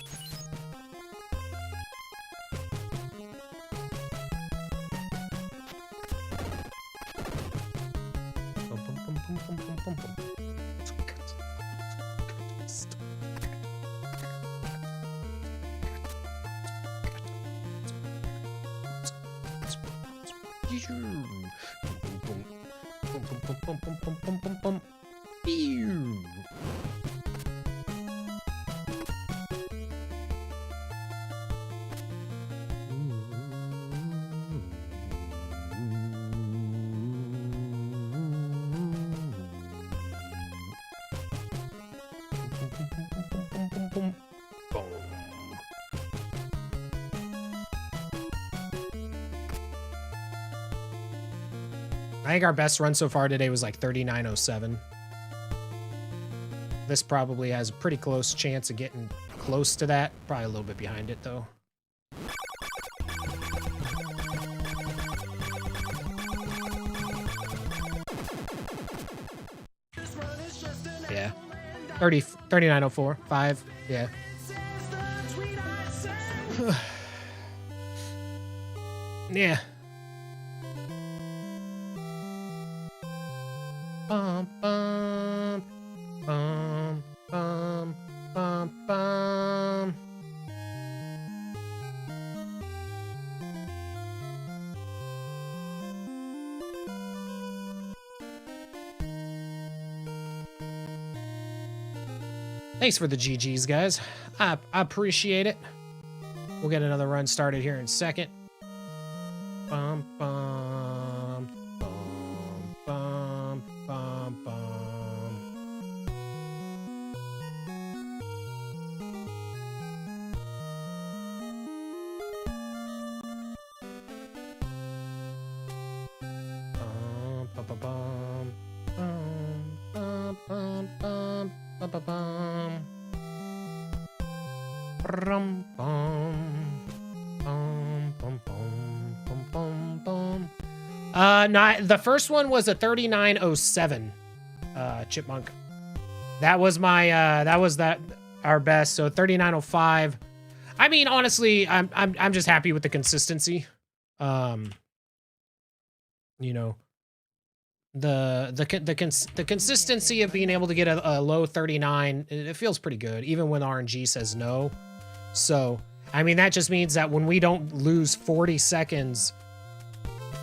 I think our best run so far today was like 39:07. This probably has a pretty close chance of getting close to that. Probably a little bit behind it, though. Yeah. 39:04. 5. Yeah. Yeah. Bum, bum, bum, bum, bum, bum. Thanks for the GGs, guys. I appreciate it. We'll get another run started here in a second. Bum, bum, bum, bum, bum, bum. Bum, bum, bum, bum, bum, bum, bum, bum, bum. Brum, bum, bum, bum, bum, bum, bum, bum. No, the first one was a 39:07, Chipmunk. That was my, our best. So 39:05. I mean, honestly, I'm just happy with the consistency. You know, the consistency of being able to get a low 39, it feels pretty good, even when RNG says no. So, I mean, that just means that when we don't lose 40 seconds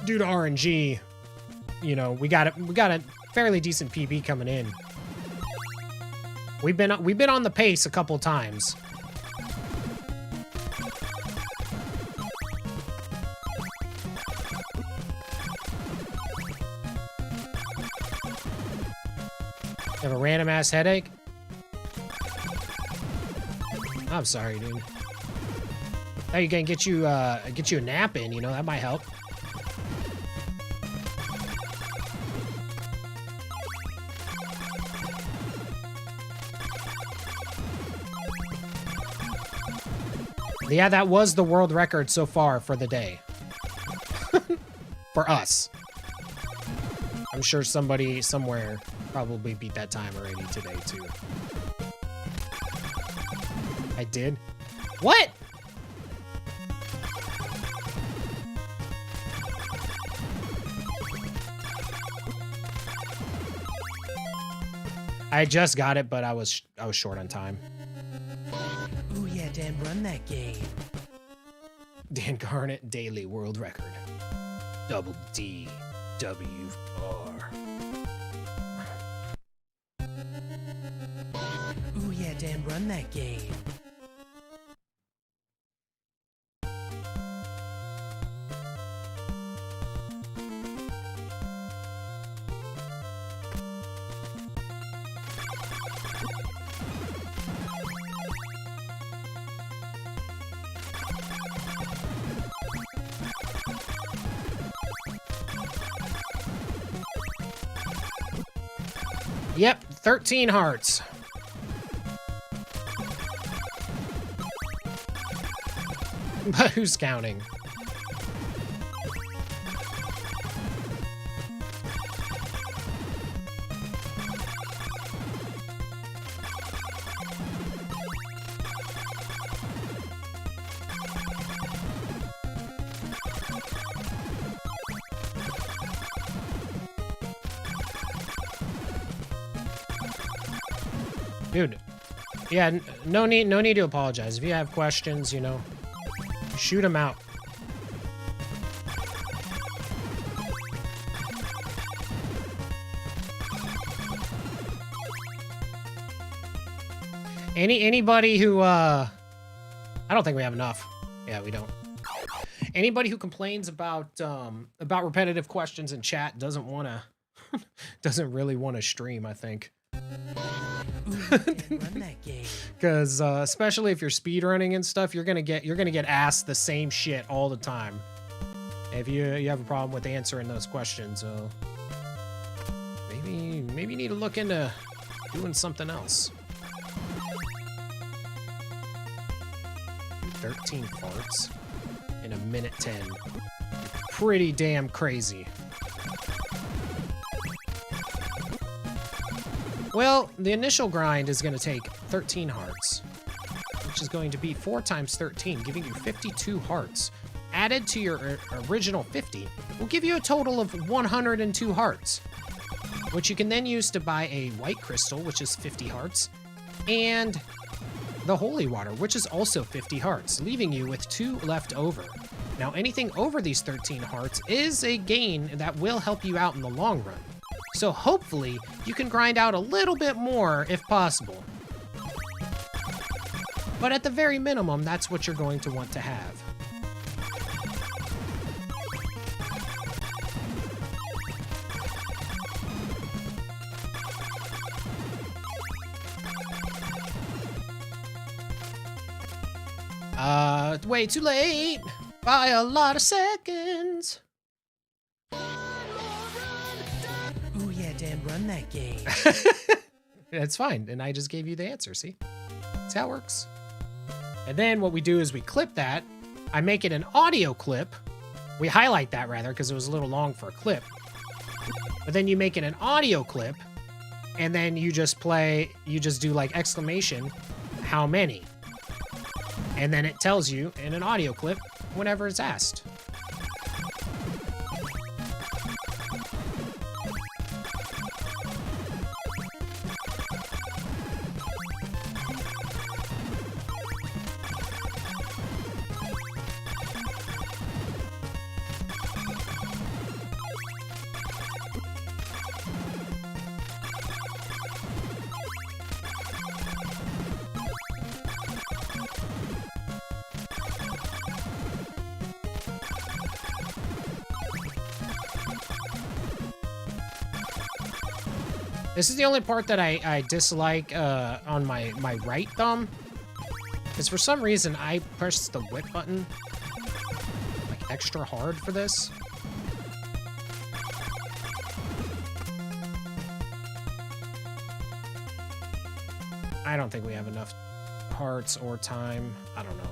due to RNG, you know, we got a fairly decent PB coming in. We've been on the pace a couple times. You have a random ass headache? I'm sorry, dude. Oh, you can get you a nap in, you know, that might help. Yeah, that was the world record so far for the day. For us. I'm sure somebody somewhere probably beat that time already today, too. I did? What? I just got it, but I was short on time. Ooh yeah, Dan, run that game. Dancarnate daily world record. Double D W R. Ooh yeah, Dan, run that game. Yep, 13 hearts. But who's counting? Dude, yeah, no need to apologize. If you have questions, you know, shoot them out. Anybody who I don't think we have enough. Yeah, we don't. Anybody who complains about repetitive questions in chat doesn't really want to stream, I think. Run that game. Because especially if you're speedrunning and stuff, you're gonna get asked the same shit all the time. If you have a problem with answering those questions, maybe you need to look into doing something else. 13 farts in a minute 10. Pretty damn crazy. Well, the initial grind is going to take 13 hearts, which is going to be 4 times 13, giving you 52 hearts. Added to your original 50 will give you a total of 102 hearts, which you can then use to buy a white crystal, which is 50 hearts, and the holy water, which is also 50 hearts, leaving you with 2 left over. Now, anything over these 13 hearts is a gain that will help you out in the long run. So hopefully, you can grind out a little bit more if possible. But at the very minimum, that's what you're going to want to have. Way too late by a lot of seconds. Ooh, yeah, Dan, run that game. That's fine, and I just gave you the answer, see? That's how it works. And then what we do is we clip that. I make it an audio clip. We highlight that, rather, because it was a little long for a clip. But then you make it an audio clip, and then you just do like exclamation, how many? And then it tells you in an audio clip whenever it's asked. This is the only part that I dislike on my right thumb. Because for some reason, I pressed the whip button like extra hard for this. I don't think we have enough hearts or time. I don't know.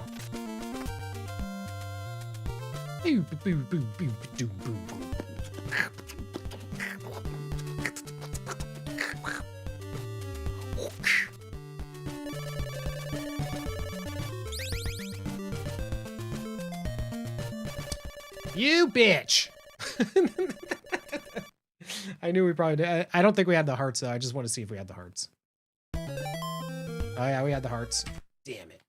You bitch! I knew we probably did. I don't think we had the hearts, though. I just want to see if we had the hearts. Oh, yeah, we had the hearts. Damn it.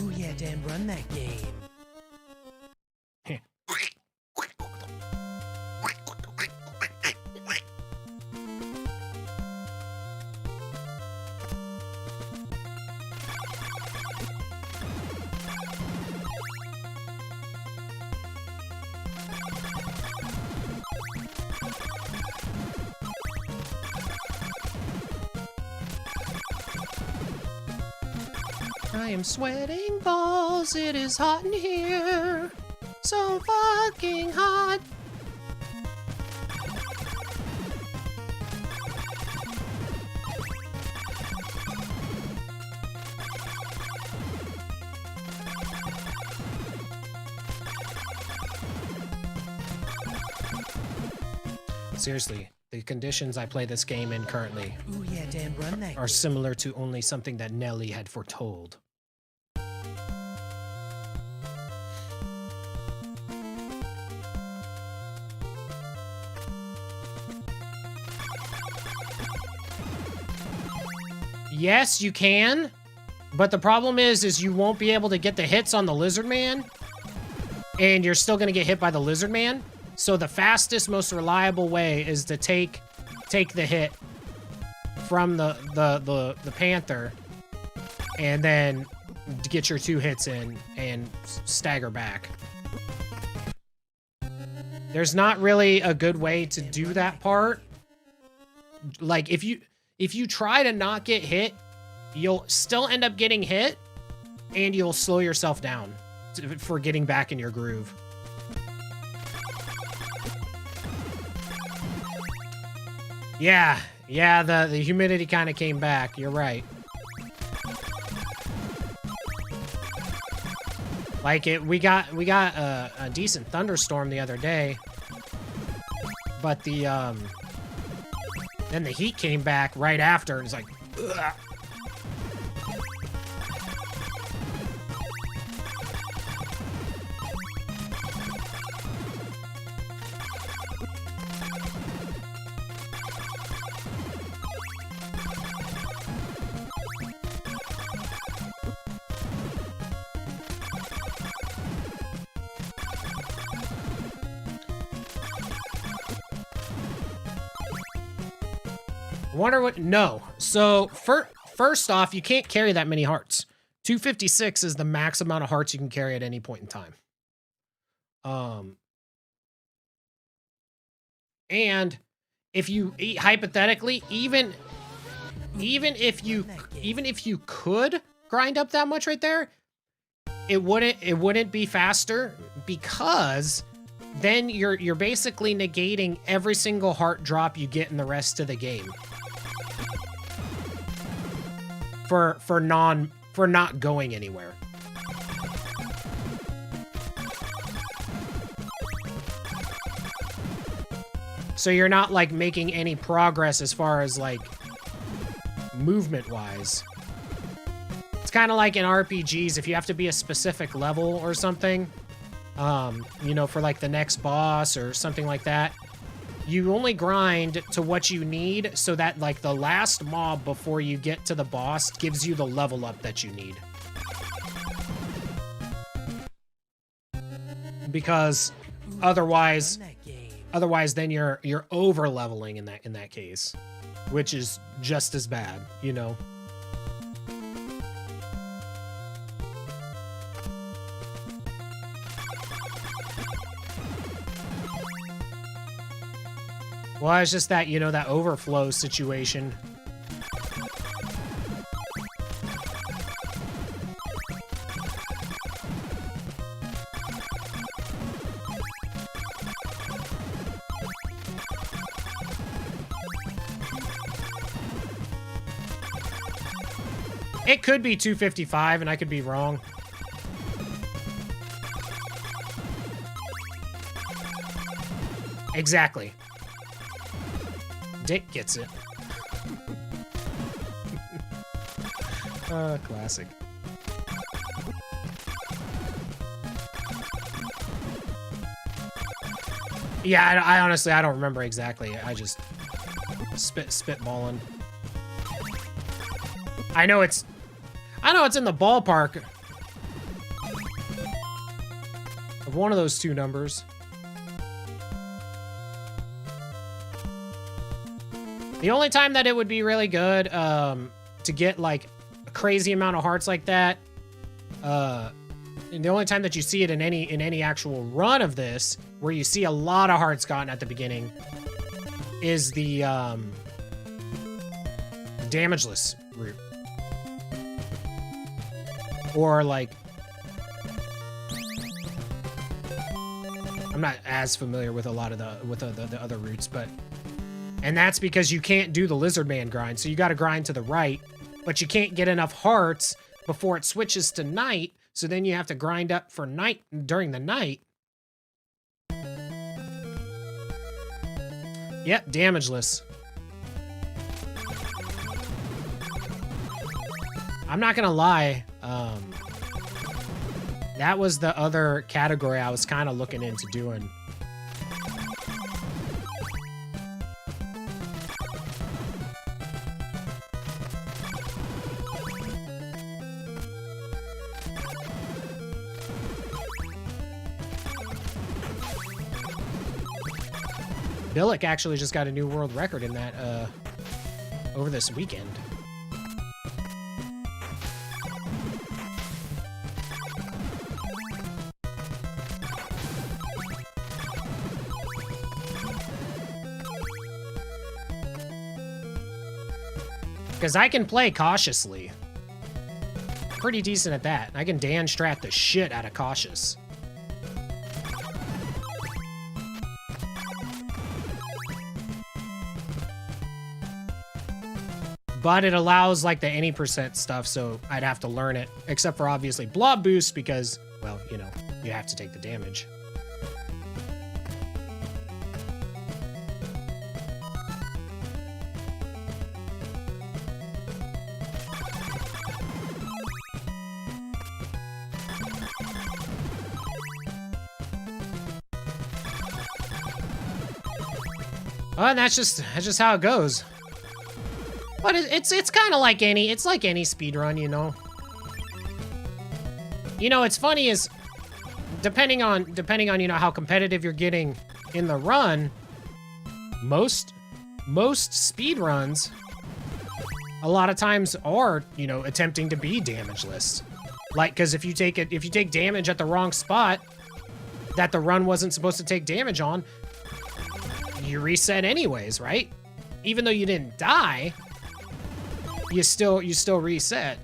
Ooh, yeah, Dan, run that game. I am sweating balls, it is hot in here. So fucking hot. Seriously, the conditions I play this game in currently Ooh, yeah, Dan, run that. are similar to only something that Nelly had foretold. Yes, you can, but the problem is you won't be able to get the hits on the Lizard Man, and you're still gonna get hit by the Lizard Man. So the fastest, most reliable way is to take the hit from the Panther, and then get your 2 hits in and stagger back. There's not really a good way to do that part. Like, if you try to not get hit, you'll still end up getting hit, and you'll slow yourself down for getting back in your groove. Yeah, the humidity kind of came back. You're right. Like, we got a decent thunderstorm the other day, but then the heat came back right after, and it's like, ugh. I wonder what... No. So, first off, you can't carry that many hearts. 256 is the max amount of hearts you can carry at any point in time. And if you... Hypothetically, even if you could grind up that much right there, it wouldn't be faster, because then you're basically negating every single heart drop you get in the rest of the game. For not going anywhere. So you're not, like, making any progress as far as, like, movement wise. It's kind of like in RPGs, if you have to be a specific level or something, you know, for like the next boss or something like that, you only grind to what you need, so that, like, the last mob before you get to the boss gives you the level up that you need. Because otherwise then you're over leveling in that case, which is just as bad, you know. Well, it's just that, you know, that overflow situation. It could be 255, and I could be wrong. Exactly. Dick gets it. Classic. Yeah, I honestly, I don't remember exactly. I just spitballing. I know it's in the ballpark of one of those two numbers. The only time that it would be really good to get, like, a crazy amount of hearts like that, and the only time that you see it in any actual run of this, where you see a lot of hearts gotten at the beginning, is the damageless route. Or, like, I'm not as familiar with a lot of the other routes, but... And that's because you can't do the Lizard Man grind, so you gotta grind to the right, but you can't get enough hearts before it switches to night, so then you have to grind up for night during the night. Yep, damageless. I'm not gonna lie, that was the other category I was kind of looking into doing. Billick actually just got a new world record in that over this weekend. Because I can play cautiously. Pretty decent at that. I can Dan strat the shit out of cautious. But it allows like the any percent stuff, so I'd have to learn it. Except for obviously blob boost because, well, you know, you have to take the damage. Oh, and that's just how it goes. But it's kind of like any speedrun, you know. You know, it's funny is depending on you know how competitive you're getting in the run, most speedruns a lot of times are, you know, attempting to be damageless. Like, cuz if you take damage at the wrong spot that the run wasn't supposed to take damage on, you reset anyways, right? Even though you didn't die, you still reset.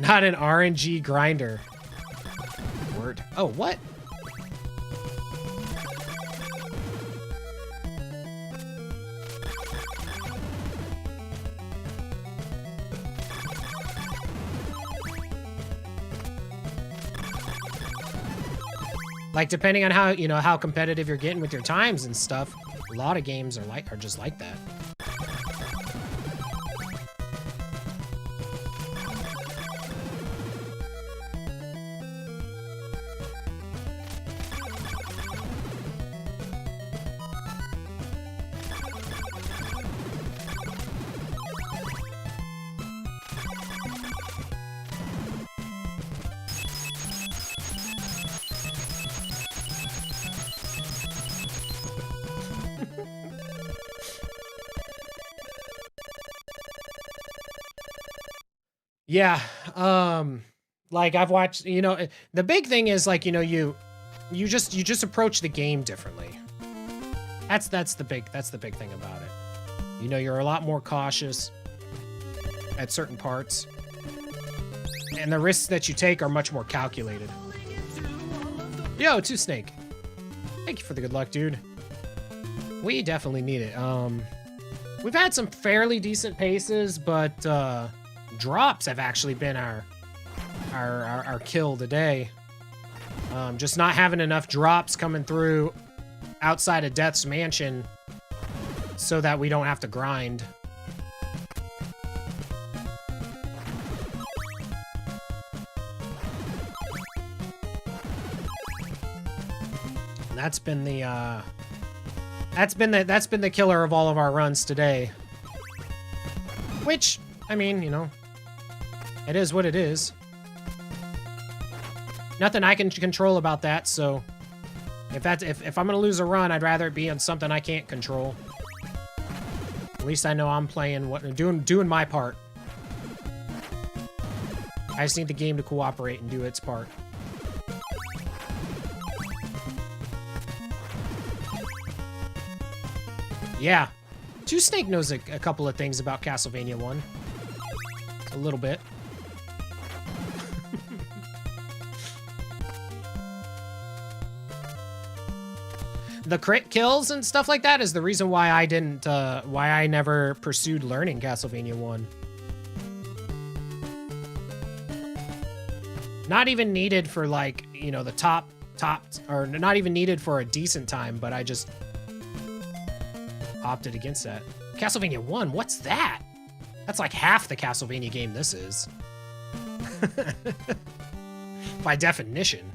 Not an RNG grinder. Word. Oh, what? Like, depending on how, you know, how competitive you're getting with your times and stuff, a lot of games are just like that. Yeah, like I've watched, you know, the big thing is like, you know, you just approach the game differently. That's the big thing about it. You know, you're a lot more cautious at certain parts, and the risks that you take are much more calculated. Yo, 2Snake. Thank you for the good luck, dude. We definitely need it. We've had some fairly decent paces, but drops have actually been our kill today. Just not having enough drops coming through outside of Death's Mansion so that we don't have to grind. And that's been the killer of all of our runs today. Which, I mean, you know, it is what it is. Nothing I can control about that, so if I'm gonna lose a run, I'd rather it be on something I can't control. At least I know I'm playing doing my part. I just need the game to cooperate and do its part. Yeah. 2Snake knows a couple of things about Castlevania 1. A little bit. The crit kills and stuff like that is the reason why I never pursued learning Castlevania 1. Not even needed for like, you know, the top, or not even needed for a decent time, but I just opted against that. Castlevania 1, what's that? That's like half the Castlevania game this is. By definition.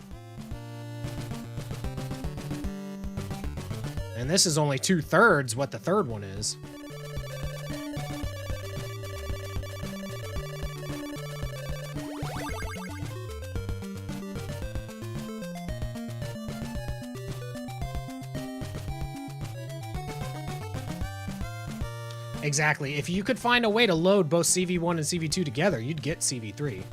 And this is only 2/3 what the third one is. Exactly. If you could find a way to load both CV1 and CV2 together, you'd get CV3.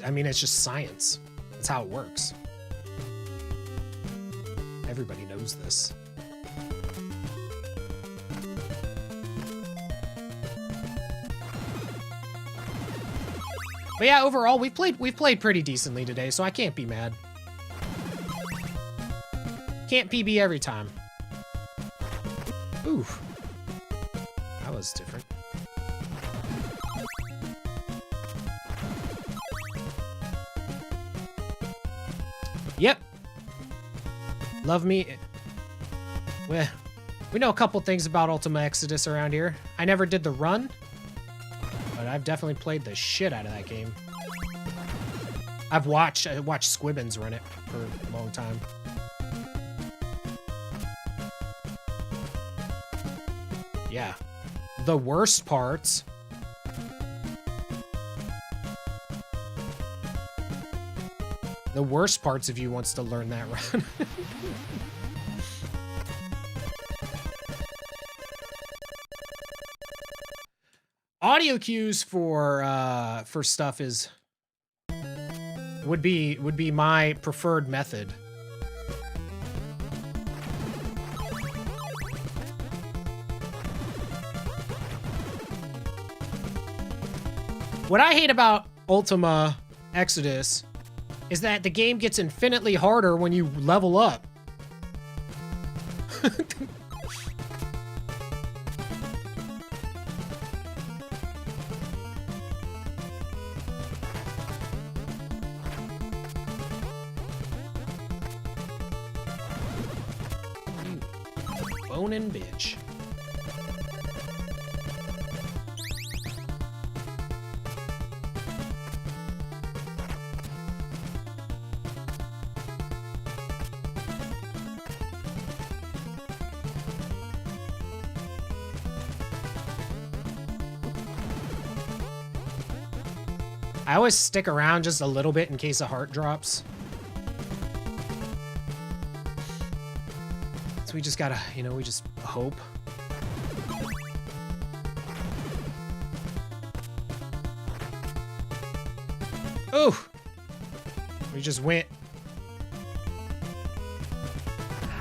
I mean, it's just science. That's how it works. Everybody knows this. But yeah, overall, we've played pretty decently today, so I can't be mad. Can't PB every time. Ooh. That was different. Yep. Love me. Well, we know a couple things about Ultima Exodus around here. I never did the run, but I've definitely played the shit out of that game. I watched Squibbins run it for a long time. Yeah. The worst parts. The worst parts of you wants to learn that run. Audio cues for stuff would be my preferred method. What I hate about Ultima Exodus is that the game gets infinitely harder when you level up. You bonin' bitch. I always stick around just a little bit in case a heart drops. So we just gotta, you know, we just hope. Ooh! We just went.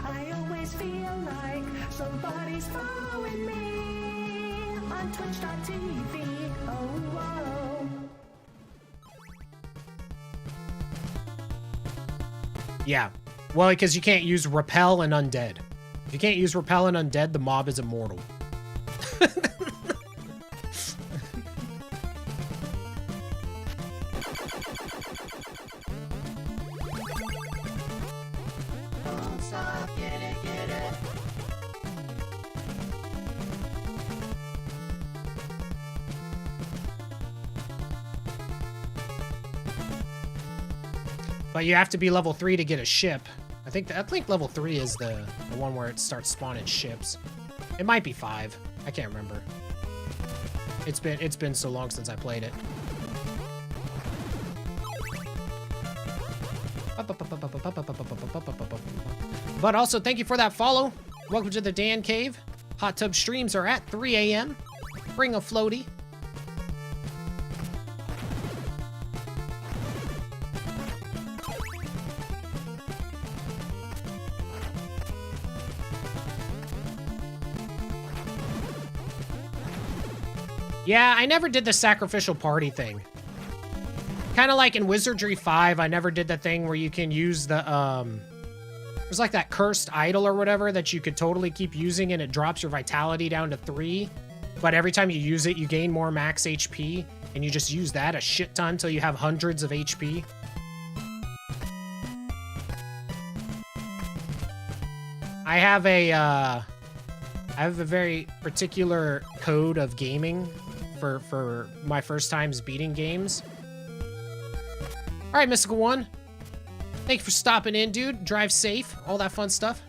I always feel like somebody's following me on Twitch.tv. Oh, whoa. Yeah. Well, because you can't use Repel and Undead. If you can't use Repel and Undead, the mob is immortal. Don't stop, get it, get it. But you have to be level 3 to get a ship. I think level 3 is the one where it starts spawning ships. It might be 5. I can't remember. It's been so long since I played it. But also, thank you for that follow. Welcome to the Dan Cave. Hot tub streams are at 3 a.m. Bring a floaty. Yeah, I never did the sacrificial party thing. Kind of like in Wizardry 5, I never did the thing where you can use the, there's like that cursed idol or whatever that you could totally keep using and it drops your vitality down to 3. but every time you use it, you gain more max HP, and you just use that a shit ton until you have hundreds of HP. I have a very particular code of gaming for my first times beating games. All right, Mystical One. Thank you for stopping in, dude. Drive safe, all that fun stuff.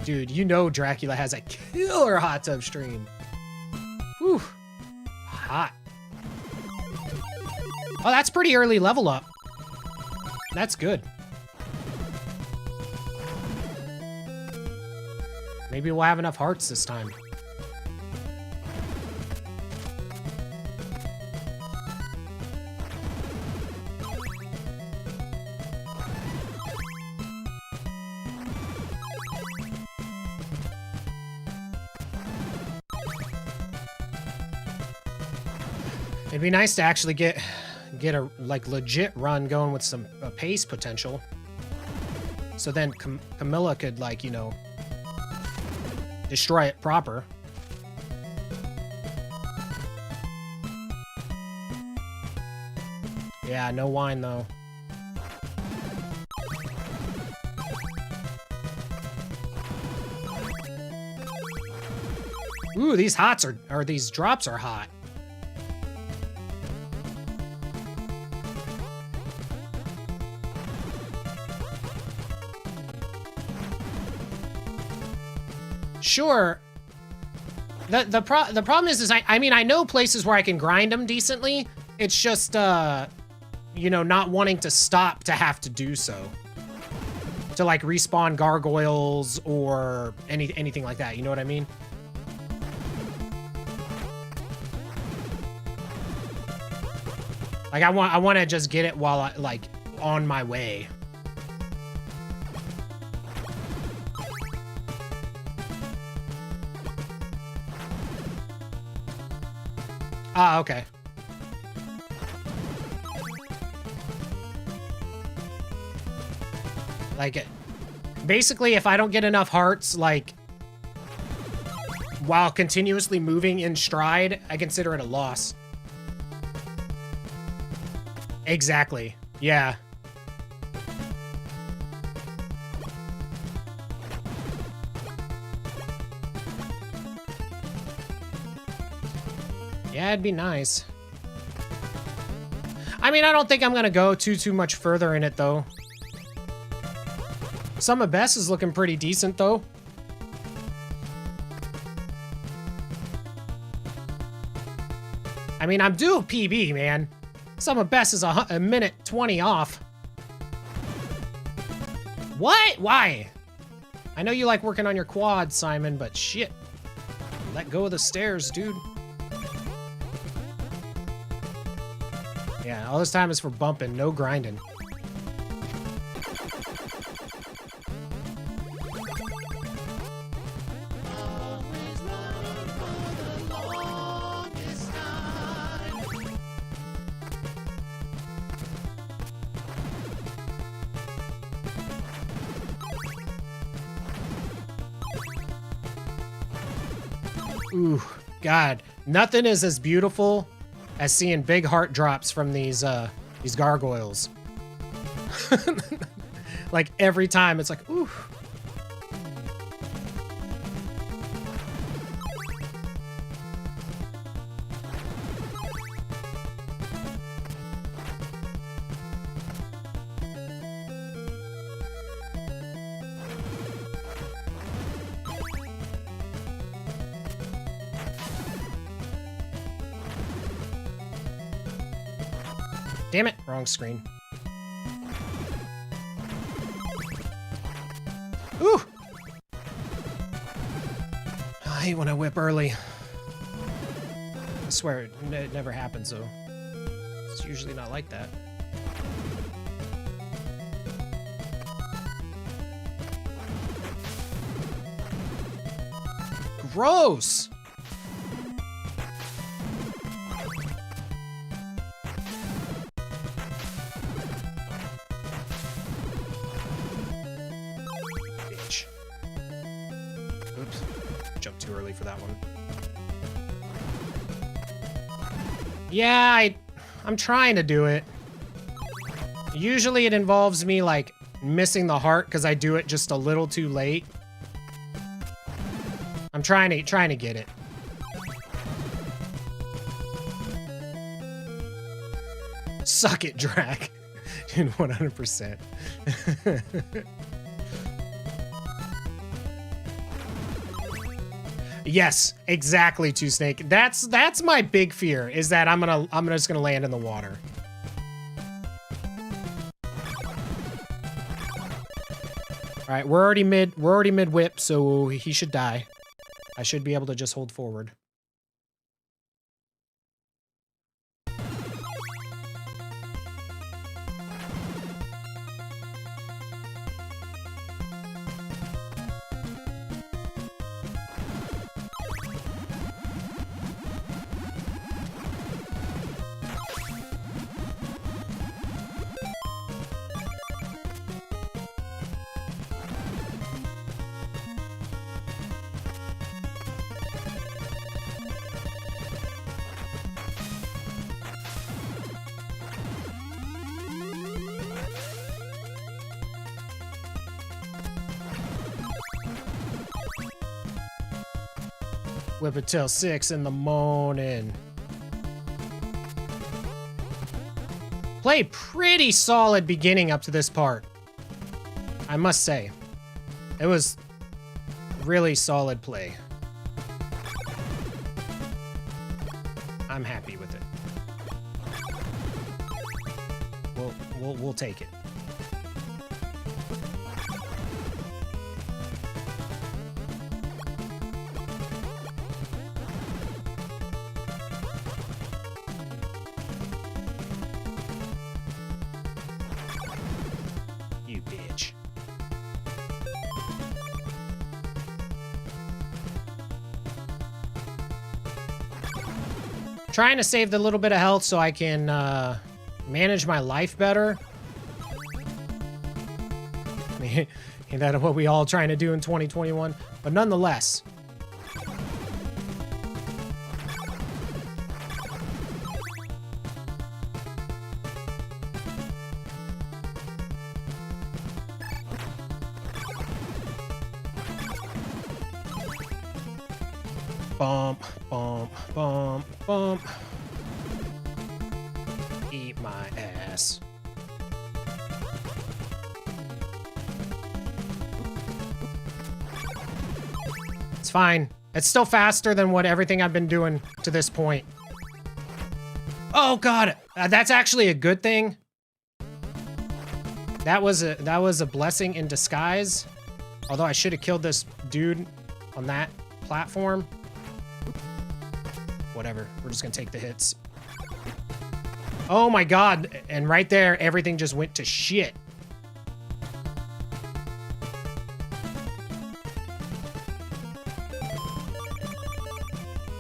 Dude, you know Dracula has a killer hot tub stream. Whew. Hot. Oh, that's pretty early level up. That's good. Maybe we'll have enough hearts this time. It'd be nice to actually get a like legit run going with some pace potential. So then Camilla could, like, you know, destroy it proper. Yeah, no wine though. Ooh, these hots are these drops are hot. Sure. The problem is I mean, I know places where I can grind them decently. It's just, you know, not wanting to stop to have to do so. To, like, respawn gargoyles or anything like that. You know what I mean? Like, I want to just get it while I, like, on my way. Ah, okay. Like, basically, if I don't get enough hearts, like, while continuously moving in stride, I consider it a loss. Exactly. Yeah. Yeah, it'd be nice. I mean, I don't think I'm gonna go too much further in it, though. Summer Best is looking pretty decent, though. I mean, I'm due a PB, man. Summer Best is a minute 20 off. What? Why? I know you like working on your quad, Simon, but shit. Let go of the stairs, dude. Yeah, all this time is for bumping, no grinding. Ooh, God, nothing is as beautiful as seeing big heart drops from these gargoyles. Like, every time, it's like, ooh. Damn it, wrong screen. Ooh! I hate when I whip early. I swear, it never happens, though. It's usually not like that. Gross! Oops. Jumped too early for that one. Yeah, I'm trying to do it. Usually it involves me, like, missing the heart because I do it just a little too late. I'm trying to get it. Suck it, Drac. Dude, 100%. Yes, exactly, Two Snake. That's my big fear, is that I'm just gonna land in the water. All right, we're already mid whip, so he should die. I should be able to just hold forward. Whip it till 6 in the morning. Play pretty solid beginning up to this part, I must say. It was really solid play. I'm happy with it. We'll take it. Trying to save the little bit of health so I can manage my life better. I mean, that's what we all trying to do in 2021, but nonetheless. Bump, bump, bump, bump. Eat my ass. It's fine. It's still faster than what everything I've been doing to this point. Oh god, that's actually a good thing. That was a blessing in disguise. Although I should have killed this dude on that platform. Whatever, we're just gonna take the hits. Oh my god, and right there, everything just went to shit.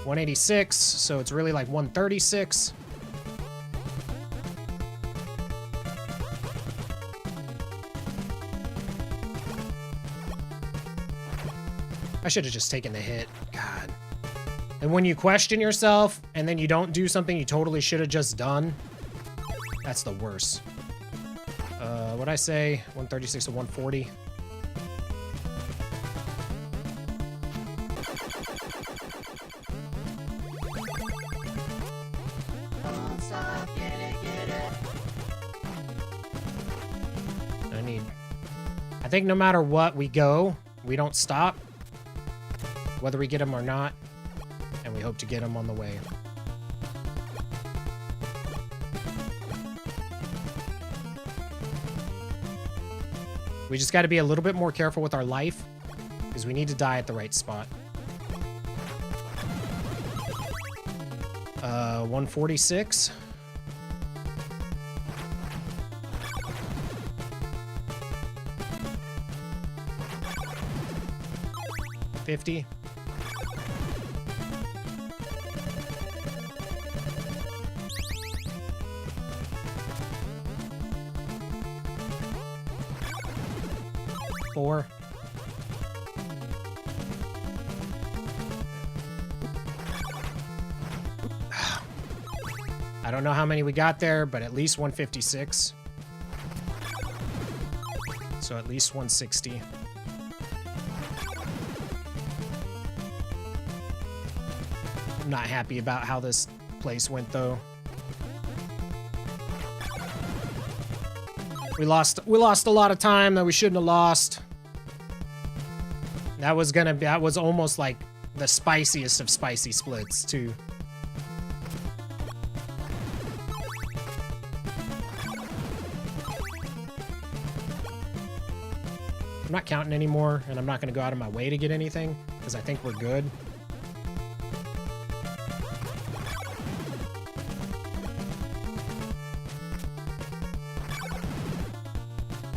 $186, so it's really like 136. I should have just taken the hit. God. And when you question yourself, and then you don't do something you totally should have just done, that's the worst. What'd I say? 136 to 140. I think no matter what we go, we don't stop. Whether we get him or not. And we hope to get him on the way. We just got to be a little bit more careful with our life, because we need to die at the right spot. 146. $50. $4. don't know how many we got there, but at least 156. So at least 160. I'm not happy about how this place went, though. We lost a lot of time that we shouldn't have lost. That was almost like the spiciest of spicy splits, too. I'm not counting anymore, and I'm not going to go out of my way to get anything, because I think we're good.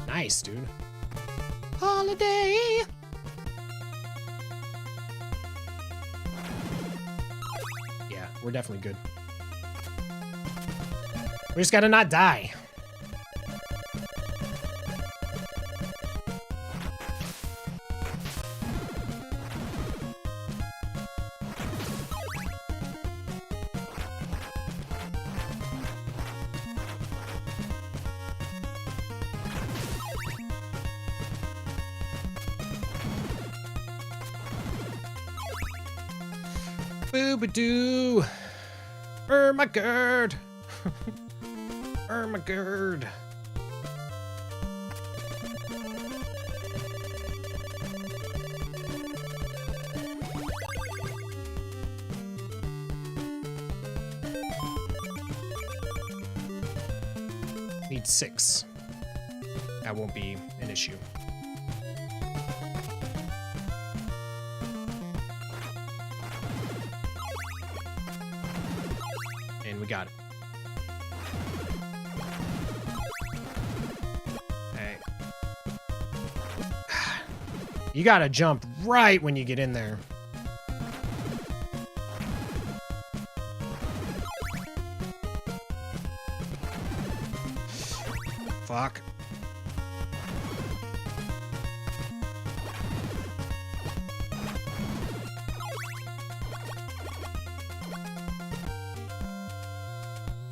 Nice, dude. Holiday! Yeah, we're definitely good. We just gotta not die. Boobadoo! My gird! My gird! Need 6. That won't be an issue. We got it. Hey. You gotta jump right when you get in there. Fuck.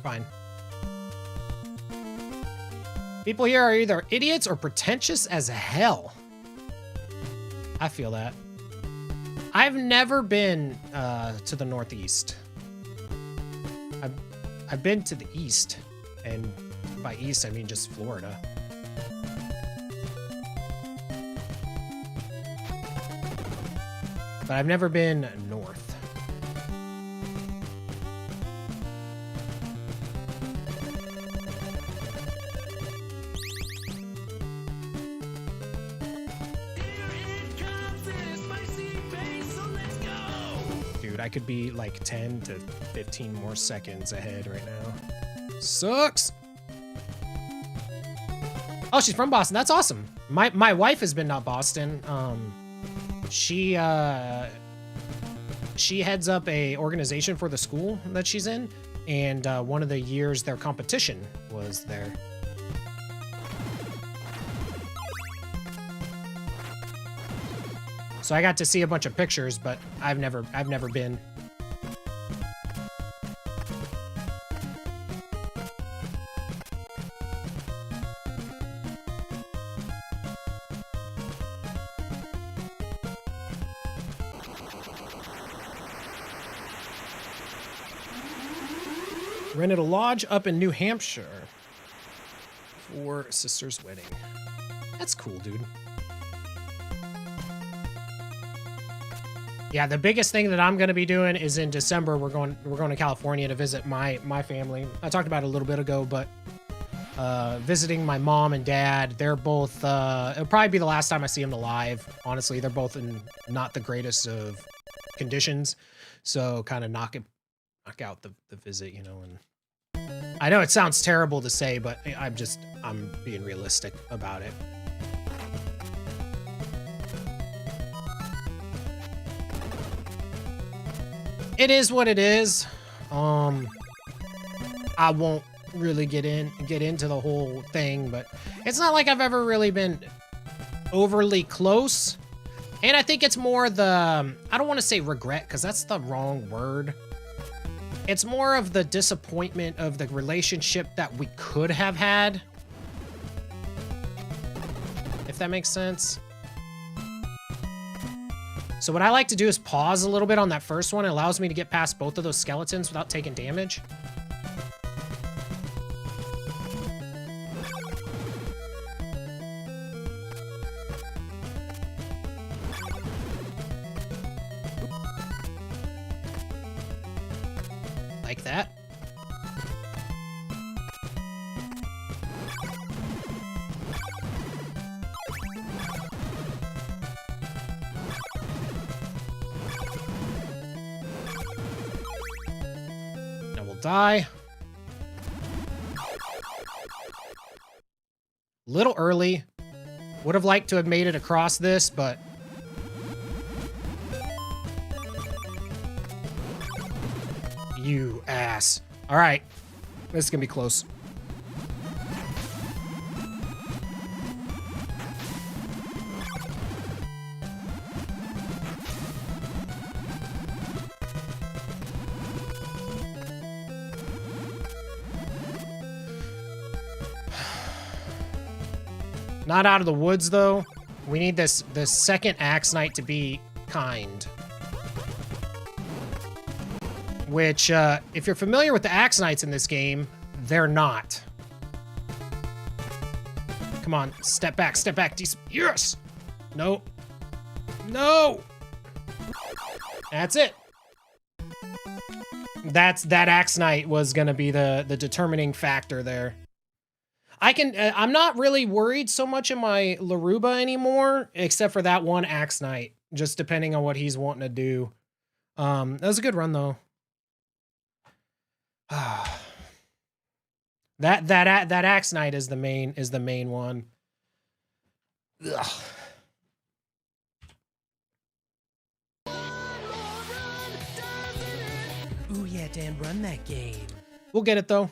Fine. People here are either idiots or pretentious as hell. I feel that. I've never been to the Northeast. I've been to the East, and by East I mean just Florida. But I've never been north. I could be like 10 to 15 more seconds ahead right now. Sucks. Oh, she's from Boston. That's awesome. My wife has been to Boston. She heads up a organization for the school that she's in, and one of the years their competition was there. So I got to see a bunch of pictures, but I've never been. Rented a lodge up in New Hampshire for sister's wedding. That's cool, dude. Yeah, the biggest thing that I'm going to be doing is in December. We're going to California to visit my family. I talked about it a little bit ago, but visiting my mom and dad. They're both. It'll probably be the last time I see them alive. Honestly, they're both in not the greatest of conditions, so kind of knock out the visit, you know. And I know it sounds terrible to say, but I'm being realistic about it. It is what it is. I won't really get into the whole thing, but it's not like I've ever really been overly close. And I think it's more the, I don't want to say regret, because that's the wrong word. It's more of the disappointment of the relationship that we could have had. If that makes sense. So what I like to do is pause a little bit on that first one. It allows me to get past both of those skeletons without taking damage. Like that. Now we'll die. Little early. Would have liked to have made it across this, but you ass. All right. This is going to be close. Not out of the woods, though. We need this second Axe Knight to be kind. Which, if you're familiar with the Axe Knights in this game, they're not. Come on, step back, step back. Yes! No. No! That's it. That Axe Knight was gonna be the determining factor there. I'm not really worried so much in my Laruba anymore, except for that one Axe Knight, just depending on what he's wanting to do. That was a good run, though. That Axe Knight is the main one. Ugh. Ooh yeah, Dan, run that game. We'll get it though.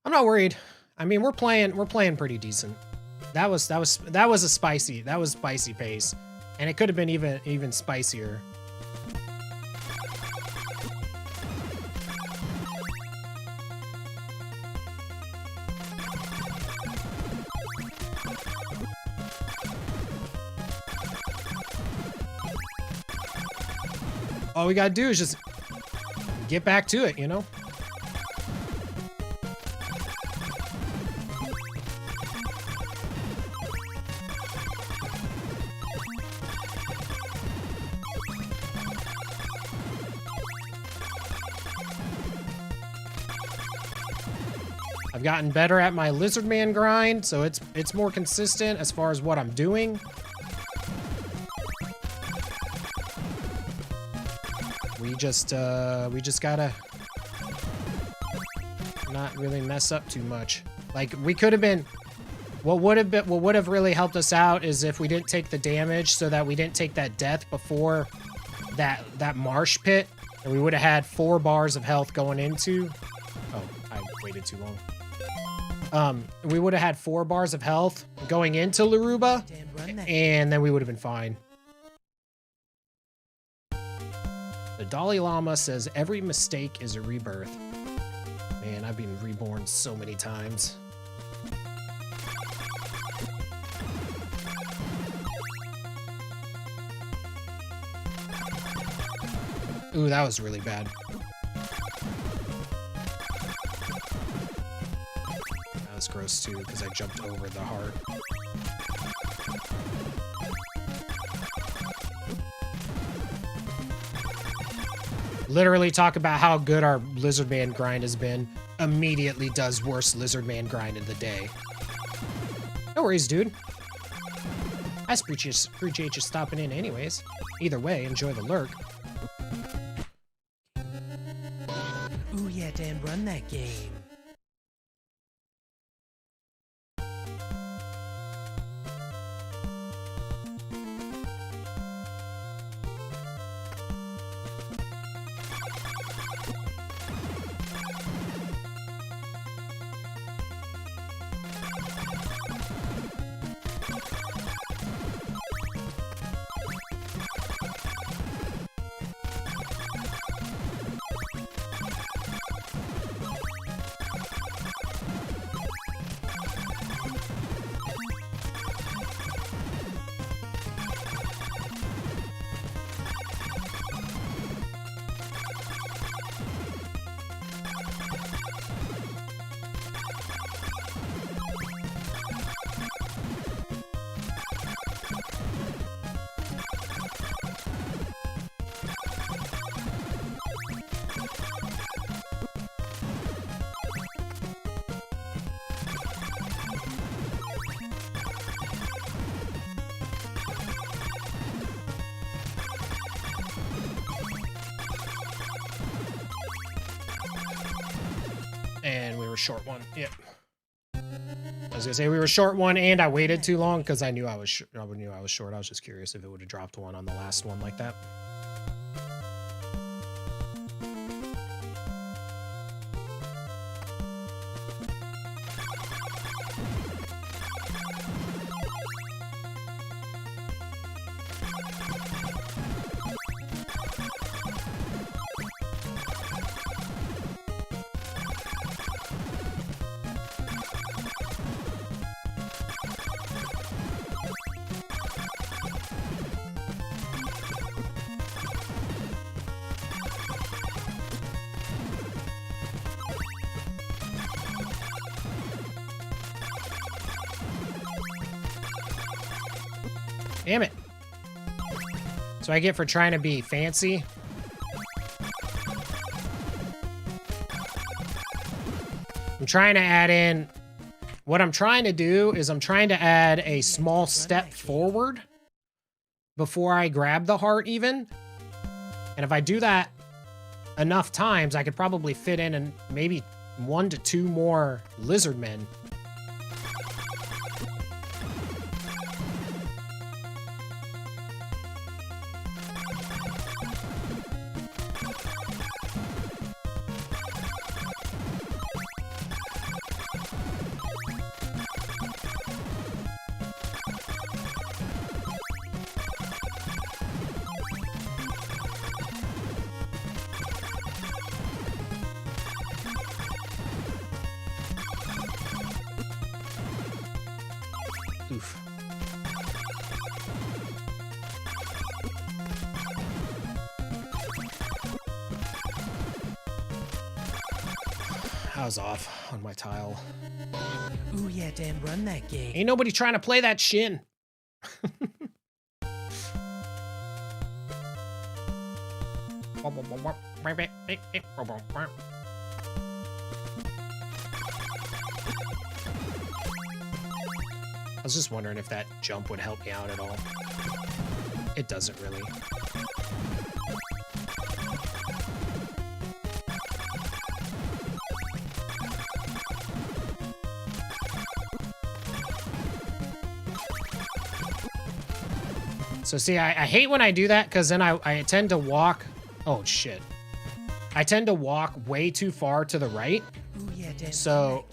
I'm not worried. I mean, we're playing pretty decent. That was spicy pace, and it could have been even spicier. All we gotta do is just get back to it, you know? I've gotten better at my Lizard Man grind, so it's more consistent as far as what I'm doing. We just gotta not really mess up too much. Like, we could have been, what would have really helped us out is if we didn't take the damage, so that we didn't take that death before that marsh pit, and we would have had 4 bars of health going into. Oh, I waited too long. We would have had 4 bars of health going into Laruba, and then we would have been fine. The Dalai Lama says every mistake is a rebirth. Man, I've been reborn so many times. Ooh, that was really bad. That was gross too, because I jumped over the heart. Literally talk about how good our Lizard Man grind has been. Immediately does worst Lizard Man grind in the day. No worries, dude. I appreciate you stopping in anyways. Either way, enjoy the lurk. Ooh yeah, Dan, run that game. And we were short one. Yep. I was gonna say we were short one, and I waited too long because I knew I was short. I was just curious if it would have dropped one on the last one like that. Damn it. So I get for trying to be fancy. I'm trying to add in... What I'm trying to do is I'm trying to add a small step forward before I grab the heart even. And if I do that enough times, I could probably fit in maybe 1 to 2 more lizard men. Oof. I was off on my tile. Ooh, yeah, damn, run that game. Ain't nobody trying to play that shin. I was just wondering if that jump would help me out at all. It doesn't really. So see, I hate when I do that because then I tend to walk. Oh, shit. I tend to walk way too far to the right. Ooh, yeah, damn, So...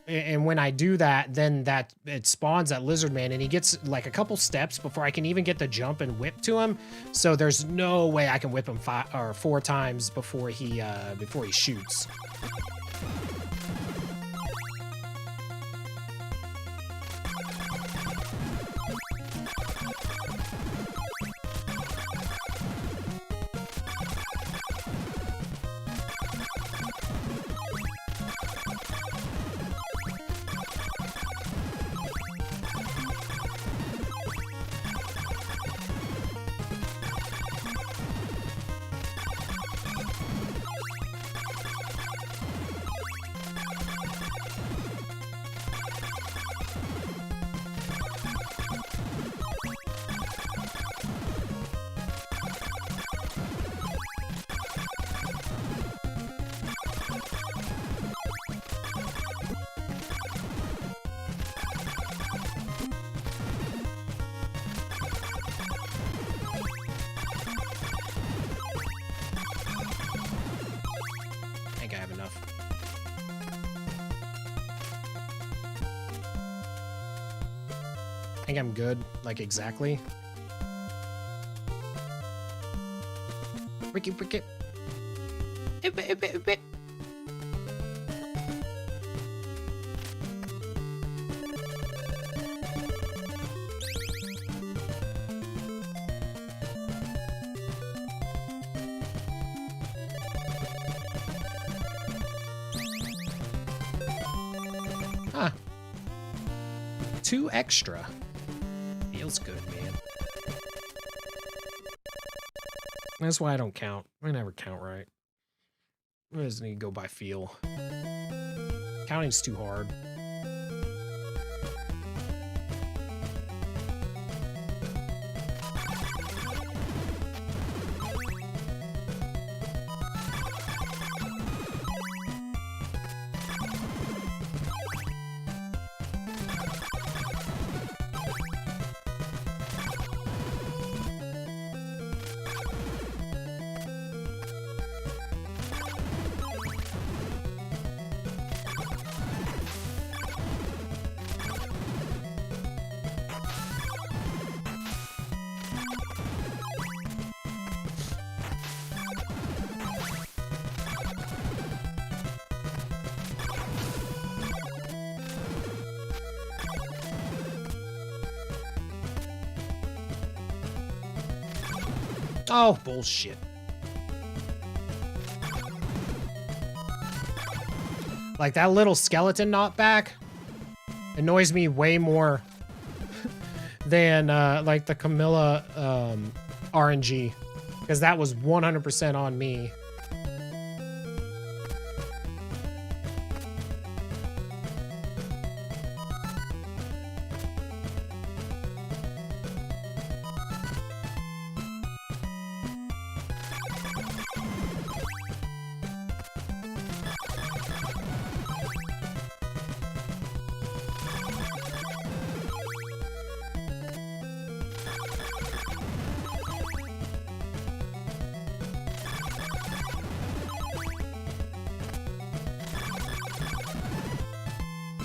And when I do that, then it spawns that lizard man, and he gets like a couple steps before I can even get the jump and whip to him. So there's no way I can whip him 5 or 4 times before he shoots. I think I'm good, like exactly. Ricky. Huh. 2 extra. Feels good, man. That's why I don't count. I never count right. I just need to go by feel. Counting's too hard. Oh, bullshit. Like, that little skeleton knockback annoys me way more than, like, the Camilla, RNG. Because that was 100% on me.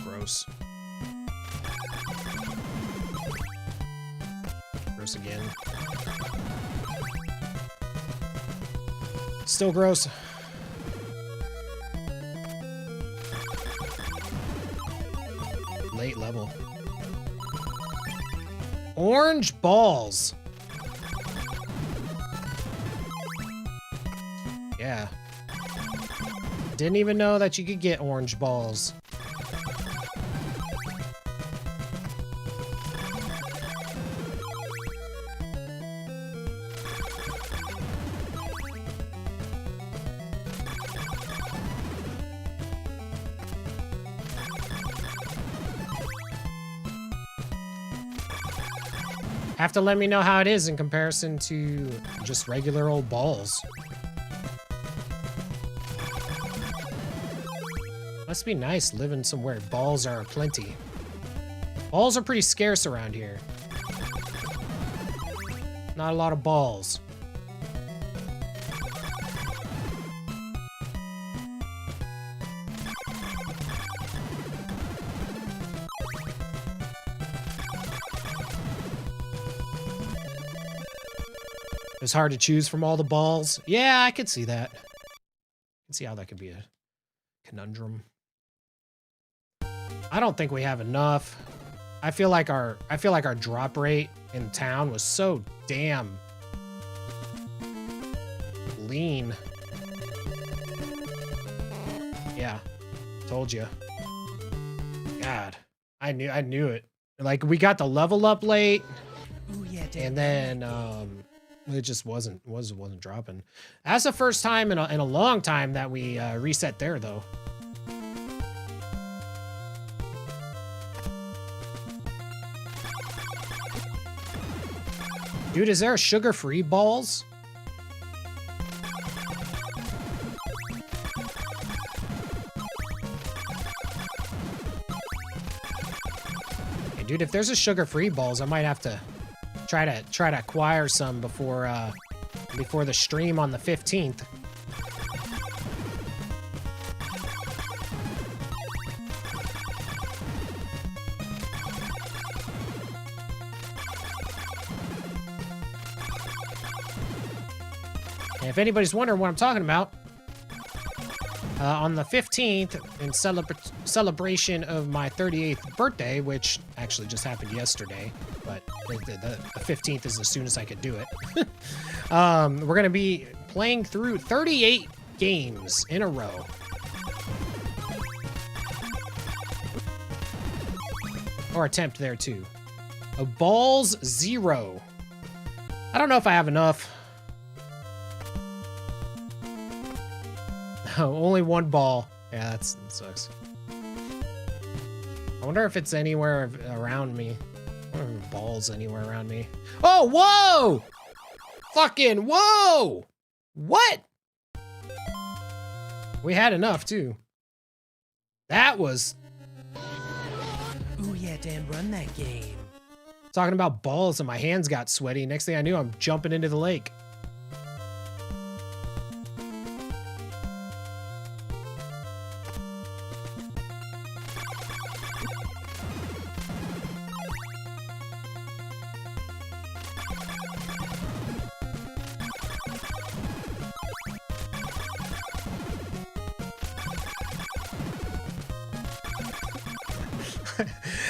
Gross. Gross again. Still gross. Late level. Orange balls. Yeah. Didn't even know that you could get orange balls. Have to let me know how it is in comparison to just regular old balls. Must be nice living somewhere balls are plenty. Balls are pretty scarce around here. Not a lot of balls. It's hard to choose from all the balls. Yeah, I could see that. I can see how that could be a conundrum. I don't think we have enough. I feel like our drop rate in town was so damn lean. Yeah, told you. God, I knew it. Like, we got the level up late, and then it just wasn't dropping. That's the first time in a long time that we reset there, though. Dude, is there a sugar-free balls? Hey, dude, if there's a sugar-free balls, I might have to try to acquire some before the stream on the 15th. And if anybody's wondering what I'm talking about, on the 15th, in celebration of my 38th birthday, which actually just happened yesterday, but the 15th is as soon as I could do it. We're going to be playing through 38 games in a row. Or attempt there, too. A balls 0. I don't know if I have enough. Oh, only one ball. Yeah, that sucks. I wonder if it's anywhere around me. I wonder if balls anywhere around me. Oh, whoa! Fucking whoa! What? We had enough, too. That was... Ooh, yeah, damn, run that game. Talking about balls and my hands got sweaty. Next thing I knew, I'm jumping into the lake.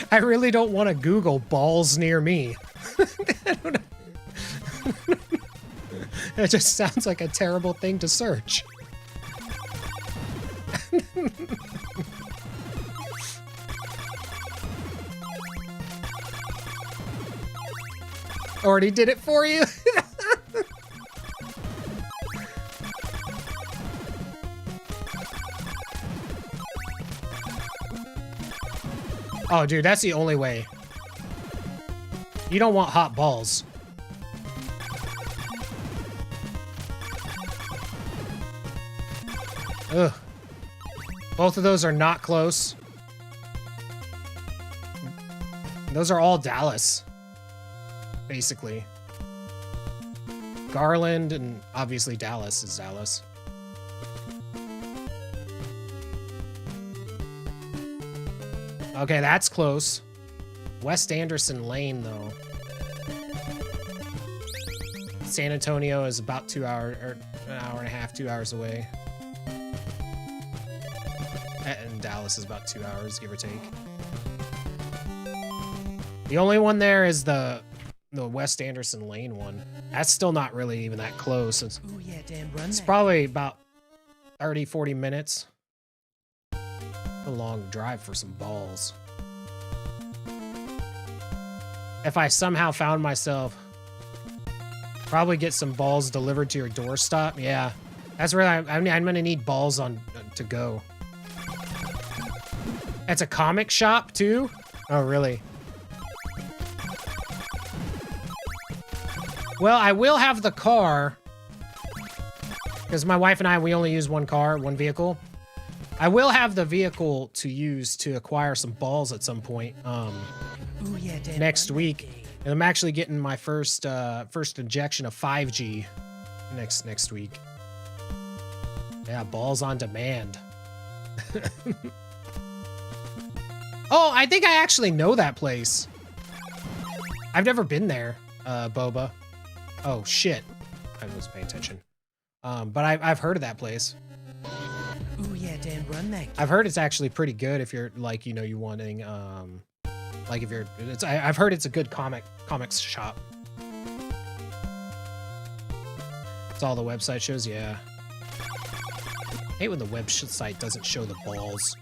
I really don't want to Google balls near me. It just sounds like a terrible thing to search. Already did it for you? Oh, dude, that's the only way. You don't want hot balls. Ugh. Both of those are not close. Those are all Dallas, basically. Garland and obviously Dallas is Dallas. Okay, that's close. West Anderson Lane, though. San Antonio is about 2 hours, or an hour and a half, 2 hours away. And Dallas is about 2 hours, give or take. The only one there is the West Anderson Lane one. That's still not really even that close. It's probably about 30, 40 minutes. A long drive for some balls. If I somehow found myself, probably get some balls delivered to your doorstep. Yeah, that's where I'm gonna need balls on to go. It's a comic shop too? Oh, really? Well, I will have the car, because my wife and I, we only use one car, one vehicle. I will have the vehicle to use to acquire some balls at some point next week. And I'm actually getting my first injection of 5G next week. Yeah, balls on demand. Oh, I think I actually know that place. I've never been there, Boba. Oh, shit. I wasn't paying attention. But I've heard of that place. Ooh, yeah, Dan, run that. I've heard it's actually pretty good if you're, like, you know, you wanting, like if you're, I've heard it's a good comics shop. That's all the website shows, yeah. I hate when the website doesn't show the balls.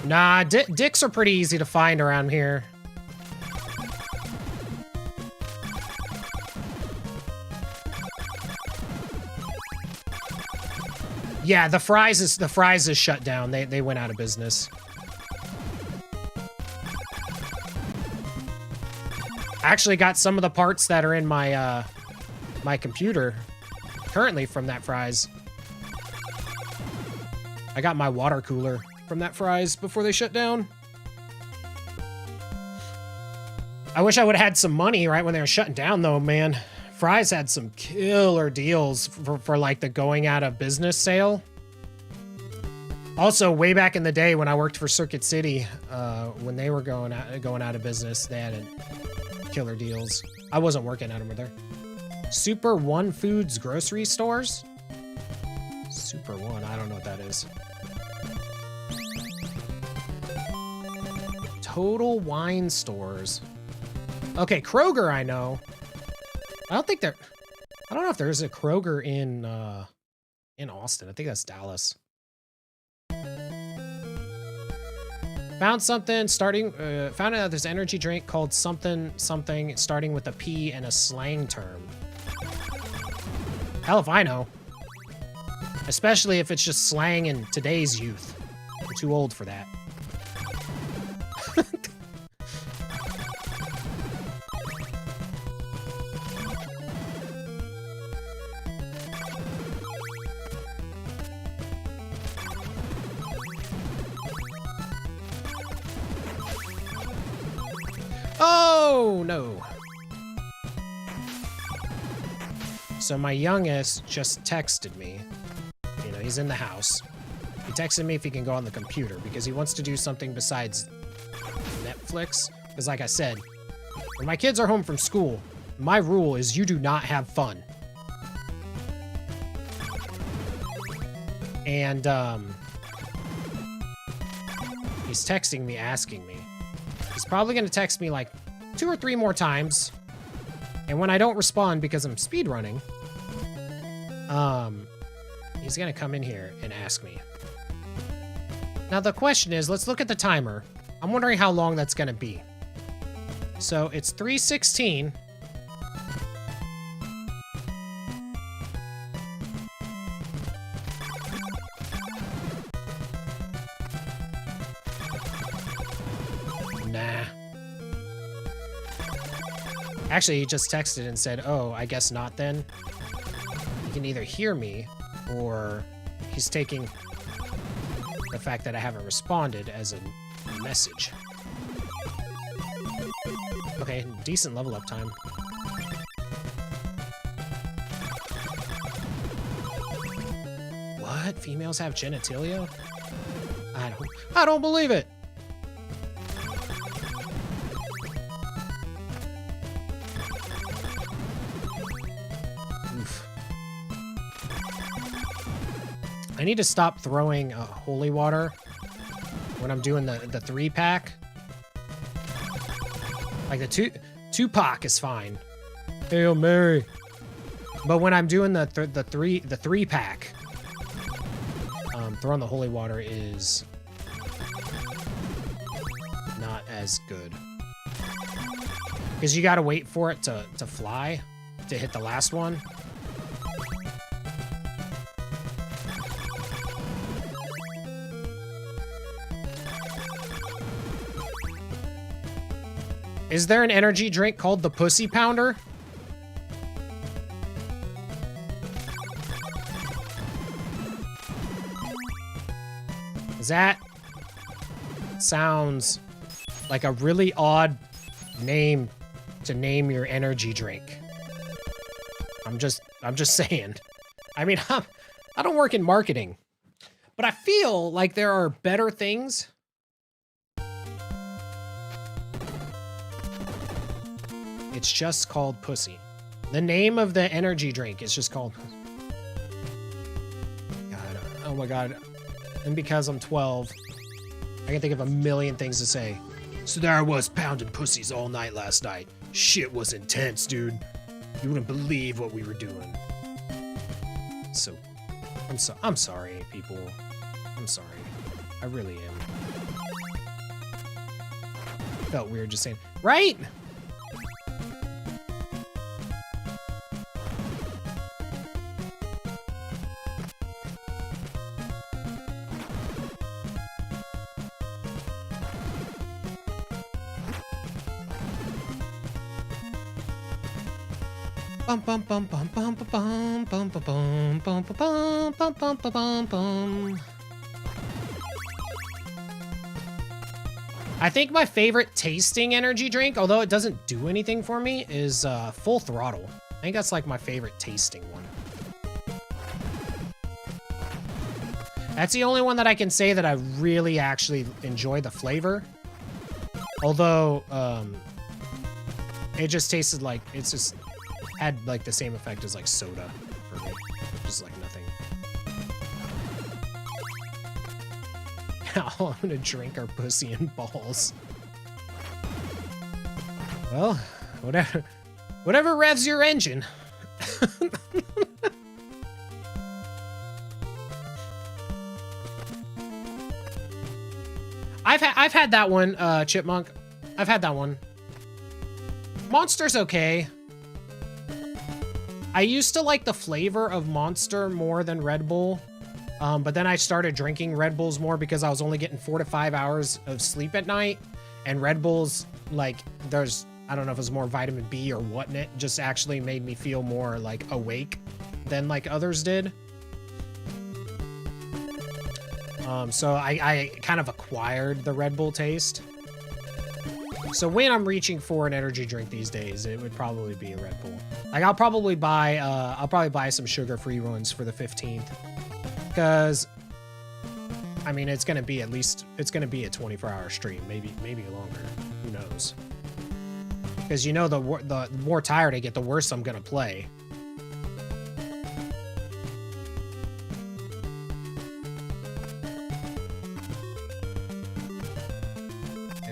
Nah, dicks are pretty easy to find around here. Yeah, the fries is shut down. They went out of business. I actually got some of the parts that are in my my computer currently from that fries. I got my water cooler from that fries before they shut down. I wish I would have had some money right when they were shutting down, though, man. Fries had some killer deals for like the going out of business sale. Also, way back in the day when I worked for Circuit City, when they were going out of business, they had killer deals. I wasn't working at them, were there? Super One Foods grocery stores? Super One, I don't know what that is. Total Wine Stores. Okay, Kroger I know. I don't know if there's a Kroger in Austin. I think that's Dallas. Found something found out there's an energy drink called something starting with a P and a slang term. Hell if I know. Especially if it's just slang in today's youth. We're too old for that. Oh, no. So my youngest just texted me. You know, he's in the house. He texted me if he can go on the computer because he wants to do something besides Netflix. Because like I said, when my kids are home from school, my rule is you do not have fun. And, he's texting me, asking me. He's probably going to text me like 2 or 3 more times. And when I don't respond because I'm speedrunning, he's going to come in here and ask me. Now the question is, let's look at the timer. I'm wondering how long that's going to be. So it's 3:16. Nah. Actually, he just texted and said, oh, I guess not then. He can either hear me or he's taking the fact that I haven't responded as a message. Okay, decent level up time. What? Females have genitalia? I don't believe it. Oof. I need to stop throwing holy water when I'm doing the 3-pack. Like the 2-pack is fine. Hail Mary. But when I'm doing the 3-pack, throwing the holy water is not as good. Because you gotta wait for it to fly to hit the last one. Is there an energy drink called the Pussy Pounder? That sounds like a really odd name to name your energy drink. I'm just saying. I mean, I don't work in marketing, but I feel like there are better things. It's just called Pussy. The name of the energy drink is just called... God, oh my God. And because I'm 12, I can think of a million things to say. So there I was pounding pussies all night last night. Shit was intense, dude. You wouldn't believe what we were doing. So, I'm sorry, people. I'm sorry. I really am. Felt weird just saying, right? Bum bum bum bum bum bum bum bum bum bum bum bum bum bum bum bum. I think my favorite tasting energy drink, although it doesn't do anything for me, is Full Throttle. I think that's like my favorite tasting one. That's the only one that I can say that I really actually enjoy the flavor. Although, it just tasted like, it's just had like the same effect as like soda for me, just like nothing. All I'm gonna drink are pussy and balls. Well, whatever revs your engine. I've had that one, Chipmunk. I've had that one. Monster's okay. I used to like the flavor of Monster more than Red Bull, but then I started drinking Red Bulls more because I was only getting 4 to 5 hours of sleep at night, and Red Bulls, like, there's, I don't know if it's more vitamin B or what in it, just actually made me feel more, like, awake than, like, others did. So I kind of acquired the Red Bull taste. So when I'm reaching for an energy drink these days, it would probably be a Red Bull. Like I'll probably buy some sugar-free ones for the 15th. Because I mean, it's going to be a 24-hour stream, maybe longer. Who knows? Because you know, the more tired I get, the worse I'm going to play.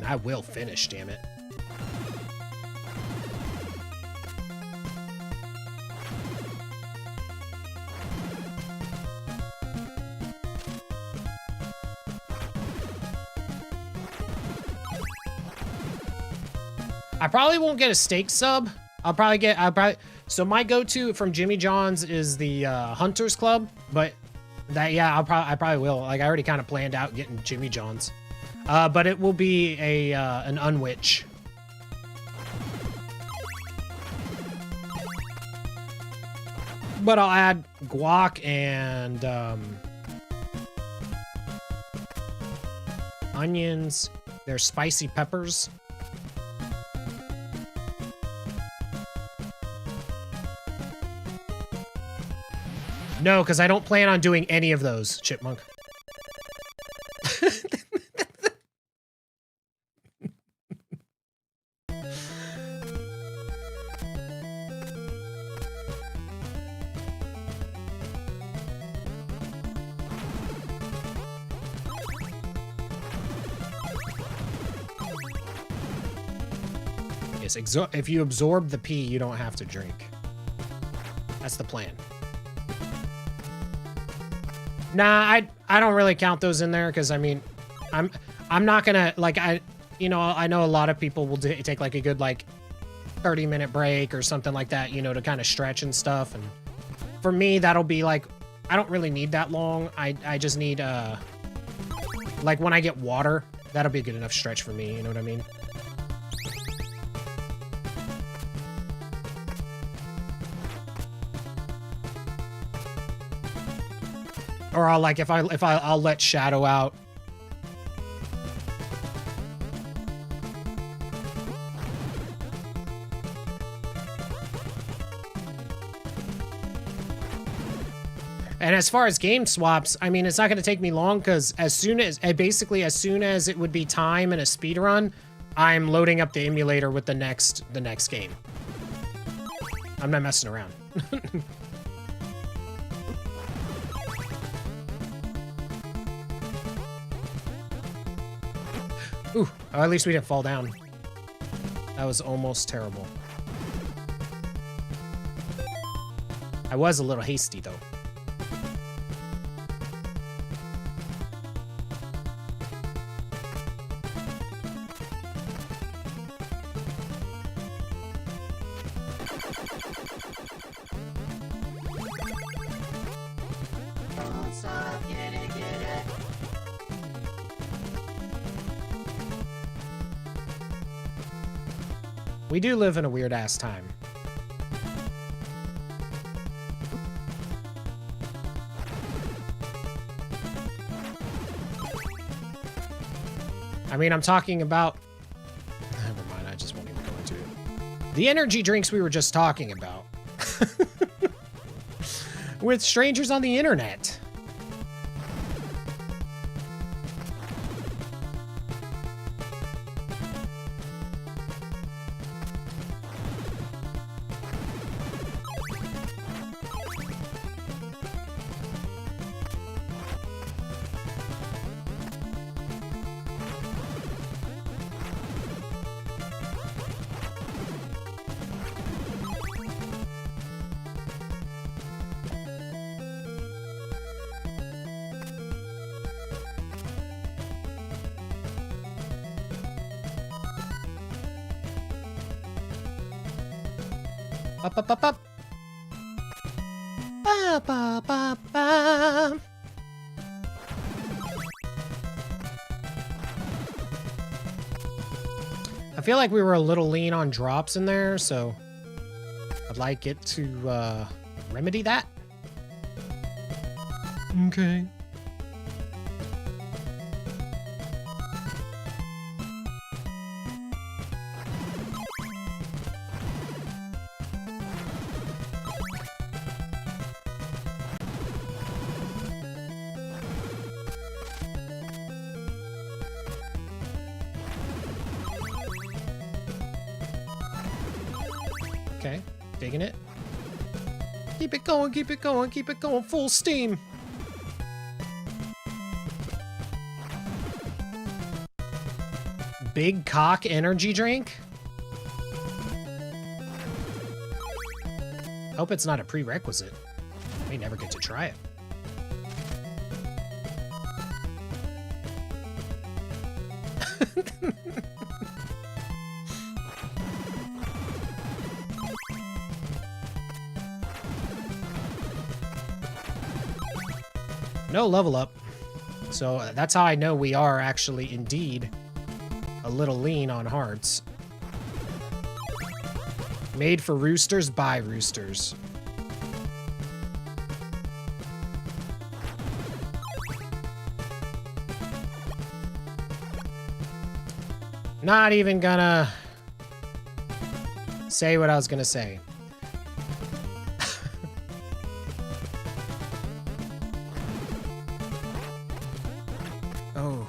I will finish, damn it. I probably won't get a steak sub. So my go-to from Jimmy John's is the Hunters Club, but that, yeah, I probably will. Like I already kind of planned out getting Jimmy John's. But it will be an unwitch. But I'll add guac and onions. There's spicy peppers. No, because I don't plan on doing any of those, Chipmunk. Yes, if you absorb the pee, you don't have to drink. That's the plan. Nah, I don't really count those in there because I mean, I'm not gonna like I know a lot of people will take like a good like 30-minute break or something like that, you know, to kind of stretch and stuff. And for me, that'll be like I don't really need that long. I just need like when I get water, that'll be a good enough stretch for me. You know what I mean? Or I'll like if I'll let Shadow out. And as far as game swaps, I mean, it's not going to take me long because as soon as it would be time in a speed run, I'm loading up the emulator with the next game. I'm not messing around. Ooh, at least we didn't fall down. That was almost terrible. I was a little hasty, though. We do live in a weird-ass time. I mean, I'm talking about... Never mind, I just won't even go into it. The energy drinks we were just talking about. With strangers on the internet. Up, up, up, up. Ba, ba, ba, ba. I feel like we were a little lean on drops in there, so I'd like it to remedy that. Okay. Okay, digging it. Keep it going, keep it going, keep it going, full steam. Big Cock energy drink? Hope it's not a prerequisite. May never get to try it. No level up. So that's how I know we are actually indeed a little lean on hearts. Made for roosters by roosters. Not even gonna say what I was gonna say. Oh.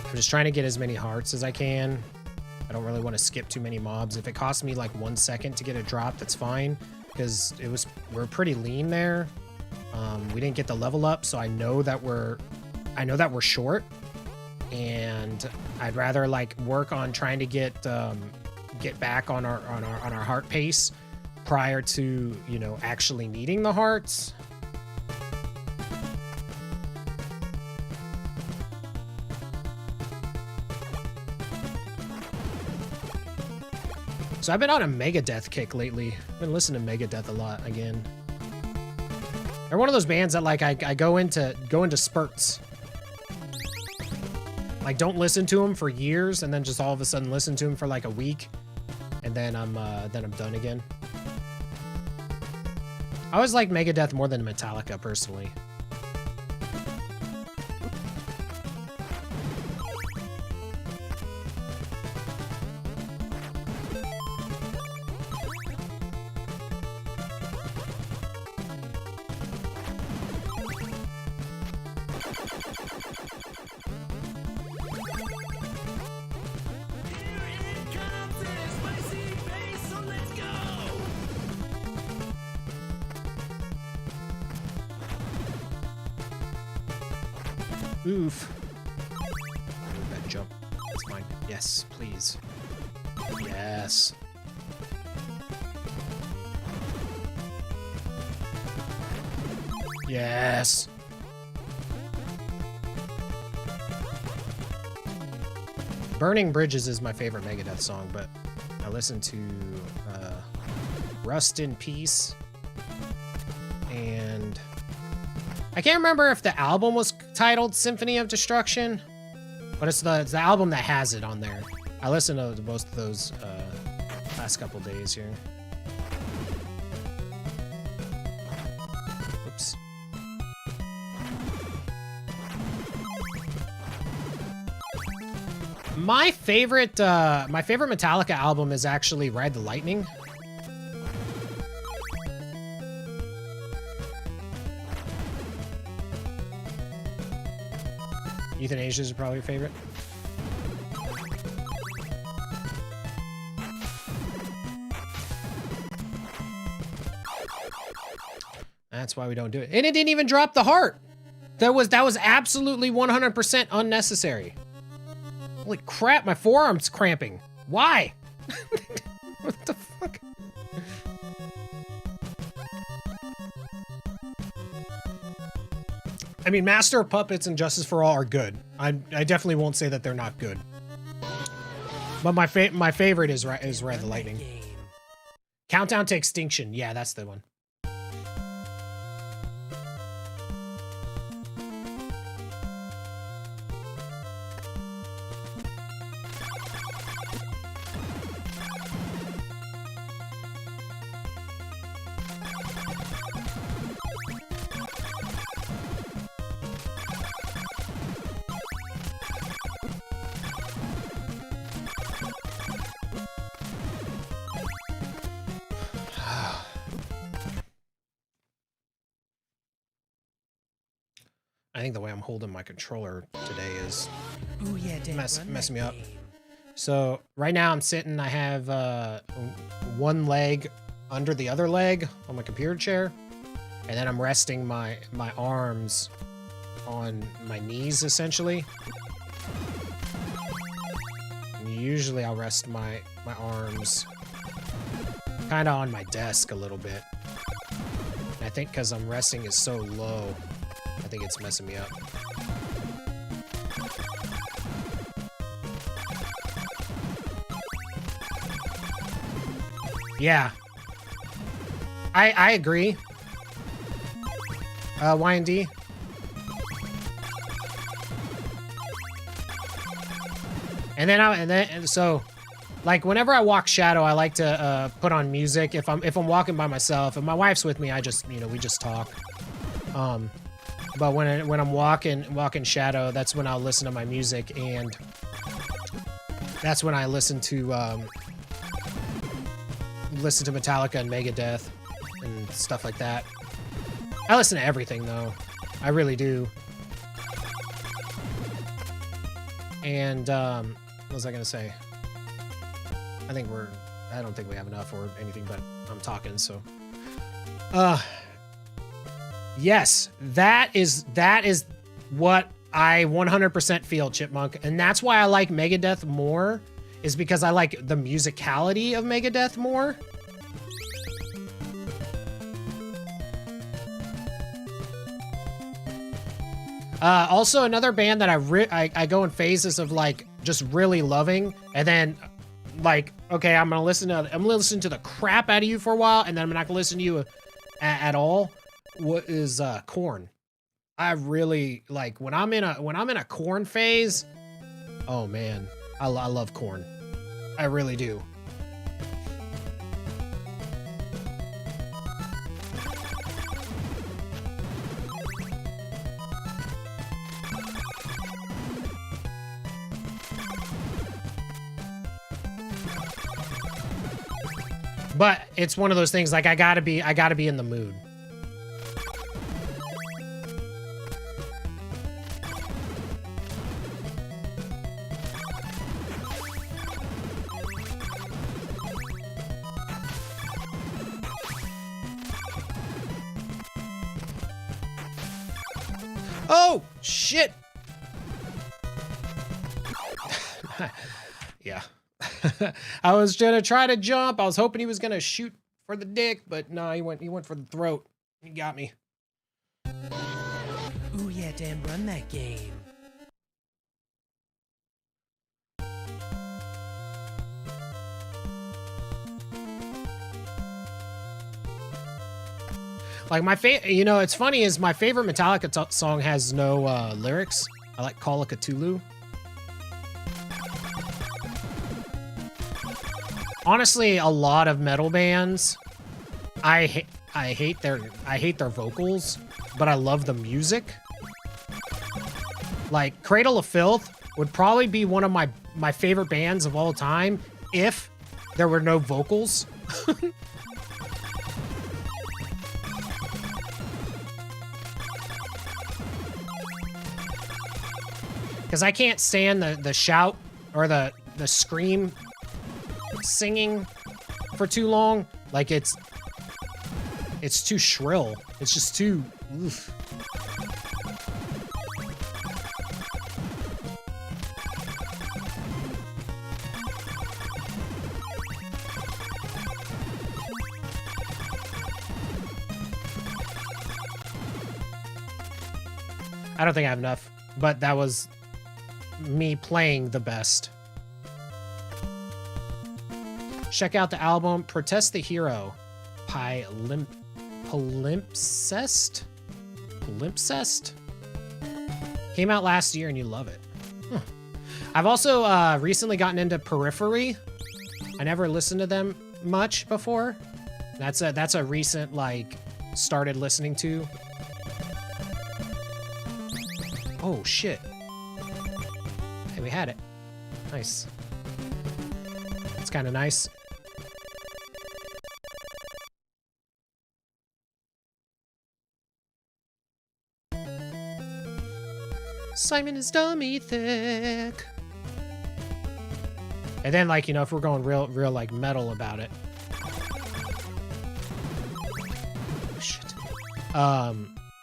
I'm just trying to get as many hearts as I can. I don't really want to skip too many mobs. If it costs me like 1 second to get a drop, that's fine. Because we're pretty lean there. We didn't get the level up, so I know that we're short. And I'd rather like work on trying to get back on our heart pace prior to, you know, actually needing the hearts. So I've been on a Megadeth kick lately. I've been listening to Megadeth a lot again. They're one of those bands that like I go into spurts. Like don't listen to them for years and then just all of a sudden listen to them for like a week and then I'm done again. I always like Megadeth more than Metallica personally. Oof. Bad jump. That's fine. Yes, please. Yes. Yes. Burning Bridges is my favorite Megadeth song, but I listened to Rust in Peace and I can't remember if the album was titled Symphony of Destruction, but it's the album that has it on there. I listened to most of those last couple days here. Oops. My favorite Metallica album is actually Ride the Lightning. Euthanasia is probably your favorite. That's why we don't do it. And it didn't even drop the heart. That was absolutely 100% unnecessary. Holy crap, my forearm's cramping. Why? What the fuck? I mean, Master of Puppets and Justice for All are good. I definitely won't say that they're not good. But my favorite is Ride the Lightning. Countdown to Extinction. Yeah, that's the one. I think the way I'm holding my controller today is Ooh, yeah, Dan, messing me up. So right now I'm sitting, I have one leg under the other leg on my computer chair. And then I'm resting my arms on my knees, essentially. And usually I'll rest my arms kind of on my desk a little bit. And I think because I'm resting is so low, I think it's messing me up. Yeah. I agree. Y&D. And so like whenever I walk shadow, I like to put on music. If I'm walking by myself, if my wife's with me, I just, you know, we just talk. But when I'm walking shadow, that's when I'll listen to my music, and that's when I listen to Metallica and Megadeth and stuff like that. I listen to everything though. I really do. And what was I gonna say? I don't think we have enough or anything, but I'm talking, so. Yes, that is what I 100% feel, Chipmunk. And that's why I like Megadeth more, is because I like the musicality of Megadeth more. Also, another band that I go in phases of like just really loving, and then like, okay, I'm gonna listen to the crap out of you for a while, and then I'm not gonna listen to you at all. What is Korn? I really like when I'm in a Korn phase. Oh man, I love Korn. I really do. But it's one of those things, like I gotta be in the mood. Oh, shit. Yeah. I was gonna try to jump. I was hoping he was gonna shoot for the dick, but no, he went for the throat. He got me. Ooh, yeah, Dan, run that game. Like my favorite, you know, it's funny is my favorite Metallica song has no lyrics. I like Call of Cthulhu. Honestly, a lot of metal bands, I hate their vocals, but I love the music. Like Cradle of Filth would probably be one of my favorite bands of all time if there were no vocals. Because I can't stand the shout or the scream singing for too long. Like it's too shrill. It's just too oof. I don't think I have enough, but that was me playing the best. Check out the album Protest the Hero, Palimpsest? Palimpsest? Came out last year and you love it. Huh. I've also recently gotten into Periphery. I never listened to them much before. That's a recent, like, started listening to. Oh, shit. Hey, we had it. Nice. It's kind of nice. Simon is dummy thick. And then, like, you know, if we're going real, like, metal about it. Oh, shit.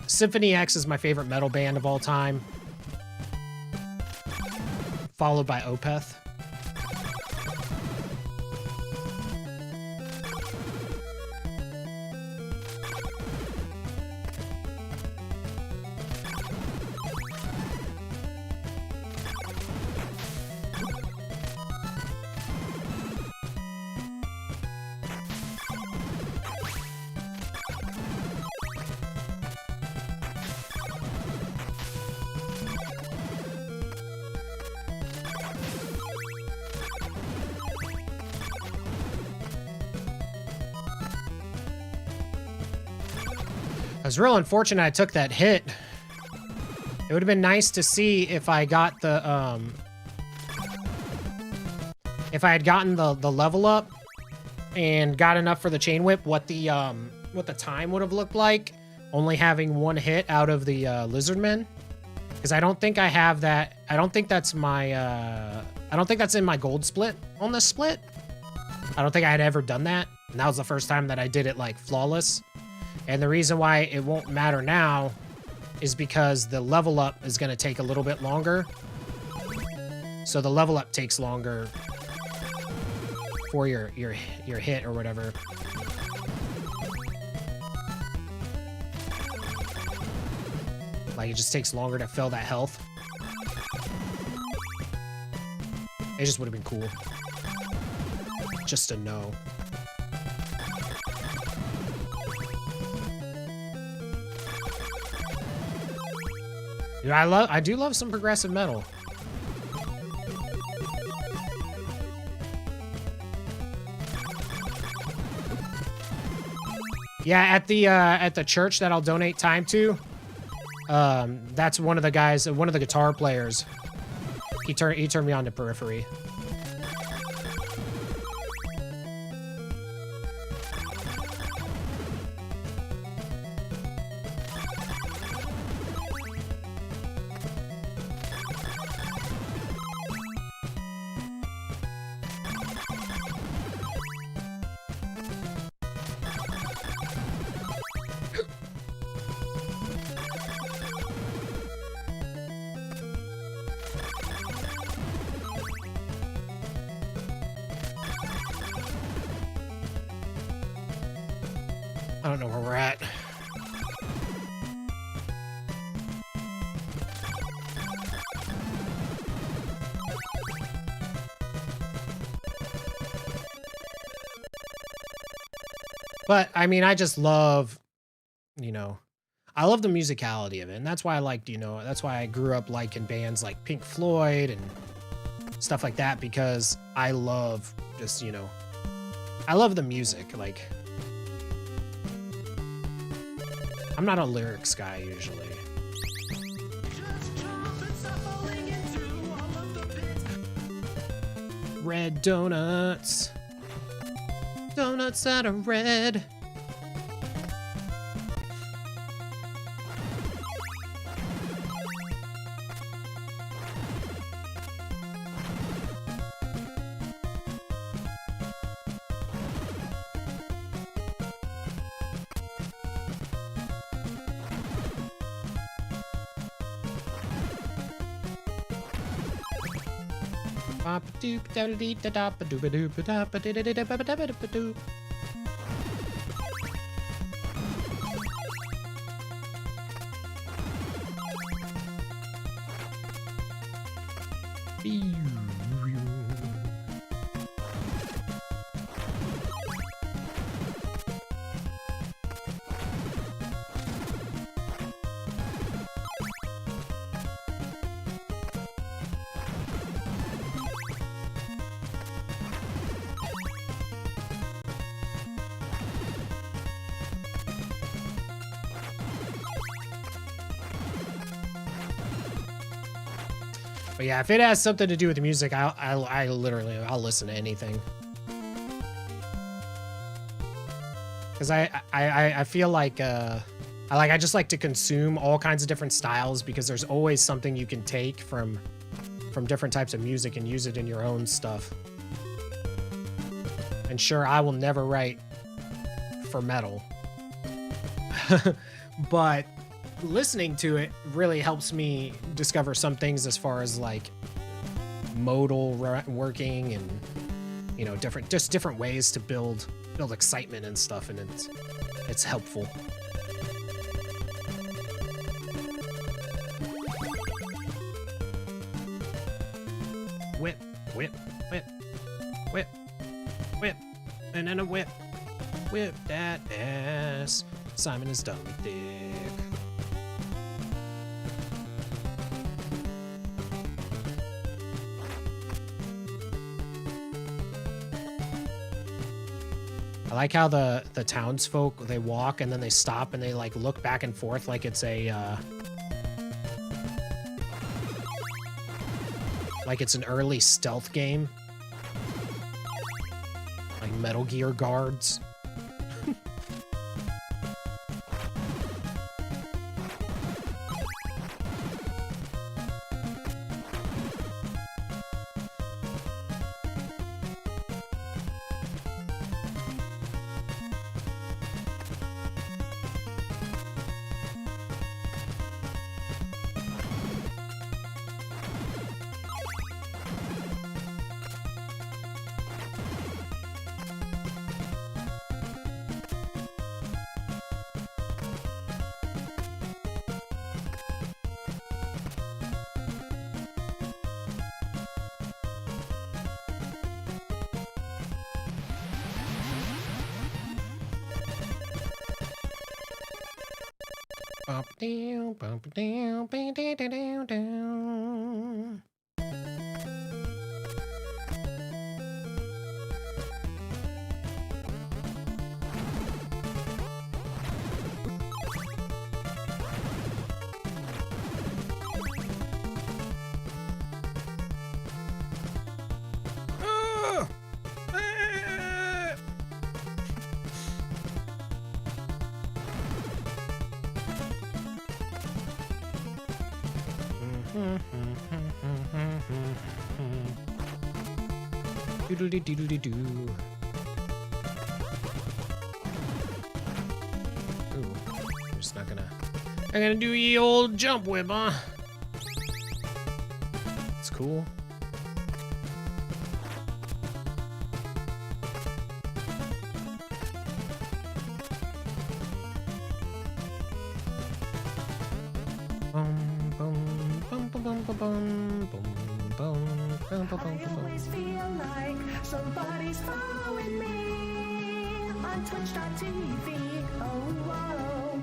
Symphony X is my favorite metal band of all time. Followed by Opeth. I was real unfortunate I took that hit. It would have been nice to see if I got the, if I had gotten the level up and got enough for the chain whip, what the time would have looked like, only having one hit out of the lizard men. Because I don't think I have that. I don't think that's my, I don't think that's in my gold split on this split. I don't think I had ever done that. And that was the first time that I did it, like, flawless. And the reason why it won't matter now is because the level up is going to take a little bit longer. So the level up takes longer for your hit or whatever. Like, it just takes longer to fill that health. It just would have been cool. Just to know. Dude, I do love some progressive metal. Yeah, at the church that I'll donate time to, that's one of the guys, one of the guitar players. He turned me on to Periphery. I don't know where we're at. But, I mean, I just love, you know, I love the musicality of it. And that's why I liked, you know, that's why I grew up liking bands like Pink Floyd and stuff like that, because I love just, you know, I love the music. Like, I'm not a lyrics guy usually. Red donuts. Donuts that are red. But yeah, if it has something to do with the music, I literally, I'll listen to anything. Because I feel like I just like to consume all kinds of different styles because there's always something you can take from different types of music and use it in your own stuff. And sure, I will never write for metal. But listening to it really helps me discover some things as far as like modal working and, you know, different ways to build excitement and stuff, and it's helpful. Whip, whip, whip, whip, whip, and then a whip. Whip that ass. Simon is done with dick. I like how the townsfolk, they walk and then they stop and they like look back and forth like it's a like it's an early stealth game. Like Metal Gear guards. Bump down, bump down, down, down, down. Doodly-doodly-doo. Ooh, I'm just not gonna do ye old jump whip, huh? It's cool. I always feel like somebody's following me on twitch.tv. Oh, whoa.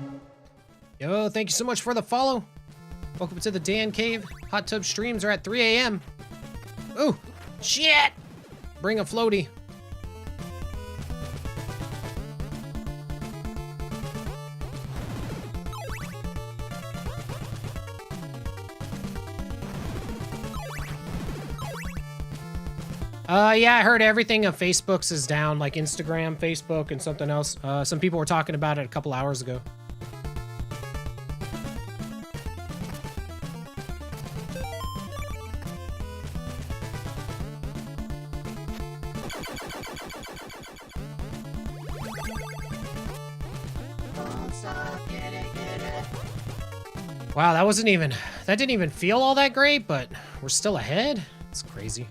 Yo, thank you so much for the follow. Welcome to the Dan Cave. Hot tub streams are at 3 a.m. Ooh, shit! Bring a floaty. Yeah, I heard everything of Facebook's is down, like Instagram, Facebook, and something else. Some people were talking about it a couple hours ago. Wow, that didn't even feel all that great, but we're still ahead. It's crazy.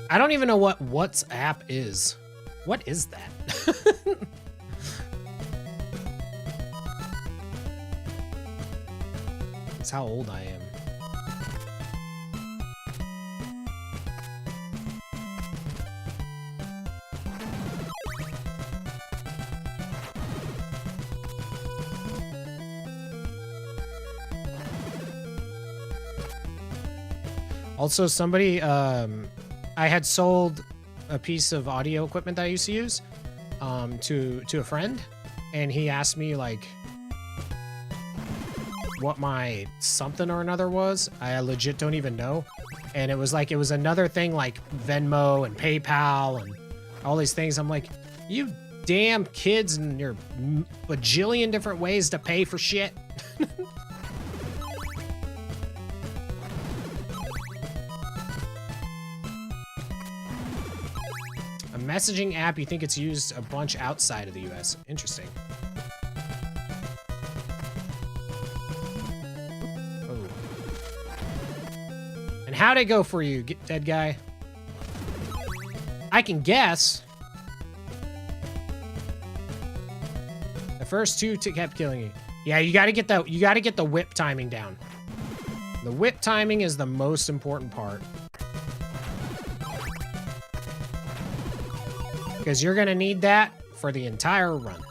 I don't even know what WhatsApp is. What is that? That's how old I am. Also, somebody, I had sold a piece of audio equipment that I used to use to a friend, and he asked me like what my something or another was. I legit don't even know. And it was another thing like Venmo and PayPal and all these things. I'm like, you damn kids and your bajillion different ways to pay for shit. A messaging app, you think it's used a bunch outside of the US. Interesting. Oh. And how'd it go for you, dead guy? I can guess. The first two kept killing you. Yeah, you gotta get the whip timing down. The whip timing is the most important part. Because you're gonna need that for the entire run.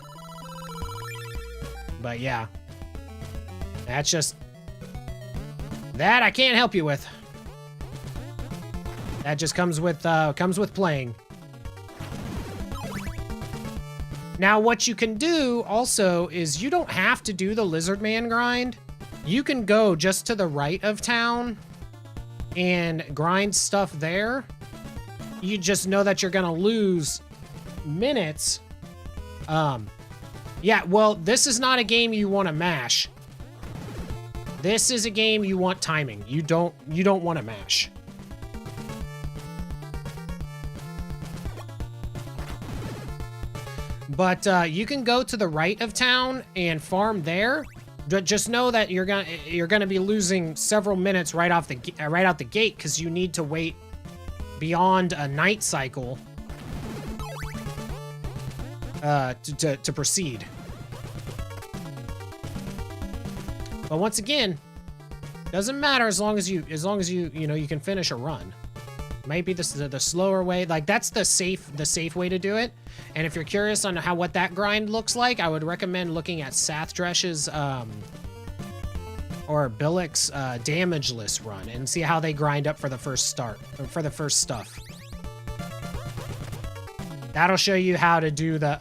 But yeah. That's just... that I can't help you with. That just comes with playing. Now, what you can do also is you don't have to do the Lizard Man grind. You can go just to the right of town and grind stuff there. You just know that you're gonna lose minutes. Yeah, well, this is not a game you want to mash. This is a game you want timing. You don't want to mash. But you can go to the right of town and farm there. Just know that you're gonna be losing several minutes right out the gate because you need to wait beyond a night cycle to proceed. But once again, doesn't matter as long as you you can finish a run. Might be the slower way. Like, that's the safe way to do it. And if you're curious on what that grind looks like, I would recommend looking at Sathdresh's or Billick's damageless run and see how they grind up for the first start, or for the first stuff. That'll show you how to do the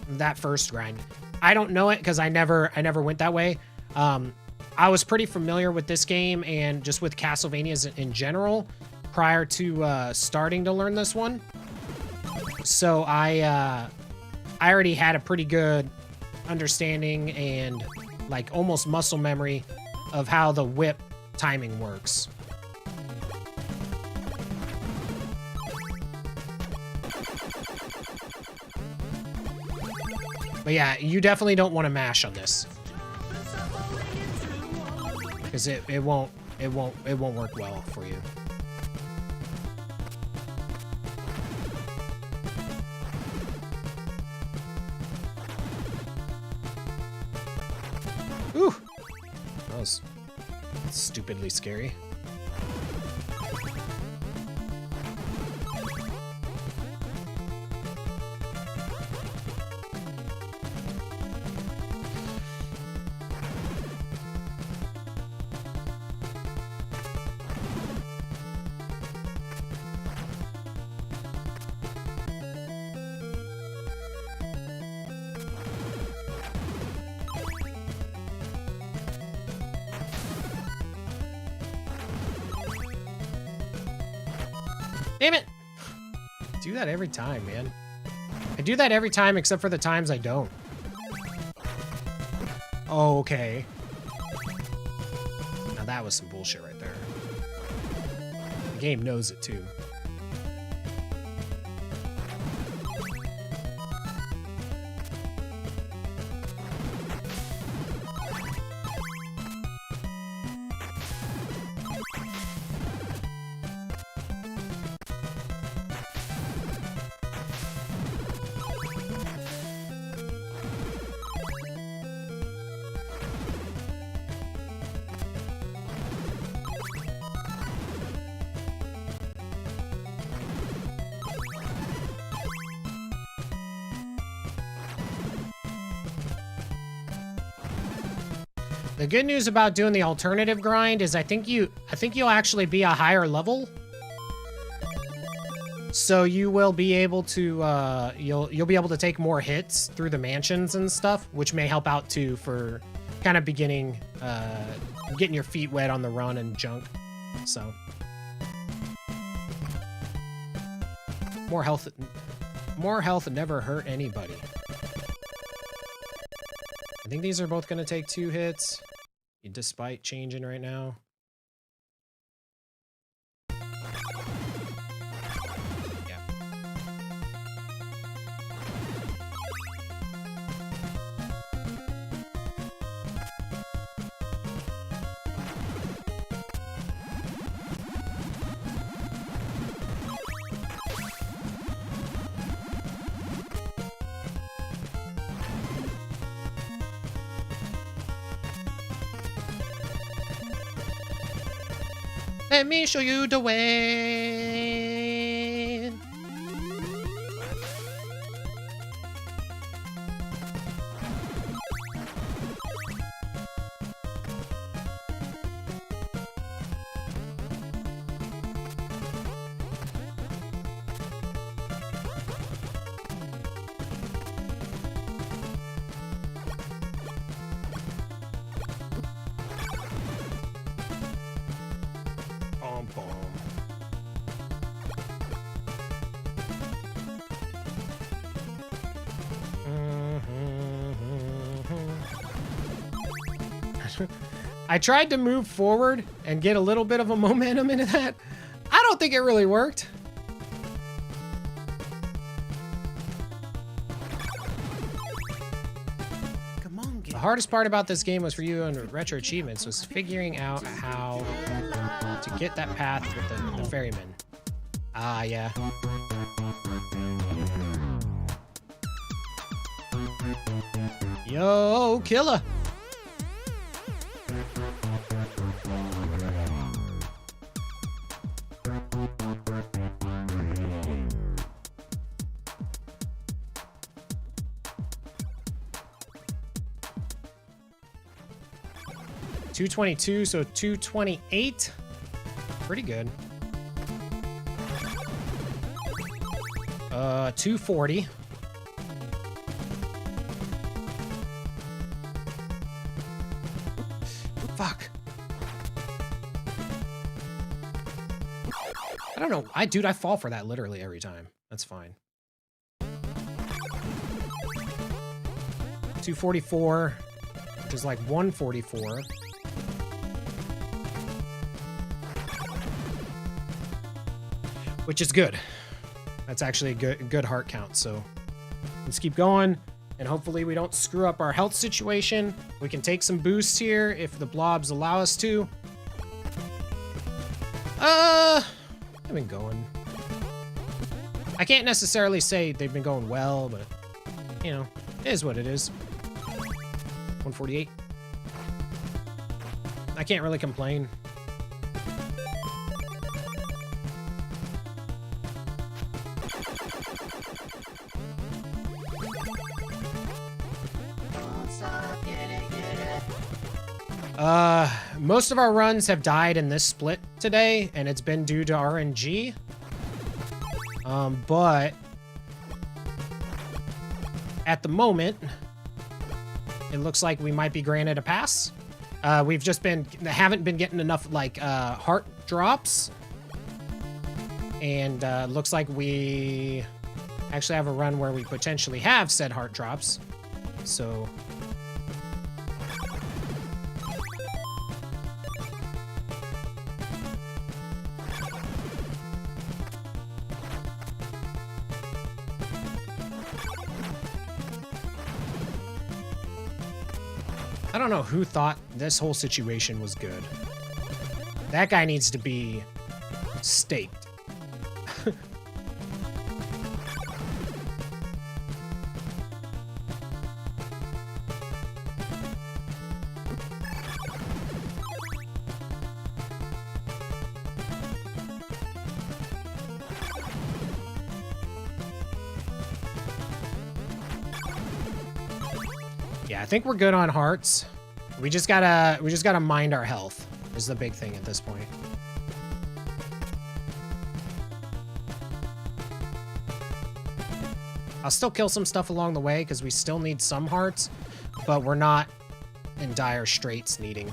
that first grind. I don't know it because I never went that way. I was pretty familiar with this game and just with Castlevanias in general prior to starting to learn this one. So I already had a pretty good understanding and like almost muscle memory of how the whip timing works. But yeah, you definitely don't want to mash on this, because it won't work well for you. Ooh, that was stupidly scary. Damn it! I do that every time, man. I do that every time except for the times I don't. Oh, okay. Now that was some bullshit right there. The game knows it too. The good news about doing the alternative grind is I think you'll actually be a higher level. So you will be able to you'll be able to take more hits through the mansions and stuff, which may help out too for kind of getting your feet wet on the run and junk. So more health never hurt anybody. I think these are both going to take 2 hits, despite changing right now. Yeah. Let me show you the way. I tried to move forward and get a little bit of a momentum into that. I don't think it really worked. Come on, the hardest part about this game was for you and Retro Achievements was figuring out how to get that path with the ferryman. Ah, yeah. Yo, killer. $222, so $228. Pretty good. $240. Fuck. I don't know. Dude, I fall for that literally every time. That's fine. $244, which is like $144. Which is good. That's actually a good heart count, so let's keep going, and hopefully we don't screw up our health situation. We can take some boosts here if the blobs allow us to. I've been going. I can't necessarily say they've been going well, but, you know, it is what it is. 148. I can't really complain. Most of our runs have died in this split today, and it's been due to RNG. But at the moment, it looks like we might be granted a pass. We've just haven't been getting enough like heart drops, and looks like we actually have a run where we potentially have said heart drops. So. I don't know who thought this whole situation was good. That guy needs to be staked. Yeah, I think we're good on hearts. We just gotta mind our health is the big thing at this point. I'll still kill some stuff along the way because we still need some hearts, but we're not in dire straits needing.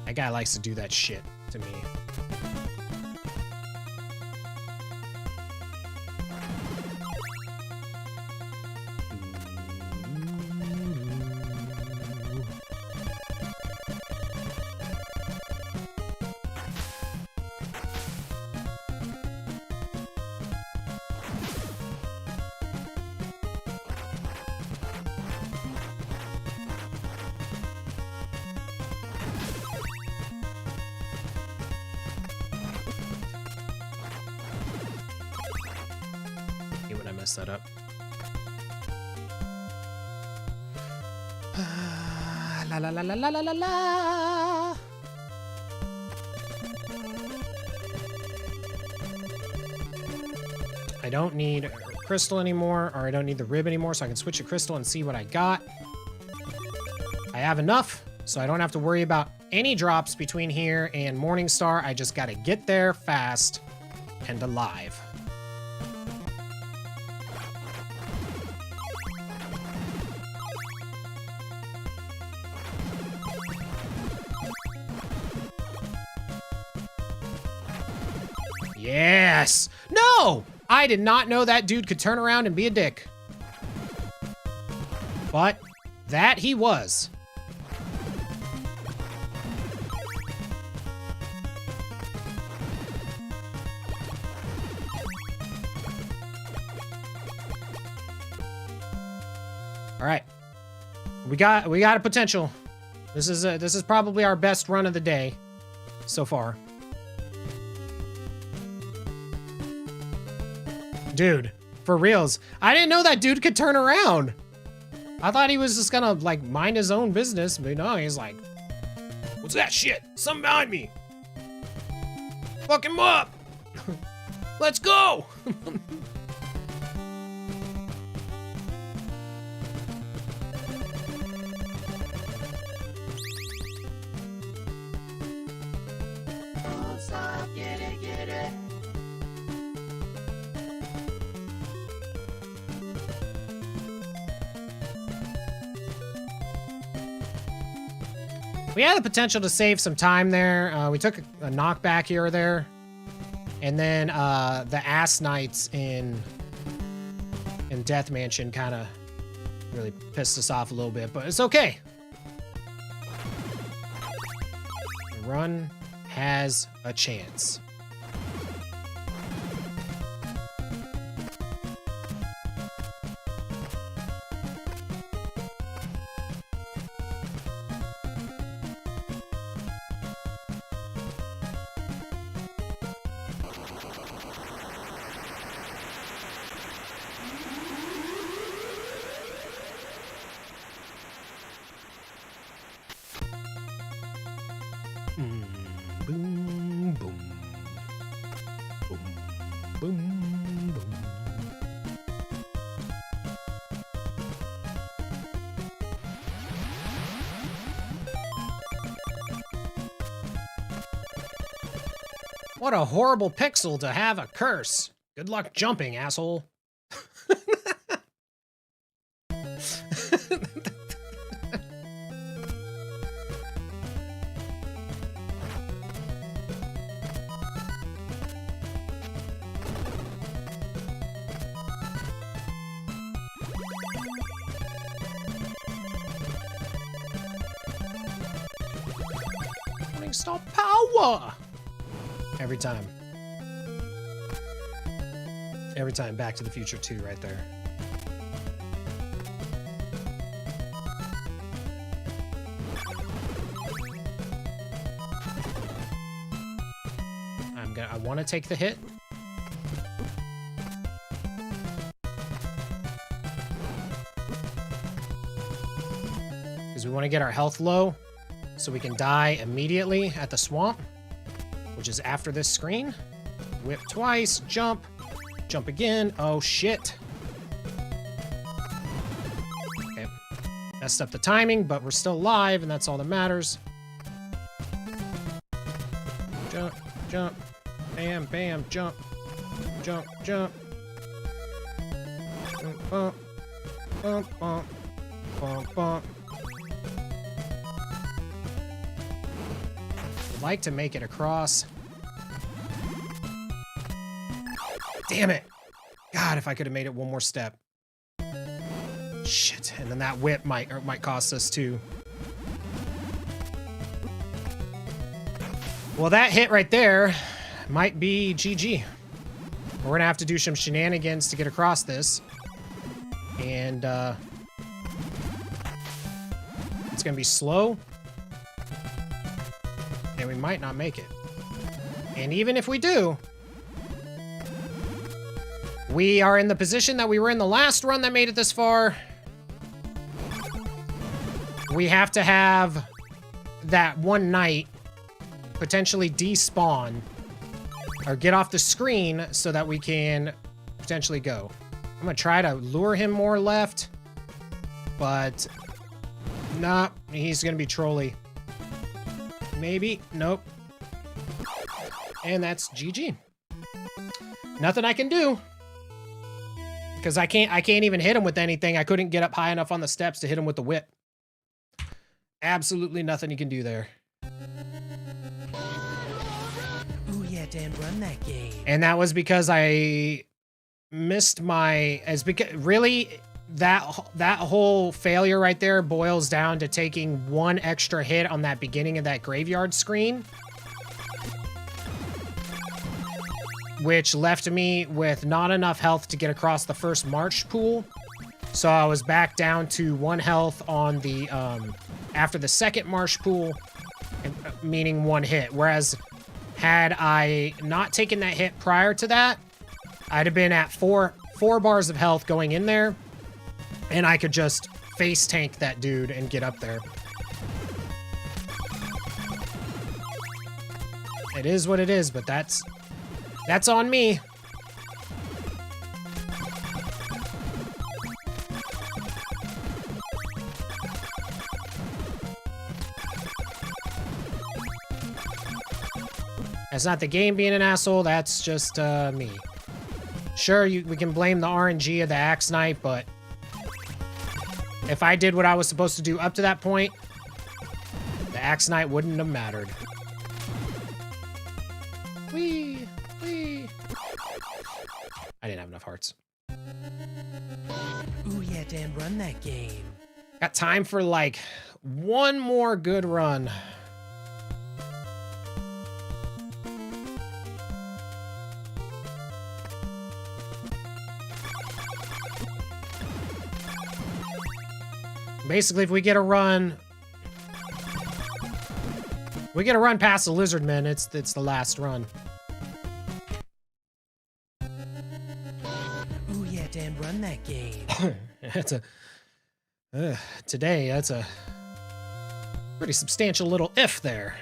That guy likes to do that shit to me. That up. La la la la la la la la. I don't need crystal anymore, or I don't need the rib anymore, so I can switch to crystal and see what I got. I have enough, so I don't have to worry about any drops between here and Morningstar. I just gotta get there fast and alive. Yes! No! I did not know that dude could turn around and be a dick. But that he was. All right. We got a potential. This is probably our best run of the day so far. Dude, for reals. I didn't know that dude could turn around. I thought he was just gonna, like, mind his own business, but no, he's like, what's that shit? Something behind me. Fuck him up. Let's go. Get it. We had the potential to save some time there. We took a knockback here or there. And then the ass knights in Death Mansion kind of really pissed us off a little bit, but it's okay. The run has a chance. Boom, boom. Boom, boom, boom. What a horrible pixel to have a curse. Good luck jumping, asshole. Stop power every time. Every time. Back to the Future 2 right there. I want to take the hit. because we want to get our health low so we can die immediately at the swamp, which is after this screen. Whip twice, jump, jump again. Oh, shit. Okay. Messed up the timing, but we're still alive, and that's all that matters. Jump, jump, bam, bam, jump, jump, jump. Bump, bump, bump, bump, bump. I'd like to make it across. Damn it! God, if I could have made it one more step. Shit, and then that whip might cost us too. Well, that hit right there might be GG. We're gonna have to do some shenanigans to get across this. And it's gonna be slow. And we might not make it. And even if we do, we are in the position that we were in the last run that made it this far. We have to have that one knight potentially despawn or get off the screen so that we can potentially go. I'm gonna try to lure him more left, but nah, he's gonna be trolly. Maybe, nope. And that's GG. Nothing I can do. Because I can't even hit him with anything. I couldn't get up high enough on the steps to hit him with the whip. Absolutely nothing you can do there. Ooh, yeah, Dan, run that game. And that was because I missed my... Really, that whole failure right there boils down to taking one extra hit on that beginning of that graveyard screen, which left me with not enough health to get across the first marsh pool. So I was back down to 1 health on the, after the second marsh pool, meaning 1 hit. Whereas, had I not taken that hit prior to that, I'd have been at 4 bars of health going in there, and I could just face tank that dude and get up there. It is what it is, but that's on me. That's not the game being an asshole, that's just me. Sure, we can blame the RNG of the Axe Knight, but if I did what I was supposed to do up to that point, the Axe Knight wouldn't have mattered. Whee! Whee! I didn't have enough hearts. Ooh, yeah, Dan, run that game. Got time for, like, 1 more good run. Basically, if we get a run... past the Lizardmen, it's the last run. Ooh, yeah, Dan, run that game. That's a... today, that's a pretty substantial little if there.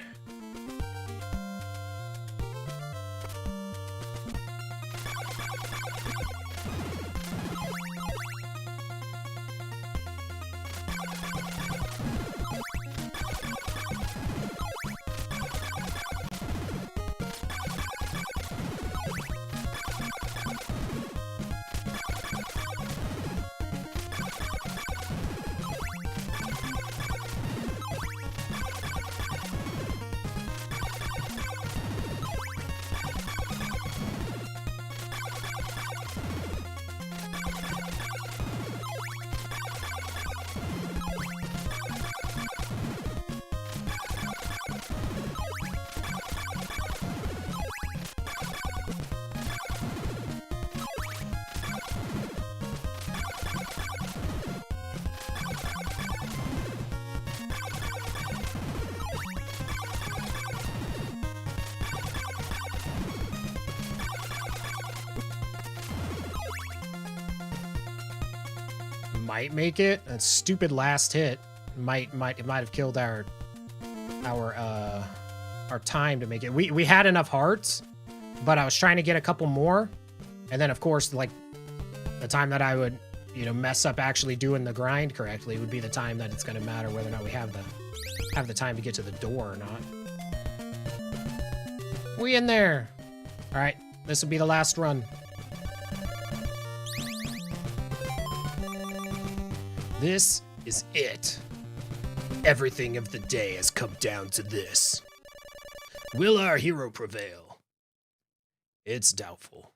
Might make it. That stupid last hit. might have killed our time to make it. We had enough hearts, but I was trying to get a couple more, and then of course, like, the time that I would, you know, mess up actually doing the grind correctly would be the time that it's going to matter whether or not we have the time to get to the door or not. We in there. All right, this will be the last run. This is it. Everything of the day has come down to this. Will our hero prevail? It's doubtful.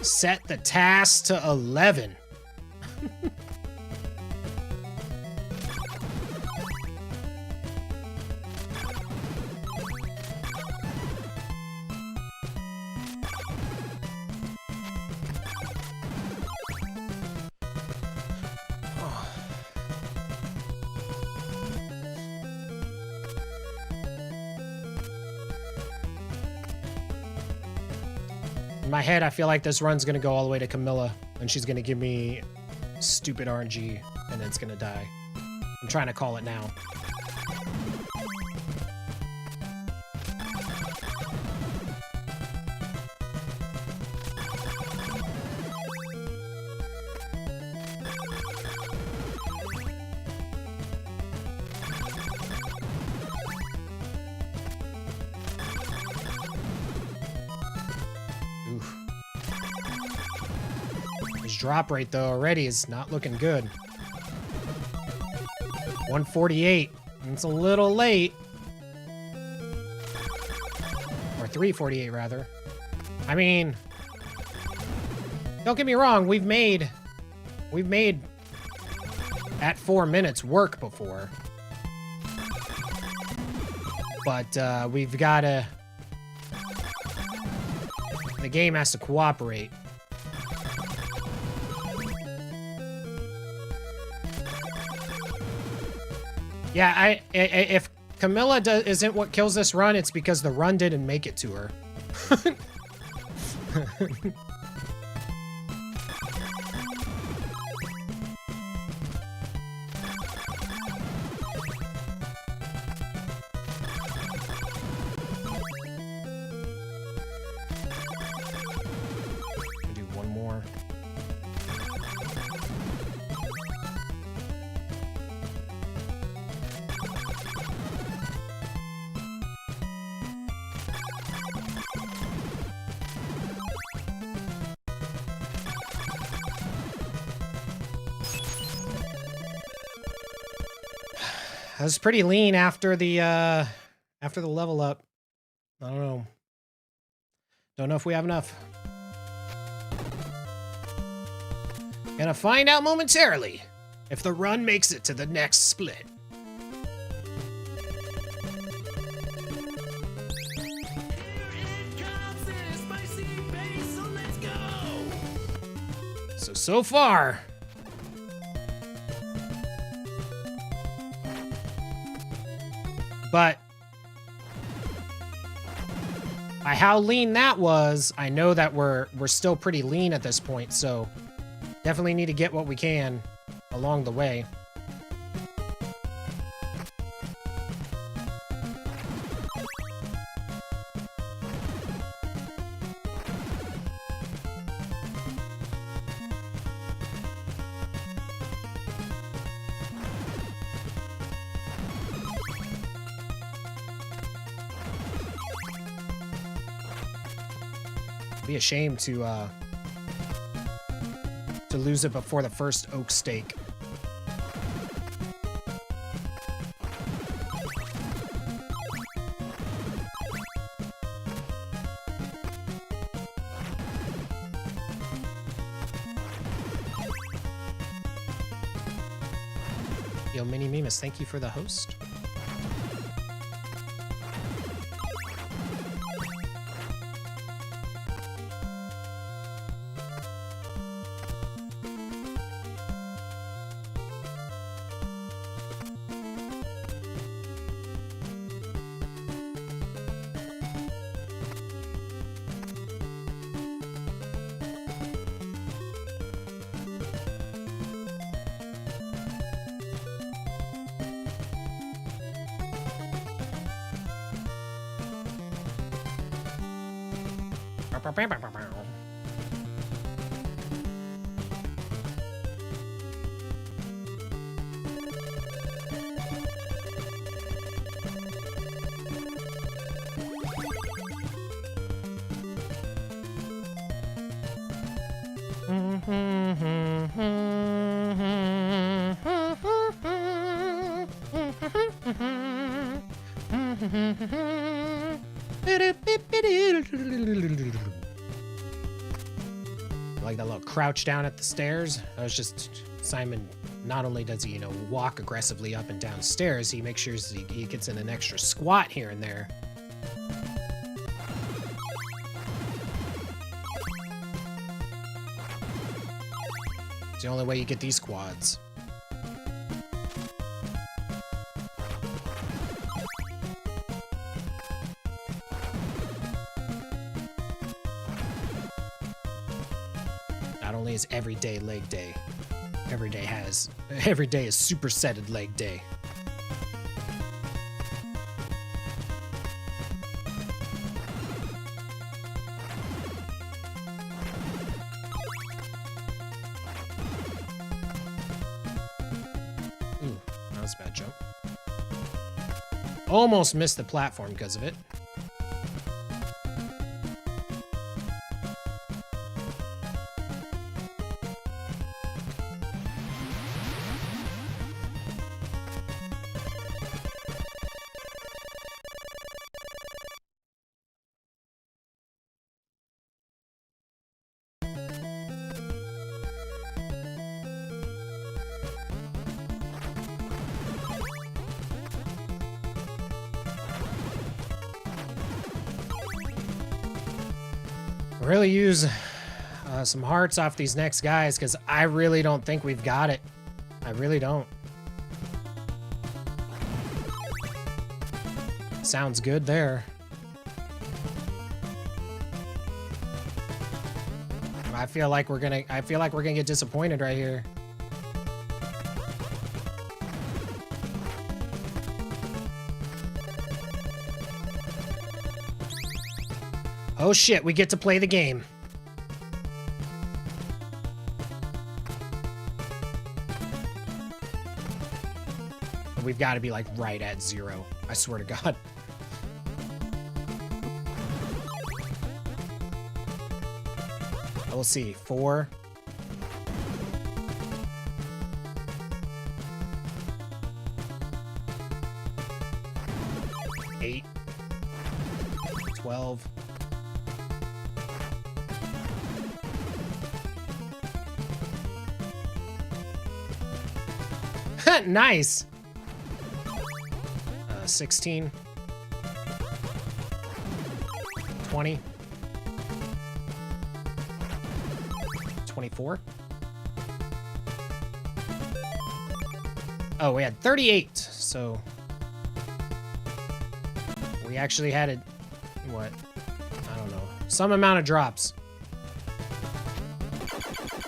Set the task to 11. In my head, I feel like this run's gonna go all the way to Camilla, and she's gonna give me stupid RNG, and then it's gonna die. I'm trying to call it now. Drop rate though already is not looking good. 148. It's a little late. Or 348 rather. I mean, don't get me wrong, we've made at 4 minutes work before. But we've gotta, the game has to cooperate. Yeah, if Camilla isn't what kills this run, it's because the run didn't make it to her. Do one more. I was pretty lean after the level up. I don't know. Don't know if we have enough. Gonna find out momentarily if the run makes it to the next split. So far, but by how lean that was, I know that we're still pretty lean at this point, so definitely need to get what we can along the way. Be a shame to lose it before the first oak stake. Yo, Mini Mimus, thank you for the host. Like that little crouch down at the stairs. I was just Simon. Not only does he, walk aggressively up and down stairs, he makes sure he gets in an extra squat here and there. It's the only way you get these quads. Not only is every day leg day, every day is supersetted leg day. Ooh, that was a bad jump. Almost missed the platform because of it. Really use some hearts off these next guys because I really don't think we've got it. I really don't. Sounds good there. I feel like we're gonna get disappointed right here. Oh shit, we get to play the game. We've got to be like right at 0. I swear to God. We'll see. 4. 8. 12. Nice. 16. 20. 24. Oh, we had 38. So we actually had it. What? I don't know. Some amount of drops.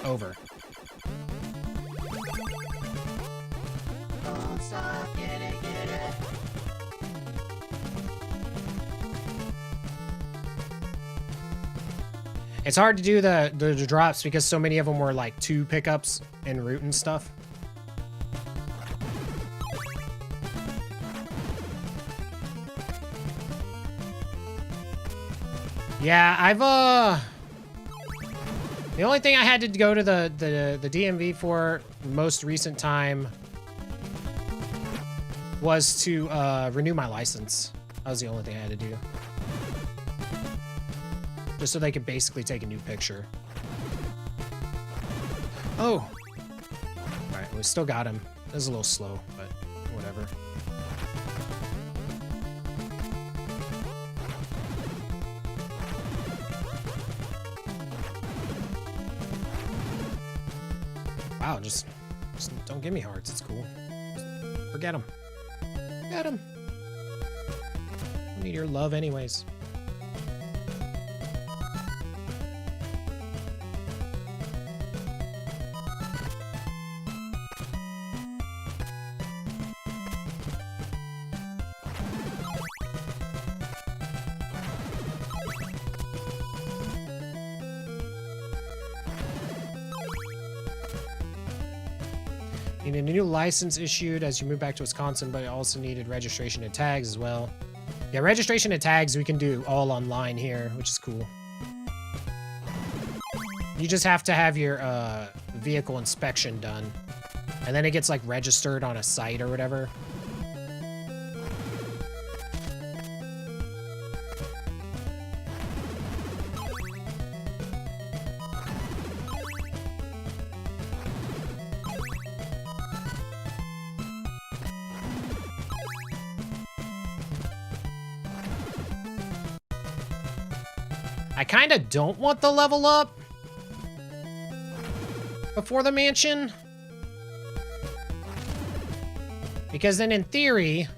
Over. It's hard to do the drops because so many of them were like 2 pickups en route and stuff. Yeah, The only thing I had to go to the DMV for most recent time was to renew my license. That was the only thing I had to do. Just so they could basically take a new picture. Oh! Alright, we still got him. It was a little slow, but whatever. Wow, just don't give me hearts. It's cool. Just forget them. Forget them. I need your love anyways. Needed a new license issued as you move back to Wisconsin, but it also needed registration and tags as well. Yeah, registration and tags we can do all online here, which is cool. You just have to have your vehicle inspection done. And then it gets like registered on a site or whatever. I kind of don't want the level up before the mansion. Because then in theory,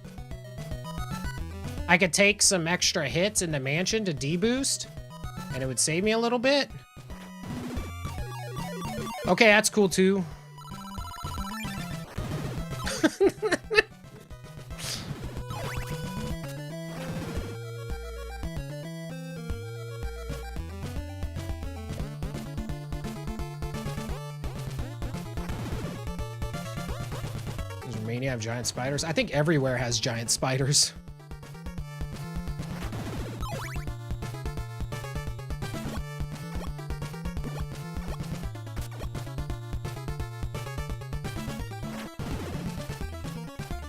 I could take some extra hits in the mansion to deboost, and it would save me a little bit. Okay, that's cool too. Have giant spiders. I think everywhere has giant spiders.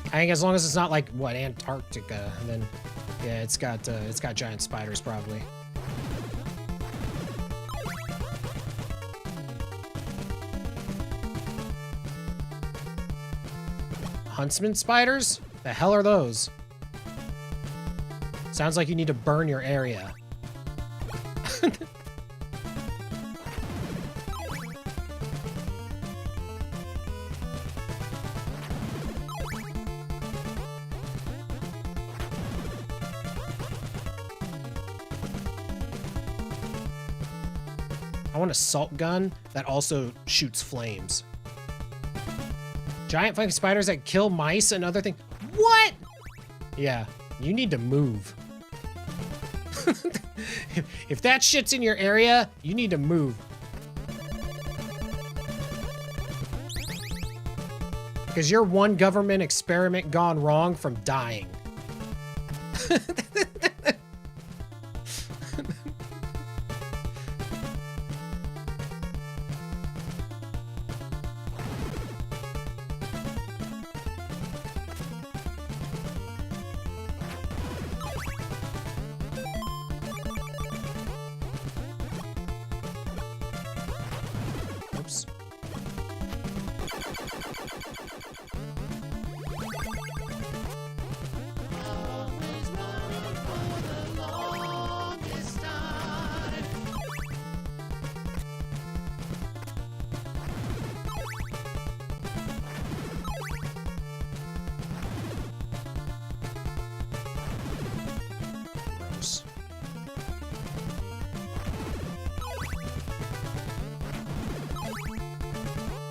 I think as long as it's not like what, Antarctica, then yeah, it's got giant spiders probably. Huntsman spiders? The hell are those? Sounds like you need to burn your area. I want a salt gun that also shoots flames. Giant fucking spiders that kill mice and other things. What? Yeah, you need to move. If that shit's in your area, you need to move. Because you're one government experiment gone wrong from dying.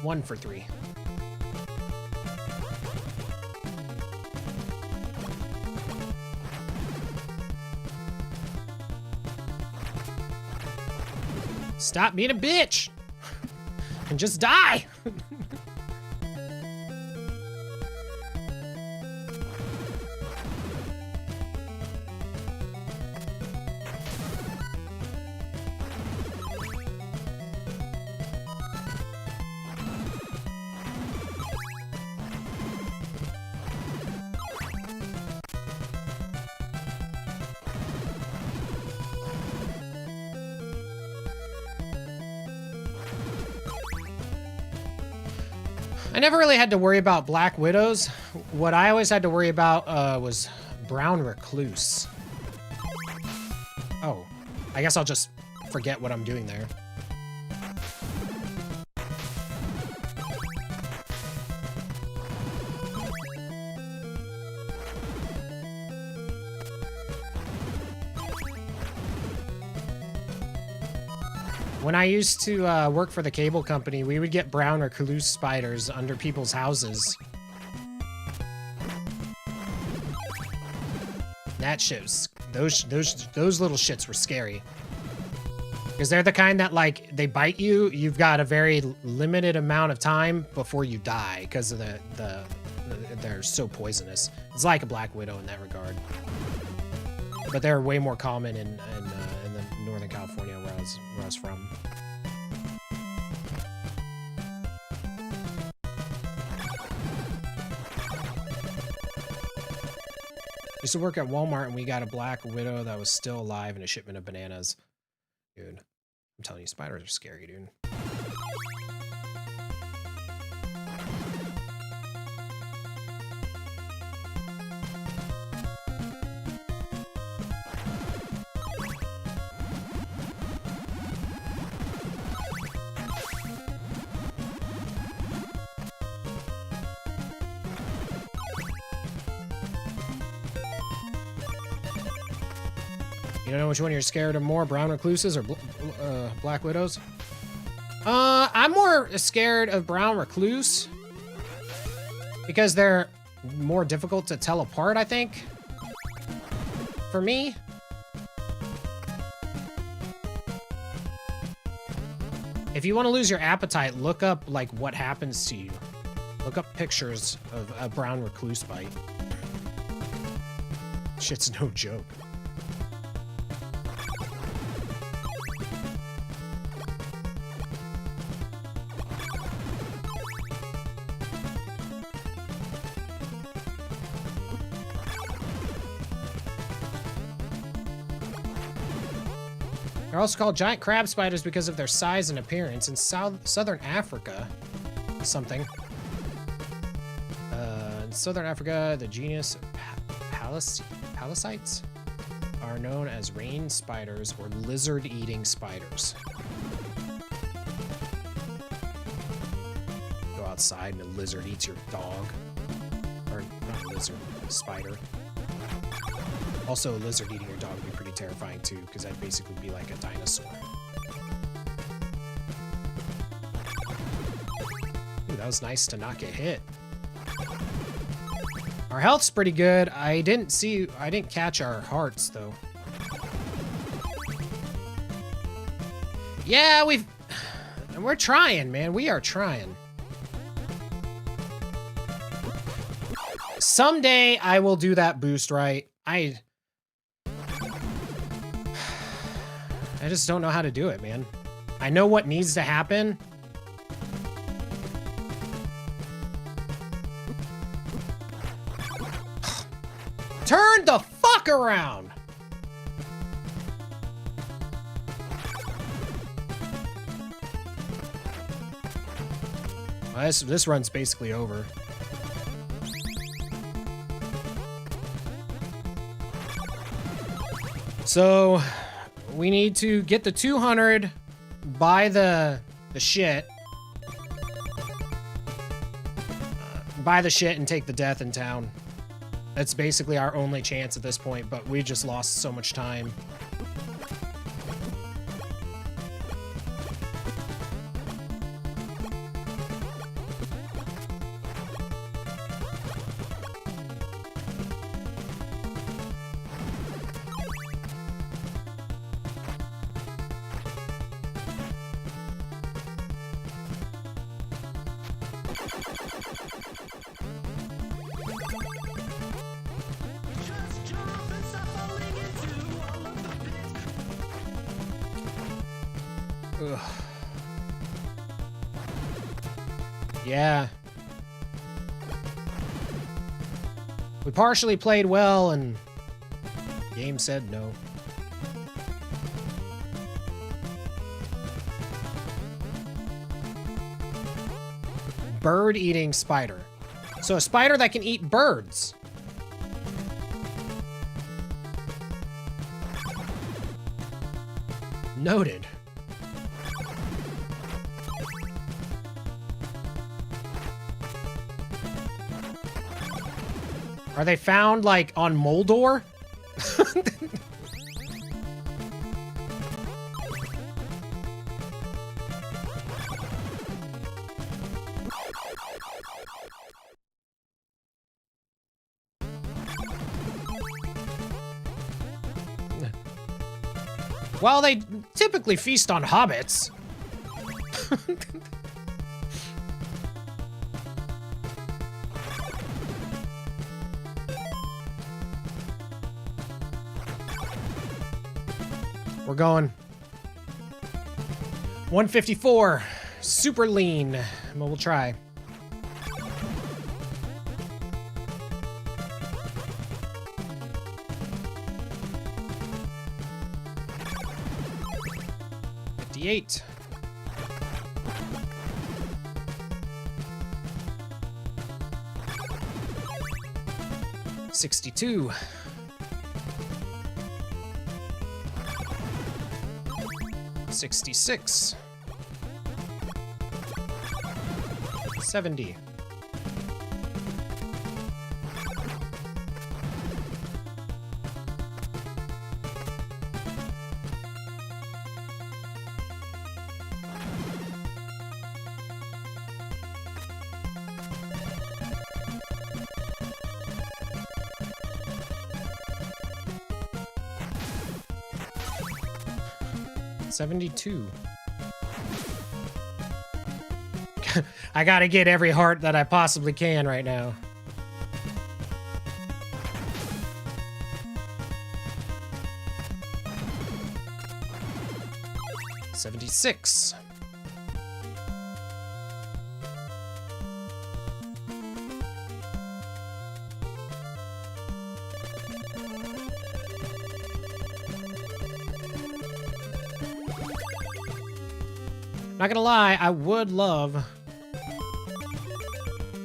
One for 3. Stop being a bitch and just die. I never really had to worry about Black Widows. What I always had to worry about was Brown Recluse. Oh, I guess I'll just forget what I'm doing there. When I used to work for the cable company, we would get brown recluse spiders under people's houses. That shit was, those little shits were scary. Because they're the kind that, like, they bite you, you've got a very limited amount of time before you die because of they're so poisonous. It's like a Black Widow in that regard. But they're way more common in the Northern California where I was from. Used to work at Walmart and we got a Black Widow that was still alive in a shipment of bananas. Dude, I'm telling you, spiders are scary, dude. You don't know which one you're scared of more, brown recluses or Black Widows? I'm more scared of brown recluse because they're more difficult to tell apart, I think. For me. If you want to lose your appetite, look up like what happens to you. Look up pictures of a brown recluse bite. Shit's no joke. They're also called giant crab spiders because of their size and appearance. In southern Africa, something. In southern Africa, the genus Palacites are known as rain spiders or lizard-eating spiders. Go outside and a lizard eats your dog. Or not lizard, spider. Also, a lizard eating your dog would be pretty terrifying too, because that'd basically be like a dinosaur. Ooh, that was nice to not get hit. Our health's pretty good. I didn't catch our hearts though. Yeah, we're trying, man. We are trying. Someday I will do that boost right. I just don't know how to do it, man. I know what needs to happen. Turn the fuck around! Well, this run's basically over. So we need to get the 200, buy the shit. Buy the shit and take the death in town. That's basically our only chance at this point, but we just lost so much time. Ugh. Yeah. We partially played well and the game said no. bird-eating spider. So a spider that can eat birds. Noted. Are they found, like, on Moldor? While they typically feast on hobbits. We're going 154, super lean, but we'll try. $58. $62. 66. 70. 72. I gotta get every heart that I possibly can right now. $76. Not gonna lie, I would love...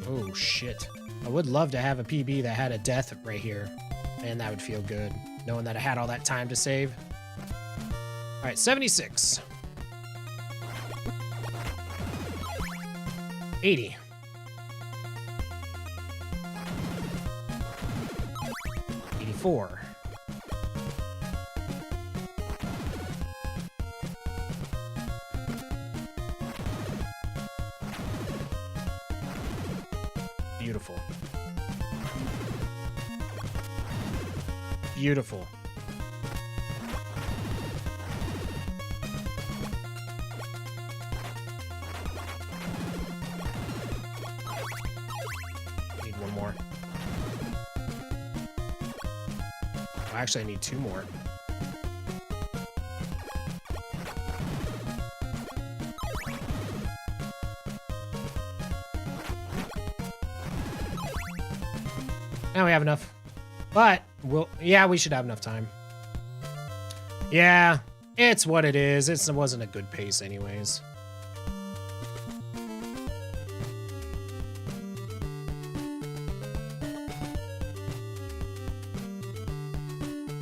Oh, shit. I would love to have a PB that had a death right here. Man, that would feel good, knowing that I had all that time to save. Alright, 76. 80. 84. 'Beautiful. Beautiful. Need one more. Oh, actually, I need two more. Now we have enough. But, yeah, we should have enough time. Yeah, it's what it is. It wasn't a good pace anyways.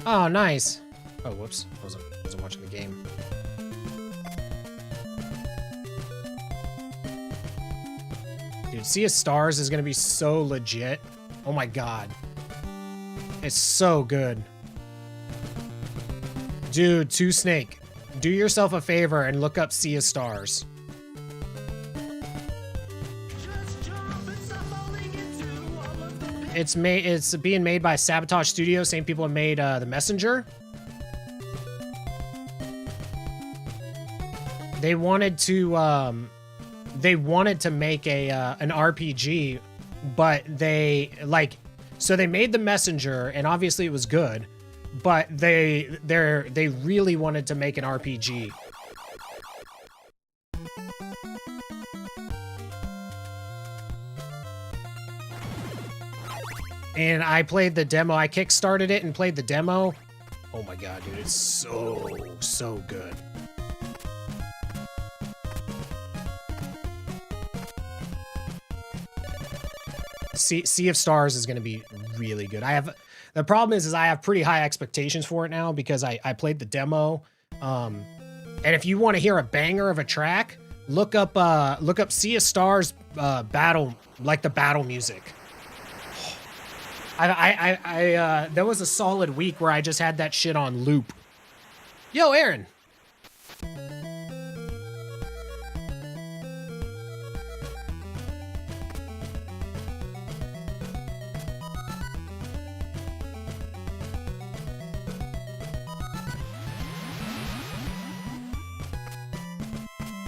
Oh, nice. Oh, whoops. I wasn't watching the game. Dude, Sea of Stars is gonna be so legit. Oh my god. It's so good. Dude, 2Snake, do yourself a favor and look up Sea of Stars. It's being made by Sabotage Studio, same people who made The Messenger. They wanted to make an RPG, but they so they made The Messenger, and obviously it was good, but they really wanted to make an RPG. And I played the demo. I kickstarted it and played the demo. Oh my god, dude, it's so good. Sea of Stars is going to be really good. The problem is I have pretty high expectations for it now because I played the demo. And if you want to hear a banger of a track, look up Sea of Stars battle, like the battle music. There was a solid week where I just had that shit on loop. Yo, Aaron.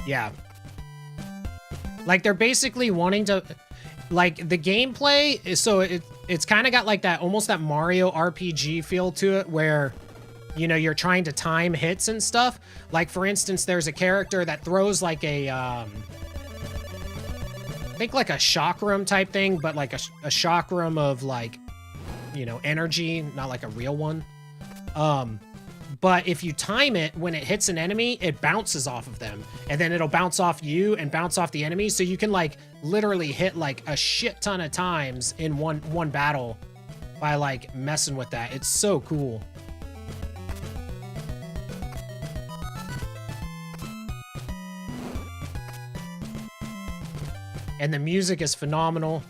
Yeah. Like, they're basically wanting to... Like, the gameplay is... So, it's kind of got, like, that... Almost that Mario RPG feel to it, where... You know, you're trying to time hits and stuff. Like, for instance, there's a character that throws, like, a... I think, like, a chakram type thing, but, like, a chakram of, like... You know, energy, not, like, a real one. But if you time it, when it hits an enemy, it bounces off of them. And then it'll bounce off you and bounce off the enemy. So you can, like, literally hit, like, a shit ton of times in one battle by, like, messing with that. It's so cool. And the music is phenomenal.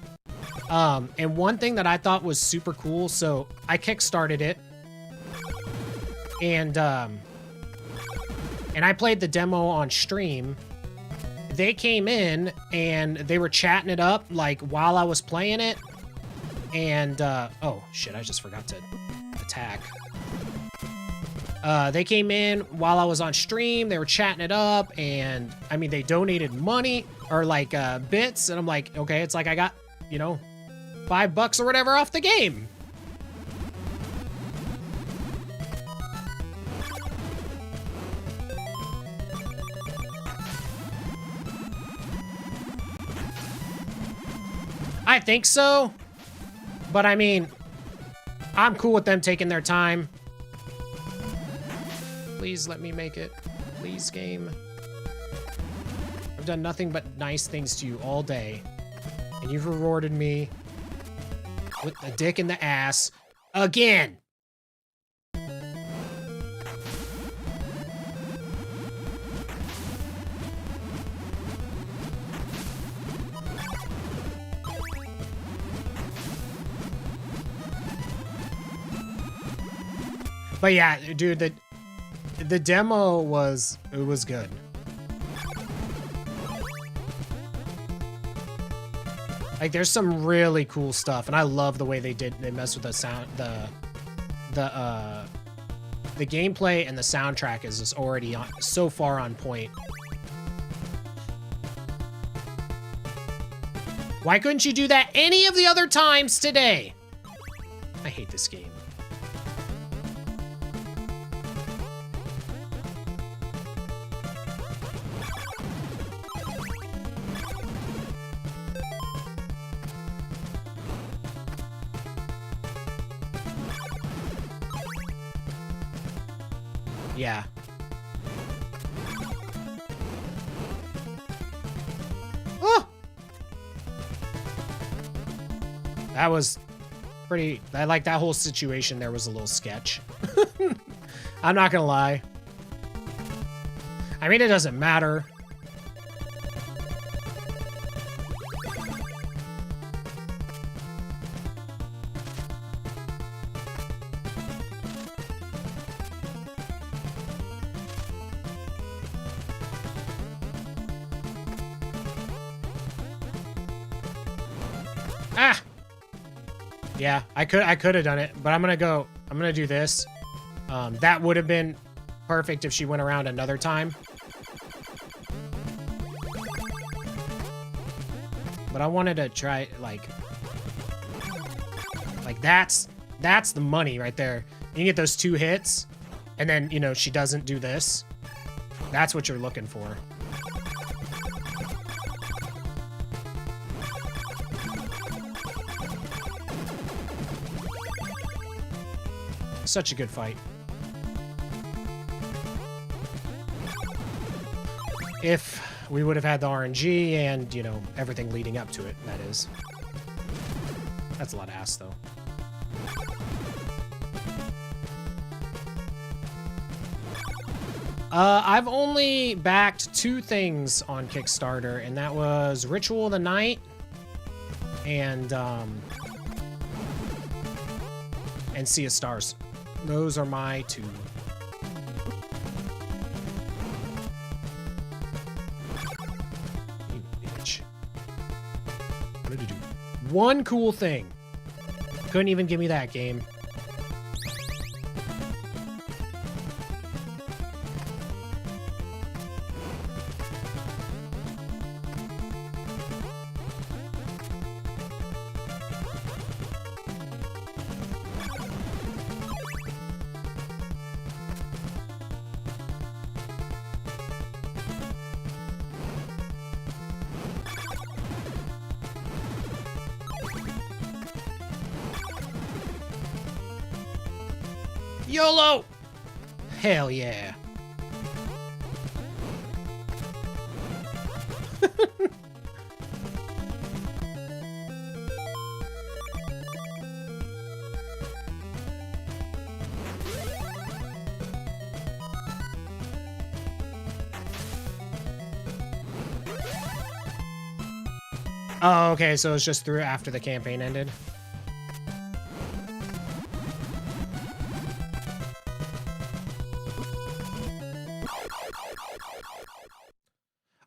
And one thing that I thought was super cool, so I kickstarted it. And I played the demo on stream. They came in and they were chatting it up like while I was playing it. And oh shit, I just forgot to attack. They came in while I was on stream. They were chatting it up, and I mean, they donated money or like bits, and I'm like, okay, it's like I got, you know, $5 or whatever off the game. I think so, but I mean, I'm cool with them taking their time. Please let me make it. Please, game. I've done nothing but nice things to you all day, and you've rewarded me with a dick in the ass again. But yeah, dude, the demo was good. Like, there's some really cool stuff, and I love the way they messed with the sound, the gameplay and the soundtrack is just already so far on point. Why couldn't you do that any of the other times today? I hate this game. Yeah. Oh! That was pretty... I like that whole situation there was a little sketch. I'm not gonna lie. I mean, it doesn't matter. Ah! Yeah, I could have done it, but I'm gonna do this. That would have been perfect if she went around another time. But I wanted to try, like that's the money right there. You can get those 2 hits, and then, you know, she doesn't do this. That's what you're looking for. Such a good fight. If we would have had the RNG and, you know, everything leading up to it, that is. That's a lot of ass, though. I've only backed 2 things on Kickstarter, and that was Ritual of the Night and Sea of Stars. Those are my 2. You bitch. What did you do? One cool thing. Couldn't even give me that game. YOLO! Hell yeah. Oh, okay, so it's just through after the campaign ended.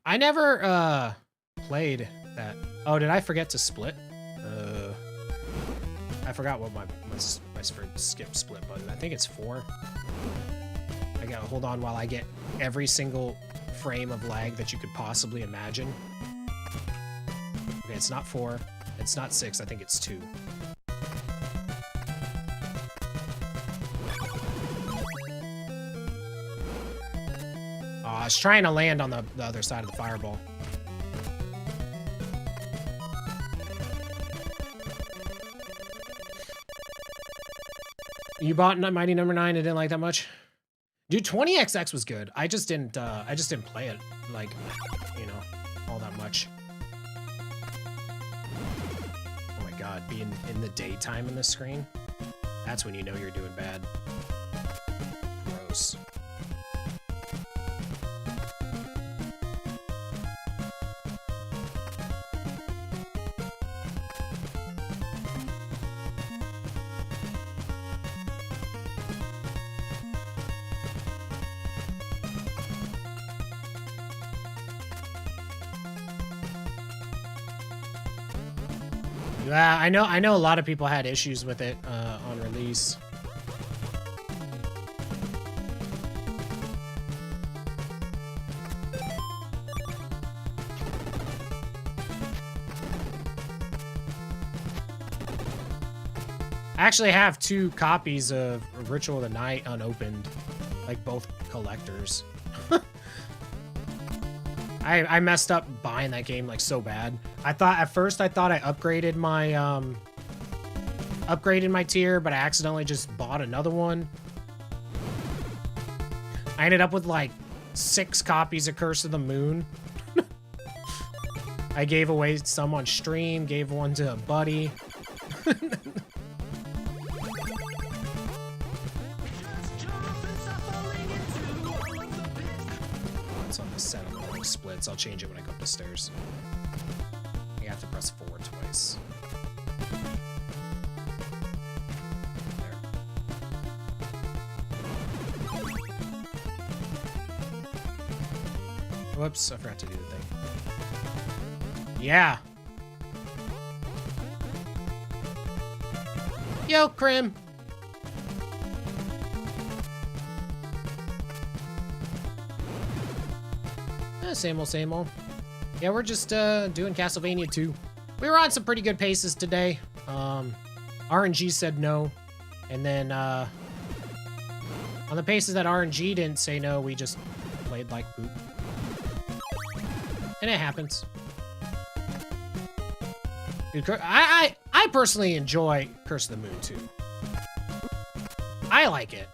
I never played that. Oh, did I forget to split? I forgot what my skip split button. I think it's 4. I gotta hold on while I get every single frame of lag that you could possibly imagine. Okay, it's not 4. It's not 6. I think it's 2. I was trying to land on the other side of the fireball. You bought Mighty Number 9 and didn't like that much? Dude, 20XX was good. I just didn't play it, like, you know, all that much. Oh my god, being in the daytime in this screen? That's when you know you're doing bad. Gross. Yeah, I know a lot of people had issues with it on release. I actually have 2 copies of Ritual of the Night unopened, like both collectors. I messed up buying that game like so bad. At first I thought I upgraded my tier, but I accidentally just bought another one. I ended up with like 6 copies of Curse of the Moon. I gave away some on stream, gave one to a buddy. It's on the set of the splits. I'll change it when I go up the stairs. You have to press 4 twice. There. Whoops, I forgot to do the thing. Yeah. Yo, Crim. Same old, same old. Yeah, we're just doing Castlevania 2. We were on some pretty good paces today. RNG said no. And then on the paces that RNG didn't say no, we just played like poop. And it happens. Dude, I personally enjoy Curse of the Moon 2. I like it.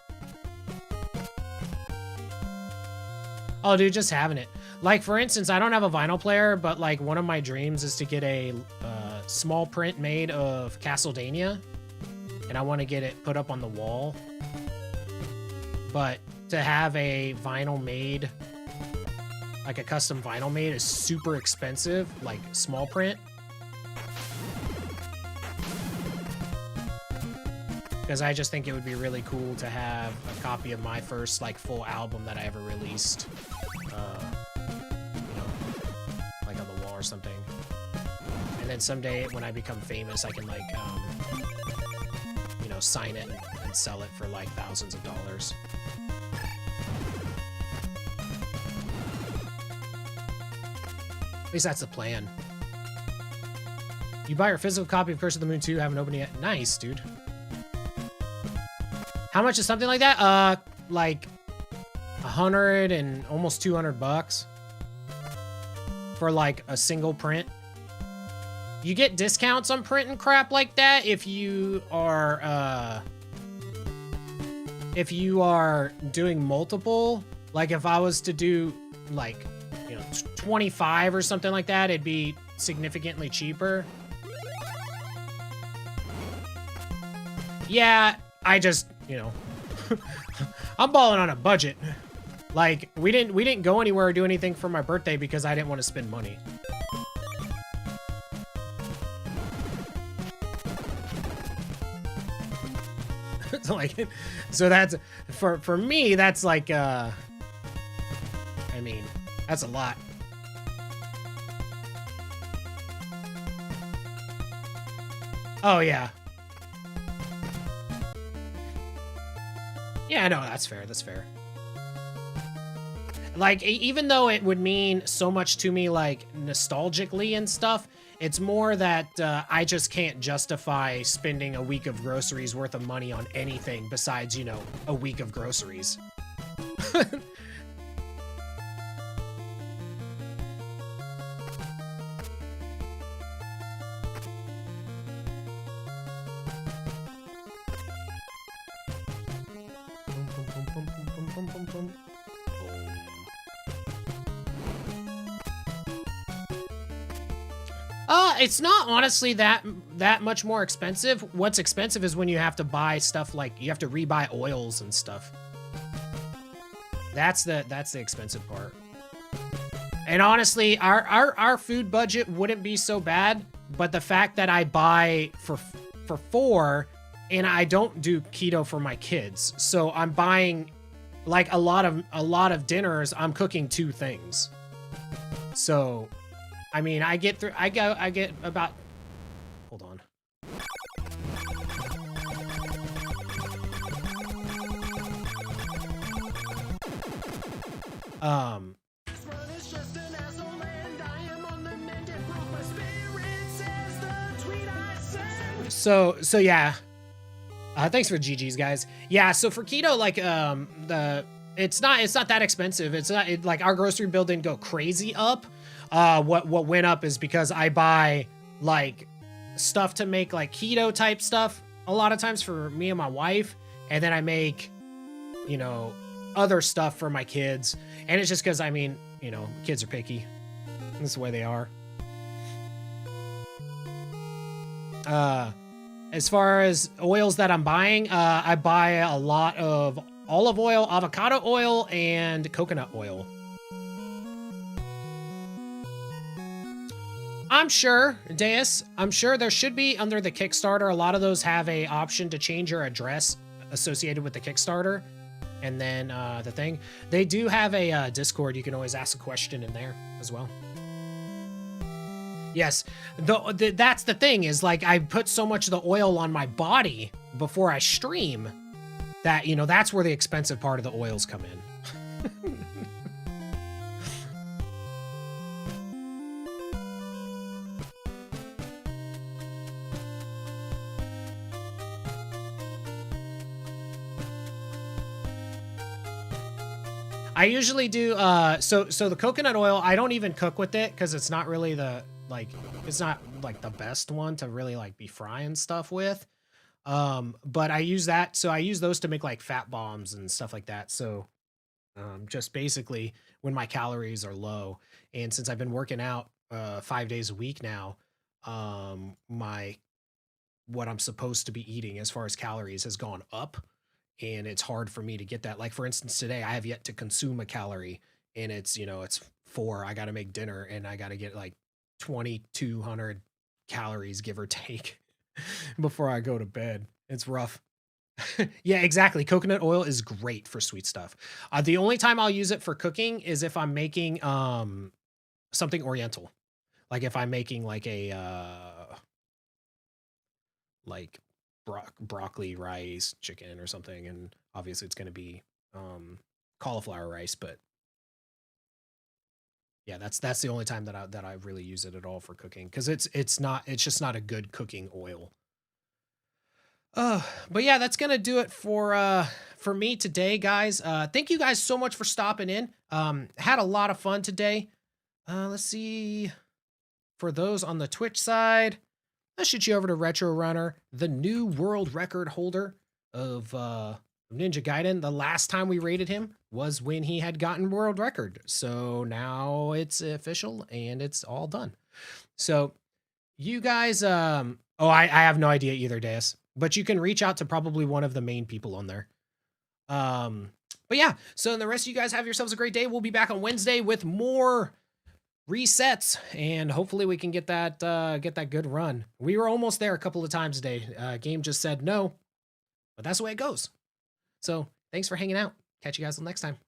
Oh, dude, just having it. Like, for instance, I don't have a vinyl player, but, like, one of my dreams is to get a small print made of Castlevania, and I want to get it put up on the wall. But to have a vinyl made, like a custom vinyl made, is super expensive, like small print. Because I just think it would be really cool to have a copy of my first like full album that I ever released, you know, like on the wall or something. And then someday when I become famous, I can like, you know, sign it and sell it for like thousands of dollars. At least that's the plan. You buy your physical copy of Curse of the Moon 2, haven't opened it yet. Nice, dude. How much is something like that? Like 100 and almost 200 bucks for like a single print. You get discounts on print and crap like that if you are doing multiple. Like if I was to do like, you know, 25 or something like that, it'd be significantly cheaper. Yeah, I just, you know, I'm balling on a budget. Like we didn't go anywhere or do anything for my birthday because I didn't want to spend money. So like, so that's for me, that's like I mean, that's a lot. Oh yeah. Yeah, no, that's fair. That's fair. Like, even though it would mean so much to me, like, nostalgically and stuff, it's more that I just can't justify spending a week of groceries worth of money on anything besides, you know, a week of groceries. It's not honestly that much more expensive. What's expensive is when you have to buy stuff like you have to rebuy oils and stuff. That's the expensive part. And honestly, our food budget wouldn't be so bad, but the fact that I buy for 4 and I don't do keto for my kids, so I'm buying like a lot of dinners. I'm cooking 2 things, so. I mean, I get about, hold on. So yeah. Thanks for GGs, guys. Yeah, so for keto, like, it's not that expensive. It's not, like, our grocery bill didn't go crazy up. What went up is because I buy like stuff to make like keto type stuff a lot of times for me and my wife, and then I make, you know, other stuff for my kids, and it's just because, I mean, you know, kids are picky. That's the way they are. As far as oils that I'm buying, I buy a lot of olive oil, avocado oil, and coconut oil. I'm sure, Deus, I'm sure there should be under the Kickstarter. A lot of those have a option to change your address associated with the Kickstarter. And then the thing, they do have a Discord. You can always ask a question in there as well. Yes, that's the thing, is like I put so much of the oil on my body before I stream that, you know, that's where the expensive part of the oils come in. I usually do, so the coconut oil, I don't even cook with it because it's not really it's not like the best one to really like be frying stuff with. But I use that, so I use those to make like fat bombs and stuff like that. So just basically when my calories are low, and since I've been working out 5 days a week now, what I'm supposed to be eating as far as calories has gone up, and it's hard for me to get that. Like, for instance, today I have yet to consume a calorie, and it's, you know, it's 4. I got to make dinner, and I got to get like 2,200 calories, give or take, before I go to bed. It's rough. Yeah, exactly. Coconut oil is great for sweet stuff. The only time I'll use it for cooking is if I'm making something oriental. Like if I'm making like a like broccoli rice chicken or something, and obviously it's going to be cauliflower rice, but yeah, that's the only time that I really use it at all for cooking, because it's just not a good cooking oil. But yeah, that's gonna do it for me today, guys. Thank you guys so much for stopping in. Had a lot of fun today. Let's see, for those on the Twitch side, let's shoot you over to Retro Runner, the new world record holder of Ninja Gaiden. The last time we rated him was when he had gotten world record. So now it's official and it's all done. So you guys, I have no idea either, Deus, but you can reach out to probably one of the main people on there. But yeah, so the rest of you guys have yourselves a great day. We'll be back on Wednesday with more resets, and hopefully we can get that good run. We were almost there a couple of times today. Game just said no, but that's the way it goes. So thanks for hanging out. Catch you guys next time.